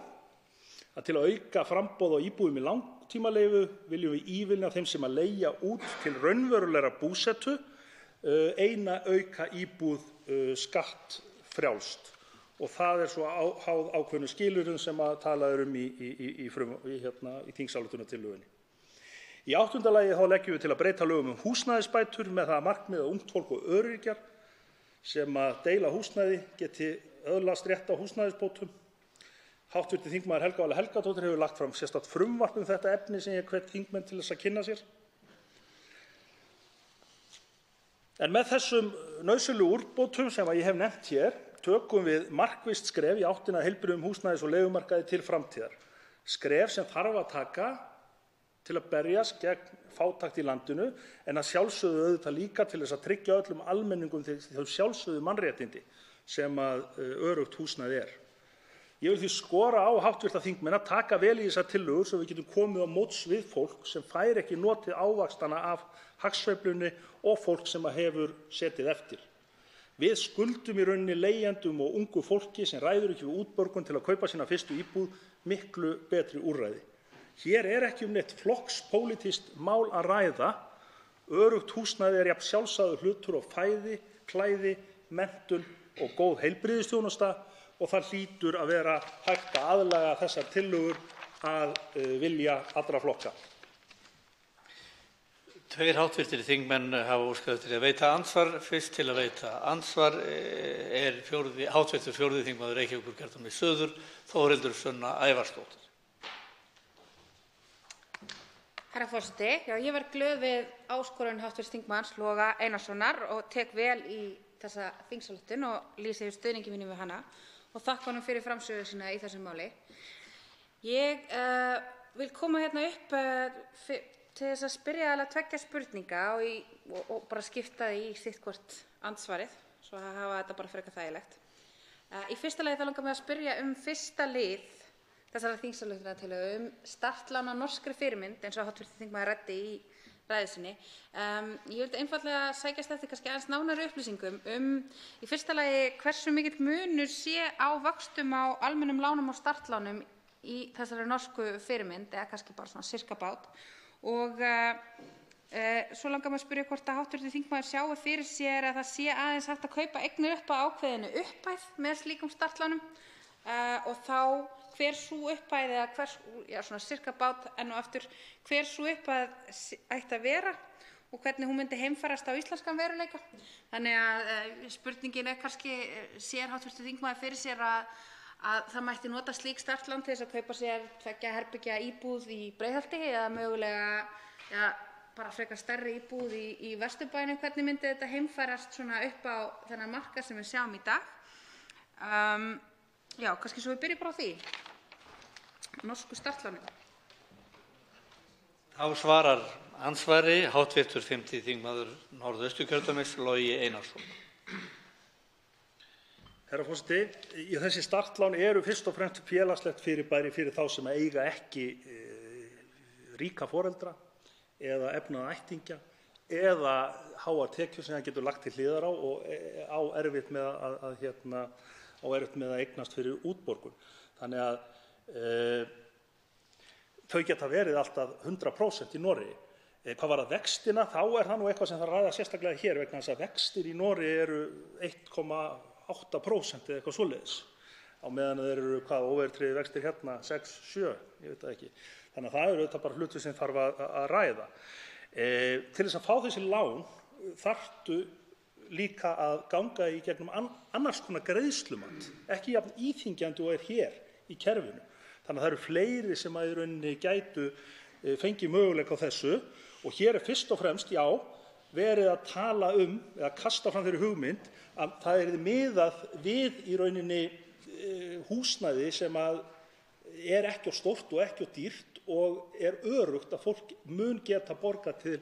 að til að auka framboð á íbúðum í langtímaleigu viljum við ívilna þeim sem að leigja út til raunverulegra búsetu eina auka íbúð skattfrjálst. Og það er svo háð ákveðnum skilyrðum sem að talað í þingsályktunartillögunni. Í áttunda lagi þá leggjum við til að breyta lögum húsnæðisbætur með það að markmiði að ungt fólk og öryrkjar sem að deila húsnæði geti öðlast rétt á húsnæðisbótum. Hv. þingmaður Helga Vala Helgadóttir hefur lagt fram sérstakt frumvarp þetta efni sem ég hvet þingmenn til þess að kynna sér. En með þessum nauðsynlegu úrbótum sem ég hef nefnt hér tökum við markvisst skref í áttina að heilbrigðum húsnæðis- og leigumarkaði til framtíðar. Skref sem þarf að taka til að berjast gegn fátækt í landinu en að sjálfsögðu auðvitað líka til þess að tryggja öllum almenningum þau sjálfsögðu mannréttindi sem að öruggt húsnæði er. Ég vil því skora á hv. þingmenn að taka vel í þessar tillögur svo við getum komið á móts við fólk sem fær ekki notið ávaxtanna af hagsveiflunni og fólk sem hefur setið eftir. Við skuldum í rauninni leigjendum og ungu fólki sem ræður ekki við útborgun til að kaupa sína fyrstu íbúð miklu betri úrræði. Hér er ekki neitt flokkspólitískt mál að ræða. Öruggt húsnæði er jafn sjálfsagður hlutur og fæði, klæði, menntun og góð heilbrigðisþjónusta og það hlýtur að vera hægt að aðlaga þessar tillögur að vilja allra flokka. Tveir hv. þingmenn hafa óskað eftir að veita andsvar. Fyrst til að veita andsvar er hv. 4. þingmaður Reykjavíkurkjördæmis suður, Þórhildur Sunna Ævarsdóttir. Herra forseti, ég verð glöð við áskorun hv. þingmanns Loga Einarssonar og tek vel í þessa þingsályktun og lýsi yfir stuðningi mínum við hana og þakka honum fyrir framsögu sína í þessu máli. Ég vil koma hérna upp til þess að spyrja alveg tveggja spurninga og bara skipta því í sitt hvort andsvarið, svo að hafa þetta bara frekar þægilegt. Í fyrsta lagi þá langar mig að spyrja fyrsta lið þessara þingsályktunartillögu startlán að norskri fyrirmynd eins og hv. þingmaður ræddi í ræðu sinni. Ég vildi einfaldlega sækjast eftir kannski aðeins nánari upplýsingum í fyrsta lagi hversu mikill munur sé á vöxtum á almennum lánum og startlánum í þessari norsku fyrirmynd eða kannski bara svona sirkabát og svo langar maður að spyrja hvort að hv. þingmaður sjái fyrir sér að það sé aðeins hægt að kaupa eignir upp að ákveðinni upphæð með slíkum startlánum og þá hver sú upphæð eða svona sirkabát enn og aftur hver sú upphæð ætti að vera og hvernig hún myndi heimfærast á íslenskan veruleika. Þannig að spurningin kannski sér hv. þingmaður fyrir sér að það mætti nota slík startlán til þess að kaupa sér 2 herbergja íbúð í Breiðholti eða mögulega bara frekar stærri íbúð í Vesturbænum. Hvernig myndi þetta heimfærast svona upp á þennan markað sem við sjáum í dag? Já, kannski svo við byrjum bara á því. Norsku startlánum. Þá svarar andsvari hv. 5. þingmaður Norðausturkjördæmis, Logi Einarsson. Herra forseti, þessi startlán eru fyrst og fremst félagslegt fyrirbæri fyrir þá sem eiga ekki ríka foreldra eða efnaða ættingja eða háar tekjur sem það getur lagt til hliðar á og á erfitt með að eignast fyrir útborgun. Þannig að þau geta verið alltaf 100% í Noregi. Hvað varðar vextina, þá það nú eitthvað sem þarf að ræða sérstaklega hér vegna þess að vextir í Noregi eru 1,8% eða eitthvað svoleiðis. Á meðan þeir eru óverðtryggðir vextir hérna 6, 7, ég veit það ekki. Þannig að það eru auðvitað bara hlutur sem þarf að ræða. Til þess að fá þessi lán þarftu líka að ganga í gegnum annars konar greiðslumat, ekki jafn íþyngjandi og hér í kerfinu. Þannig að það eru fleiri sem í rauninni gætu fengið möguleika á þessu og hér fyrst og fremst, verið að tala eða kasta fram þeirri hugmynd að það yrði miðað við í rauninni húsnæði sem ekki of stórt og ekki of dýrt og öruggt að fólk mun geta borgað til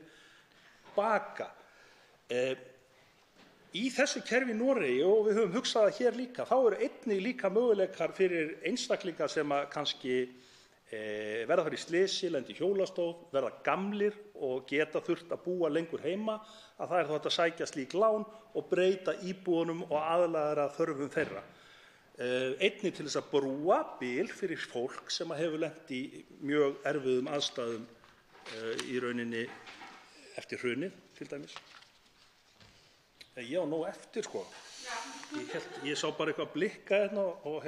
baka. Í þessu kerfi í Noregi, og við höfum hugsað það hér líka, þá eru einnig líka möguleikar fyrir einstaklinga sem kannski verða fyrir slysi, lenda í hjólastól, verða gamlir og geta þurft að búa lengur heima, að það þá hægt að sækja slík lán og breyta íbúðunum og aðlaga þörfum þeirra. Einnig til þess að brúa bil fyrir fólk sem hefur lent í mjög erfiðum aðstæðum í rauninni eftir hrunið, til dæmis. Ég á nóg eftir, sko. Ég sá bara eitthvað blikka hérna og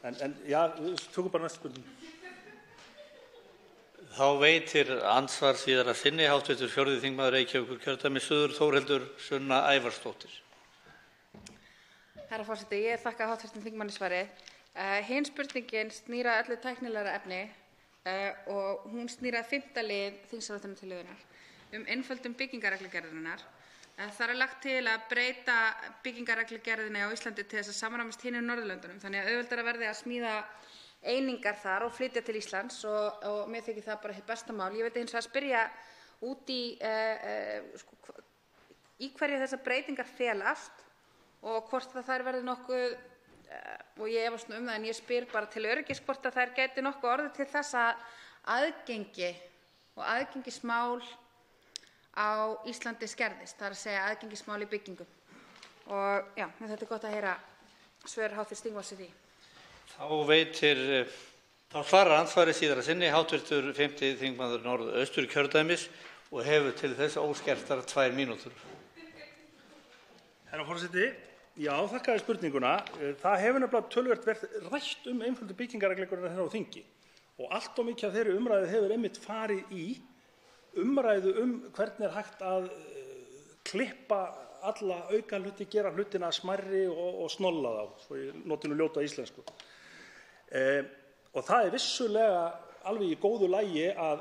en tökum bara næstu spurning. Þá veitir andsvar síðara sinni hv. 4. þingmaður Reykjavíkurkjördæmis suður Þórhildur Sunna Ævarsdóttir. Herra forseti, ég þakka hv. þingmanni svarið. Hin spurningin snýr að öllu tæknilegra efni og hún snýr að 5. lið þingsályktunartillögunnar einföldun byggingarreglugerðarinnar. Þar lagt til að breyta byggingarreglugerðinni á Íslandi til þess að samræmast hinum Norðurlöndunum þannig að auðveldara verði að smíða einingar þar og flytja til Íslands og mér þykir það bara hið besta mál. Ég vildi hins vegar spyrja út í hverju þessar breytingar felast og hvort þær verði nokkuð, og ég efast um það en ég spyr bara til öryggis hvort að þær gæti nokkuð orðið til þess að aðgengi og aðgengismál á Íslandi skerðist, það að segja aðgengismál í byggingum. Og þetta gott að heyra svör hv. þingmanns við því. Þá svarar andsvari síðara sinni hv. 5. þingmaður Norðausturkjördæmis og hefur til þess óskertar 2 mínútur. Herra forseti, þakka þér spurninguna. Það hefur nefnilega töluvert verið rætt einföldu byggingarreglugerðina hérna á þingi og allt of mikið af þeirri umræðu hefur einmitt farið í umræðu hvernig hægt að klippa alla aukahluti, gera hlutina smærri og snolla þá, svo ég noti nú ljóta íslensku. Og það vissulega alveg í góðu lagi að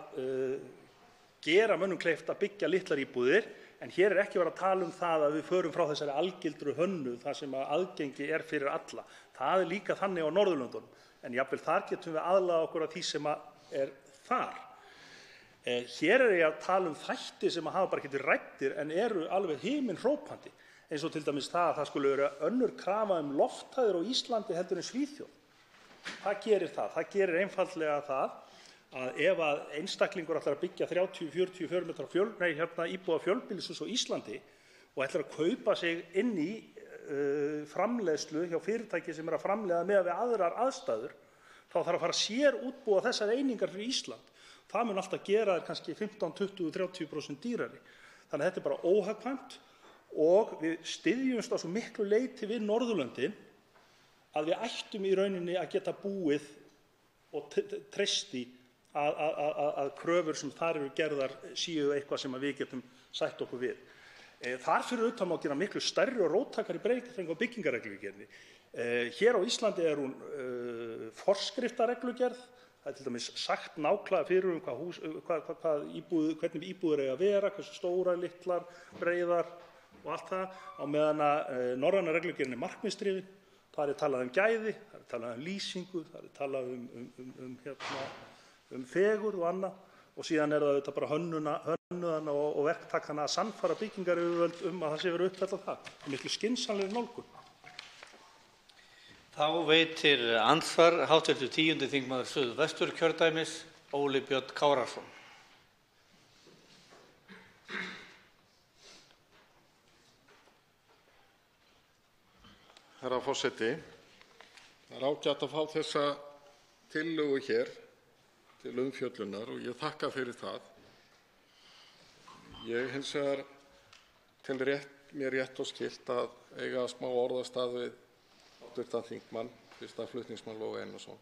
gera mönnum kleift að byggja litlar íbúðir, en hér ekki verið að tala það að við förum frá þessari algildru hönnu þar sem aðgengi fyrir alla. Það líka þannig á Norðurlöndunum, en jafnvel þar getum við aðlagað okkur að því sem þar. Hér ég að tala þætti sem hafa bara ekki verið ræddir en eru alveg himinhrópandi, eins og til dæmis það að það skuli vera önnur krafa lofthæðir á Íslandi heldur en Svíþjóð. Það gerir það. Það gerir einfaldlega það að ef að einstaklingur ætlar að byggja 30–40 fermetra íbúða fjölbýlishús á Íslandi og ætlar að kaupa sig inn í framleiðslu hjá fyrirtæki sem að framleiða miðað við aðrar aðstæður, þá þarf að fara sér útbúa þessar einingar fyrir Ísland. Það mun alltaf gera þær kannski 15, 20, 30% dýrari. Þannig að þetta bara óhagkvæmt og við styðjumst á svo miklu leyti við Norðurlöndin að við ættum í rauninni að geta búið og treysti að kröfur sem þar eru gerðar séu eitthvað sem við getum sætt okkur við. Þar fyrir utan má gera miklu stærri og róttækari breytingar á byggingarreglugerðinni. Hér á Íslandi hún forskriftarreglugerð. Það til dæmis sagt nákvæmlega fyrir hvernig íbúðir eiga að vera, hversu stórar, litlar, breiðar og allt það, á meðan að norræna reglugerðin markmiðsdrifin. Það talað gæði, það talað lýsingu, það talað fegurð og annað, og síðan það auðvitað bara hönnuðana og verktakana að sannfæra byggingaryfirvöld að það sé verið uppfært á það. Það miklu skynsamlegri nálgun. Þá veitir andsvar hv. 10. þingmaður Suðvesturkjördæmis, Óli Björn Kárason. Herra forseti, það ágætt að fá þessa tillögu hér til umfjöllunar og ég þakka fyrir það. Ég hins vegar tel mér rétt og skylt að eiga smá orðastað við hv. þingmann, fyrsta flutningsmann Loga Einarsson.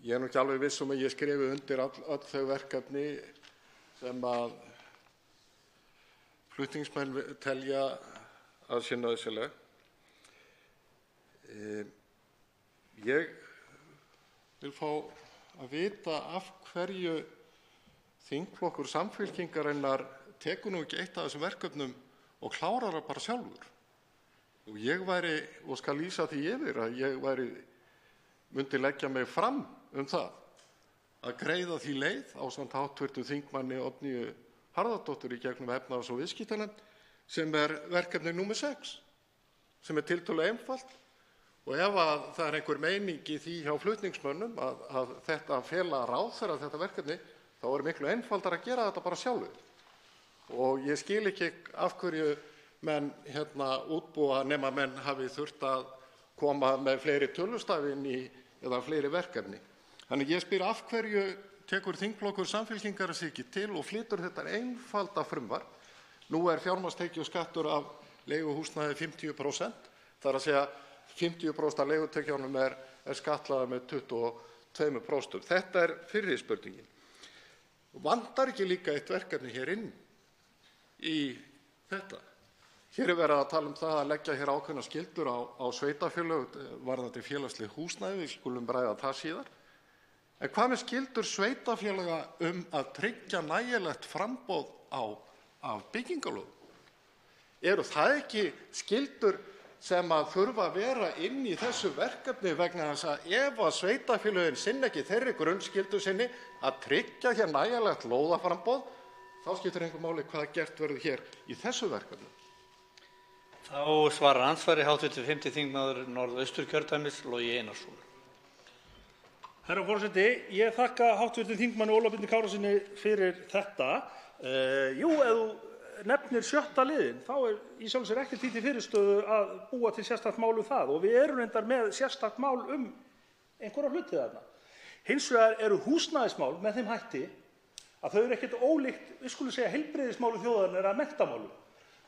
Ég ekki alveg viss að ég skrifi undir öll þau verkefni sem að flutningsmenn telja að sé nauðsynleg. Ég vil fá að vita af hverju þingflokkur Samfylkingarinnar tekur nú ekki eitt af þessum verkefnum og klárar það bara sjálfur. Og ég og skal lýsa því yfir að ég myndi leggja mig fram það að greiða því leið ásamt hv. þingmanni Oddnýju Harðardóttur í gegnum efnahags- og viðskiptanefnd, sem verkefni númer 6, sem tiltölulega einfalt. Og ef það einhver meining í því hjá flutningsmönnum að þetta fela ráðherra þetta verkefni, þá miklu einfaldara að gera þetta bara sjálfur. Og ég skil ekki af hverju menn útbúa nema menn hafi þurft að koma með fleiri tölustafi inn í eða fleiri verkefni. Þannig ég spyr, af hverju tekur þingflokkur Samfylkingarinnar sig ekki til og flytur þetta einfalda frumvarp? Nú fjármagnstekjuskattur af leiguhúsnæði 50%, það að segja 50% af leigutekjunum skattlagður með 22%. Þetta fyrri spurningin. Vantar ekki líka eitt verkefni hér inn í þetta? Hér verið að tala það að leggja hér ákveðnar skyldur á sveitarfélög varðandi félagsleg húsnæði, við skulum ræða það síðar. En hvað með skyldur sveitarfélaga að tryggja nægilegt framboð af byggingarlóðum? Eru það ekki skyldur sem þurfa að vera inn í þessu verkefni, vegna þess að ef sveitarfélögin sinna ekki þeirri grunnskyldu sinni að tryggja hér nægilegt lóðaframboð, þá skiptir engu máli hvað gert verður hér í þessu verkefni. Þá svarar andsvari hv. 5. þingmaður Norðausturkjördæmis, Logi Einarsson. Herra forseti, ég þakka hv. þingmanni Óla Birni Kárasyni fyrir þetta. Ef þú nefnir 6. liðinn, þá í sjálfu sér ekkert því til fyrirstöðu að búa til sérstakt mál það, og við reyndar með sérstakt mál einhverja hluti þarna. Hins vegar eru húsnæðismál með þeim hætti að þau ekkert ólíkt, við skulum segja, heilbrigðismálum þjóðarinnar eða menntamálum,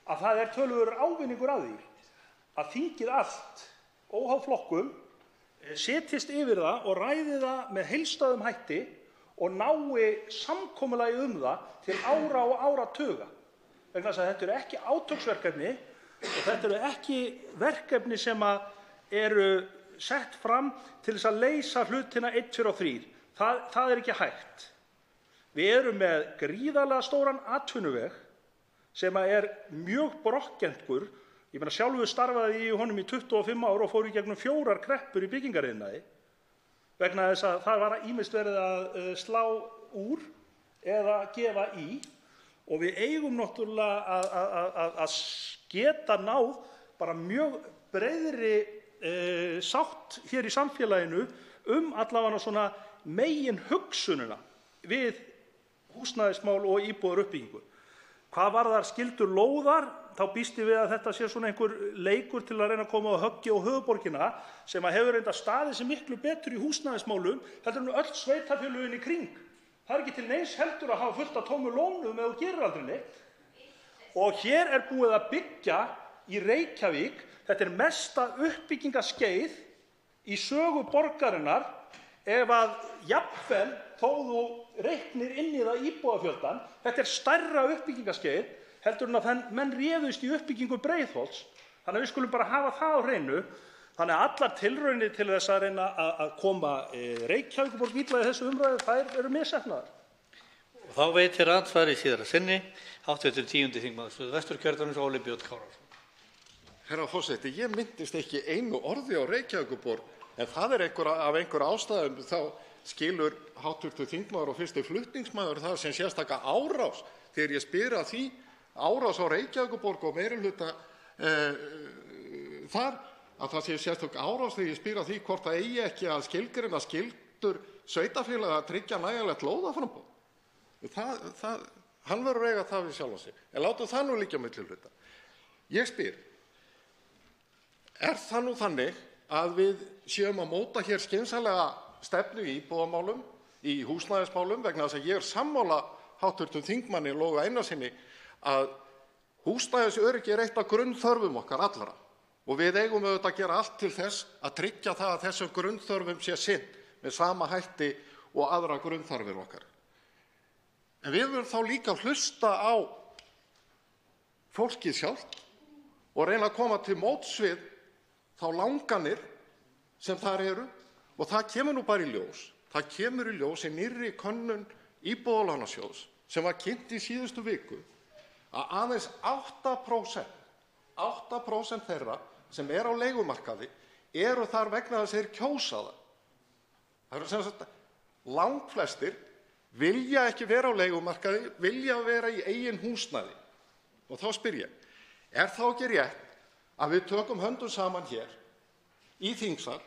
að það töluverður ávinningur af því að þingið allt, óháð flokkum, setjist yfir það og ræði það með heildstæðum hætti og nái samkomulagi það til ára og áratuga. Vegna þess að þetta ekki átöksverkefni og þetta ekki verkefni sem eru sett fram til þess að leysa hlutina 1, 2 og 3. Það ekki hægt. Við erum með gríðarlega stóran atvinnuveg sem mjög brokkgengur. Ég meina, sjálfur starfaði ég í honum í 25 ár og fór í gegnum 4 kreppur í byggingariðnaði, vegna þess að það var ýmist verið að slá úr eða gefa í, og við eigum náttúrulega að geta náð bara mjög breiðri sátt hér í samfélaginu allavega svona meginhugsunina við húsnæðismál og íbúðaruppbyggingu. Hvað varðar skyldur lóðar, þá býst ég við að þetta sé svona einhver leikur til að reyna að koma á höggi á höfuðborgina sem hefur reyndar staðið sig miklu betur í húsnæðismálum heldur en öll sveitarfélögin í kring. Það er ekki til neins heldur að hafa fullt af tómu lónum ef þú gerir aldrei neitt. Og hér er búið að byggja í Reykjavík, þetta er mesta uppbyggingaskeið í sögu borgarinnar ef að jafnvel þó þú reiknir inn í það íbúafjöldan, þetta er stærra uppbyggingaskeið heldur en að menn réðust í uppbyggingu Breiðholts. Þannig að við skulum bara hafa það á hreinu. Þannig að allar tilraunir til þess að reyna að koma Reykjavíkurborg illa í þessu umræðu, þær eru misheppnaðar. Og þá veitir andsvar í síðara sinni hv. 10. þingmaður Suðvesturkjördæmis Óli Björn Kárason. Herra forseti, ég minntist ekki einu orði á Reykjavíkurborg, en það er af einhver ástæðum þá skilur hv. þingmaður og fyrsti flutningsmaður það sem sérstaka árás þegar ég spyr að því árás á Reykjavíkurborg og meirihluta þar að það sé sérstök árás þegar ég spyr að því hvort það eigi ekki að skilgreina skyldur sveitarfélaga að tryggja nægjanlegt lóðaframboð. Hann verður að eiga það við sjálfan sig. En látum það nú liggja á milli hluta. Ég spyr, er það nú þannig að við séum að móta hér skynsamlega stefnu í íbúðamálum, í húsnæðismálum, vegna þess að ég er sammála hv. þingmanni Loga Einarssyni að húsnæðisöryggi er eitt af grunnþörfum okkar allra og við eigum auðvitað að gera allt til þess að tryggja það að þessum grunnþörfum sé sinnt með sama hætti og aðra grunnþarfir okkar. En við verðum þá líka að hlusta á fólkið sjálft og reyna að koma til móts við þá langanir sem þar eru og það kemur nú bara í ljós. Það kemur í ljós í nýrri könnun Íbúðalánasjóðs sem var kynnt í síðustu viku að aðeins 8% þeirra sem er á leigumarkaði eru þar vegna þess að þeir kjósa það. Það eru sem sagt langflestir vilja ekki vera á leigumarkaði, vilja vera í eigin húsnæði. Og þá spyr ég, er þá ekki rétt að við tökum höndum saman hér í þingsal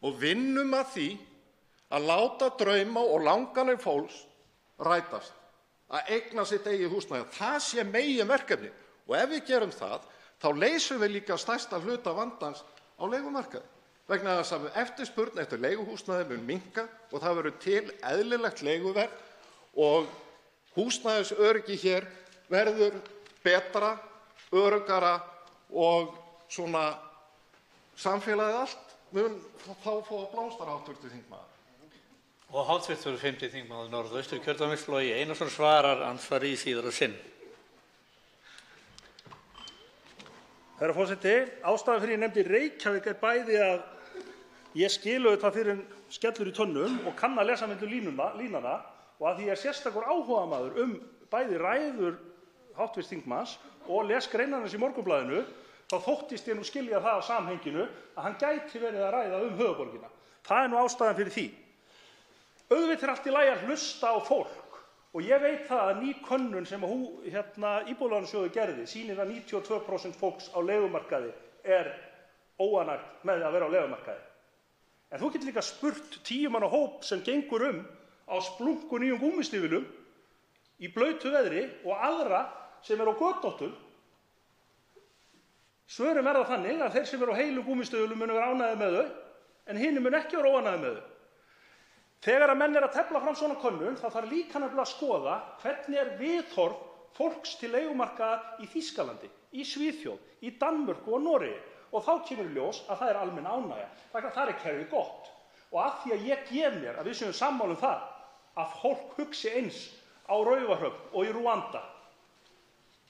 og vinnum að því að láta drauma og langanir fólks rætast, að eigna sitt eigið húsnæði. Það sé meginverkefni og ef við gerum það, þá leysum við líka stærsta hluta vandans á leigumarkaði. Vegna þess að eftirspurn eftir leiguhúsnæði mun minnka og það verður til eðlilegt leiguverð og húsnæðisöryggi hér verður betra, öruggara og svona samfélagið allt mun þá fá að blómstra hv. þingmaður. Og hv. 5. þingmaður Norðausturkjördæmis Logi Einarsson svarar andsvari í síðara sinn. Herra forseti, ástæðan fyrir ég nefndi Reykjavík er bæði að ég skil auðvitað fyrir skellur í tönnum og kann að lesa milli línanna og að því ég er sérstakur áhugamaður bæði ræður hv. þingmanns og les greinarnar í Morgunblaðinu, þá þóttist ég nú skilja það á samhenginu að hann gæti verið að ræða höfuðborgina. Það er nú ástæðan fyrir því. Auðvitað er allt í lagi að hlusta á fólk og ég veit það að ný könnun sem Íbúðalánasjóður gerði sýnir að 92% fólks á leigumarkaði er óánægt með að vera á leigumarkaði. En þú getur líka spurt 10 manna hóp sem gengur á splunku nýjum gúmmístígvélum í blautu veðri og aðra sem eru á götóttum. Svörin verða þannig að þeir sem eru á heilum gúmmístígvélum munu vera ánægðir með þau en hinir munu ekki vera óánægðir með þau. Þegar að menn eru að tefla fram svona könnun þá þarf líka nefnilega að skoða hvernig er viðhorf fólks til leigumarkaða í Þýskalandi, í Svíþjóð, í Danmörku og Noregi og þá kemur í ljós að það er almenn ánægja. Það er kerfið gott og að því að ég gef mér að við séum sammála það að fólk hugsi eins á Raufarhöfn og í Rúanda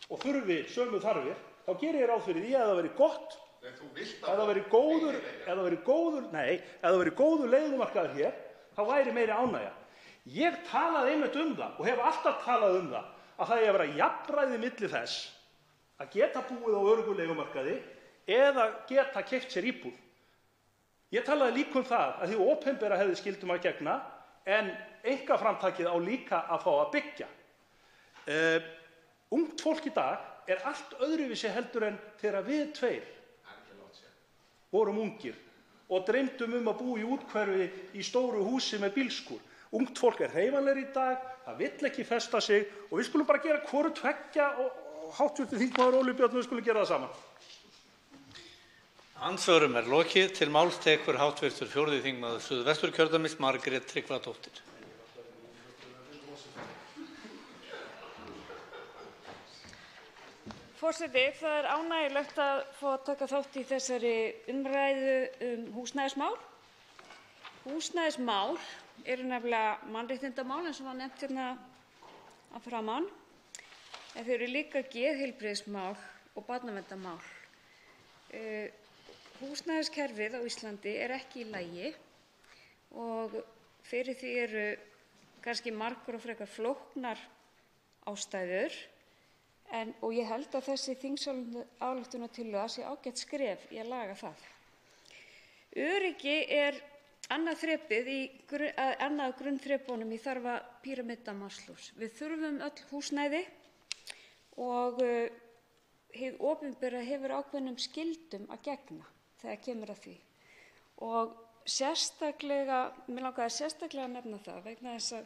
og þurfi sömu þarfir, þá gerir ég ráð fyrir því að það veri gott, ef það veri góður leigumarkaður hér, þá væri meiri ánægja. Ég talaði einmitt það og hef alltaf talað það að það eigi að vera jafnræði milli þess að geta búið á öruggu leigumarkaði eða geta keypt sér íbúð. Ég talaði líka það að því opinbera hefði skyldum að gegna en einkaframtakið á líka að fá að byggja. Ungt fólk í dag er allt öðruvísi heldur en þegar við tveir vorum ungir og dreymdum að búa í úthverfi í stóru húsi með bílskúr. Ungt fólk hreyfanlegra í dag, það vill ekki festa sig og við skulum bara gera hvoru tveggja og hv. þingmaður Óli Björn, við skulum gera það saman. Andsvörum lokið. Til máls tekur hv. 4. þingmaður Suðvesturkjördæmis, Margrét Tryggvadóttir. Forseti, það er ánægjulegt að fá að taka þátt í þessari umræðu húsnæðismál. Húsnæðismál eru nefnilega mannréttindamál eins og var nefnt hérna að framan, en þau eru líka geðheilbrigðismál og barnaverndarmál. Húsnæðiskerfið á Íslandi er ekki í lagi og fyrir því eru kannski margar og frekar flóknar ástæður, og ég held að þessi þingsályktunartillaga sé ágætt skref í að laga það. Öryggi er annað af grunnþrepunum í þarfa píramída Maslows. Við þurfum öll húsnæði og hið opinbera hefur ákveðnum skyldum að gegna þegar kemur að því. Og sérstaklega, mig langaði sérstaklega að nefna það vegna þess að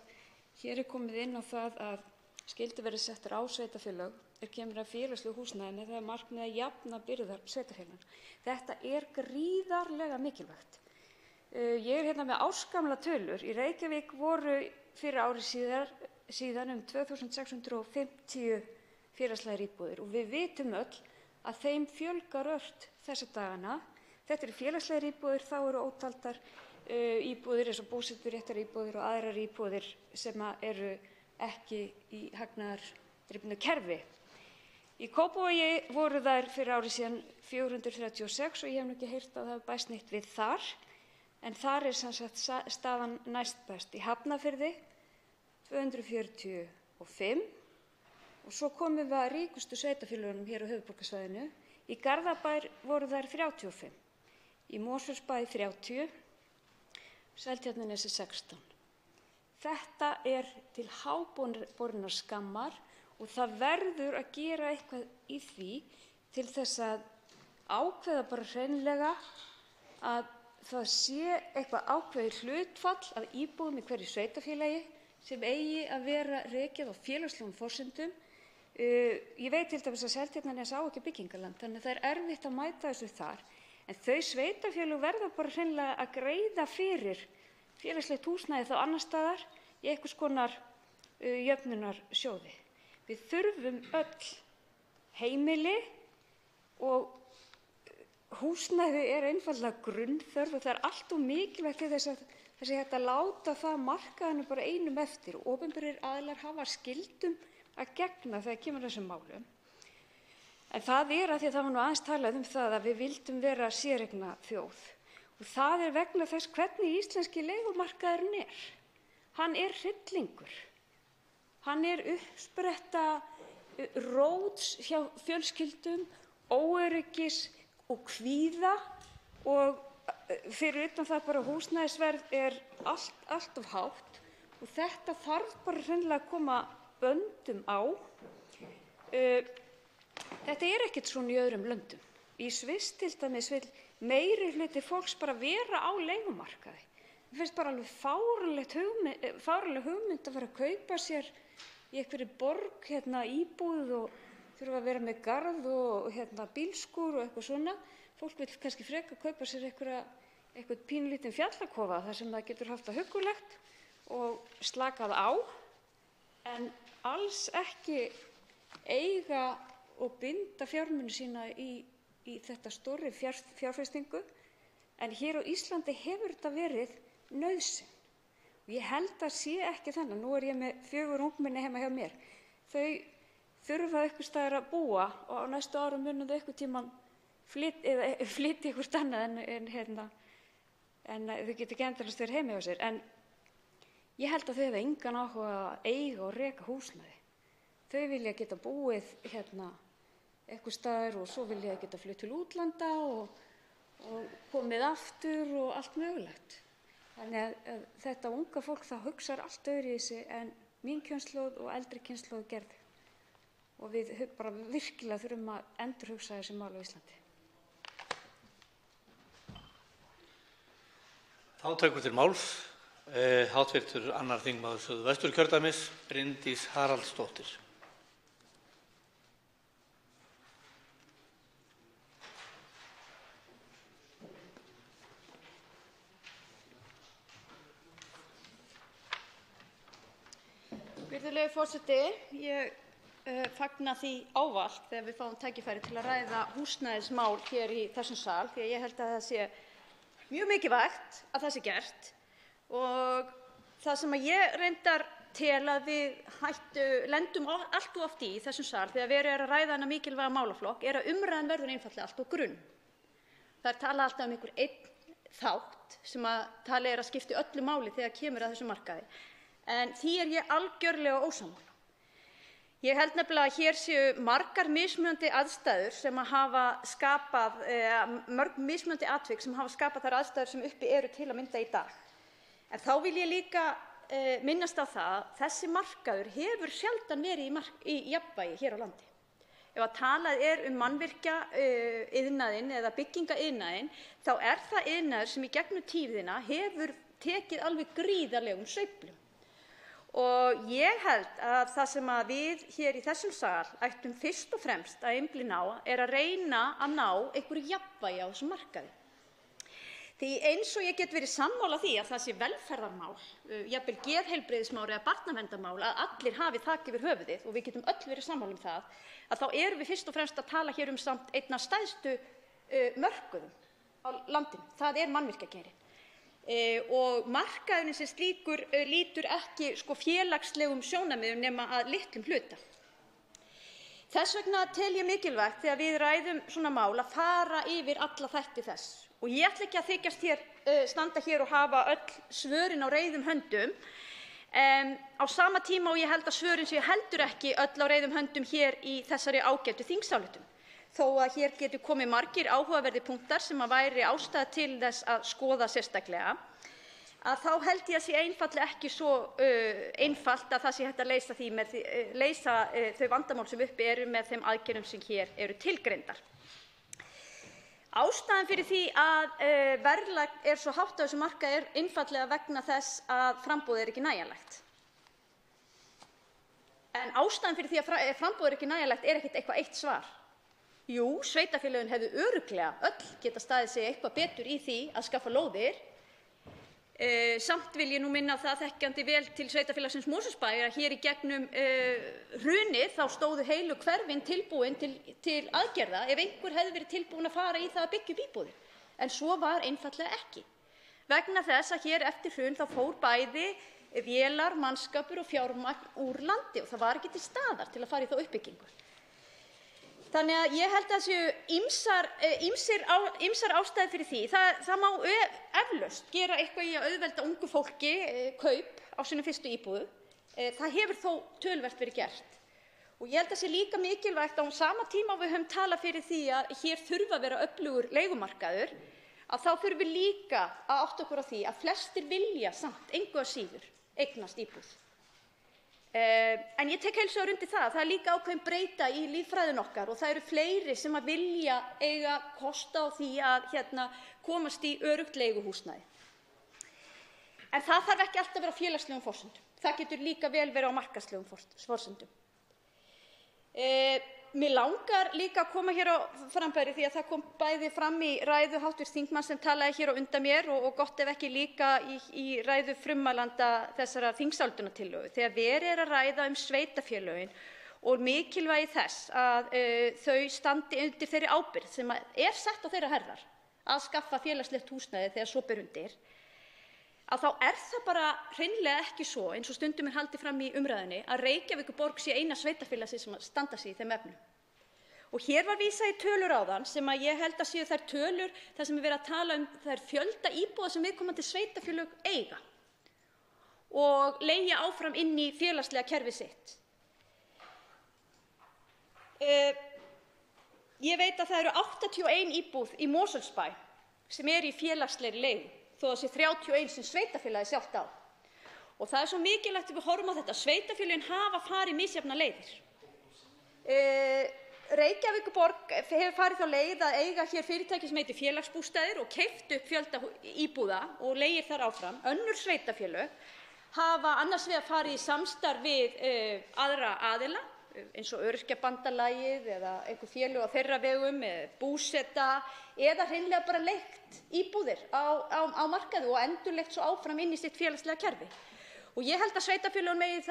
hér er komið inn á það að skyldu verði settar á sveitarfélög kemur að félagslegu húsnæði með það markmið að jafna byrðar sveitarfélaganna. Þetta er gríðarlega mikilvægt. Ég er hérna með ársgamla tölur. Í Reykjavík voru fyrir ári síðan 2650 félagslegar íbúðir og við vitum öll að þeim fjölgar ört þessa dagana. Þetta eru félagslegar íbúðir, þá eru ótaldar íbúðir eins og búseturéttar íbúðir og aðrar íbúðir sem eru ekki í hagnaðardrifnu kerfi. Í Kópavogi voru þær fyrir ári síðan 436 og ég hef ekki heyrt að það hafi bæst neitt við þar, en þar er sem sagt staðan næstbest. Í Hafnarfirði 245 og svo komum við að ríkustu sveitarfélögunum hér á höfuðborgarsvæðinu. Í Garðabær voru þær 35, í Mosfellsbæ 30, Seltjarnarnesi 16. Þetta er til háborinnar skammar og það verður að gera eitthvað í því til þess að ákveða bara hreinlega að það sé eitthvað ákveðið hlutfall af íbúðum í hverju sveitarfélagi sem eigi að vera rekið á félagslegum forsendum. Ég veit til dæmis að Seltjarnarnes á ekki byggingarland, þannig að það er erfitt að mæta þessu þar. En þau sveitarfélög verða bara hreinlega að greiða fyrir félagslegt húsnæði þá annars staðar í einhvers konar jöfnunarsjóði. Við þurfum öll heimili og húsnæði er einfaldlega grunnþörf og það er allt of mikilvægt til þess að það sé hægt að láta það markaðinu bara einum eftir. Opinberir aðilar hafa skyldum að gegna þegar kemur að þessum málum. En það er að því að það var nú aðeins talað það að við vildum vera séreigna þjóð. Og það er vegna þess hvernig íslenski leigumarkaðurinn er. Hann er hryllingur. Hann er uppspretta róts hjá fjölskyldum, óöryggis og kvíða og fyrir utan það bara húsnæðisverð er allt of hátt og þetta þarf bara hreinlega að koma böndum á. Þetta er ekkert svona í öðrum löndum. Í Sviss til dæmis vill meiri hluti fólks bara vera á leigumarkaði. Mér finnst bara alveg fáránleg hugmynd að fara að kaupa sér í einhverri borg íbúð og þurfa að vera með garð og bílskúr og eitthvað svona. Fólk vill kannski frekar kaupa sér eitthvað pínulítinn fjallakofa þar sem það getur haft það huggulegt og slakað á, en alls ekki eiga og binda fjármuni sína í þetta stórri fjárfestingu. En hér á Íslandi hefur þetta verið nauðsyn. Ég held að sé ekki þannig. Nú er ég með 4 ungmenni heima hjá mér. Þau þurfa einhvers staðar að búa og á næstu árum munu þau einhvern tímann flytja eitthvert annað en þau geta ekki endalaust verið heima hjá sér. En ég held að þau hafa engan áhuga að eiga og reka húsnæði. Þau vilja geta búið einhvers staðar og svo vilja geta flutt til útlanda og komið aftur og allt mögulegt. Þannig að þetta unga fólk það hugsar allt öðruvísi en mín kynslóð og eldri kynslóð gerði. Og við bara virkilega þurfum að endurhugsa þessi mál á Íslandi. Þá tekur til máls hv. 2. þingmaður Suðvesturkjördæmis, Bryndís Haraldsdóttir. Virðulegi forseti. Ég fagna því ávallt þegar við fáum tækifæri til að ræða húsnæðismál hér í þessum sal, því að ég held að það sé mjög mikilvægt að það sé gert. Og það sem ég reyndar tel að við lendum allt of oft í þessum sal þegar verið er að ræða þennan mikilvæga málaflokk er að umræðan verður einfaldlega allt of grunn. Það er talað alltaf um einhver einn þátt sem talið er að skipti öllu máli þegar kemur að þessum markaði. En því er ég algjörlega ósammála. Ég held nefnilega að hér séu margar mismunandi aðstæður sem hafa skapað, mörg mismunandi atvik sem hafa skapað þær aðstæður sem uppi eru til að mynda í dag. En þá vil ég líka minnast á það að þessi markaður hefur sjaldan verið í jafnvægi hér á landi. Ef að talað er mannvirkjaiðnaðinn eða byggingaiðnaðinn, þá er það iðnaður sem í gegnum tíðina hefur tekið alveg gríðarlegum sveiflum. Og ég held að það sem við hér í þessum sal ættum fyrst og fremst að einblína á er að reyna að ná einhverju jafnvægi á þessum markaði. Því eins og ég get verið sammála því að það sé velferðarmál, jafnvel geðheilbrigðismál eða barnaverndarmál, að allir hafi þak yfir höfuðið og við getum öll verið sammála það, að þá erum við fyrst og fremst að tala hér samt einn af stærstu mörkuðum á landinu. Það er mannvirkjageirinn. Og markaðurinn sem slíkur lýtur ekki félagslegum sjónarmiðum nema að litlum hluta. Þess vegna tel ég mikilvægt þegar við ræðum svona mál að fara yfir alla þætti þess. Og ég ætla ekki að þykjast standa hér og hafa öll svörin á reiðum höndum. Á sama tíma og ég held að svörin séu heldur ekki öll á reiðum höndum hér í þessari ágætu þingsályktun. Þó að hér geti komið margir áhugaverðir punktar sem væri ástæða til þess að skoða sérstaklega, að þá held ég að sé einfaldlega ekki svo einfalt að það sé hægt að leysa þau vandamál sem uppi eru með þeim aðgerðum sem hér eru tilgreindar. Ástæðan fyrir því að verðlag er svo hátt á þessum markaði er einfaldlega vegna þess að framboðið er ekki nægjanlegt. En ástæðan fyrir því að framboðið er ekki nægjanlegt er ekkert eitthvað eitt svar. Jú, sveitarfélögin hefðu örugglega öll geta staðið sig eitthvað betur í því að skaffa lóðir. Samt vil ég nú minna á það, þekkjandi vel til sveitarfélagsins Mosfellsbæjar, að hér í gegnum hrunið þá stóðu heilu hverfin tilbúin til aðgerða ef einhver hefði verið tilbúin að fara í það að byggja upp íbúðir. En svo var einfaldlega ekki. Vegna þess að hér eftir hrun þá fór bæði vélar, mannskapur og fjármagn úr landi og það var ekki til staðar til að fara í þá uppbyggingu. Þannig að ég held að það séu ýmsar ástæður fyrir því. Það má eflaust gera eitthvað í að auðvelda ungu fólki kaup á sinni fyrstu íbúð. Það hefur þó töluvert verið gert. Og ég held að það sé líka mikilvægt á sama tíma og við höfum talað fyrir því að hér þurfi að vera öflugur leigumarkaður, að þá þurfum við líka að átta okkur á því að flestir vilja samt engu að síður eignast íbúð. En ég tek heils hugar undir það að það er líka ákveðin breyta í líffræðinni okkar og það eru fleiri sem að vilja eiga kost á því að komast í öruggt leiguhúsnæði. En það þarf ekki alltaf að vera á félagslegum forsendum. Það getur líka vel verið á markaðslegum forsendum. Mig langar líka að koma hér á framfæri því að það kom bæði fram í ræðu hv. þingmanns sem talaði hér á undan mér og gott ef ekki líka í ræðu frummælanda þessarar þingsályktunartillögu. Þegar verið er að ræða sveitarfélögin og mikilvægi þess að þau standi undir þeirri ábyrgð sem er sett á þeirra herðar að skaffa félagslegt húsnæði þegar svo ber undir, að þá er það bara hreinlega ekki svo, eins og stundum er haldið fram í umræðunni, að Reykjavíkurborg sé eina sveitarfélagið sem standa sig í þeim efnum. Og hér var vísað í tölur áðan sem að ég held að séu þær tölur þar sem er verið að tala þær fjölda íbúða sem viðkomandi sveitarfélög eiga og leigja áfram inn í félagslega kerfið sitt. Ég veit að það eru 81 íbúð í Mosfellsbæ sem er í félagslegri leigu, þó það sé 31 sem sveitarfélagið sjálft á. Og það er svo mikilvægt að við horfum á þetta. Sveitarfélögin hafa farið misjafnar leiðir. Reykjavíkurborg hefur farið þá leið að eiga hér fyrirtæki sem heitir Félagsbústaðir og keypt upp fjölda íbúða og leigir þar áfram. Önnur sveitarfélög hafa annars vegar farið í samstarf við aðra aðila eins og Öryrkjabandalagið eða einhver félög á þeirra vegum, búseta eða hreinlega bara leigt íbúðir á markaði og endurleigt svo áfram inn í sitt félagslega kerfi. Og ég held að sveitarfélögin megi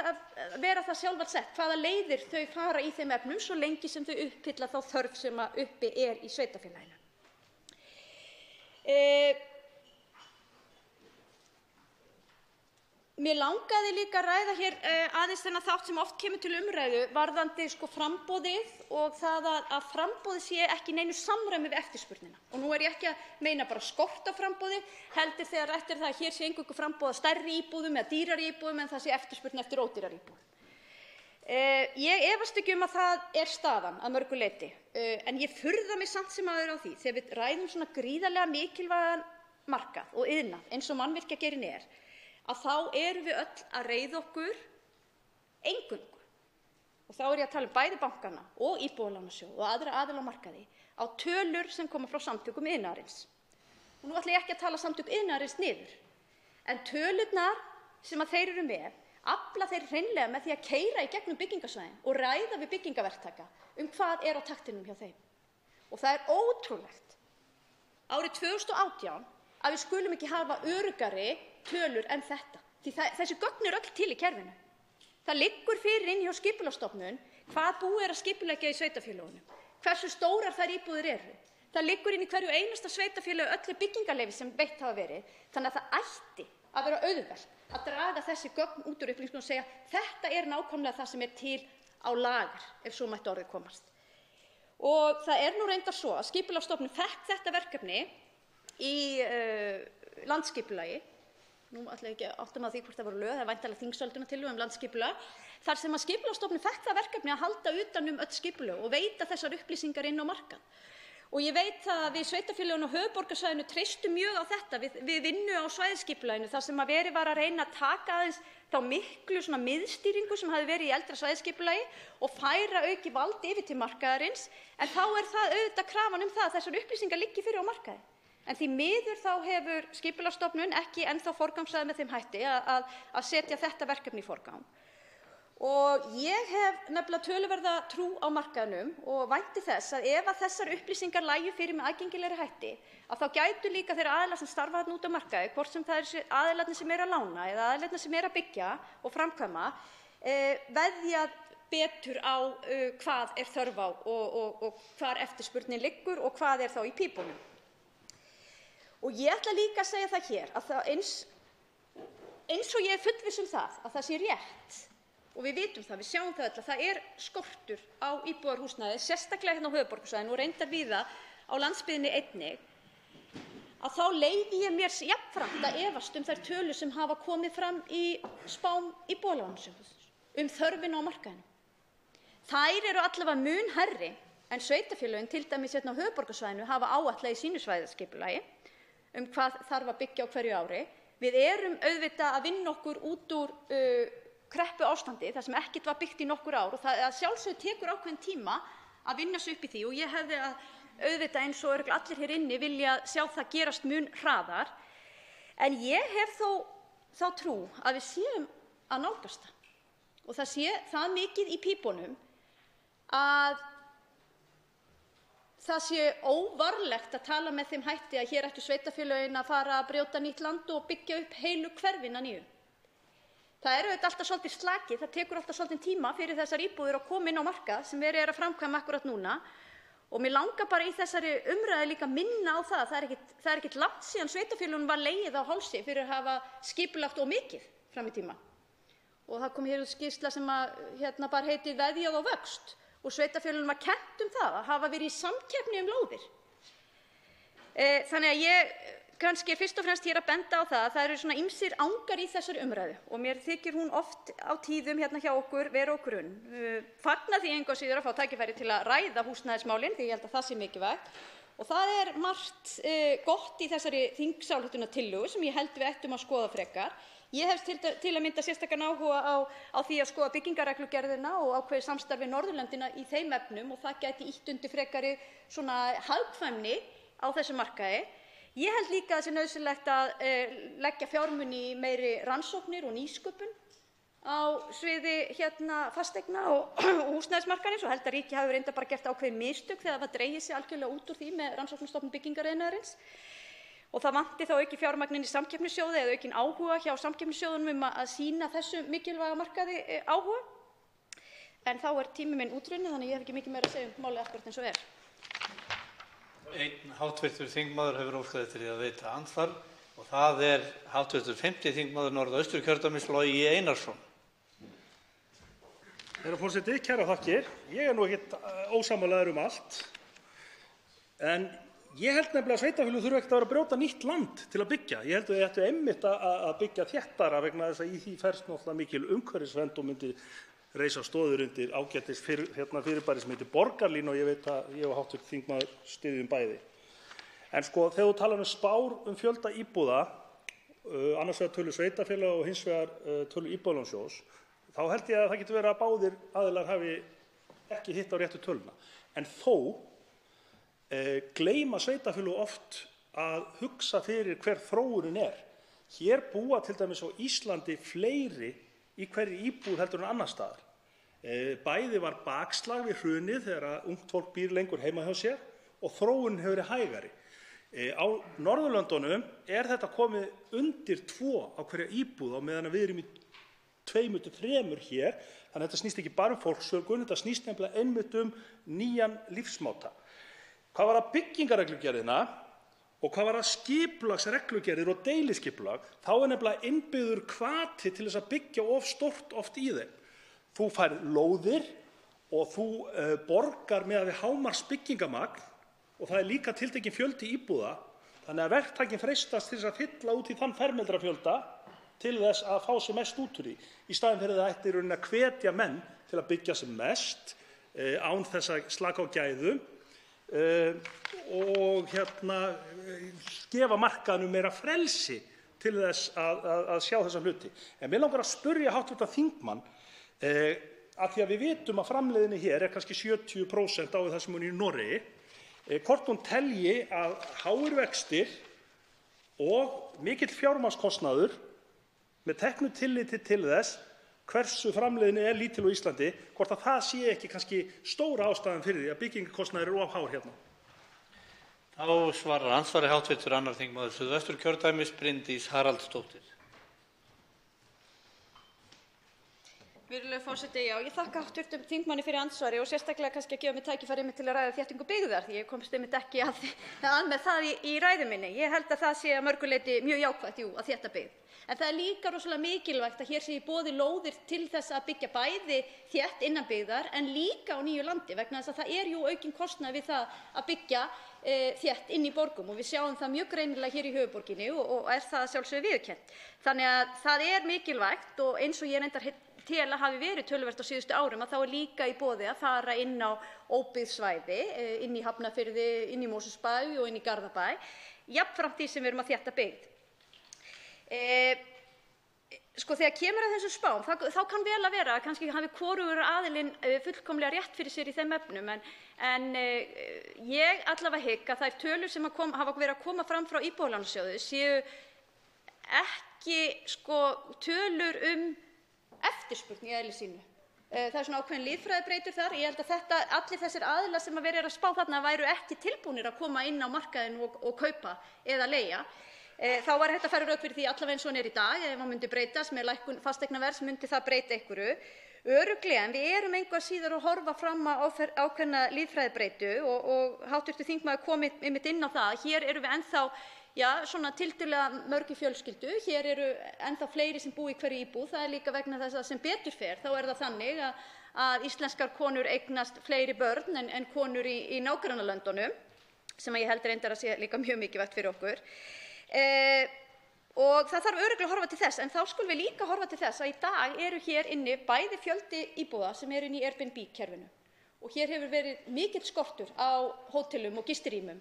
vera það sjálfsagt hvaða leiðir þau fara í þeim efnum svo lengi sem þau uppfylla þá þörf sem uppi í sveitarfélaginu. Mér langaði líka að ræða hér aðeins þennan þátt sem oft kemur til umræðu varðandi framboðið og það að framboðið sé ekki í neinu samræmi við eftirspurnina. Og nú ég ekki að meina bara skort á framboði, heldur þegar rætt það að hér sé eingöngu framboð af stærri íbúðum eða dýrari íbúðum en það sé eftirspurn eftir ódýrari íbúðum. Ég efast ekki að það staðan að mörgu leyti, en ég furða mig samt sem áður á því þegar við ræðum svona gríðarlega mikilvægan markað og iðnað eins og mannvirkjageirinn að þá erum við öll að reiða okkur eingöngu, og þá ég að tala bæði bankana og Íbúðalánasjóð og aðra aðila á markaði, á tölur sem koma frá samtökum iðnaðarins. Og nú ætla ég ekki að tala samtök iðnaðarins niður, en tölurnar sem þeir eru með, afla þeir hreinlega með því að keyra í gegnum byggingasvæðin og ræða við byggingaverktaka hvað á taktinum hjá þeim. Og það ótrúlegt, árið 2018, að við skulum ekki hafa öruggari tölur en þetta. Því þessi gögn öll til í kerfinu. Það liggur fyrir inni hjá Skipulagsstofnun hvað búið að skipuleggja í sveitarfélögunum, hversu stórar þær íbúðir eru. Það liggur inni í hverju einasta sveitarfélagi öllu byggingarleyfi sem veitt hafa verið. Þannig að það ætti að vera auðvelt að draga þessi gögn út úr upplýsingum og segja þetta nákvæmlega það sem til á lager, ef svo mætti orðið komast. Og það nú reyndar svo að Skipulagsstofnun fékk þetta verkefni í landsskipulagi. Nú ætla ég ekki að átta mig á því hvort það voru lög, það væntanlega þingsályktunartillögu landsskipulag, þar sem að Skipulagsstofnun fékk það verkefni að halda utan öll skipulög og veita þessar upplýsingar inn á markað. Og ég veit að við sveitarfélögin á höfuðborgarsvæðinu treystum mjög á þetta við vinnu á svæðisskipulaginu þar sem verið var að reyna að taka aðeins þá miklu miðstýringu sem hafði verið í eldra svæðisskipulagi og færa aukið vald yfir til markaðarins, en þá það auðvitað krafan það að þessar upplýsingar liggi fyrir á markaði. En því miður þá hefur Skipulagsstofnun ekki ennþá forgangsraðað með þeim hætti að setja þetta verkefni í forgang. Og ég hef nefnilega töluverða trú á markaðnum og vænti þess að ef þessar upplýsingar lægju fyrir með aðgengilegri hætti, að þá gætu líka þeir aðilar sem starfa þarna úti á markaði, hvort sem það aðilarnir sem að lána eða aðilarnir sem að byggja og framkvæma, veðjað betur á hvað þörf á og hvar eftirspurnin liggur og hvað þá í pípunum. Og ég ætla líka að segja það hér að eins og ég fullviss að það sé rétt, og við vitum það, við sjáum það öll að það skortur á íbúðarhúsnæði, sérstaklega hérna á höfuðborgarsvæðinu og reyndar víða á landsbyggðinni einnig, að þá leyfi ég mér jafnframt að efast þær tölur sem hafa komið fram í spám Íbúðalánasjóðs þörfina á markaðinum. Þær allavega mun hærri en sveitarfélögin, til dæmis hérna á höfuðborgarsvæðinu, hafa áætlað í sínu svæðaskipulagi hvað þarf að byggja á hverju ári. Við auðvitað að vinna okkur út úr kreppuástandi þar sem ekkert var byggt í nokkur ár og það sjálfsögðu tekur ákveðinn tíma að vinna sig upp í því og ég hefði auðvitað eins og örugglega allir hér inni vilja sjá það gerast mun hraðar. En ég hef þó þá trú að við séum að nálgast það og það sé það mikið í pípunum að það sé óvarlegt að tala með þeim hætti að hér ættu sveitarfélögin að fara að brjóta nýtt land og byggja upp heilu hverfin að nýju. Það auðvitað alltaf svolítið slakið, það tekur alltaf svolítinn tíma fyrir þessar íbúðir að koma inn á markað sem verið að framkvæma akkúrat núna. Og mér langar bara í þessari umræðu líka að minna á það að það ekkert langt síðan sveitarfélögunum var legið á hálsi fyrir að hafa skipulagt of mikið fram í tíma. Og það kom hér út skýrsla sem bara heitir Veðjað og vöxt. Og sveitarfélögunum var kennt það að hafa verið í samkeppni lóðir. Þannig að ég kannski fyrst og fremst hér að benda á það að það eru svona ýmsir angar í þessari umræðu og mér þykir hún oft á tíðum hérna hjá okkur vera á grunn. Fagna því engu að síður að fá tækifæri til að ræða húsnæðismálin því ég held að það sé mikilvægt. Og það margt gott í þessari þingsályktunartillögu sem ég held við ættum að skoða frekar. Ég hef til að mynda sérstakan áhuga á því að skoða byggingarreglugerðina og ákveðið samstarf við Norðurlöndin í þeim efnum og það gæti ýtt undir frekari hagkvæmni á þessum markaði. Ég held líka að það sé nauðsynlegt að leggja fjármuni í meiri rannsóknir og nýsköpun á sviði fasteigna og húsnæðismarkaðarins og held að ríkið hafi reyndar bara gert ákveðin mistök þegar það dregið sig algjörlega út úr því með Rannsóknastofnun byggingariðnaðarins. Og það vanti þá aukið fjármagn inn í samkeppnissjóði eða aukinn áhuga hjá samkeppnissjóðunum að sýna þessu mikilvæga markaði áhuga. En þá tími minn útrunninn, þannig að ég hef ekki mikið meira að segja málið akkúrat eins og er. Einn hv. þingmaður hefur óskað eftir því að veita andsvar og það er hv. 5. þingmaður Norðausturkjördæmis, Logi Einarsson. Herra forseti, kærar þakkir. Ég nú ekkert ósammálaður allt, en ég held nefnilega að sveitarfélög þurfa ekkert að vera að brjóta nýtt land til að byggja. Ég held að þau ættu einmitt að byggja þéttara vegna þess að í því felst náttúrulega mikil umhverfisvernd og myndi reisa stoðir undir ágætis fyrirbæri sem heitir borgarlína og ég veit að ég og hv. þingmaður styðjum bæði. En þegar þú talar spár fjölda íbúða, annars vegar tölur sveitarfélaga og hins vegar tölur Íbúðalánasjóðs, þá held ég að það getur verið að báðir aðilar hafi ekki hitt á réttu töluna. En þó gleyma sveitarfélög oft að hugsa fyrir hver þróunin er. Hér búa til dæmis á Íslandi fleiri í hverri íbúð heldur en annars staðar. Bæði var bakslag við hrunið þegar ungt fólk býr lengur heima hjá sér og þróunin hefur verið hægari. Á Norðurlöndunum er þetta komið undir 2 á hverja íbúð á meðan við erum í 2 til 3 hér, þannig að þetta snýst ekki bara fólksfjölgun, þetta snýst nefnilega einmitt nýjan lífsmáta. Hvað var að byggingarreglugerðina og hvað var að skipulagsreglugerðir og deiliskipulag, þá er nefnilega innbyggður hvati til þess að byggja of stórt oft í þeim. Þú færð lóðir og þú borgar með við hámarks byggingamagn og það er líka tiltekinn fjöldi íbúða, þannig að verktakinn freistast til þess að fylla út í þann fermetrafjölda til þess að fá sem mest út úr því. Í staðinn fyrir það ætti í rauninni að hvetja menn til að byggja sem mest án þess að slaka á gæðum og gefa markaðnum meira frelsi til þess að sjá þessa hluti. En mig langar að spyrja hv. þingmann, af því að við vitum að framleiðni hér kannski 70% á það sem hún er í Noregi, hvort hún telji að háir vextir og mikill fjármagnskostnaður með teknu tilliti til þess hversu framleiðni er lítil á Íslandi, hvort að það sé ekki kannski stóra ástæðan fyrir því að byggingarkostnaður eru of hár hérna. Þá svarar andsvari hv. 2. þingmaður Suðvesturkjördæmis, Bryndís Haraldsdóttir. Virðulegur forseti, já, ég þakka hv. þingmanni fyrir andsvari og sérstaklega kannski að gefa mér tækifæri til að ræða þéttingu byggðar því ég komst einmitt ekki að með það í ræðu minni. Ég held að það sé að mörgu leyti mjög jákvætt, að þétta byggð. En það er líka rosalega mikilvægt að hér sé í boði lóðir til þess að byggja bæði þétt innan byggðar en líka á nýju landi vegna þess að það er aukinn kostnaður við það að byggja þétt inn í borgum og við sjáum það mjög greinilega hér í höfuðborginni og er það sjálfsögðu viðurkennt. Þannig að það er mikilvægt og eins og ég reyndar tel að hafi verið töluvert á síðustu árum að þá er líka í boði að fara inn á óbyggð svæði, inn í Hafnarfirði, inn í Mosfellsbæ og inn í Garðabæ, jafnframt því sem við erum að þétta byggð. Þegar kemur að þessum spám, þá kann vel að vera að kannski hafi hvorugur aðilinn fullkomlega rétt fyrir sér í þeim efnum, en ég allavega hygg að þær tölur sem hafa verið að koma fram frá Íbúðalánasjóði séu ekki tölur eftirspurn í eðli sínu. Það er svona ákveðin lýðfræðibreytur þar. Ég held að allir þessir aðilar sem verið er að spá þarna væru ekki tilbúnir að koma inn á markaðinn og kaupa eða leigja. Þá var hægt að færa rök fyrir því allavega eins og hann er í dag. Ef hann myndi breytast með lækkun fasteignaverðs myndi það breyta einhverju. Örugglega, en við erum engu að síður að horfa fram á ákveðna lýðfræðibreytu og hv. þingmaður kom einmitt inn á það. Hér erum við ennþá svona tiltölulega mörg í fjölskyldu. Hér eru ennþá fleiri sem búa í hverri íbúð. Það er líka vegna þess að sem betur fer þá er það þannig að íslenskar konur eignast fleiri börn en konur í nágrannalöndunum, sem ég held reyndar að sé líka mjög mikilvægt fyrir okkur. Og það þarf örugglega að horfa til þess, en þá skulum við líka horfa til þess að í dag eru hér inni bæði fjöldi íbúða sem eru inni í Airbnb-kerfinu og hér hefur verið mikill skortur á hótelum og gistirýmum.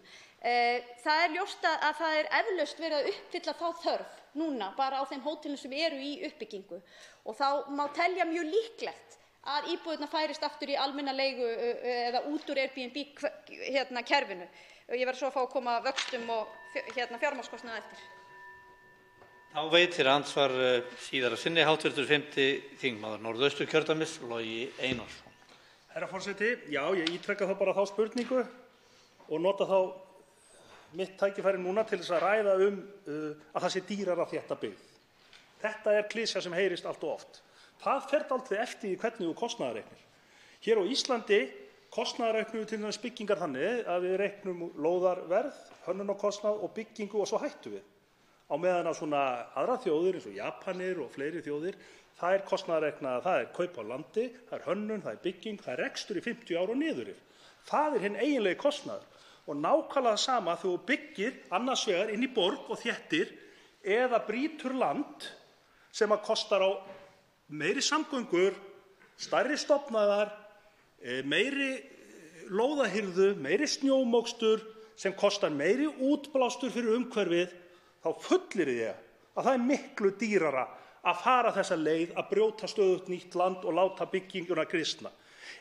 Það er ljóst að það er eflaust verið að uppfylla þá þörf núna bara á þeim hótelum sem eru í uppbyggingu og þá má telja mjög líklegt að íbúðirnar færist aftur í almenna leigu eða út úr Airbnb kerfinu. Ég verð svo að fá að koma vöxtum og fjármagnskostnaði eftir. Þá veitir andsvar síðara sinni hv. 5. þingmaður Norðausturkjördæmis, Logi Einarsson. Herra forseti, já, ég ítreka þá bara þá spurningu og nota þá mitt tækifæri núna til þess að ræða að það sé dýrara að þétta byggð. Þetta er klisja sem heyrist allt of oft. Það fer dálítið eftir því hvernig þú kostnaðarreiknir. Hér á Íslandi kostnaðarreiknum við til dæmis byggingar þannig að við reiknum lóðarverð, hönnunarkostnað og byggingu og svo hættum við. Á meðan að svona aðrar þjóðir eins og Japanir og fleiri þjóðir, það er kostnaðarreiknað, það er kaup á landi, það er hönnun, það er bygging, það er rekstur í 50 ár og niður yfir. Það er hinn eiginlegi kostnaður. Og nákvæmlega það sama þegar þú byggir annars vegar inn í borg og þéttir eða brýtur land sem að kostar á meiri samgöngur, stærri stofnaðar, meiri lóðahirðu, meiri snjómokstur sem kostar meiri útblástur fyrir umhverfið, þá fullyrði ég að það er miklu dýrara að fara þessa leið að brjóta stöðugt nýtt land og láta bygginguna grisna.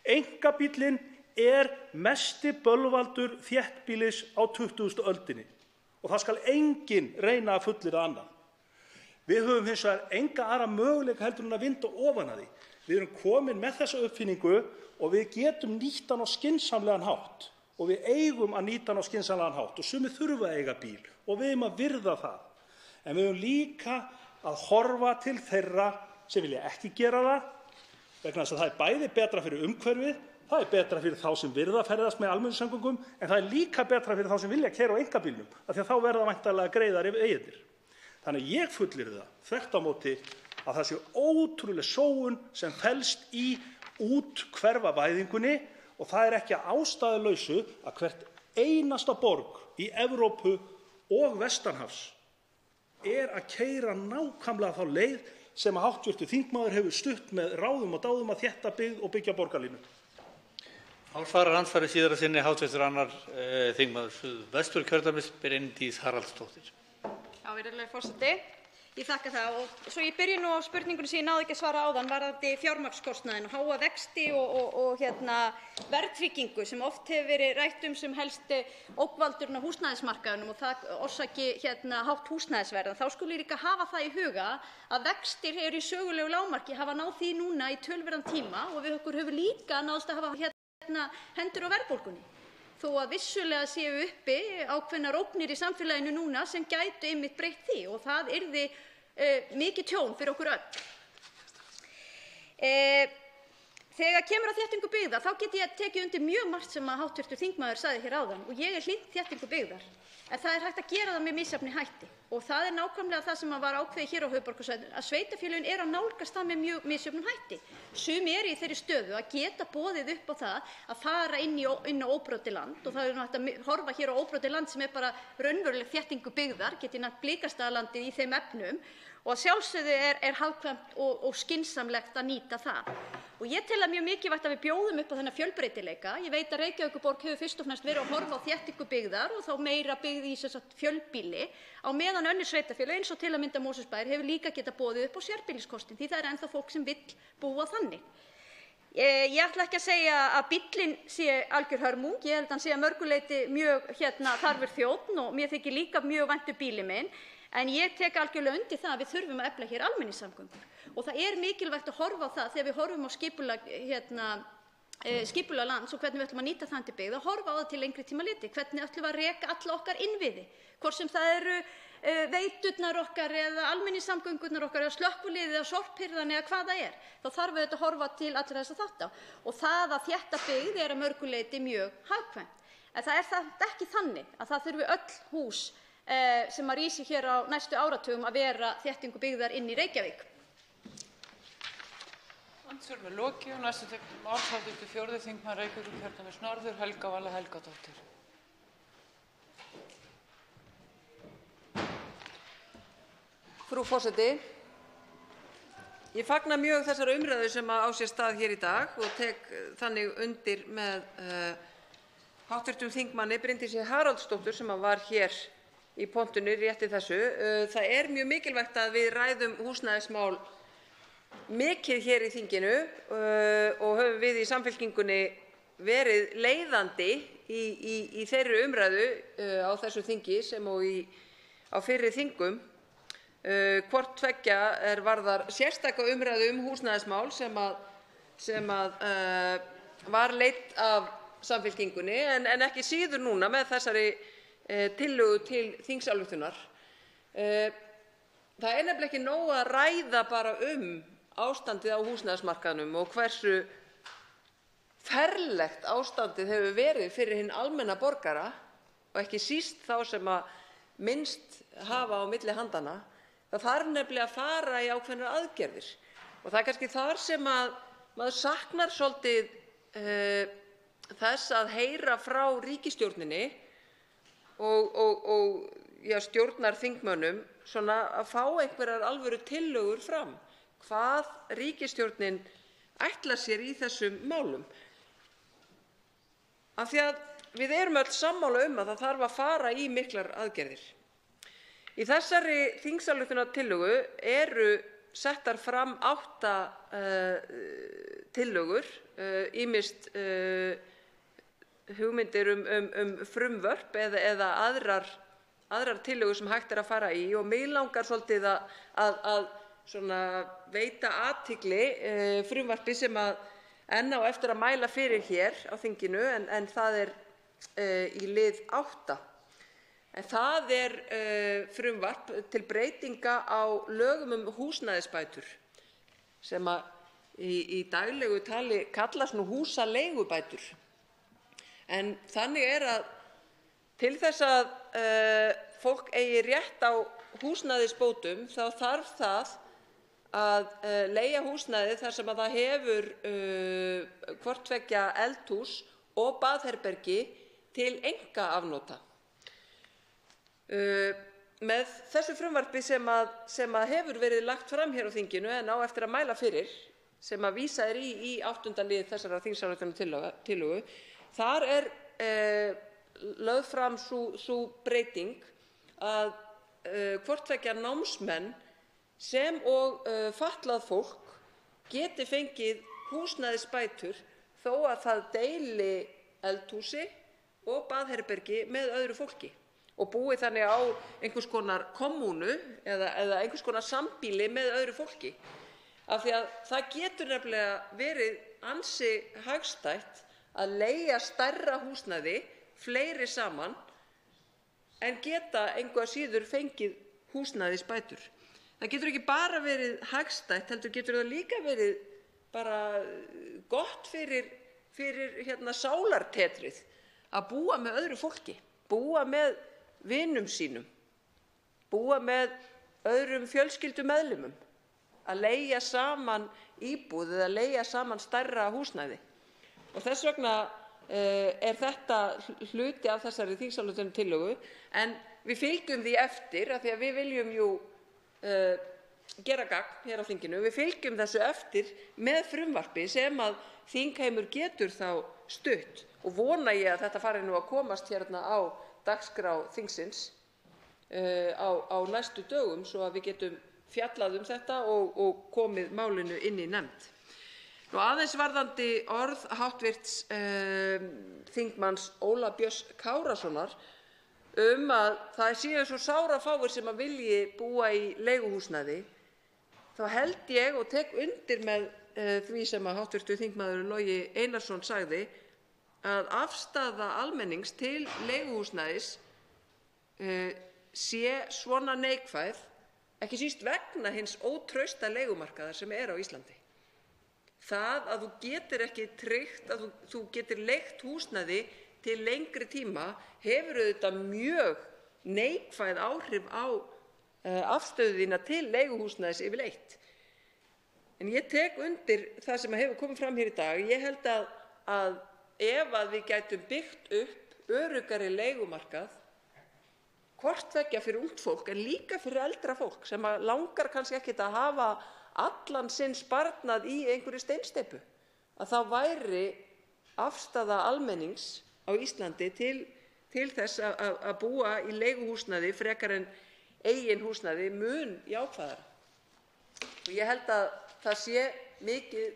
Einkabíllinn er mesti bölvaldur þéttbýlis á 20. öldinni og það skal enginn reyna að fullyrða annað. Við höfum hins vegar enga aðra möguleika heldur en að vinda ofan að því. Við erum komin með þessa uppfinningu og við getum nýtt hann á skynsamlegan hátt og við eigum að nýta hann á skynsamlegan hátt og sumir þurfa að eiga bíl og við eigum að virða það. En við höfum líka að horfa til þeirra sem vilja ekki gera það vegna þess að það er bæði betra fyrir umhverfið, það er betra fyrir þá sem virða að ferðast með almenningssamgöngum en það er líka betra fyrir þá sem vilja keyra á einkabílnum af því að þá verða væntanlega greiðari vegirnir. Þannig að ég fullyrði það þvert á móti að það sé ótrúleg sóun sem felst í úthverfavæðingunni og það er ekki að ástæðulausu að hvert einasta borg í Evrópu og vestanhafs er að keyra nákvæmlega þá leið sem að hv. þingmaður hefur stutt með ráðum og dáðum að þétta byggð og byggja borgarlínu. Þá svarar andsvari síðara sinni hv. 2. þingmaður Suðvesturkjördæmis, Bryndís Haraldsdóttir. Já, virðulegi forseti. Ég þakka það og svo ég byrja nú á spurningunni sem ég náði ekki að svara áðan varðandi fjármagnskostnaðinn og háa vexti og verðtryggingu sem oft hefur verið rætt sem helst ógnvaldurinn á húsnæðismarkaðnum og það orsaki hátt húsnæðisverð. Þá skulum við líka hafa það í huga að vextir eru í sögulegu lágmarki, hafa náð því núna í töluverðan tíma og við okkur hefur líka náðst að hafa hendur á verðbólgunni. Þó að vissulega séu uppi ákveðnar ógnir í samfélaginu núna sem gætu einmitt breytt því og það yrði mikið tjón fyrir okkur öll. Þegar kemur að þéttingu byggðar þá get ég tekið undir mjög margt sem að hv. þingmaður sagði hér áðan og ég er hlynnt þéttingu byggðar en það er hægt að gera það með misjafnri hætti og það er nákvæmlega það sem var ákveðið hér á höfuðborgarsvæðinu að sveitarfélögin eru að nálgast það með mjög misjöfnum hætti. Sum eru í þeirri stöðu að geta boðið upp á það að fara inn á óbrotið land og það er hægt að horfa hér á óbrotið land sem er bara raunveruleg þéttingu byggðar, get ég nefnt Blikastaðalandið í þeim efnum og að sjálfsögðu er hagkvæmt og skynsamlegt að nýta það. Og ég tel að mjög mikilvægt að við bjóðum upp á þennan fjölbreytileika. Ég veit að Reykjavíkurborg hefur fyrst og fremst verið að horfa á þéttingu byggðar og þá meira byggð í fjölbýli á meðan önnur sveitarfélög eins og til að mynda Mosfellsbær hefur líka getað boðið upp á sérbýliskostinn því það er ennþá fólk sem vill búa þannig. Ég ætla ekki að segja að bíllinn sé algjör hörmung. Ég held að hann sé að mörgu leyti mjög þarfur þjónn og mér þykir líka mjög vænt bílinn minn. En ég tek algjörlega undir það að við þurfum að efla hér almenningssamgöngur og það er mikilvægt að horfa á það þegar við horfum á skipulag lands og hvernig við ætlum að nýta það til byggða, að horfa á það til lengri tíma litið, hvernig ætlum við að reka alla okkar innviði, hvort sem það eru veiturnar okkar eða almenningssamgöngurnar okkar eða slökkviliðið eða sorphirðan eða hvað það er. Þá þarf auðvitað að horfa til allra þessa þátta og það að þétta byggð er að mörgu leyti mjög hagkvæmt. En það er samt ekki þannig að það þurfi öll hús sem að rísi hér á næstu áratugum að vera þéttingu byggðar inn í Reykjavík. Andsvör með lokið og næstu tekur mál hv. 4. þingmaður Reykjavíkurkjördæmis norður, Helga Vala Helgadóttir. Frú forseti, ég fagna mjög þessari umræðu sem á sér stað hér í dag og tek þannig undir með hv. þingmanni Bryndísi Haraldsdóttur sem var hér í pontunni rétt í þessu. Það er mjög mikilvægt að við ræðum húsnæðismál mikið hér í þinginu og höfum við í Samfylkingunni verið leiðandi í þeirri umræðu á þessu þingi sem og á fyrri þingum. Hvort tveggja varðar sérstaka umræðu húsnæðismál sem var leidd af Samfylkingunni en ekki síður núna með þessari tillögu til þingsályktunar. Það er nefnilega ekki nóg að ræða bara ástandið á húsnæðismarkaðnum og hversu ferlegt ástandið hefur verið fyrir hinn almenna borgara og ekki síst þá sem minnst hafa á milli handanna. Það þarf nefnilega að fara í ákveðnar aðgerðir og það er kannski þar sem maður saknar svolítið þess að heyra frá ríkisstjórninni og stjórnarþingmönnum svona að fá einhverjar alvöru tillögur fram hvað ríkisstjórnin ætlar sér í þessum málum. Af því að við erum öll sammála að það þarf að fara í miklar aðgerðir. Í þessari þingsályktunartillögu eru settar fram 8 tillögur, ýmist hugmyndir frumvörp eða aðrar tillögur sem hægt að fara í og mig langar svolítið að veita athygli frumvarpi sem enn á eftir að mæla fyrir hér á þinginu en það í lið 8. En það frumvarp til breytinga á lögum húsnæðisbætur sem í daglegu tali kallast húsaleigubætur. En þannig að til þess að fólk eigi rétt á húsnæðisbótum þá þarf það að leigja húsnæði þar sem það hefur hvort tveggja eldhús og baðherbergi til einkaafnota. Með þessu frumvarpi sem hefur verið lagt fram hér á þinginu en á eftir að mæla fyrir, sem vísað í 8. lið þessarar þingsályktunartillögu, þar lögð fram sú breyting að hvort tveggja námsmenn sem og fatlað fólk geti fengið húsnæðisbætur þó að það deili eldhúsi og baðherbergi með öðru fólki og búi þannig á einhvers konar kommúnu eða einhvers konar sambýli með öðru fólki. Af því að það getur nefnilega verið ansi hagstætt að leigja stærra húsnæði, fleiri saman, en geta engu að síður fengið húsnæðisbætur. Það getur ekki bara verið hagstætt, heldur getur það líka verið bara gott fyrir sálartetrið að búa með öðru fólki, búa með vinum sínum, búa með öðrum fjölskyldumeðlimum, að leigja saman íbúð eða leigja saman stærra húsnæði. Og þess vegna þetta hluti af þessari þingsályktunartillögu, en við fylgjum því eftir af því að við viljum gera gagn hér á þinginu. Við fylgjum þessu eftir með frumvarpi sem að þingheimur getur þá stutt og vona ég að þetta fari að komast hérna á dagskrá þingsins á næstu dögum svo að við getum fjallað þetta og komið málinu inn í nefnd. Aðeins varðandi orð háttvirts þingmanns Óla Björns Kárasonar að það séu svo sárafáir sem vilji búa í leiguhúsnæði, þá held ég og tek undir með því sem hv. þingmaður Logi Einarsson sagði að afstaða almennings til leiguhúsnæðis sé svona neikvæð, ekki síst vegna hins ótrausta leigumarkaðar sem á Íslandi. Það að þú getur ekki tryggt að þú getur leigt húsnæði til lengri tíma hefur auðvitað mjög neikvæð áhrif á afstöðu þína til leiguhúsnæðis yfirleitt. En ég tek undir það sem hefur komið fram hér í dag. Ég held að ef við gætum byggt upp öruggari leigumarkað, hvort tveggja fyrir ungt fólk en líka fyrir eldra fólk sem langar kannski ekkert að hafa allan sinn sparnað í einhverri steinsteypu, að þá væri afstaða almennings á Íslandi til til þess að búa í leiguhúsnæði frekar en eigin húsnæði mun jákvæðara. Ég held að það sé mikið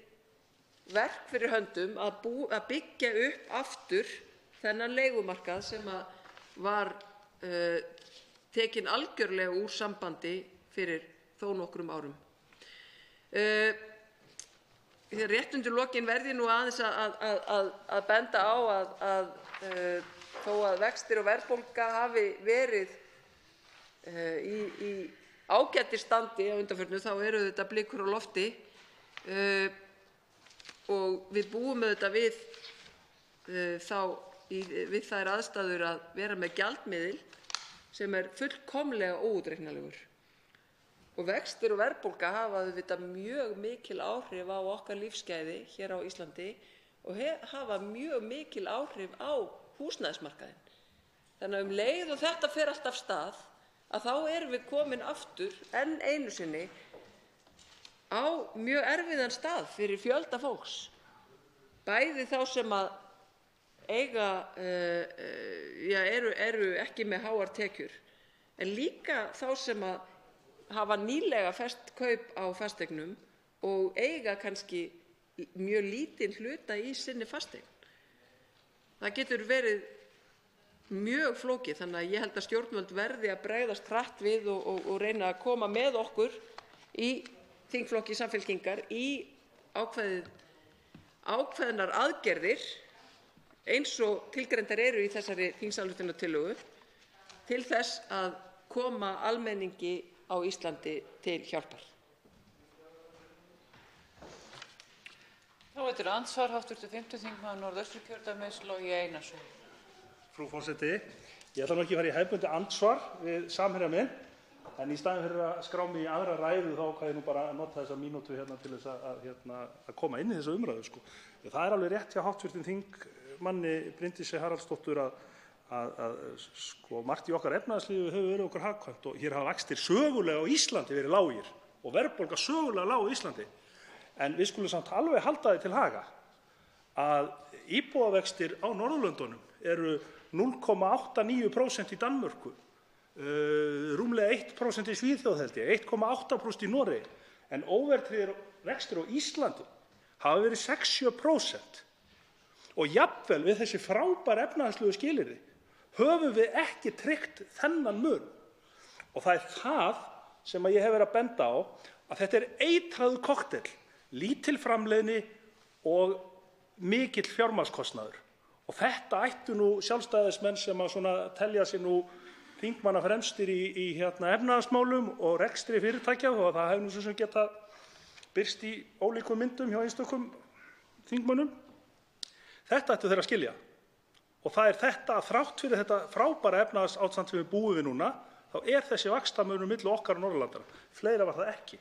verk fyrir höndum að byggja upp aftur þennan leigumarkað sem var tekinn algjörlega úr sambandi fyrir þó nokkrum árum. Rétt undir lokin verð ég nú aðeins að benda á að þó að vextir og verðbólga hafi verið í ágætisstandi á undanförnu, þá eru þetta blikur á lofti og við búum auðvitað við þær aðstæður að vera með gjaldmiðil sem er fullkomlega óútreiknanlegur. Og vextir og verðbólga hafa auðvitað mjög mikil áhrif á okkar lífsgæði hér á Íslandi og hafa mjög mikil áhrif á húsnæðismarkaðinn. Þannig að leið og þetta fer allt af stað, að þá erum við komin aftur enn einu sinni á mjög erfiðan stað fyrir fjölda fólks. Bæði þá sem að eru ekki með háar tekjur, en líka þá sem að hafa nýlega fest kaup á fasteignum og eiga kannski mjög lítinn hluta í sinni fasteign. Það getur verið mjög flókið, þannig að ég held að stjórnvöld verði að bregðast hratt við og reyna að koma með okkur í þingflokki Samfylkingar í ákveðnar aðgerðir eins og tilgreindar eru í þessari þingsályktunartillögu til þess að koma almenningi á Íslandi til hjálpar. Þá er andsvar hv. 5. þingmaður Norðausturkjördæmis, Logi Einarsson. Frú forseti, ég ætla nú ekki að fara í hefðbundið andsvar við samherja minn, en í staðinn fyrir að skrá mig í aðra ræðu þá ákvað ég nú bara að nota þessa mínútu til þess að koma inn í þessa umræðu. Það er alveg rétt hjá hv. þingmanni Bryndísi Haraldsdóttur að margt í okkar efnahagslífi hefur verið okkur hagkvæmt og hér hafa vextir sögulega á Íslandi verið lágir og verðbólga sögulega lág á Íslandi. En við skulum samt alveg halda því til haga að íbúðavextir á Norðurlöndunum eru 0,89% í Danmörku, rúmlega 1% í Svíþjóð held ég, 1,8% í Noregi, en óverðtryggðir vextir á Íslandi hafa verið 6-7%. Og jafnvel við þessi frábæru efnahagslegu skilyrði höfum við ekki tryggt þennan mun. Og það er það sem ég hef verið að benda á, að þetta er eitraður kokteil, lítil framleiðni og mikill fjármagnskostnaður. Og þetta ættu nú sjálfstæðismenn sem að telja sig nú þingmanna fremstir í efnahagsmálum og rekstri fyrirtækja, og það hefur nú svo sem geta birst í ólíkum myndum hjá einstökum þingmönnum. Þetta ættu þeir að skilja. Og það er þetta að þrátt fyrir þetta frábæra efnahagsástand sem við búum við núna, þá er þessi vaxtamunur milli okkar og Norðurlandana. Fleira var það ekki.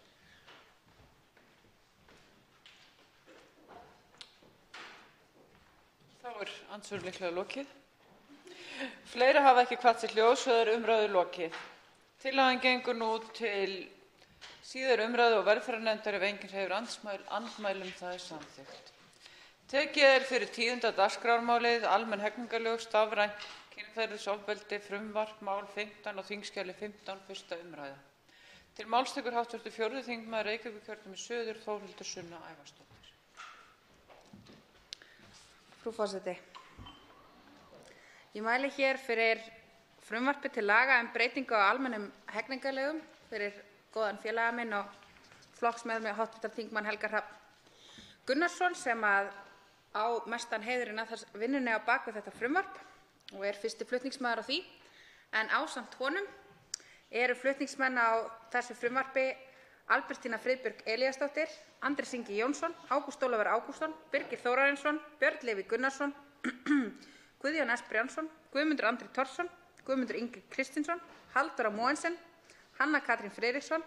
Þá er andsvörum líklega lokið. Fleiri hafa ekki hvatt til hljóðs og er umræðu lokið. Tillagan gengur nú til síðari umræðu og velferðarnefndar ef enginn hreyfir andmælum, það er samþykkt. Tekið fyrir 10. dagskrármálið almenn hegningarlög, stafrænt kynferðisofbeldi, frumvarp, mál 15 og þingskjali 15, fyrsta umræða. Til máls tekur hv. 4. þingmaður Reykjavíkurkjördæmis suður, Þórhildur Sunna Ævarsdóttir. Frú forseti. Ég mæli hér fyrir frumvarpi til laga breytingu á almennum hegningarlögum fyrir góðan félaga minn og flokksmeð með hv. þingmann Helga Hrafn Gunnarsson sem á mestan heiðurinn að vinnunni á bak við þetta frumvarp og er fyrsti flutningsmaður á því, en ásamt honum eru flutningsmenn á þessu frumvarpi Albertína Friðbjörg Elíasdóttir, Andrés Ingi Jónsson, Ágúst Ólafur Ágústsson, Birgir Þórarinsson, Björn Leví Gunnarsson, Guðjón S. Brjánsson, Guðmundur Andri Thorsson, Guðmundur Ingi Kristinsson, Halldóra Mogensen, Hanna Katrín Friðriksson,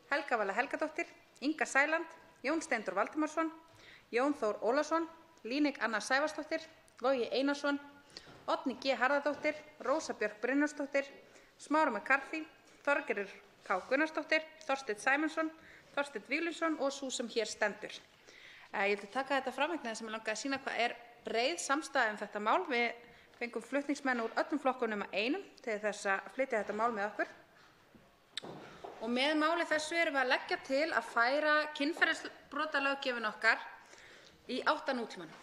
Helga Vala Helgadóttir, Inga Sæland, Jón Steindór Valdimarsson, Jón Þór Ólafsson, Líneik Anna Sævarsdóttir, Logi Einarsson, Oddný G. Harðardóttir, Rósa Björk Brynjarsdóttir, Smára McCarthy, Þorgerður K. Gunnarsdóttir, Þorsteinn Sæmundsson, Þorsteinn Víglundsson og sú sem hér stendur. Ég ætla að taka þetta fram vegna þess að mig langaði að sýna hvað er breið samstaða þetta mál. Við fengum flutningsmenn úr öllum flokkum nema einum til þess að flytja þetta mál með okkur. Og með máli þessu erum við að leggja til að færa kynferðisbrotalöggjöfina okkar í átt að nútímanum.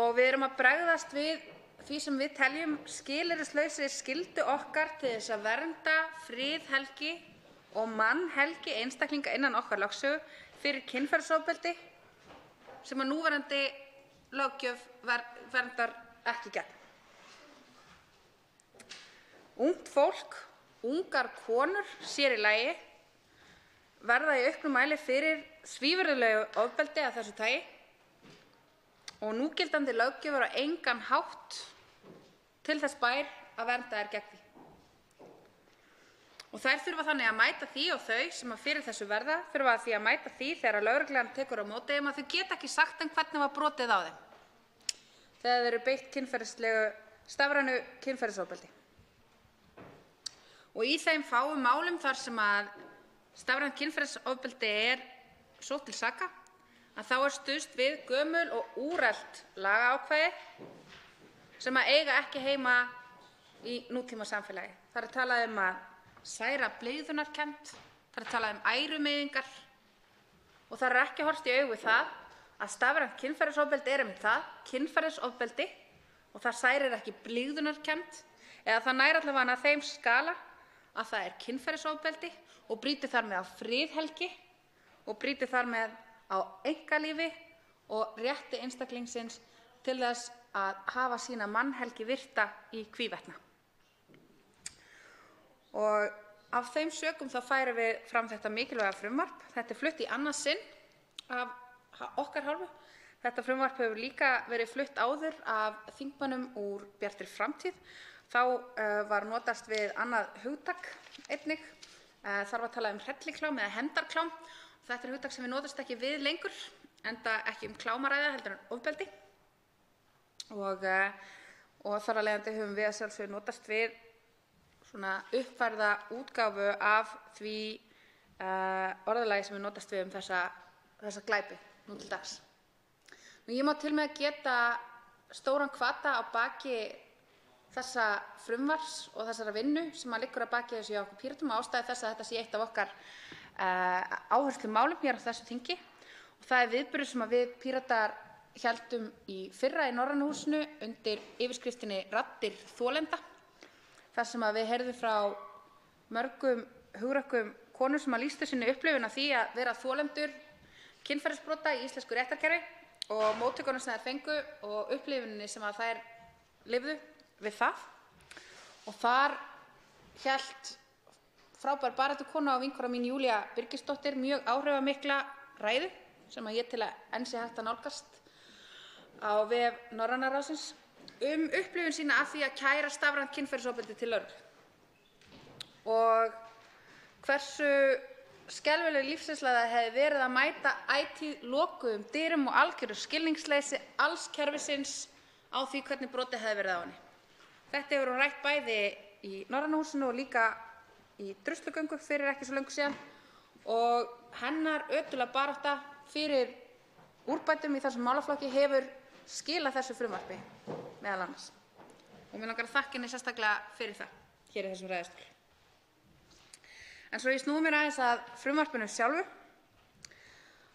Og við erum að bregðast við því sem við teljum skilyrðislausri skyldu okkar til þess að vernda friðhelgi og mannhelgi einstaklinga innan okkar lögsögu fyrir kynferðisofbeldi sem að núverandi löggjöf verndar ekki gegn. Ungt fólk, ungar konur sér í lagi, verða í auknum mæli fyrir svívirðulegu ofbeldi af þessu tagi og núgildandi löggjöf er á engan hátt til þess bær að vernda þær gegn því. Og þær þurfa þannig að mæta því og þau sem að fyrir þessu verða þurfa því að mæta því þegar lögreglan tekur á móti þeim að þau geta ekki sagt þeim hvernig var brotið á þeim þegar þeir eru beitt stafrænu kynferðisofbeldi. Og í þeim fáu málum þar sem að stafrænt kynferðisofbeldi er sótt til saka að þá er stuðst við gömul og úrelt lagaákvæði sem að eiga ekki heima í nútíma samfélagi. Það er talað um að særa blygðunarkennd, það er talað um ærumeiðingar og það er ekki horfst í augu við það að stafrænt kynferðisofbeldi er einmitt það, kynferðisofbeldi, og það særir ekki blygðunarkennd eða það nær allavega að þeim skala að það er kynferðisofbeldi og brýtur þar með á friðhelgi og brýtur þar með á einkalífi og rétti einstaklingsins til þess að hafa sína mannhelgi virta í hvívetna. Og af þeim sökum þá færum við fram þetta mikilvæga frumvarp. Þetta er flutt í annað sinn af okkar hálfu. Þetta frumvarp hefur líka verið flutt áður af þingmönnum úr Bjartri framtíð. Þá var notast við annað hugtak einnig. Þar var talað um hrelliklám eða hefndarklám. Þetta er hugtak sem við notast ekki við lengur, enda ekki klám að ræða heldur en ofbeldi. Og þar af leiðandi höfum við að sjálfsögðu notast við svona uppfærða útgáfu af því orðalagi sem við notast við þessa glæpi nú til dags. Ég má til með að geta stóran hvata á baki þessa frumvarps og þessara vinnu sem að liggur að baki þessu hjá okkur Pírötum og ástæðu þess að þetta sé eitt af okkar áherslumálum hér á þessu þingi. Og það er viðburður sem að við Píratar héldum í fyrra í Norræna húsinu undir yfirskriftinni Raddir þolenda, þar sem að við heyrðum frá mörgum hugrökkum konur sem að lýstu sinni upplifun af því að vera þolendur kynferðisbrota í íslensku réttarkerfi og móttökunum sem þær fengu og upplifuninni sem að þær lifðu við það. Og þar hélt frábær baráttukona og vinkona mín Júlía Birgisdóttir mjög áhrifamikla ræðu sem að ég tel að enn sé hægt að nálgast á vef Norræna ráðsins upplifun sína af því að kæra stafrænt kynferðisofbeldi til lögreglu og hversu skelfileg lífsreynsla það hefði verið að mæta ætíð lokuðum dyrum og algjöru skilningsleysi alls kerfisins á því hvernig brotið hefði verið á henni. Þetta hefur hún rætt bæði í Norræna húsinu og líka í Druslugöngu fyrir ekki svo löngu síðan og hennar ötulega barátta fyrir úrbætum í þessum málaflokki hefur skilað þessu frumvarpi meðal annars. Og mér langar að þakka henni sérstaklega fyrir það hér í þessum ræðustól. En svo ég snúi mér aðeins að frumvarpinu sjálfu,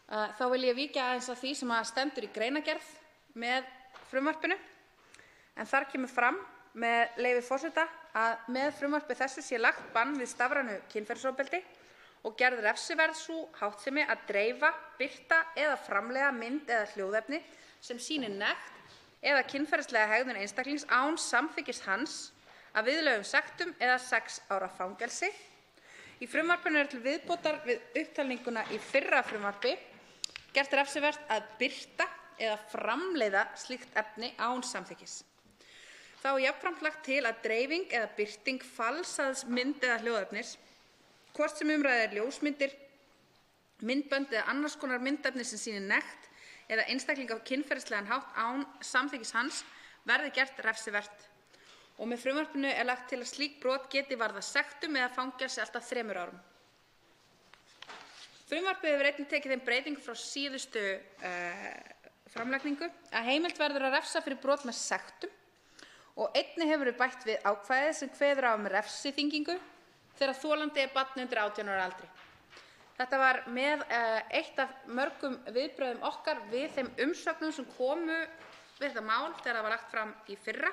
þá vil ég víkja aðeins að því sem að stendur í greinargerð með frumvarpinu. En þar kemur fram með leyfi forseta að með frumvarpi þessu sé lagt bann við stafrænu kynferðisofbeldi og gerð refsiverð sú háttsemi að dreifa, birta eða framleiða mynd eða hljóðefni sem sýnir nekt eða kynferðislega hegðun einstaklings án samþykkis hans að viðlögum sektum eða 6 ára fangelsi. Í frumvarpinu er til viðbótar við upptalninguna í fyrra frumvarpi gert refsivert að birta eða framleiða slíkt efni án samþykkis. Þá er jafnframt lagt til að dreifing eða birting falsaðs mynd eða hljóðefnis, hvort sem ræðir ljósmyndir, myndbönd eða annars konar myndefni sem sýnir nekt eða einstakling á kynferðislegan hátt án samþykkis hans, verði gert refsivert. Og með frumvarpinu er lagt til að slík brot geti varðað sektum eða fangelsi allt að 3 árum. Frumvarpið hefur einnig tekið þeim breytingum frá síðustu framlagningu að heimilt verður að refsa fyrir brot með sektum og einnig hefur verið bætt við ákvæði sem kveður á refsiþyngingu þegar þolandi er barn undir 18 ára aldri. Þetta var með eitt af mörgum viðbrögðum okkar við þeim umsögnum sem komu við þetta mál þegar það var lagt fram í fyrra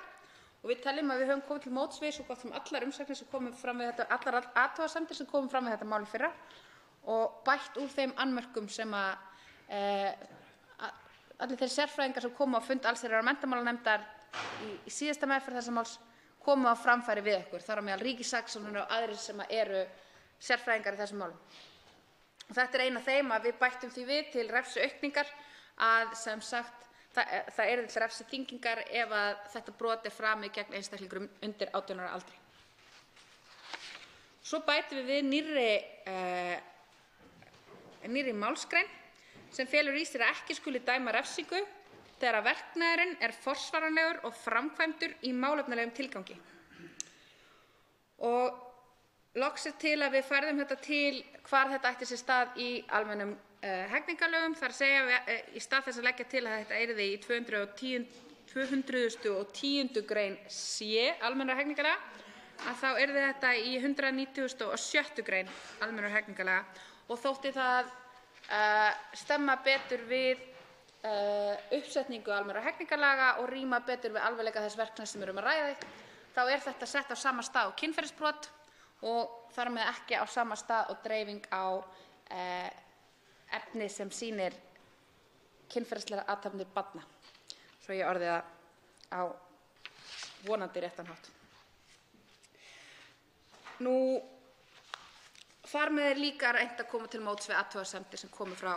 og við teljum að við höfum komið til móts við svo gott sem allar umsagnir sem komu fram við þetta, allar athugasemdir sem komu fram við þetta mál í fyrra og bætt úr þeim annmörkum sem allir þeir sérfræðingar sem komu á fund allsherjar- og menntamálanefndar í síðasta meðferð þessa máls komu á framfæri við okkur, þar á meðal ríkissaksóknari og aðrir sem eru sérfræðingar í þessum málum. Og þetta er ein af þeim að við bættum því við til refsiaukningar að sem sagt það yrði til refsiþyngingar ef að þetta brot er framið gegn einstaklingur undir 18 ára aldri. Svo bætum við nýrri málsgrein sem felur í sér að ekki skuli dæma refsingu þegar verknaðurinn er forsvaranlegur og framkvæmdur í málefnalegum tilgangi. Og loks er til að við færðum þetta til hvar þetta ætti sér stað í almennum hegningarlögum, þar að segja í stað þess að leggja til að þetta yrði í 210. grein C almennra hegningarlaga, að þá yrði þetta í 196. grein almennra hegningarlaga og þótti það stemma betur við uppsetningu almennra hegningarlaga og ríma betur við alvarleika þess verknaðar sem við erum að ræða, þá er þetta sett á sama stað og kynferðisbrot og þar með ekki á sama stað og dreifing á efni sem sýnir kynferðislegar athafnir barna, svo ég orði það á vonandi réttan hátt. Nú, þar með er líka reynt að koma til móts við athugasemdir sem komu frá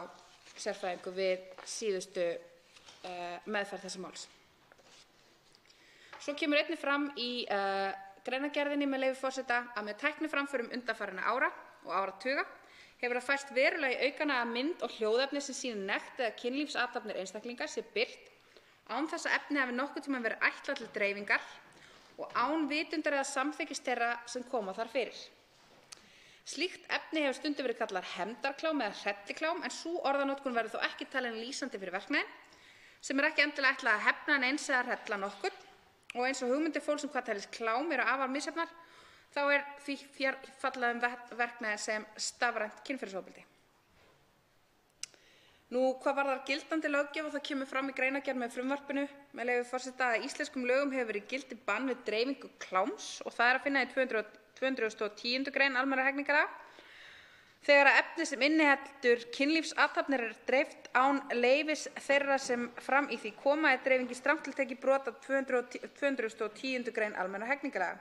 sérfræðingu við síðustu meðferð þessa máls. Svo kemur einnig fram í greinargerðinni með leyfi forseta að með tækniframförum undanfarinna ára og áratuga hefur það færst verulega í aukana að mynd og hljóðefni sem sýnir nekt eða kynlífsathafnir einstaklinga sé birt án þess að efni hafi nokkurn tímann verið ætlað til dreifingar og án vitundar eða samþykkis þeirra sem koma þar fyrir. Slíkt efni hefur stundum verið kallað hefndarklám eða hrelliklám en sú orðanotkun verður þó ekki talin lýsandi fyrir verknaðinn sem er ekki endilega ætlað að hefna neins eða hrella nokkurn og eins og hugmyndir fólks sem hvað teljist klám eru afar misjafnar, þá er því fjallað verknaðinn sem stafrænt kynferðisofbeldi. Nú, hvað varðar gildandi löggjöf og það kemur fram í greinargerð með frumvarpinu með leyfi forseta að í íslenskum lögum hefur verið í gildi bann við dreifingu kláms og það er að finna í 210. grein almennra hegningarlaga. Þegar að efni sem inniheldur kynlífsathafnir er dreift án leyfis þeirra sem fram í því koma er dreifingi strangt til tekið brot af 210. grein almennra hegningarlaga.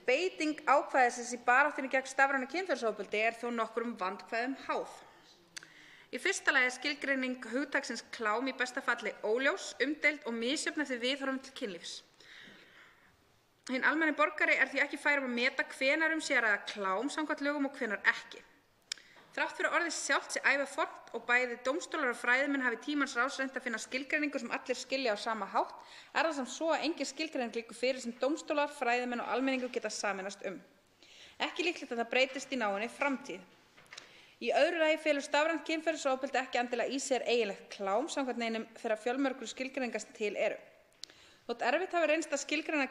Beiting ákvæðisins í baráttunni gegn stafrænu kynferðisofbeldi er þó nokkrum vandkvæðum háð. Í fyrsta lagi er skilgreining hugtaksins klám í besta falli óljós, umdeild og misjöfn eftir viðhorfum til kynlífs. Hinn almenni borgari er því ekki fær að meta hvenær sé að ræða klám samkvæmt lögum og hvenær ekki. Þrátt fyrir orðið sjálft sé ævafornt og bæði dómstólar og fræðimenn hafi tímans rás reynt að finna skilgreiningu sem allir skilja á sama hátt, er það sem svo að engin skilgreining liggur fyrir sem dómstólar, fræðimenn og almenningur geta sameinast um. Ekki líklegt að það breytist í náinni framtíð. Í öðru lagi felur stafrænt kynferðisofbeldi ekki endilega í sér eiginlegt klám samkvæmt neinum þeirra fjölmörgu skilgreiningar sem til eru. Þótt erfitt hafi reynst að skilgreina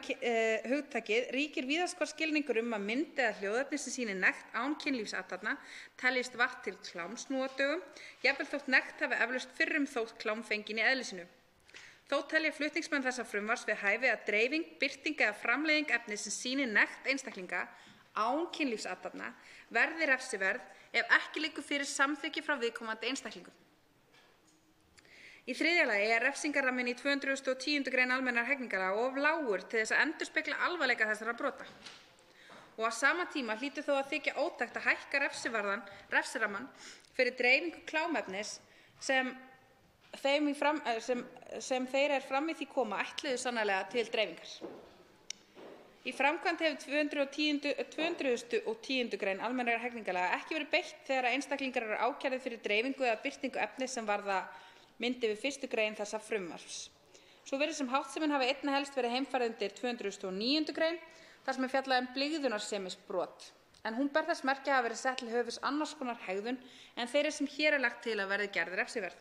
hugtakið ríkir víðast hvar skilningur að mynd eða hljóðefni sem sýnir nekt án kynlífsathafna teljist vart til kláms nú á dögum, jafnvel þótt nekt hafi eflaust fyrrum þótt klám fengin í eðli sínu. Þó telja flutningsmenn þessa frumvarps við hæfi að dreifing, birting eða framleiðing efnis sem sýnir nekt einstaklinga án kynlífsathafna verði refsiverð ef ekki liggur fyrir samþykki frá viðkomandi einstaklingum. Í þriðja lagi er refsingarramminn í 210. grein almennra hegningarlaga of lágur til þess að endurspegla alvarleika þessara brota. Og á sama tíma hlýtur þó að þykja ótækt að hækka refsirammann fyrir dreifingu klámefnis sem þeir fram í því koma ætluðu sannarlega til dreifingar. Í framkvæmd hefur 210. grein almennra hegningarlaga ekki verið beitt þegar einstaklingar eru ákærðir fyrir dreifingu eða birtingu efnis sem varða myndi við 1. grein þessa frumvarps. Svo virðist sem háttsemin hafi einna helst verið heimfærð undir 209. grein þar sem er fjallað blygðunarsemisbrot, en hún ber þess merki að hafa verið sett til höfuðs annars konar hegðun en þeirri sem hér er lagt til að verði gerð refsiverð.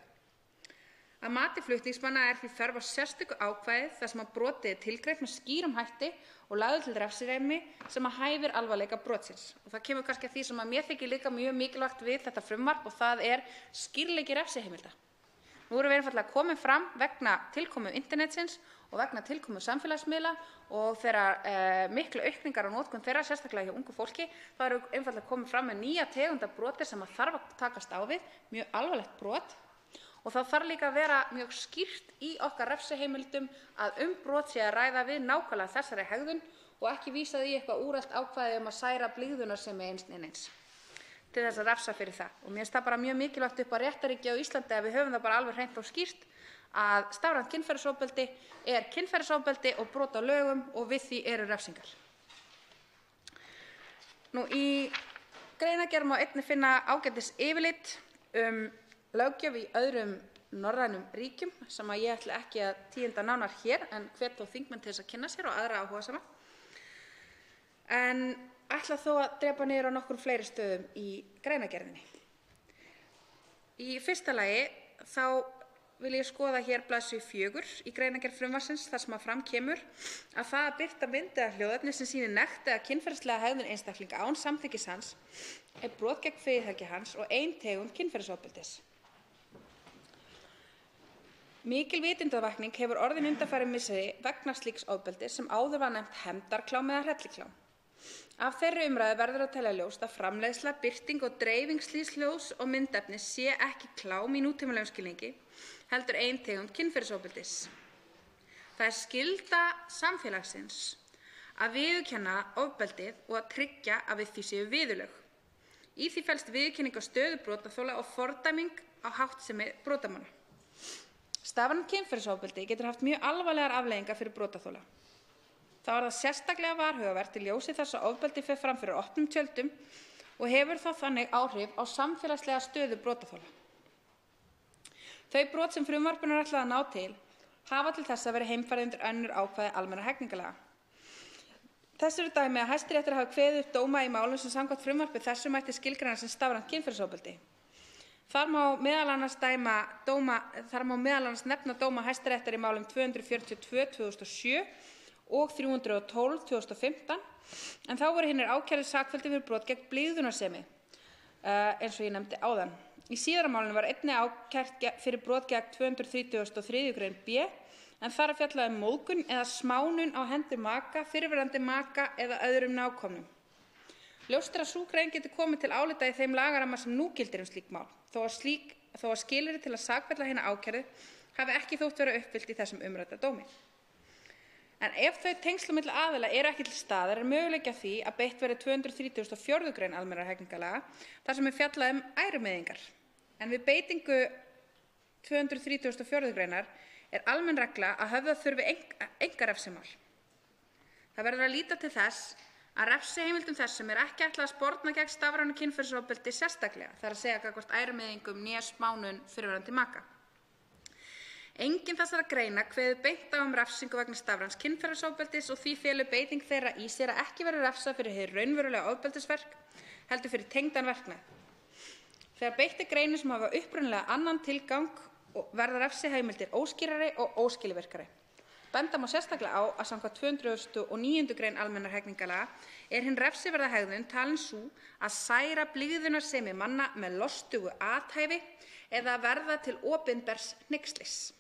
Að mati flutningsmanna er því þörf á sérstöku ákvæði þar sem að brotið er tilgreint með skýrum hætti og lagður til refsirammi sem að hæfir alvarleika brotsins. Og það kemur kannski að því sem að mér þykir líka mjög mikilvægt við þetta frumvarp og það er skýrleiki refsiheimilda. Nú erum við einfaldlega komin fram vegna tilkomu internetsins og vegna tilkomu samfélagsmiðla og þeirra miklu aukningar á notkun þeirra, sérstaklega hjá ungu fólki, þá erum við einfaldlega komin fram með nýja tegund af broti sem að þarf að takast á við, mjög alvarlegt brot. Og það þarf líka að vera mjög skýrt í okkar refsiheimildum að brot sé að ræða við nákvæmlega þessari hegðun og ekki vísað í eitthvað úrelt ákvæði að særa blygðunarsemi eins til þess að refsa fyrir það. Og mér finnst það bara mjög mikilvægt upp á réttarríki á Íslandi að við höfum það bara alveg hreint og skýrt að stafrænt kynferðisofbeldi er kynferðisofbeldi og brot á lögum og við því eru refsingar. Í greinargerð má einnig finna ágætis yfirlit löggjöf í öðrum norrænum ríkjum sem að ég ætla ekki að tíunda nánar hér en hvet þó þingmenn til þess að kynna sér og aðra áhugasama. En ætla þó að drepa niður á nokkrum fleiri stöðum í greinargerðinni. Í fyrsta lagi þá vil ég skoða hér blaðsíðu 4 í greinargerð frumvarpsins þar sem að fram kemur að það að birta mynd eða hljóðefni sem sýnir nekt eða kynferðislega hegðun einstaklinga án samþykkis hans er brot gegn friðhelgi hans og ein tegund kynferðisofbeldis. Mikil vitundarvakning hefur orðið undanfarin misseri vegna slíks ofbeldis sem áður var nefnt hefndarklám eða hrelliklám. Af þeirri umræðu verður að telja ljóst að framleiðsla, birting og dreifing slíks hljóðs og myndefnis sé ekki klám í nútímalegum skilningi, heldur ein tegund kynferðisofbeldis. Það er skylda samfélagsins að viðurkenna ofbeldið og að tryggja að við því séu viðurlög. Í því felst viðurkenning á stöðu brotaþola og fordæming á háttsemi brotamanna. Stafrænt kynferðisofbeldi getur haft mjög alvarlegar afleiðingar fyrir brotaþola. Þá er það sérstaklega varhugavert í ljósi þess að ofbeldi fer fram fyrir opnum tjöldum og hefur þá þannig áhrif á samfélagslega stöðu brotaþola. Þau brot sem frumvarpinu er ætlað að ná til hafa til þess að vera heimfærð undir önnur ákvæði almennra hegningarlaga. Þess eru dæmi að Hæstiréttur hafi kveðið upp dóma í málum sem samkvæmt frumvarpi þessu mætti skilgreina sem stafrænt kynferðisofbeldi. Þar má meðal annars nefna dóma Hæstaréttar í málum 242/2007 og 312/2015, en þá voru hinir ákærðu sakfelldir fyrir brot gegn blygðunarsemi, eins og ég nefndi áðan. Í síðara málinu var einnig ákært fyrir brot gegn 233. grein B, en þar er fjallað móðgun eða smánun á hendur maka, fyrrverandi maka eða öðrum nákomnum. Ljóst er að sú grein getur komið til álita í þeim lagaramma sem nú gildir slík mál, þó að skilyrði til að sakfella hina ákærðu hafi ekki þótt vera uppfyllt í þessum umrædda dómi. En ef þau tengsl á milli aðila eru ekki til staðar er möguleiki á því að beitt verði 234. grein almennra hegningarlaga þar sem er fjallað ærumeiðingar. En við beitingu 234. greinar er almenn regla að höfða þurfi einkarefsimál. Það verður að líta til þess að refsiheimildum þessum er ekki ætlað að sporna gegn stafrænu kynferðisofbeldi sérstaklega, það er að segja gagnvart ærumeiðingum né smánun fyrrverandi maka. Engin þessara greina kveður beint á refsingu vegna stafræns kynferðisofbeldis og því felur beiting þeirra í sér að ekki verður refsað fyrir hið raunverulega ofbeldisverk, heldur fyrir tengdan verknað. Þegar beitt er greinum sem hafa upprunalega annan tilgang verða refsiheimildir óskýrari og óskilvirkari. Benda má sérstaklega á að samkvæmt 209. grein almennra hegningarlaga er hin refsiverða hegðun talin sú að særa blygðunarsemi manna með lostugu athæfi eða verða til opinbers hneykslis.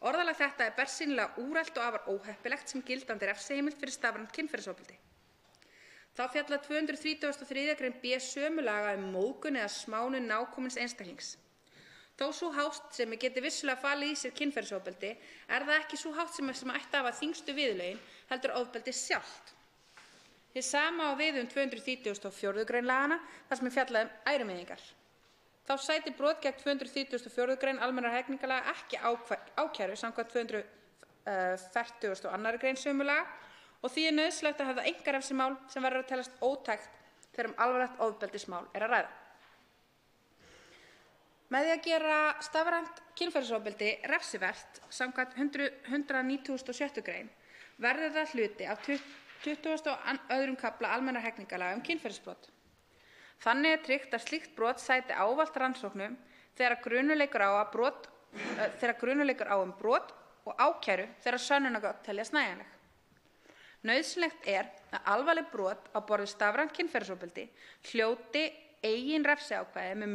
Orðalag þetta er bersýnilega úrelt og afar óheppilegt sem gildandi refsiheimild fyrir stafrænt kynferðisofbeldi. Þá fjallar 233. grein B sömu laga móðgun eða smánun nákomins einstaklings. Þó sú háttsemi geti vissulega falið í sér kynferðisofbeldi er það ekki sú háttsemi sem ætti að hafa þyngstu viðurlögin heldur ofbeldi sjálft. Hið sama á við 234. grein laganna þar sem er fjallað ærumeiðingar. Þá sætir brot gegn 234. grein almennra hegningarlaga ekki ákæru samkvæmt 242. grein sömu laga og því er nauðsynlegt að höfða einkarefsimál sem verður að teljast ótækt þegar alvarlegt ofbeldismál er að ræða. Með því að gera stafrænt kynferðisofbeldi refsivert samkvæmt 196. grein verður það hluti af 22. kafla almennra hegningarlaga kynferðisbrot. Þannig er tryggt að slíkt brot sæti ávallt rannsóknum þegar grunur leikur á að brot þegar grunur leikur á brot og ákæru þegar sönnunargögn teljast nægjanleg. Nauðsynlegt er að alvarleg brot á borð við stafrænt kynferðisofbeldi hljóti eigin refsiákvæði með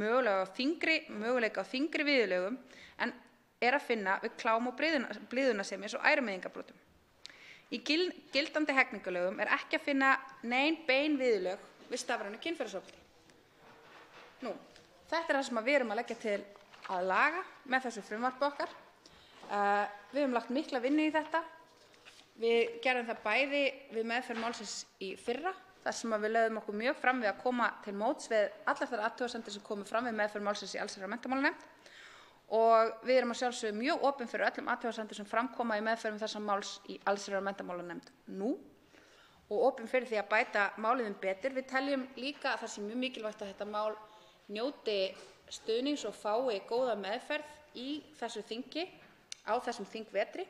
möguleika á þyngri viðurlögum en er að finna við klám og blygðunarsemis og ærumeiðingarbrotum. Í gildandi hegningarlögum er ekki að finna nein bein viðurlög við stafrænu kynferðisofbeldi. Þetta er það sem við erum að leggja til að laga með þessu frumvarpi okkar. Við höfum lagt mikla vinnu í þetta. Við gerðum það bæði við meðferð málsins í fyrra, þar sem við lögðum okkur mjög fram við að koma til móts við allar þær athugasemdir sem komu fram við meðferð málsins í allsherjar- og menntamálanefnd. Og við erum að sjálfsögðu mjög opin fyrir öllum athugasemdum sem framkoma í meðferðum þessa máls í allsherjar- og menntamálanefnd nú og opin fyrir því að bæta málið betur. Við teljum líka að það sé mjög mikilvægt að þetta mál njóti stuðnings og fái góða meðferð í þessu þingi á þessum þingvetri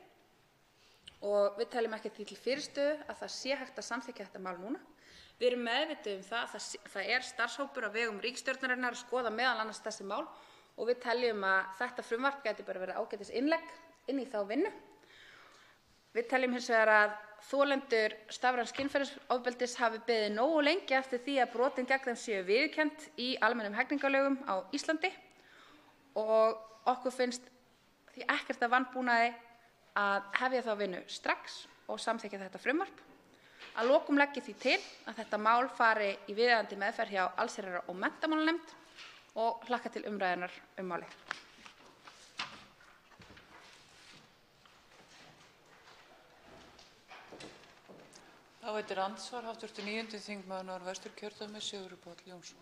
og við teljum ekki því til fyrirstöðu að það sé hægt að samþykkja þetta mál núna. Við erum meðvituð það að það er starfshópur á vegum ríkisstjórnarinnar að skoða meðal annars þessi mál og við teljum að þetta frumvarp gæti bara verið ágætis innlegg inn í þá vinnu. Við teljum hins vegar að þolendur stafræns kynferðisofbeldis hafi beðið nógu lengi eftir því að brotin gegn þeim séu viðurkennd í almennum hegningarlögum á Íslandi og okkur finnst því ekkert að vanbúnaði að hefja þá vinnu strax og samþykkja þetta frumvarp. Að lokum legg ég því til að þetta mál fari í viðeigandi meðferð hjá allsherjar- og menntamálanefnd og hlakka til umræðunnar málið. Þá veitir andsvar hv. 9. þingmaður Norðvesturkjördæmis Sigurður Páll Jónsson.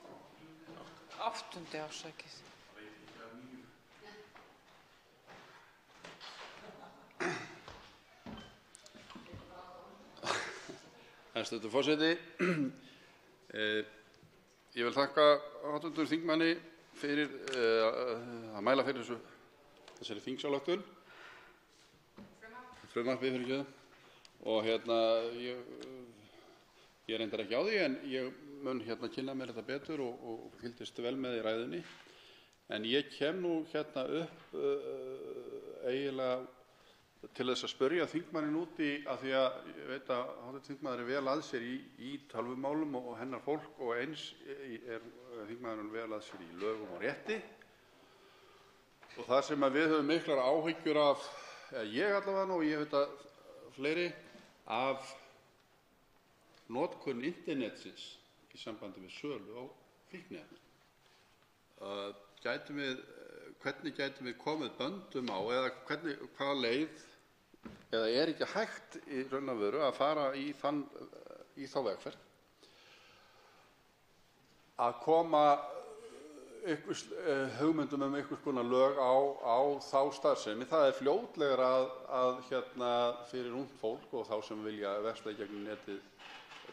8. afsakið. Hæstv. forseti. Ég vil þakka hv. þingmanni fyrir að mæla fyrir þessari þingsályktun. Frumvarpi fyrirgefðu. Og ég reyndar ekki á því en ég mun kynna mér þetta betur og fylgdist vel með í ræðunni. En ég kem nú upp eiginlega til þess að spyrja þingmanninn út í, af því að ég veit að hv. þingmaður er vel að sér í tölvumálum og hennar fólk og eins er þingmaðurinn vel að sér í lögum og rétti. Og það sem við höfum miklar áhyggjur af, ég allavega og ég veit að fleiri, af notkun internetsins í sambandi við sölu á fíkniefnum. Hvernig gætum við komið böndum á eða hvaða leið eða er ekki hægt í raun og veru að fara í þá vegferð að koma hugmyndum einhvers konar lög á þá starfsemi. Það er fljótlegra að fyrir ungt fólk og þá sem vilja versla í gegnum netið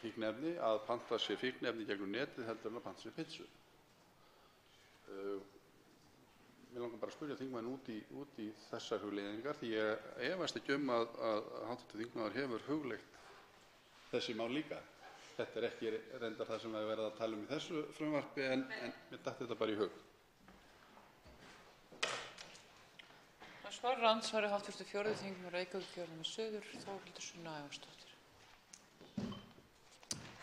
fíkniefni að panta sér fíkniefni í gegnum netið heldur en að panta sér pizzu. Mér langar bara að spyrja þingmann út í þessar hugleiðingar því ég efast ekki að hv. þingmaður hefur hugleitt þessi mál líka. Þetta er ekki reyndar það sem við verðum að tala í þessu frumvarpi en mér datt þetta bara í hug. Það svarar andsvari hv. 4. þingmaður Reykjavíkurkjördæmis suður Þórhildur Sunna Ævarsdóttir.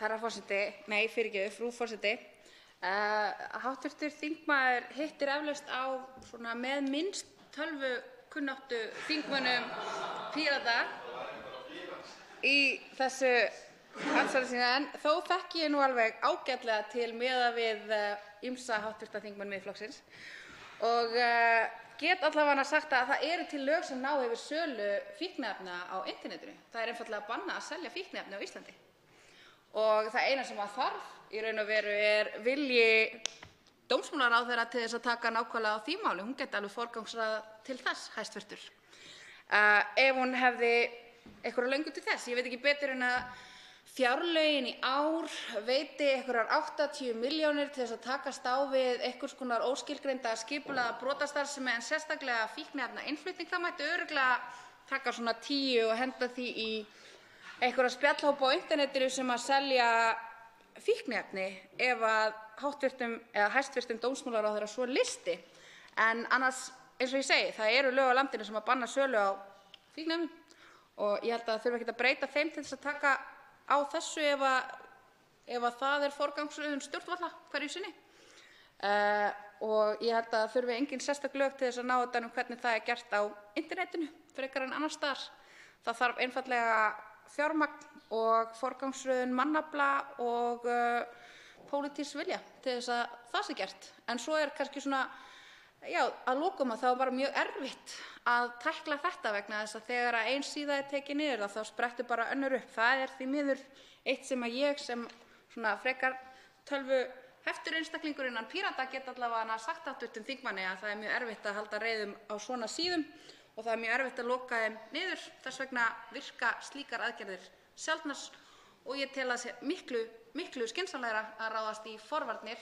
Herra forseti, nei fyrirgefðu, frú forseti. Hv. þingmaður hittir eflaust á með minnst tölvukunnáttu þingmönnum Pírata í þessu andsvari sínu en þó þekki ég nú alveg ágætlega til miðað við ýmsa hv. þingmenn Miðflokksins og get allavega sagt að það eru til lög sem ná yfir sölu fíkniefna á internetinu. Það er einfaldlega bannað að selja fíkniefni á Íslandi. Og það eina sem að þarf í raun og veru er vilji dómsmálaráðherra til þess að taka nákvæmlega á því máli. Hún geti alveg forgangsraða til þess, hæstvirtur. Ef hún hefði einhverja löngu til þess. Ég veit ekki betur en að fjárlögin í ár veiti einhverjar 80 milljónir til þess að takast á við einhvers konar óskilgreinda skipulagða brotastarfsemi en sérstaklega fíkniefna innflutning. Það mætti örugglega taka 10 og henda því í einhverja spjallhópa á internetinu sem að selja fíkniefni ef að hæstvirtum dómsmálaráðherra svo listi. En annars eins og ég segi, það eru lög á landinu sem að banna sölu á fíkniefnum og ég held að það þurfi ekkert að breyta þeim til þess að taka á þessu ef að það er forgangsröðun stjórnvalda hverju sinni. Og ég held að það þurfi engin sérstök lög til þess að ná utan hvernig það er gert á internetinu frekar en annars staðar. Það þarf einfaldlega fjármagn og forgangsröðun mannafla og pólitísks vilja til þess að það sé gert. En svo er kannski svona, að lokum að það var bara mjög erfitt að tækla þetta vegna þess að þegar ein síða er tekin niður þá sprettur bara önnur upp. Það er því miður eitt sem að ég sem svona frekar tölvuheftur einstaklingur innan Pírata get allavega sagt hv. þingmanni að það er mjög erfitt að halda reiðum á svona síðum og það er mjög erfitt að loka þeim niður. Þess vegna virka slíkar aðgerðir sjaldnast og ég tel að sé miklu skynsamlegra að ráðast í forvarnir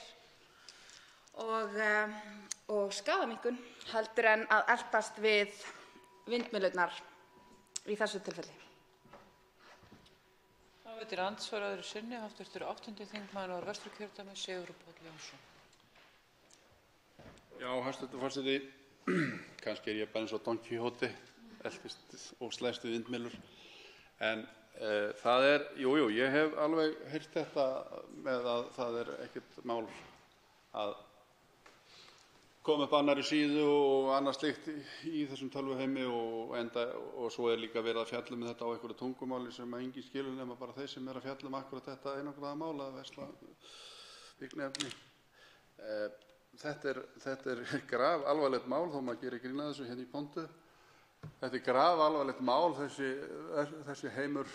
og skaðaminnkun heldur en að eltast við vindmyllurnar í þessu tilfelli. Það veitir andsvar öðru sinni hv. 8. þingmaður Norðvesturkjördæmis Sigurður Páll Jónsson. Já, hæstv. forseti, kannski ég bara eins og Don Quixote, eltist og slæst við vindmyllur, en það jú, ég hef alveg heyrt þetta með að það ekkert mál að koma upp annarri síðu og annað slíkt í þessum tölvuheimi og svo líka verið að fjalla þetta á einhverju tungumáli sem enginn skilur nema bara þeir sem að fjalla akkúrat þetta einangraða mál að versla fíkniefni. Þetta er grafalvarlegt mál þó maður gerir grín að þessu hérna í pontu. Þetta er grafalvarlegt mál þessi heimur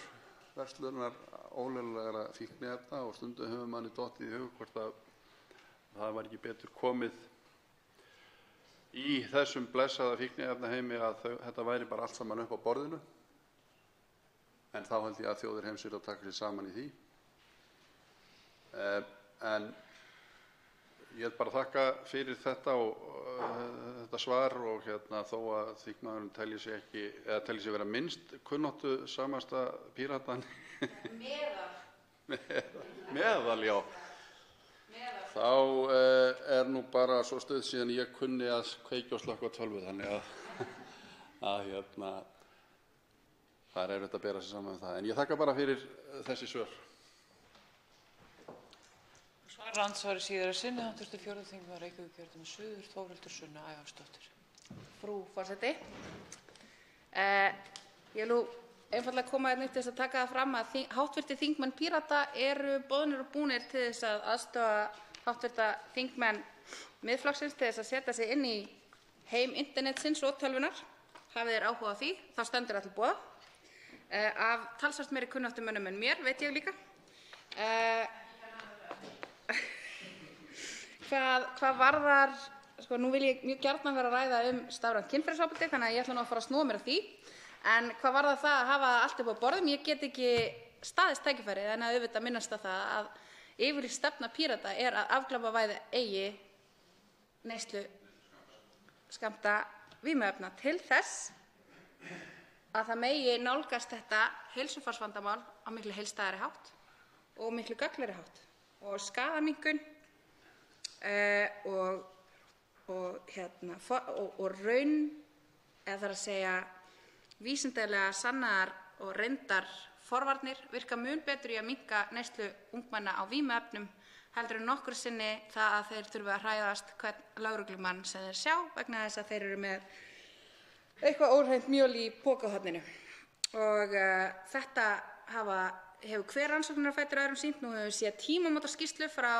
verslunar ólöglegra fíkniefna og stundum hefur manni dottið í hug hvort að það var ekki betur komið í þessum blessaða fíkniefnaheimi að þetta væri bara allt saman upp á borðinu. En þá held ég að þjóðir heims að taka sér saman í því. En ég vil bara þakka fyrir þetta og þetta svar og þó að þingmaðurinn telji sig vera minnst kunnáttu samasta Píratan. Meðal, já. Þá nú bara svo stuð síðan ég kunni að kveikja og slökkva tölvu, þannig að það er erfitt að bera sig saman með það. En ég þakka bara fyrir þessi svör. Andsvari síðara sinni, hv. 4. þingmaður Reykjavíkurkjördæmis suður, Þórhildur Sunna Ævarsdóttir. Frú forseti, ég vil einfaldlega koma upp til þess að taka það fram að hv. þingmenn Pírata eru boðnir og búnir til þess að aðstoða hv. þingmenn Miðflokksins til þess að setja sig inn í heim internetsins og tölvunar. Hafið þeir áhuga á því, þá stendur það til boða. Af talsvert meiri kunnáttumönnum en mér, veit ég líka. Hvað varðar, nú vil ég mjög gjarnan vera að ræða stafrænt kynferðisofbeldi, þannig að ég ætla nú að fara að snúa mér að því. En hvað varðar það að hafa allt upp á borðum, ég get ekki staðist tækifærið en að auðvitað minnast á það að yfirlýst stefna Pírata er að afglæpavæða eigi neyslu skammta vímuefna til þess að það megi nálgast þetta heilsufarsvandamál á miklu heildstæðari hátt og miklu gagnlegri hátt. Og skaðaminnkun og raun, eða þar að segja vísindalega sannaðar og reyndar forvarnir virka mun betur í að minnka neyslu ungmenna á vímuefnum heldur en nokkru sinni það að þeir þurfi að hræðast hvern lögreglumann sem þeir sjá vegna þess að þeir eru með eitthvað óhreint mjöl í pokahorninu. Og þetta hefur hver rannsóknar á fætur öðrum sýnt. Nú hefur við séð tímamótaskýrslu frá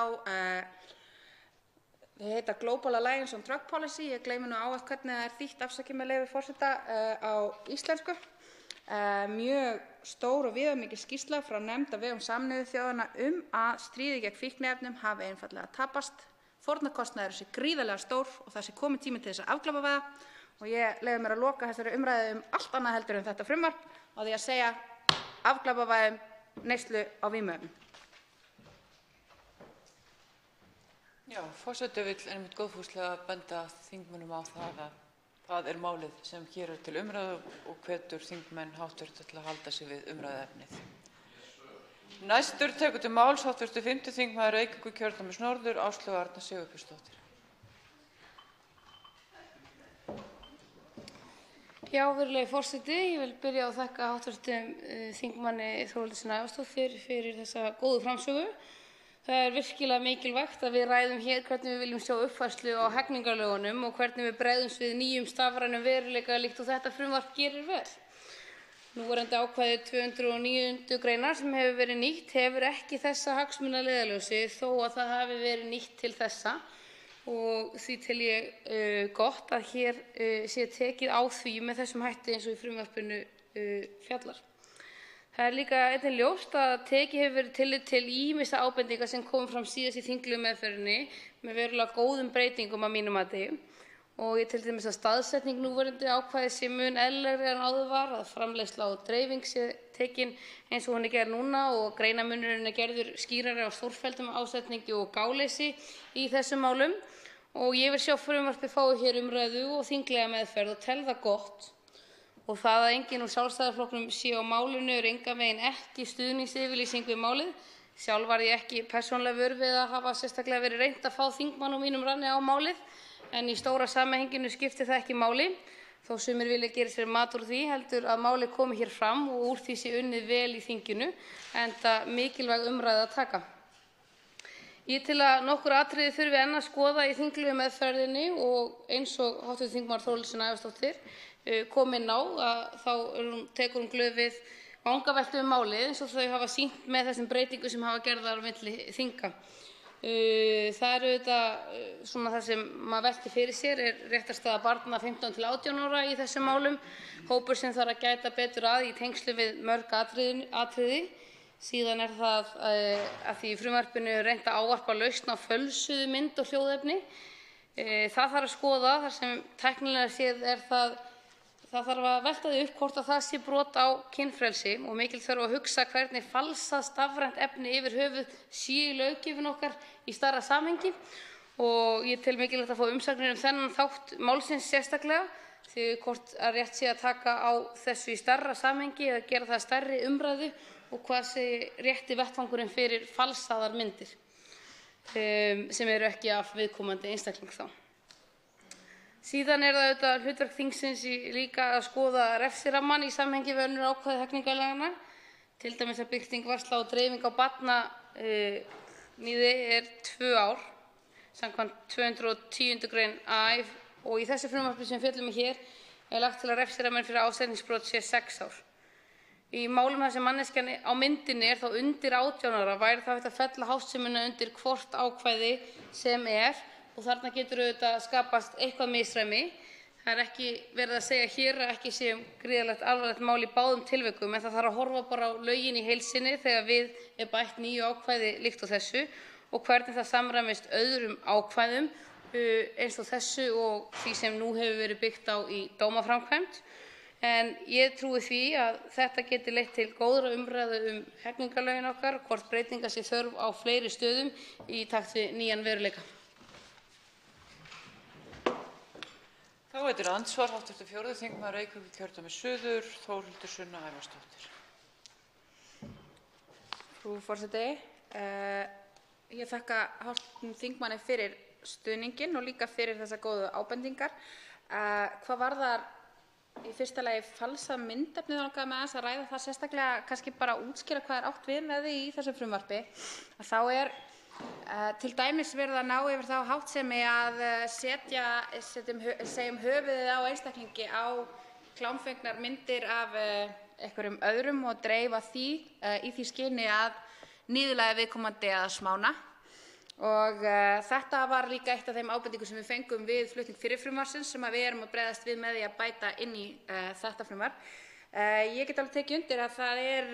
þau heita Global Alliance on Drug Policy. Ég gleymi nú ávallt hvernig það er þýtt, afsakið með leyfi forseta, á íslensku. Mjög stór og viðamikil skýrsla frá nefnd á vegum Sameinuðu þjóðanna að stríðið gegn fíkniefnum hafi einfaldlega tapast. Fórnarkostnaður sé gríðarlega stór og það sé kominn tími til þess að afglæpavæða. Og ég leyfi mér að loka þessari umræðu allt annað heldur en þetta frumvarp á því að segja afglæpavæðum neyslu á vímuefnum. Já, forseti vill einmitt góðfúslega benda þingmönnum á það að það er málið sem hér er til umræðu og hvetur þingmenn háttvirta til að halda sig við umræðuefnið. Næstur tekur til máls hv. 5. þingmaður Reykjavíkurkjördæmis norður, Áslaug Arna Sigurbjörnsdóttir. Já, virðulegi forseti, ég vil byrja á að þakka hv. þingmanni Þórhildi Sunnu Ævarsdóttur fyrir þessa góðu framsögu. Það er virkilega mikilvægt að við ræðum hér hvernig við viljum sjá uppfærslu á hegningarlögunum og hvernig við bregðumst við nýjum stafrænum veruleika líkt og þetta frumvarp gerir vel. Núverandi ákvæði 209. greinar sem hefur verið nýtt hefur ekki þessa hagsmuni að leiðarljósi þó að það hafi verið nýtt til þessa og því tel ég gott að hér sé tekið á því með þessum hætti eins og í frumvarpinu fjallar. Það er líka einnig ljóst að tekið hefur verið tillit til ýmissa ábendinga sem kom fram síðast í þinglegu meðferðinni með verulega góðum breytingum að mínu mati og ég tel til dæmis að staðsetning núverandi ákvæðis sé mun eðlilegri en áður var, að framleiðsla og dreifing sé tekin eins og hún er gerð núna og greinarmunurinn er gerður skýrari á stórfelldum ásetningi og gáleysi í þessum málum og ég vil sjá frumvarpið fái hér umræðu og þinglega meðferð og tel það gott. Og það að enginn úr Sjálfstæðisflokknum sé á málinu er engan veginn ekki stuðningsyfirlýsing við málið. Sjálf var ég ekki persónulega vör við að hafa sérstaklega verið reynt að fá þingmann úr mínum ranni á málið, en í stóra samhenginu skiptir það ekki máli, þó sumir vilja gera sér mat úr því, heldur að málið komi hér fram og úr því sé unnið vel í þinginu, enda mikilvæg umræða að taka. Ég tel að nokkur atriði þurfi enn að skoða í þinglegu meðferðinni og eins og hv. þingmaður Þórhildur Sunnu Ævarsdóttir kom inn á að þá tekur hún glöð við vangaveltu málið eins og þau hafa sýnt með þessum breytingum sem hafa gerðar á milli þinga. Það er auðvitað svona það sem maður veltir fyrir sér er réttarstaða barna 15 til 18 ára í þessum málum, hópur sem þarf að gæta betur að í tengslum við mörg atriði. Síðan er það að því í frumvarpinu er reynt að ávarpa lausn á fölsuðu mynd og hljóðefni. Það þarf að skoða þar sem tæknilega séð er það þarf að velta því upp hvort að það sé brot á kynfrelsi og mikil þörf að hugsa hvernig falsað stafrænt efni yfir höfuð sé í löggjöfin okkar í stærra samhengi og ég tel mikilvægt að fá umsagnir þennan þátt málsins sérstaklega því hvort að rétt sé að taka á þessu í stærra samhengi eða gera það stærri umræðu og hvað sé rétti vettvangurinn fyrir falsaðar myndir sem eru ekki af viðkomandi einstakling þá. Síðan er það auðvitað hlutverk þingsins líka að skoða refsirammann í samhengi við önnur ákvæði hegningarlaganna, til dæmis að birting, varsla og dreifing á barnaníði er 2 ár samkvæmt 210. grein a og í þessu frumvarpi sem fjöllum hér er lagt til að refsirammann fyrir ásetningsbrot sé 6 ár. Í málum þar sem manneskjan á myndinni er þá undir 18 ára væri þá hægt að fella háttsemina undir hvort ákvæði sem er og þarna getur auðvitað skapast eitthvað misræmi. Það er ekki verið að segja hér að ekki sé gríðarlegt alvarlegt mál í báðum tilvikum en það þarf að horfa bara á lögin í heild sinni þegar við er bætt nýju ákvæði líkt og þessu og hvernig það samræmist öðrum ákvæðum eins og þessu og því sem nú hefur verið byggt á í dómaframkvæmd. En ég trúi því að þetta geti leitt til góðra umræðu hegningarlögin okkar, hvort breytinga sé þörf á fleiri stöðum í takt við nýjan veruleika. Þá veitir andsvar hv. 4. þingmaður Reykjavíkurkjördæmis suður, Þórhildur Sunnu Ævarsdóttir. Frú forseti, ég þakka hv. þingmanni fyrir stuðninginn og líka fyrir þessar góðu ábendingar. Hvað varðar í fyrsta lagi falsað myndefni þá langaði mig aðeins að ræða það sérstaklega, kannski bara útskýra hvað er átt við með því í þessu frumvarpi. Þá er til dæmis verið að ná yfir þá háttsemi að segjum höfuðið á einstaklingi á klámfengnar myndir af einhverjum öðrum og dreifa því í því skyni að niðurlægja viðkomandi eða smána. Og þetta var líka eitt af þeim ábendingum sem við fengum við flutning fyrir frumvarpsins sem við erum að bregðast við með því að bæta inn í þetta frumvarp. Ég get alveg tekið undir að það er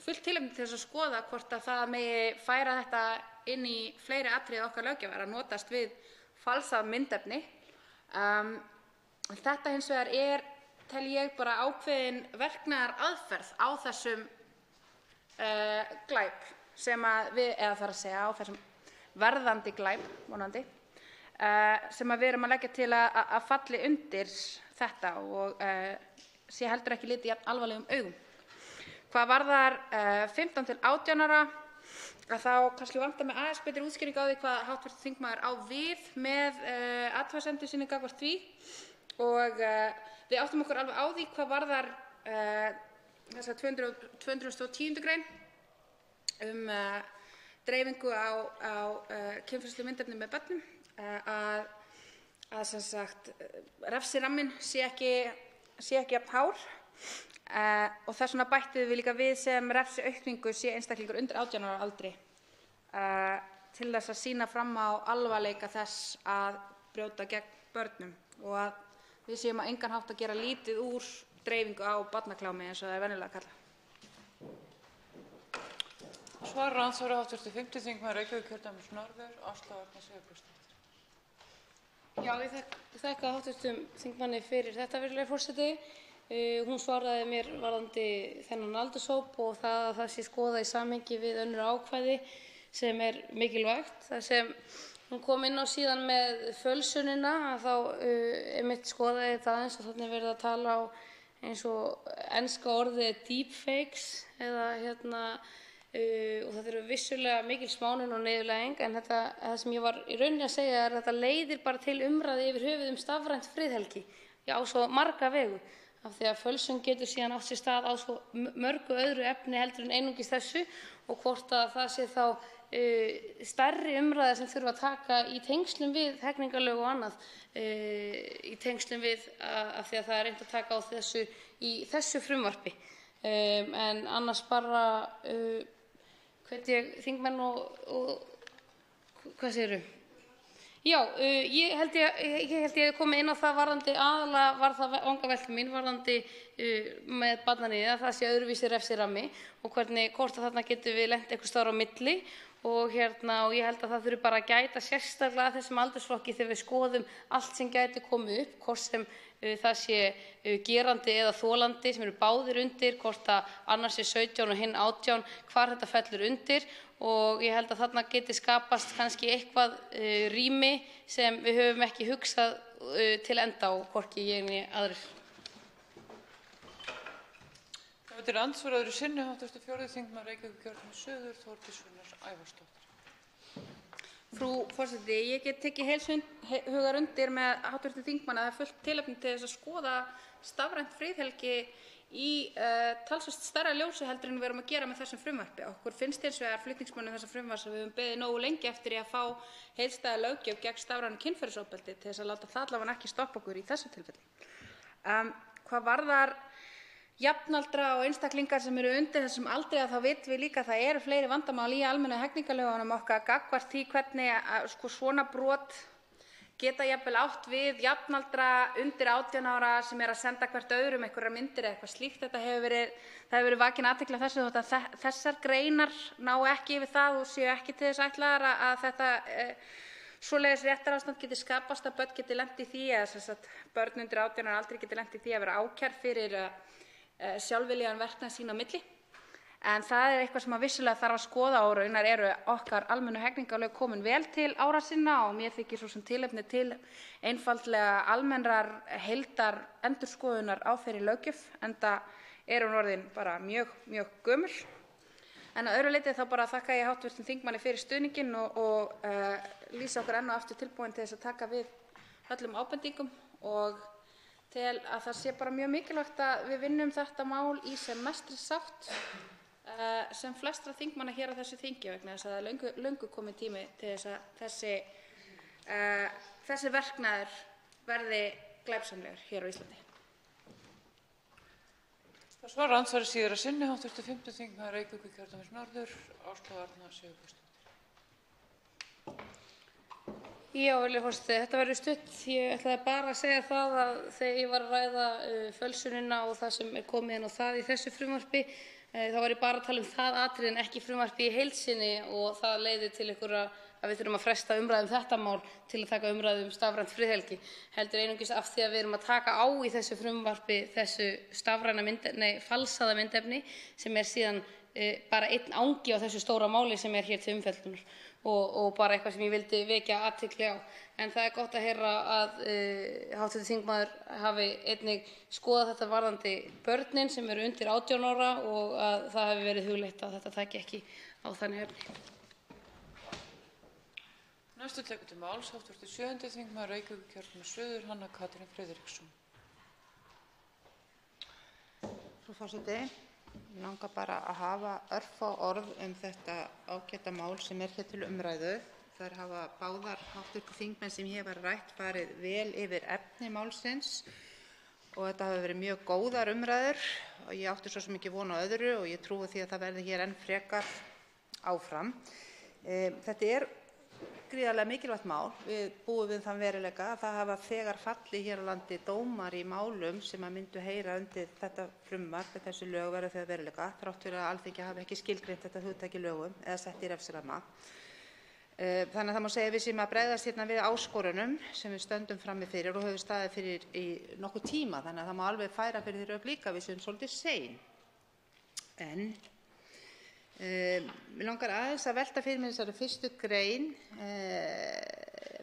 fullt tilefni til þess að skoða hvort að það megi færa þetta inn í fleiri atriði okkar löggjafar að notast við falsað myndefni. Þetta hins vegar tel ég bara ákveðin verknaðaraðferð á þessum glæp sem við, eða þarf að segja á þessum verðandi glæp, vonandi, sem við erum að leggja til að falli undir þetta og sé heldur ekki litið jafn alvarlegum augum. Hvað varðar 15 til 18 ára, þá kannski vantar mig aðeins betri útskýring á því hvað hv. þingmaður á við með athugasemdum sinni gagnvart því. og við áttum okkur alveg á því hvað varðar þessa 210. grein dreifingu á kynferðislegu myndefni með börnum, að sem sagt refsiramminn sé ekki jafn hár, og þess vegna bættum við líka við sem refsiaukningu sé einstaklingur undir 18 ára aldri, til þess að sýna fram á alvarleika þess að brjóta gegn börnum og að við séum á engan hátt að gera lítið úr dreifingu á barnaklámi eins og það er venjulega kallað. Svarar andsvari hv. 5. þingmaður Reykjavíkurkjördæmis norður, Ásta Arna Sigurbjörnsdóttir. Já, ég þakka hv. þingmanni fyrir þetta, virðulegi forseti. Hún svaraði mér varðandi þennan aldurshóp og það að það sé skoðað í samhengi við önnur ákvæði sem mikilvægt. Það sem hún kom inn á síðan með fölsunina, þá einmitt skoðaði þetta aðeins og þannig verið að tala á eins og enska orðið deepfakes og þetta eru vissulega mikil smánun og niðurlæging, en það sem ég var í rauninni að segja er að þetta leiðir bara til umræðu yfir höfuð stafrænt friðhelgi á svo marga vegu, af því að fölsun getur síðan átt sér stað á svo mörgu öðru efni heldur en einungis þessu, og hvort að það sé þá stærri umræða sem þurfa að taka í tengslum við hegningarlög og annað, í tengslum við af því að það er reynt að taka á þessu í þessu frumvarpi. En annars bara hvet ég þingmenn og hvað segirðu? Já, ég held ég komi inn á það varðandi, aðalega var það vangavelta mín varðandi með barnaníði, að það sé öðruvísi refsirammi og hvort að þarna getum við lent einhvers staðar á milli, og ég held að það þurfi bara að gæta sérstaklega að þessum aldursflokki þegar við skoðum allt sem gæti komið upp, hvort sem það sé gerandi eða þolandi sem eru báðir undir, hvort að annars er 17 og hinn 18, hvar þetta fellur undir, og ég held að þarna geti skapast kannski eitthvað rými sem við höfum ekki hugsað til enda og hvorki ég né aðrir. Þetta er andsvar öðru sinni, hv. 4. þingmaður Reykjavíkurkjördæmis suður, Þórdís Sunna Ævarsdóttir. Frú forseti, ég get tekið heils hugar undir með hv. þingmanni að það er fullt tilefni til þess að skoða stafrænt friðhelgi í talsvert stærra ljósi heldur en við erum að gera með þessum frumvarpi. Okkur finnst hins vegar flutningsmönnum þessa frumvarps að við höfum beðið nógu lengi eftir að fá heildstæða löggjöf gegn stafrænu kynferðisofbeldi til þess að láta það allavega ekki stoppa okkur í þessu tilfelli. Hvað varðar jafnaldra og einstaklingar sem eru undir þessum aldri, þá vitum við líka að það eru fleiri vandamál í almennu hegningarlögunum okkar gagnvart því hvernig svona brot geta jafnvel átt við jafnaldra undir 18 ára sem að senda hvert öðrum einhverjar myndir eða eitthvað slíkt. Það hefur verið vakin athygli á þessu, að þessar greinar ná ekki yfir það og séu ekki til þess ætlaðar að þetta svoleiðis réttarástand geti skapast, að börn geti lent í því, eða börn undir 18 ára aldrei geti lent í því að vera ákærð fyrir sjálfviljaðan verknað sín á milli. En það er eitthvað sem vissulega þarf að skoða, og raunar eru okkar almennu hegningarlög komin vel til ára sinna og mér þykir svo sem tilefni til einfaldlega almennrar heildar endurskoðunar á þeirri löggjöf, enda er hún orðin bara mjög gömul. En að öðru leyti þá bara þakka ég hv. þingmanni fyrir stuðninginn og lýsa okkur enn og aftur tilbúin til þess að taka við öllum ábendingum, og tel að það sé bara mjög mikilvægt að við vinnum þetta mál í sem mestri sátt sem flestra þingmanna hér á þessu þingi, vegna þess að það er löngu kominn tími til þess að þessi verknaður verði glæpsamlegur hér á Íslandi. Það svarar andsvari síðar að sinni, hv. 5. þingmaður Reykjavíkurkjördæmis norður, Ásta Arna Sigurbjörnsdóttir. Já, virðulegi forseti, þetta verður stutt. Ég ætlaði bara að segja það að þegar ég var að ræða fölsunina og það sem er komið inn á það í þessu frumvarpi, þá var ég bara að tala um það atriði en ekki frumvarpi í heild sinni, og það leiðir til einhverja að við þurfum að fresta umræðu þetta mál til að taka umræðu stafrænt friðhelgi, heldur einungis af því að við erum að taka á í þessu frumvarpi þessu falsaða myndefni sem er síðan bara einn angi á þessu stóra máli sem er hér til umfjöllunar, og bara eitthvað sem ég vildi vekja athygli á. En það er gott að heyra að hv. þingmaður hafi einnig skoðað þetta varðandi börnin sem eru undir 18 ára og að það hefur verið hugleitt að þetta taki ekki á þannig efni. Næstu tekur til máls hv. 7. þingmaður Reykjavíkurkjördæmis suður, Hanna Katrín Friðriksson. Frú forseti, mig langar bara að hafa örfá orð þetta ágæta mál sem hér til umræðu. Þær hafa báðar hv. þingmenn sem hér var rætt farið vel yfir efni málsins og þetta hafa verið mjög góðar umræður og ég átti svo sem ekki von á öðru og ég trúi því að það verði hér enn frekar áfram. Þetta gríðarlega mikilvægt mál. Við búum við þann veruleika að það hafa þegar fallið hér á landi dómar í málum sem myndu heyra undir þetta frumvarp, þessi lög verði þau að veruleika, þrátt fyrir að Alþingi hafi ekki skilgreint þetta hugtak í lögum eða sett í refsiramma. Þannig að það má segja að við séum að bregðast hérna við áskorunum sem við stöndum frammi fyrir og höfum staðið fyrir í nokkuð tíma, þannig að það má alveg færa fyrir því rök líka við séum svolítið sein. En mig langar aðeins að velta fyrir mér þessari 1. grein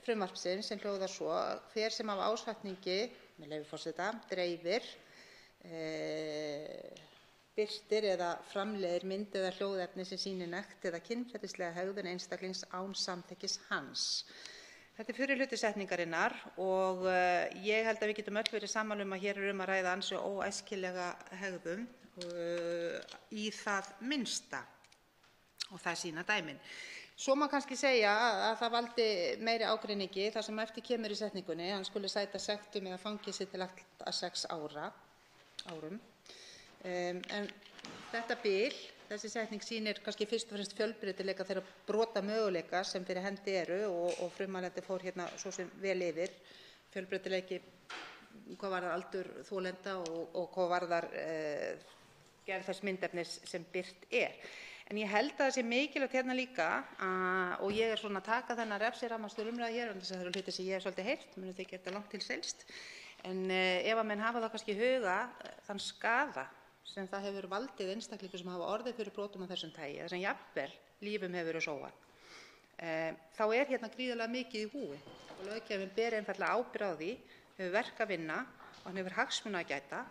frumvarpsins sem hljóðar svo: hver sem af ásetningi, með leyfi forseta, dreifir, birtir eða framleiðir mynd eða hljóðefni sem sýnir nekt eða kynferðislega hegðun einstaklings án samþykkis hans. Þetta fyrri hluti setningarinnar og ég held að við getum öll verið sammála að hér að ræða ansi óæskilega hegðun í það minnsta og það sýna dæmin. Svo má kannski segja að það valdi meiri ágreiningi þar sem eftir kemur í setningunni hann skuli sæta sektum eða fangelsi til allt að 6 árum. En þetta bil, þessi setning sýnir kannski fyrst og fremst fjölbreytileika þeirra brota möguleika sem fyrir hendi eru og frummælandi fór hérna svo sem vel yfir. Fjölbreytileiki hvað varðar aldur þolenda og hvað varðar gerð þess myndefnis sem birt En ég held að það sé mikilvægt hérna líka og ég svona að taka þennan refsirammastur umræðu hér og þess að það eru hluti sem ég hef svolítið heyrt, muni þykja þetta langt til seilst. En ef að menn hafa þá kannski í huga þann skaða sem það hefur valdið einstaklingum sem hafa orðið fyrir brotum af þessum tagi, þar sem jafnvel lífum hefur verið sóað, þá hérna gríðarlega mikið í húfi og löggjafinn ber einfaldlega ábyrgð á því, hefur verk að vinna og hann hefur hagsmuna að gæta,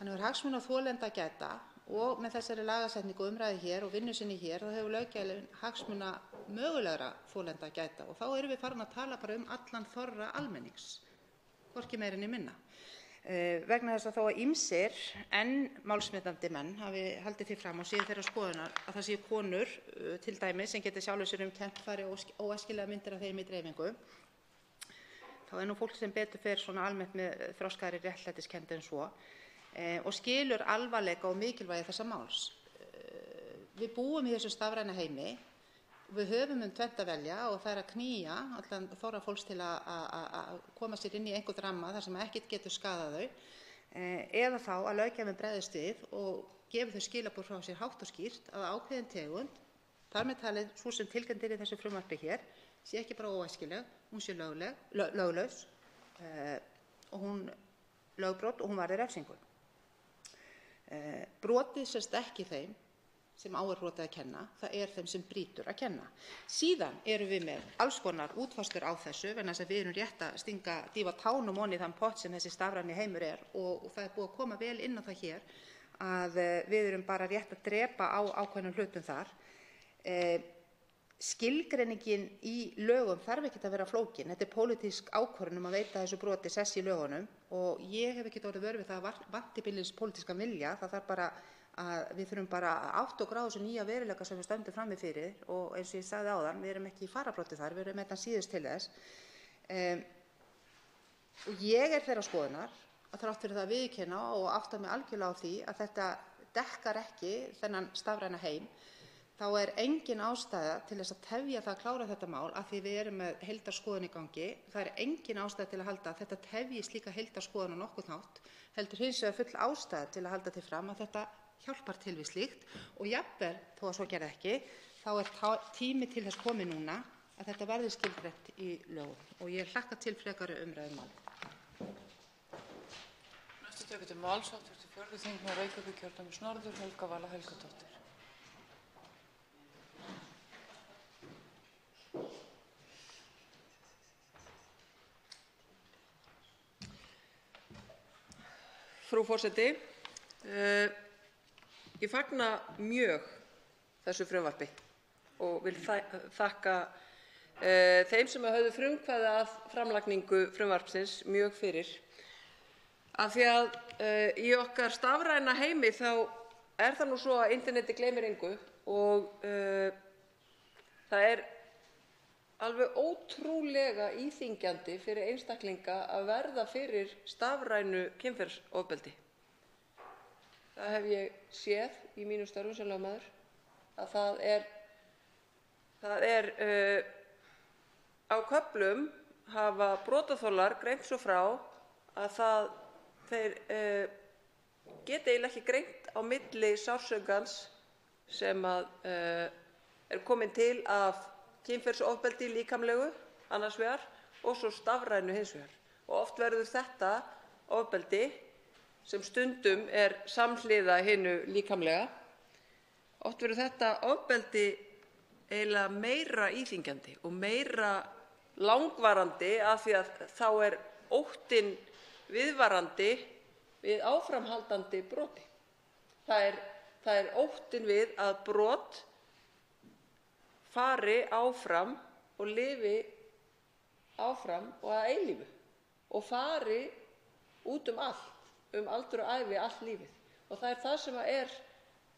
hann hefur hagsmuna þolenda að gæta og með þessari lagasetningu umræðu hér og vinnu sinni hér þá hefur löggjafinn hagsmuna mögulegra þolenda að gæta og þá erum við farin að tala bara allan þorra almennings, hvorki meira né minna. Vegna þess að þó að ýmsir en málsmetandi menn hafi haldið því fram og séu þeirra skoðunar að það séu konur til dæmis sem geti sjálfur sér kennt fari óæskilega myndir af þeim í dreifingu, þá nú fólk sem betur fer svona almennt með þroskaðri réttlætiskennd en svo og skilur alvarleika og mikilvægi þessa máls. Við búum í þessu stafræna heimi, við höfum tvennt að velja og það að knýja allan þorra fólks til að koma sér inn í einhvern ramma þar sem ekkert getur skaðað þau eða þá að löggjafinn bregðist við og gefi þau skilaboð frá sér hátt og skýrt að ákveðin tegund, þar með talið sú sem tilgreind í þessu frumvarpi hér, sé ekki bara óæskileg, hún sé löglaus og hún lögbrot og hún varði refsingu. Brotið sést ekki þeim sem á brotið að kenna, það þeim sem brýtur að kenna. Síðan erum við með alls konar útfærslur á þessu vegna þess að við erum rétt að dýfa tánum ofan í þann pott sem þessi stafræni heimur og það búið að koma vel inn á það hér að við erum bara rétt að drepa á ákveðnum hlutum þar. Skilgreiningin í lögum þarf ekki að vera flókin. Þetta pólitísk ákvörðun að veita þessu broti sess í lögunum og ég hef ekki orðið vör við það að vanti beinlínis pólitískan vilja. Það þarf bara að við þurfum bara að átta okkur á þessu nýja veruleika sem við stöndum frammi fyrir og eins og ég sagði áðan, við erum ekki í fararbroddi þar, við erum þetta síðust til þess. Og ég þeirrar skoðunar að þrátt fyrir það að viðurkenna og átta mig algjörlega á því að þetta dekkar ekki þennan stafræna heim, þá engin ástæða til þess að tefja það að klára þetta mál af því við erum með heildarskoðun í gangi. Það engin ástæða til að halda að þetta tefji slíka heildarskoðun á nokkurn hátt, heldur hins vegar full ástæða til að halda til fram að þetta hjálpar til við slíkt og jafnvel þó að svo gerði ekki, þá tími til þess komið núna að þetta verði skilgreint í lögum og ég hlakka til frekari umræðu mál. Næstu tekur til máls hv. 4. þingmaður Reykjavíkurkjördæmis norður, Helga Vala Helgadóttir. Frú forseti, ég fagna mjög þessu frumvarpi og vil þakka þeim sem höfðu frumkvæði að framlagningu frumvarpsins mjög fyrir. Af því að í okkar stafræna heimi þá það nú svo að internetið gleymir engu og það alveg ótrúlega íþyngjandi fyrir einstaklinga að verða fyrir stafrænu kynferðisofbeldi. Það hef ég séð í mínum störfum sem lögmaður að það er á köflum hafa brotaþolar greint svo frá að þeir geta eiginlega ekki greint á milli sársaukans sem kominn til af kynferðisofbeldi líkamlegu annars vegar og svo stafrænu hins vegar. Og oft verður þetta ofbeldi sem stundum samhliða hinu líkamlega, oft verður þetta ofbeldi eiginlega meira íþyngjandi og meira langvarandi af því að þá óttinn viðvarandi við áframhaldandi broti. Það óttinn við að brot fari áfram og lifi áfram og að eilífu og fari út allt, aldur og ævi, allt lífið. Og það það sem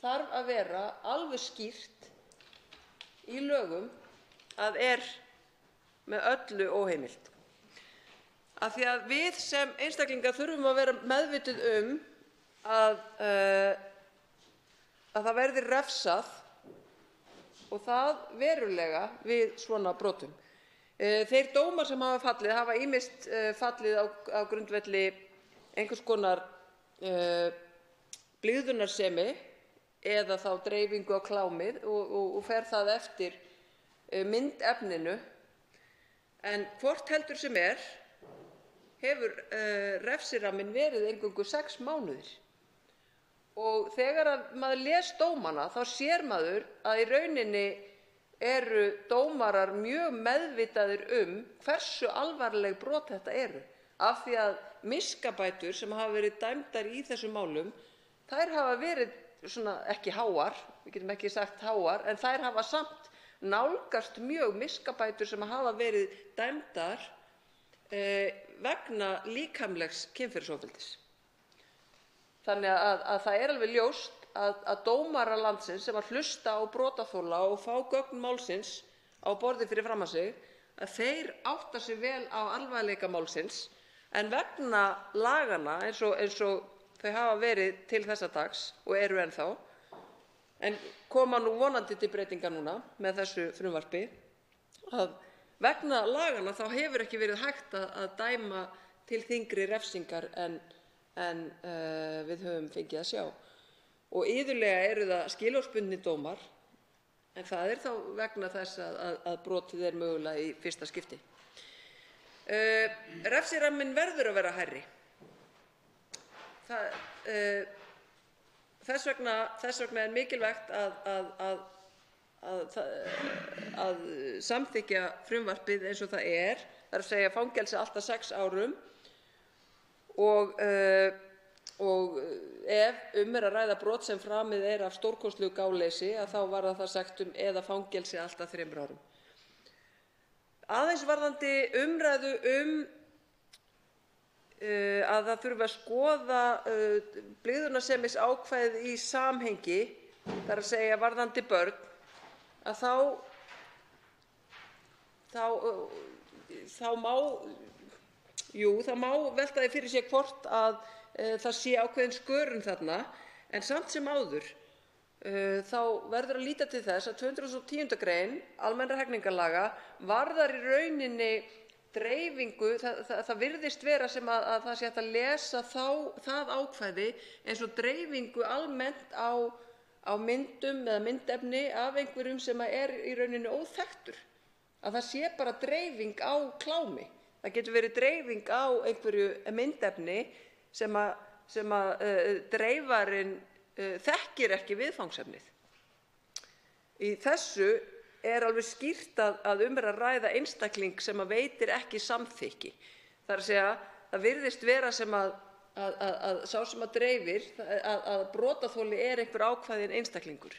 þarf að vera alveg skýrt í lögum að með öllu óheimilt. Af því að við sem einstaklingar þurfum að vera meðvituð að það verði refsað og það verulega við svona brotum. Þeir dómar sem hafa ýmist fallið á grundvelli einhvers konar blygðunarsemi eða þá dreifingu á klámið og fer það eftir myndefninu. En hvort heldur sem hefur refsiramminn verið eingöngu 6 mánuðir. Og þegar maður les dómana þá sér maður að í rauninni eru dómarar mjög meðvitaðir hversu alvarleg brot þetta eru. Af því að miskabætur sem hafa verið dæmdar í þessum málum, þær hafa verið ekki háar, við getum ekki sagt háar, en þær hafa samt nálgast mjög miskabætur sem hafa verið dæmdar vegna líkamlegs kynferðisofbeldis. Þannig að það alveg ljóst að dómarar landsins sem hlusta á brotaþola og fá gögn málsins á borðið fyrir framan sig, að þeir átta sig vel á alvarleika málsins, en vegna laganna eins og þau hafa verið til þessa dags og eru ennþá, en koma nú vonandi til breytinga núna með þessu frumvarpi, að vegna laganna þá hefur ekki verið hægt að dæma til þyngri refsingar en við höfum fengið að sjá. Og iðulega eru það skilorðsbundnir dómar, en það þá vegna þess að brotið mögulega í fyrsta skipti. Refsiramminn verður að vera hærri. Þess vegna mikilvægt að samþykkja frumvarpið eins og það er að segja fangelsi allt að 6 árum og ef að ræða brot sem framið af stórkostlegu gáleysi að þá varðar það sektum eða fangelsi allt að 3 árum. Aðeins varðandi umræðu að það þurfi að skoða blygðunarsemis í samhengi, það að segja varðandi börn, að þá má velta því fyrir sér hvort að það sé ákveðin skörun þarna, en samt sem áður þá verður að líta til þess að 210. grein almennra hegningarlaga varðar í rauninni dreifingu, það virðist vera sem að það sé hægt að lesa það ákvæði eins og dreifingu almennt á myndum eða myndefni af einhverjum sem í rauninni óþekktur. Að það sé bara dreifing á klámi. Það getur verið dreifing á einhverju myndefni sem dreifarinn þekkir ekki viðfangsefnið. Í þessu alveg skýrt að að ræða einstakling sem veitir ekki samþykki. Það að segja, það virðist vera sem að sá sem dreifir, að brotaþoli einhver ákveðinn einstaklingur.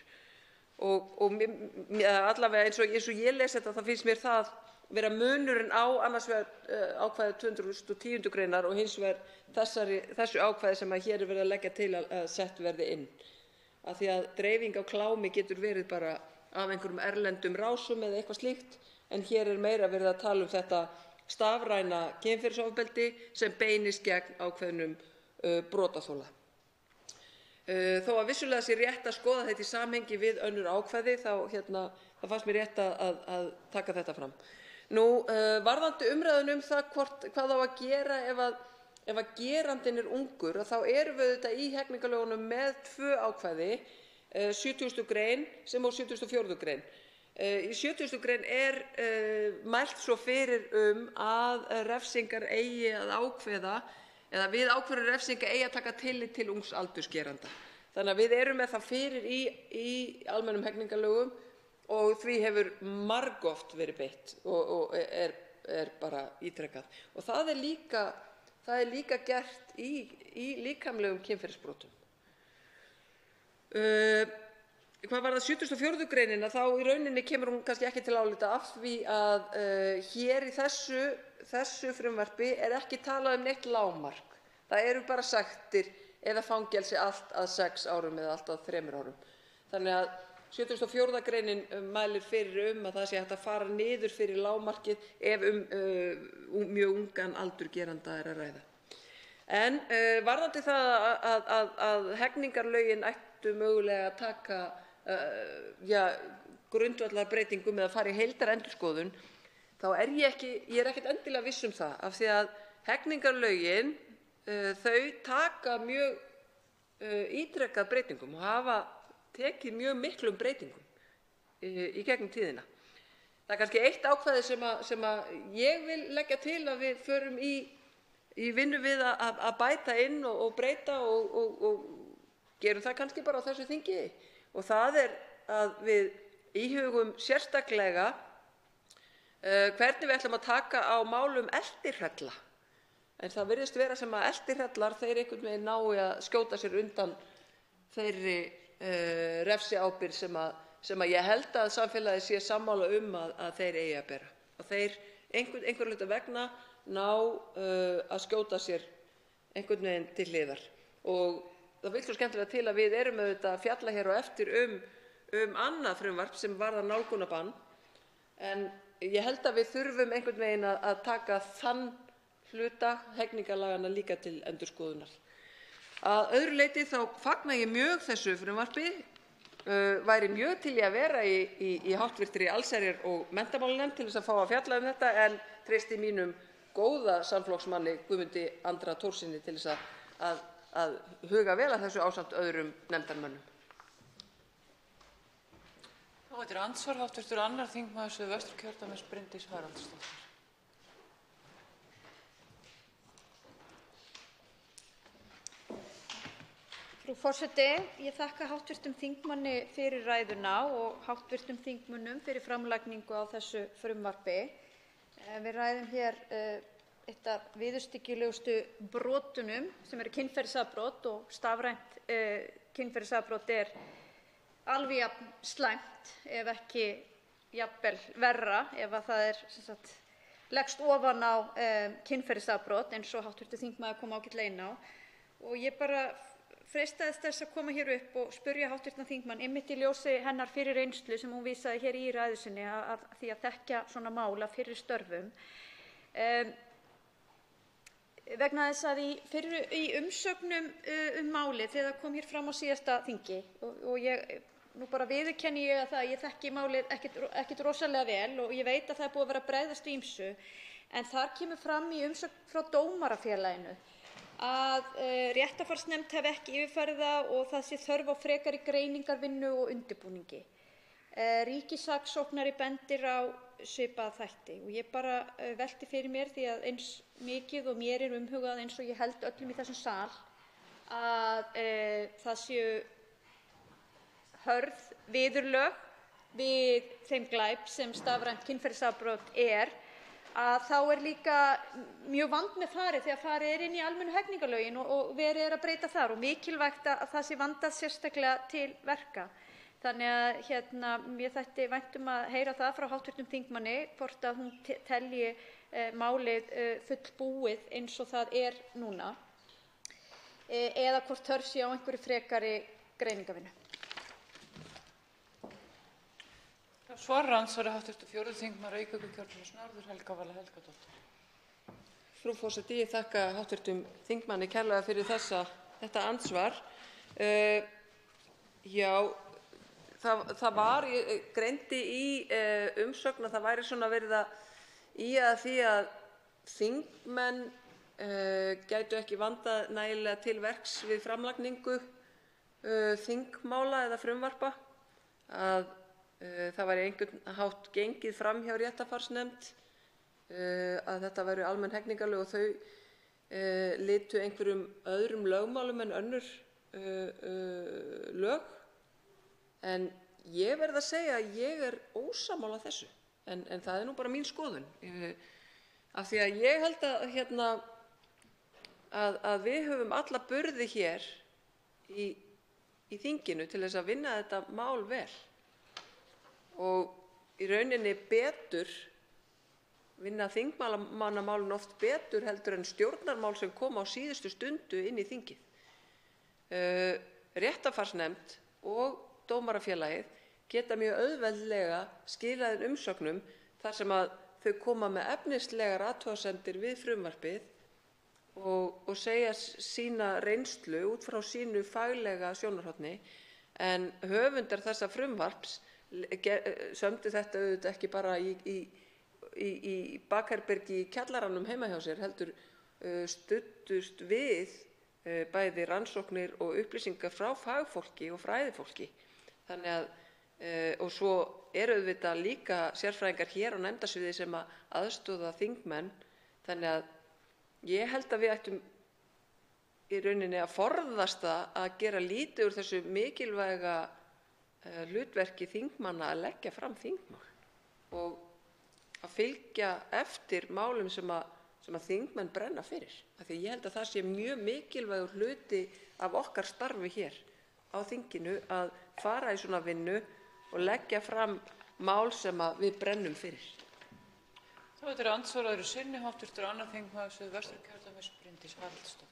Allavega eins og ég les þetta, þá finnst mér það vera munurinn á annars vegar ákvæði 210. gr. og hins vegar þessu ákvæði sem hér er verið að leggja til að sett verði inn. Af því að dreifing á klámi getur verið bara af einhverjum erlendum rásum eða eitthvað slíkt, en hér er meira verið að tala um þetta stafræna kynferðisofbeldi sem beinist gegn ákveðnum brotaþola. Þó að vissulega sé rétt að skoða þetta í samhengi við önnur ákvæði, þá fannst mér rétt að taka þetta fram. Varðandi umræðuna um það hvað á að gera ef að gerandinn er ungur, þá erum við auðvitað í hegningarlögunum með 2 ákvæði, 70. gr. sem og 74. gr. Í 70. gr. Mælt svo fyrir að refsingar eigi að ákveða, eða við ákvörðun refsinga eigi að taka tillit til ungs aldursgeranda. Þannig að við erum með það fyrir í almennum hegningarlögum og því hefur margoft verið beitt og er bara ítrekað. Og það er líka gert í líkamlegum kynferðisbrotum. Hvað varðar 74. greinina, þá í rauninni kemur hún kannski ekki til álita af því að hér í þessu frumvarpi er ekki talað um neitt lágmark. Það eru bara sektir eða fangelsi allt að 6 árum eða allt að 3 árum. Þannig að 74. greinin mælir fyrir að það sé hægt að fara niður fyrir lágmarkið ef mjög ungan aldur geranda er að ræða. En varðandi það að hegningarlögin ættu mögulega að taka grundvallarbreytingum eða fara í heildarendurskoðun, þá er ég ekkert endilega viss um það, af því að hegningarlögin þau taka mjög ítrekað breytingum og hafa tekið mjög miklum breytingum í gegnum tíðina. Það er kannski eitt ákvæði sem ég vil leggja til að við förum í vinnu við að bæta inn og breyta og gerum það kannski bara á þessu þingi. Og það er að við íhugum sérstaklega hvernig við ætlum að taka á málum eltihrella. En það virðist vera sem að eltihrellar, þeir einhvern veginn nái að skjóta sér undan þeirri refsiábyrgð sem ég held að samfélagið sé sammála að þeir eigi að bera. Að þeir einhverra hluta vegna ná að skjóta sér einhvern veginn til hliðar. Og það vill svo skemmtilega til að við erum auðvitað að fjalla hér á eftir annað frumvarp sem varðar nálgunarbann, en ég held að við þurfum einhvern veginn að taka þann hluta hegningarlaganna líka til endurskoðunar. Að öðru leyti þá fagna ég mjög þessu frumvarpi, væri mjög til í að vera í háttvirtri allsherjar- og menntamálanefnd til þess að fá að fjalla um þetta, en treysti mínum góða samflokksmanni Guðmundi Andra Thorssyni til þess að huga vel að þessu ásamt öðrum nefndarmönnum. Þá er andsvar hv. 2. þingmaður Suðvesturkjördæmis, Bryndís Haraldsdóttir. Frú forseti, ég þakka hv. þingmanni fyrir ræðuna og hv. þingmönnum fyrir framlagningu á þessu frumvarpi. Við ræðum hér eitt af viðurstyggilegustu brotunum sem eru kynferðisafbrot, og stafrænt kynferðisafbrot er alveg jafn slæmt ef ekki jafnvel verra ef að það leggst ofan á kynferðisafbrot eins og hv. þingmaður kom ágætlega inn á. Og ég bara freistaðist þess að koma hér upp og spyrja hv. þingmann einmitt í ljósi hennar fyrir reynslu sem hún vísaði hér í ræðu sinni að því að þekkja svona mál af fyrri störfum. Vegna þess að í umsögnum málið þegar það kom hér fram á síðasta þingi, og nú bara viðurkenni ég að ég þekki málið ekkert rosalega vel og ég veit að það er búið að vera að bregðast við ýmsu, en þar kemur fram í umsögn frá Dómarafélaginu að réttarfarsnefnd hafi ekki yfirfarið það og það sé þörf á frekari greiningarvinnu og undirbúningi. Ríkissaksóknari bendir á svipaða þætti og ég bara velti fyrir mér, því að eins mikið og mér er umhugað eins og ég held öllum í þessum sal að það séu hörð viðurlög við þeim glæp sem stafrænt kynferðisafbrot er, að þá er líka mjög vandmeðfarið þegar farið er inn í almennu hegningarlögin og verið er að breyta þar, og mikilvægt að það sé vandað sérstaklega til verka. Þannig að mér þætti vænt að heyra það frá hv. þingmanni hvort að hún telji málið fullbúið eins og það er núna eða hvort þörf sé á einhverri frekari greiningarvinnu. Svarar andsvari hv. 4. þingmaður Reykjavíkurkjördæmis norður, Helga Vala Helgadóttir. Frú forseti, ég þakka hv. þingmanni kærlega fyrir þetta andsvar. Já, það var, ég greindi í umsögn að það væri svona verið að því að þingmenn gætu ekki vandað nægilega til verks við framlagningu þingmála eða frumvarpa, að það væri einhvern hátt gengið fram hjá réttarfarsnefnd, að þetta væru almenn hegningarlög og þau litu einhverjum öðrum lögmálum en önnur lög. En ég verð að segja að ég er ósammála þessu, en það nú bara mín skoðun. Af því að ég held að við höfum alla burði hér í þinginu til þess að vinna þetta mál vel og í rauninni betur, vinna þingmannamálin oft betur heldur en stjórnarmál sem koma á síðustu stundu inn í þingið. Réttarfarsnefnd og Dómarafélagið geta mjög auðveldlega skilað inn umsögnum þar sem að þau koma með efnislegar athugasemdir við frumvarpið og segja sína reynslu út frá sínu faglega sjónarhorni, en höfundar þessa frumvarps sömdu þetta auðvitað ekki bara í bakherbergi í kjallaranum heima hjá sér, heldur studdust við bæði rannsóknir og upplýsingar frá fagfólki og fræðifólki. Þannig að, og svo auðvitað líka sérfræðingar hér á nefndasviði sem aðstoða þingmenn, þannig að ég held að við ættum í rauninni að forðast það að gera lítið úr þessu mikilvæga hlutverki þingmanna að leggja fram þingmál og að fylgja eftir málum sem að þingmenn brenna fyrir. Af því ég held að það sé mjög mikilvægur hluti af okkar starfi hér á þinginu að fara í svona vinnu og leggja fram mál sem að við brennum fyrir. Þá er andsvaraður sinni hv. 2. þingmaður Suðvesturkjördæmis, Bryndís Haraldsdóttir.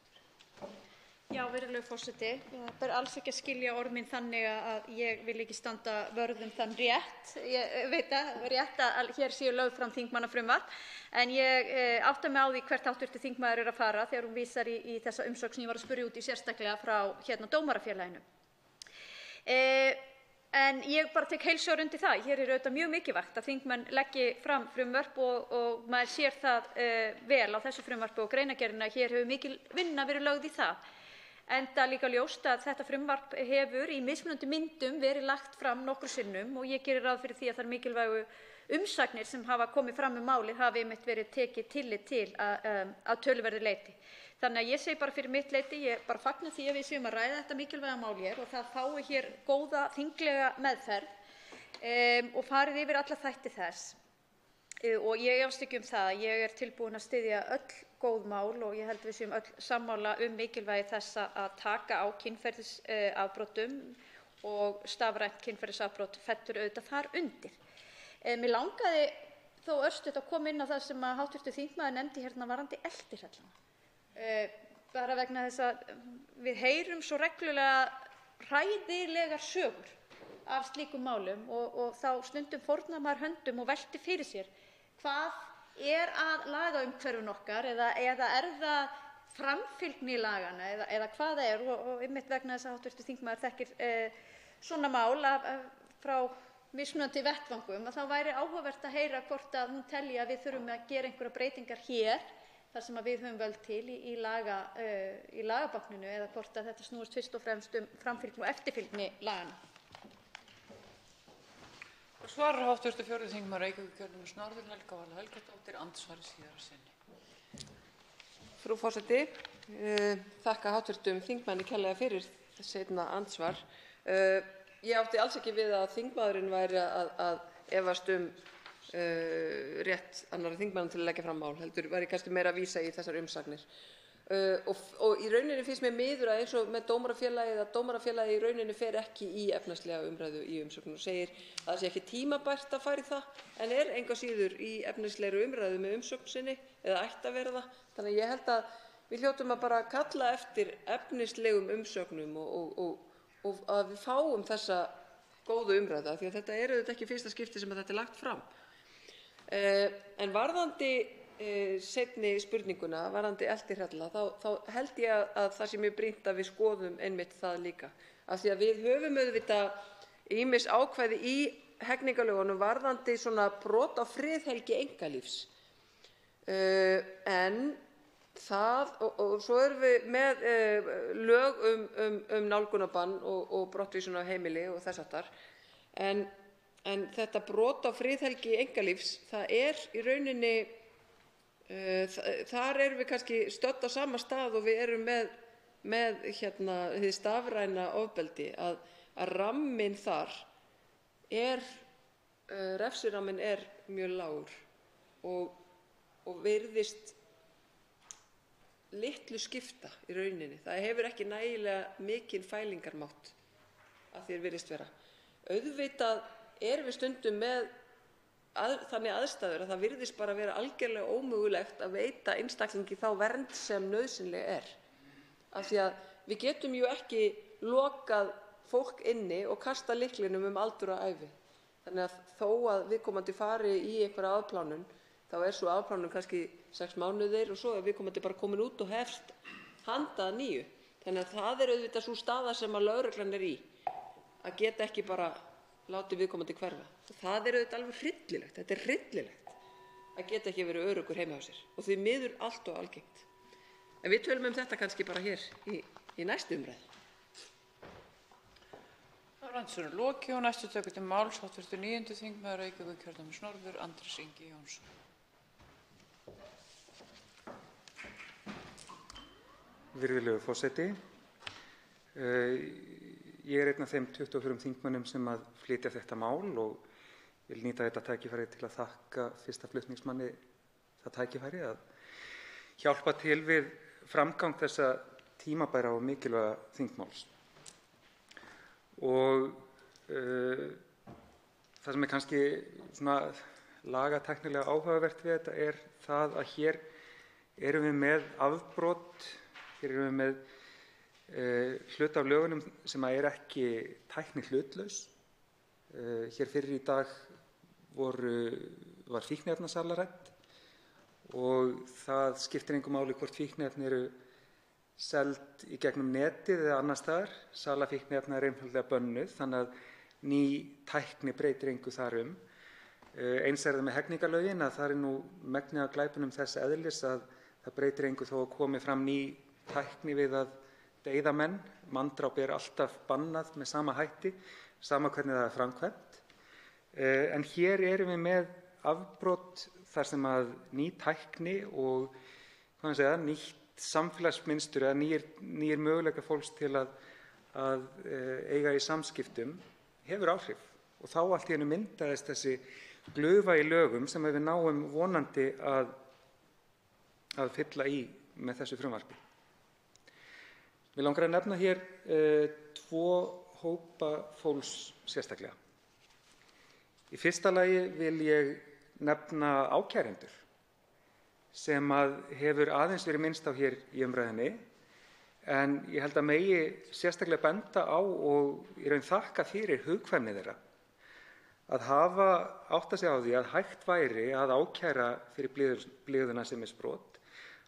Já, virðulegur forseti, það ber alls ekki að skilja orð mín þannig að ég vil ekki standa vörð þann rétt. Ég veit rétt að hér séu lögð fram þingmannafrumvarp, en ég átta mig á því hvert hv. þingmaður að fara þegar hún vísar í þessa umsögn sem ég var að spyrja út í sérstaklega frá Dómarafélaginu. En ég bara tek heils hugar undir það. Hér auðvitað mjög mikilvægt að þingmenn leggi fram frumvörp og maður sér það vel á þessu frumvarpi og greinargerðinni að hér hefur mikil vinna verið lögð í það. Enda líka ljóst að þetta frumvarp hefur í mismunandi myndum verið lagt fram nokkrum sinnum og ég geri ráð fyrir því að þær mikilvægu umsagnir sem hafa komið fram málið hafi einmitt verið tekið tillit til að töluverðu leyti. Þannig að ég segi bara fyrir mitt leyti, ég bara fagna því að við séum að ræða þetta mikilvæga mál hér og það fái hér góða þinglega meðferð og farið yfir alla þætti þess. Og ég efast ekki það að ég er tilbúin að styðja öll góð mál og ég held við séum öll sammála mikilvægi þess að taka á kynferðisafbrotum og stafrænt kynferðisafbrot fellur auðvitað þar undir. Mér langaði þó örstutt að koma inn á það sem hv. þingmaður nefndi hérna varðandi eldihrellana. Bara vegna þess að við heyrum svo reglulega hræðilegar sögur af slíkum málum og þá stundum fórnar maður höndum og veltir fyrir sér hvað að lagaumhverfinu okkar eða er það framfylgni laganna eða hvað það er og einmitt vegna þess að hv. þingmaður þekkir svona mál frá mismunandi vettvangum að þá væri áhugavert að heyra hvort að hún telji að við þurfum að gera einhverjar breytingar hér þar sem við höfum völd til í lagabálkinu eða hvort að þetta snúist fyrst og fremst framfylgni og eftirfylgni laganna. Svarar hv. 4. þingmaður Reykjavíkurkjördæmis norður, Helga Vala Helgadóttir, andsvari síðara sinni. Frú forseti, þakka hv. þingmanni kærlega fyrir seinna andsvar. Ég átti alls ekki við að þingmaðurinn væri að efast rétt annarra þingmanna til að leggja fram mál, heldur væri kannski meira að vísa í þessar umsagnir. Og í rauninni finnst mér miður að eins og með Dómarafélagið að Dómarafélagið í rauninni fer ekki í efnislega umræðu í umsögnum og segir að það sé ekki tímabært að fara í það en engu að síður í efnislegri umræðu með umsögn sinni eða ætti að vera það. Þannig að ég held að við hljótum að bara kalla eftir efnislegum umsögnum og að við fáum þessa góðu umræðu því að þetta er auðvitað ekki fyrsta skipti sem þetta er lagt fram. En varðandi seinni spurninguna, varðandi eltihrælla, þá held ég að það sé mjög brýnt að við skoðum einmitt það líka. Af því að við höfum auðvitað ýmis ákvæði í hegningarlögunum varðandi svona brot á friðhelgi einkalífs. En það, og svo erum við með lög nálgunarbann og brottvísun af heimili og þess háttar. En þetta brot á friðhelgi einkalífs, það er í rauninni þar erum við kannski stödd á sama stað og við erum með hið stafræna ofbeldi að ramminn þar refsiramminn er mjög lágur og virðist litlu skipta í rauninni. Það hefur ekki nægilega mikinn fælingarmátt að því virðist vera. Auðvitað erum við stundum með þannig aðstæður að það virðist bara vera algjörlega ómögulegt að veita einstaklingi þá vernd sem nauðsynleg er. Af því að við getum ju ekki lokað fólk inni og kasta lyklinum aldur og ævi. Þannig að þó að viðkomandi fari í einhverja afplánun, þá er svo afplánun kannski 6 mánuðir og svo er viðkomandi bara komin út og hefst handa að nýju. Þannig að það er auðvitað sú staða sem að lögreglan er í, að geta ekki bara látið viðkomandi hverfa. Það er auðvitað alveg hryllilegt, þetta er hryllilegt að geta ekki verið öruggur heima hjá sér og því miður allt og algengt. En við tölum þetta kannski bara hér í næstu umræðu. Það er andsvörum lokið og næstu tekur til máls hv. 9. þingmaður Reykjavíkurkjördæmis norður, Andrés Ingi Jónsson. Virðulegur forseti. Ég er einn af þeim 24 þingmönnum sem að flytja þetta mál og vil nýta þetta tækifæri til að þakka fyrsta flutningsmanni það tækifæri að hjálpa til við framgang þessa tímabæra og mikilvæga þingmáls. Og það sem er kannski svona lagatæknilega áhugavert við þetta er það að hér erum við með afbrot, hér erum við með hluta af lögunum sem er ekki tæknihlutlaus. Hér fyrir í dag var fíkniefnasala rædd og það skiptir engu máli hvort fíkniefni eru seld í gegnum netið eða annars staðar. Sala fíkniefna er einfaldlega bönnuð, þannig að ný tækni breytir engu þar Eins er það með hegningarlögin að það nú megnið af glæpunum þess eðlis að það breytir engu þó að komi fram ný tækni við að deyða menn. Manndráp er alltaf bannað með sama hætti, sama hvernig það er framkvæmt. En hér erum við með afbrot þar sem að ný tækni og nýtt samfélagsmynstur eða nýir möguleikar fólks til að eiga í samskiptum hefur áhrif. Og þá allt í einu myndaðist þessi glufa í lögum sem við náum vonandi að fylla í með þessu frumvarpi. Mig langar að nefna hér 2 hópa fólks sérstaklega. Í fyrsta lagi vil ég nefna ákærendur sem hefur aðeins verið minnst á hér í umræðunni, en ég held að megi sérstaklega benda á og í raun þakka fyrir hugkvæmni þeirra að hafa áttað sig á því að hægt væri að ákæra fyrir blygðunarsemisbrot,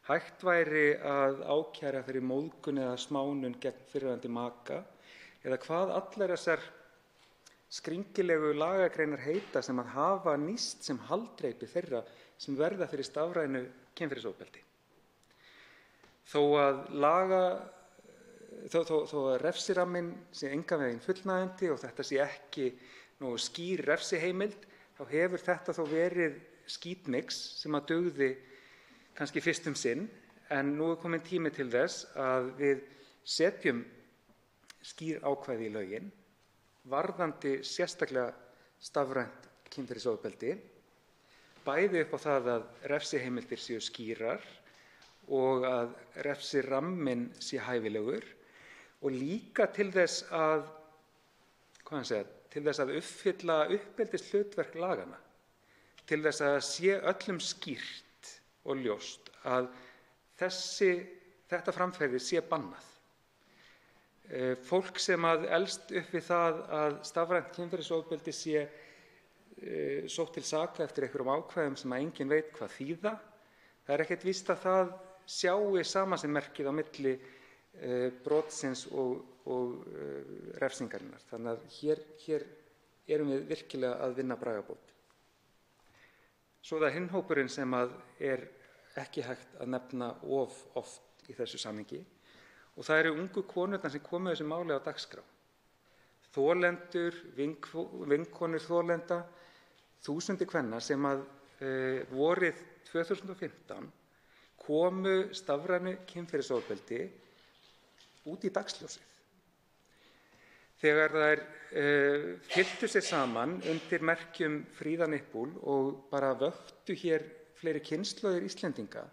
hægt væri að ákæra fyrir móðgun eða smánun gegn fyrrverandi maka eða hvað allar þessar skringilegu lagagreinar heita sem hafa nýst sem haldreipi þeirra sem verða fyrir stafrænu kynferðisofbeldi. Þó að refsiramminn sé engan veginn fullnægjandi og þetta sé ekki nógu skýr refsiheimild, þá hefur þetta þó verið skítmix sem dugði kannski fyrst sinn, en nú er kominn tími til þess að við setjum skýr ákvæði í lögin varðandi sérstaklega stafrænt kynferðisofbeldi, bæði upp á það að refsiheimildir séu skýrar og að refsiramminn sé hæfilegur og líka til þess að uppfylla uppeldishlutverk laganna, til þess að sé öllum skýrt og ljóst að þetta framferði sé bannað. Fólk sem elst upp við það að stafrænt kynferðisofbeldi sé sótt til saka eftir einhverjum ákvæðum sem enginn veit hvað þýða, það er ekkert víst að það sjái samasemmerkið á milli brotsins og refsingarinnar. Þannig að hér erum við virkilega að vinna bragarbót. Svo er það hinn hópurinn sem er ekki hægt að nefna of oft í þessu samhengi og það eru ungu konurnar sem komu þessu máli á dagskrá. Þolendur, vinkonur þolenda, þúsundir kvenna sem vorið 2015 komu stafrænu kynferðisofbeldi út í dagsljósið. Þegar þær fylktu sér saman undir merkjum Frida Nippul og bara vöktu hér fleiri kynslóðir Íslendinga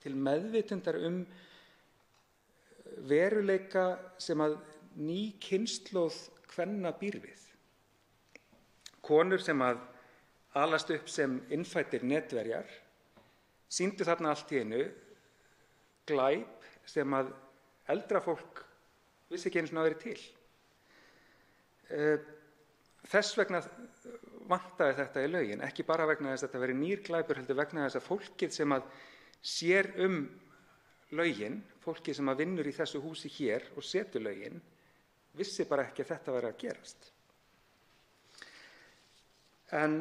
til meðvitundar veruleika sem ný kynslóð kvenna býr við. Konur sem alast upp sem innfæddir netverjar sýndu þarna allt í einu glæp sem eldra fólk vissi ekki einu sinni að vera til. Þess vegna vantaði þetta í lögin, ekki bara vegna þess að þetta veri nýr glæpur, heldur vegna þess að fólkið sem sér lögin, fólkið sem vinnur í þessu húsi hér og setur lögin, vissi bara ekki að þetta væri að gerast. En,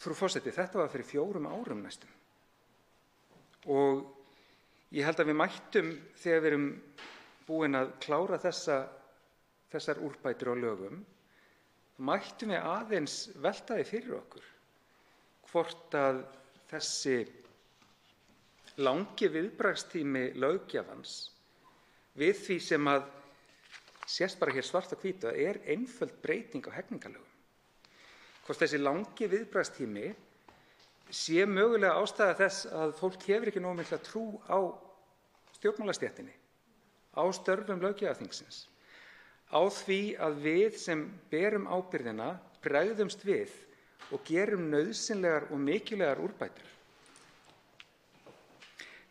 frú forseti, þetta var fyrir 4 árum næstum. Og ég held að við mættum, þegar við erum búin að klára þessar úrbætur á lögum, mættum við aðeins velta því fyrir okkur hvort að þessi langi viðbragðstími löggjafans við því sem sést bara hér svart á hvítu að einföld breyting á hegningarlögum. Hvort þessi langi viðbragðstími sé mögulega ástæða þess að fólk hefur ekki nógu mikla trú á stjórnmálastéttinni, á störfum löggjafarþingsins, á því að við sem berum ábyrgðina bregðumst við og gerum nauðsynlegar og mikilvægar úrbætur.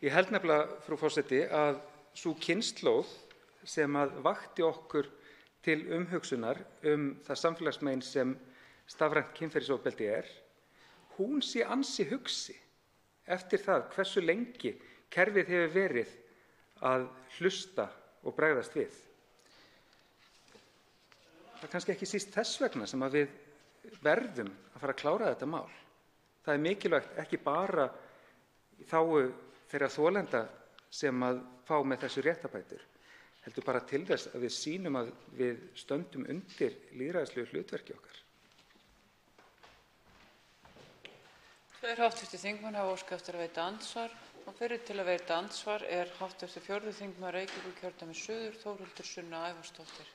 Ég held nefnilega, frú forseti, að sú kynslóð sem vakti okkur til umhugsunar það samfélagsmein sem stafrænt kynferðisofbeldi hún sé ansi hugsi eftir það hversu lengi kerfið hefur verið að hlusta og bregðast við. Það er kannski ekki síst þess vegna sem við verðum að fara að klára þetta mál. Það er mikilvægt ekki bara í þágu þeirra þolenda sem fá með þessu réttarbætur, heldur bara til þess að við sýnum að við stöndum undir lýðræðislegu hlutverki okkar. Tveir hv. þingmenn hafa óskað eftir að veita andsvar og fyrir til að veita andsvar hv. 4. þingmaður Reykjavíkurkjördæmis suður, Þórhildur Sunna Ævarsdóttir.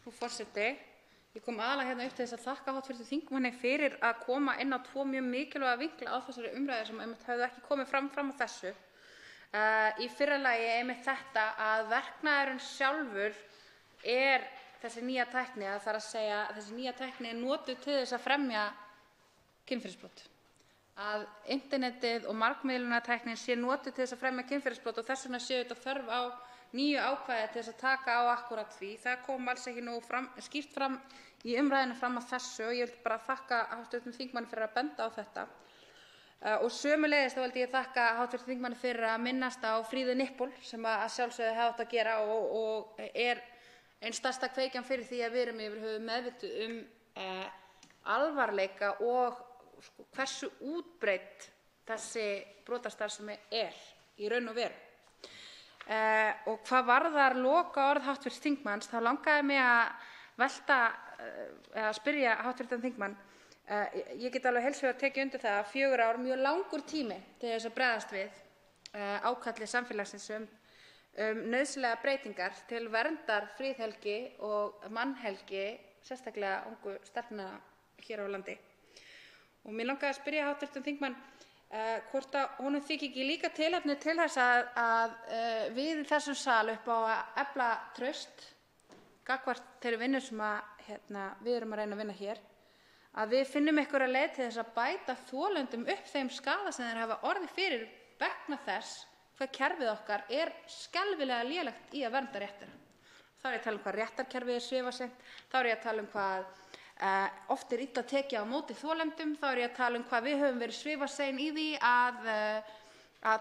Frú forseti, ég kom aðalega hérna upp til þess að þakka hv. þingmanni fyrir að koma inn á 2 mjög mikilvæga vinkla á þessari umræðu sem einmitt höfðu ekki komið fram á þessu. Í fyrra lagi einmitt þetta að verknaðurinn sjálfur þessi nýja tækni, það er að segja þessi nýja tækni notuð til þess að fremja kynferðisbrot. Að internetið og margmiðlunartæknin sé notuð til þess að fremja kynferðisbrot og þess vegna séu þetta þörf á nýju ákvæði til þess að taka á akkúrat því. Það kom alls ekki nógu skýrt fram í umræðunni fram að þessu og ég vil bara þakka hv. þingmanni fyrir að benda á þetta. Og sömuleiðis þá vildi ég þakka hv. þingmanni fyrir að minnast á Fríðu Nippul sem að sjálfsögðu hefði átt að gera og einn stærsta kveikjan fyrir því að við erum yfir höfuð meðvituð alvarleika og hversu útbreidd þessi brotastarfsemi í raun og veru. Og hvað varðar lokaorð hv. þingmanns þá langaði mig að spyrja hv. þingmann. Ég get alveg heils hugar tekið undir það að 4 ár mjög langur tími til þess að bregðast við ákalli samfélagsins nauðsynlegar breytingar til verndar friðhelgi og mannhelgi, sérstaklega ungu stelpna hér á landi. Og mér langaði að spyrja hv. þingmann hvort að honum þyki ekki líka tilefni til þess að við í þessum sal upp á að efla traust gagnvart þeirri vinnu sem við erum að reyna að vinna hér, að við finnum einhverja leið til þess að bæta þolendum upp þeim skaða sem þeir hafa orðið fyrir vegna þess hvað kerfið okkar er skelfilega lélegt í að vernda réttara. Þá er ég að tala um hvað réttarkerfið er svifaseint, þá er ég að tala um hvað oft er illa tekið á móti þolendum, þá er ég að tala um hvað við höfum verið svifasein í því að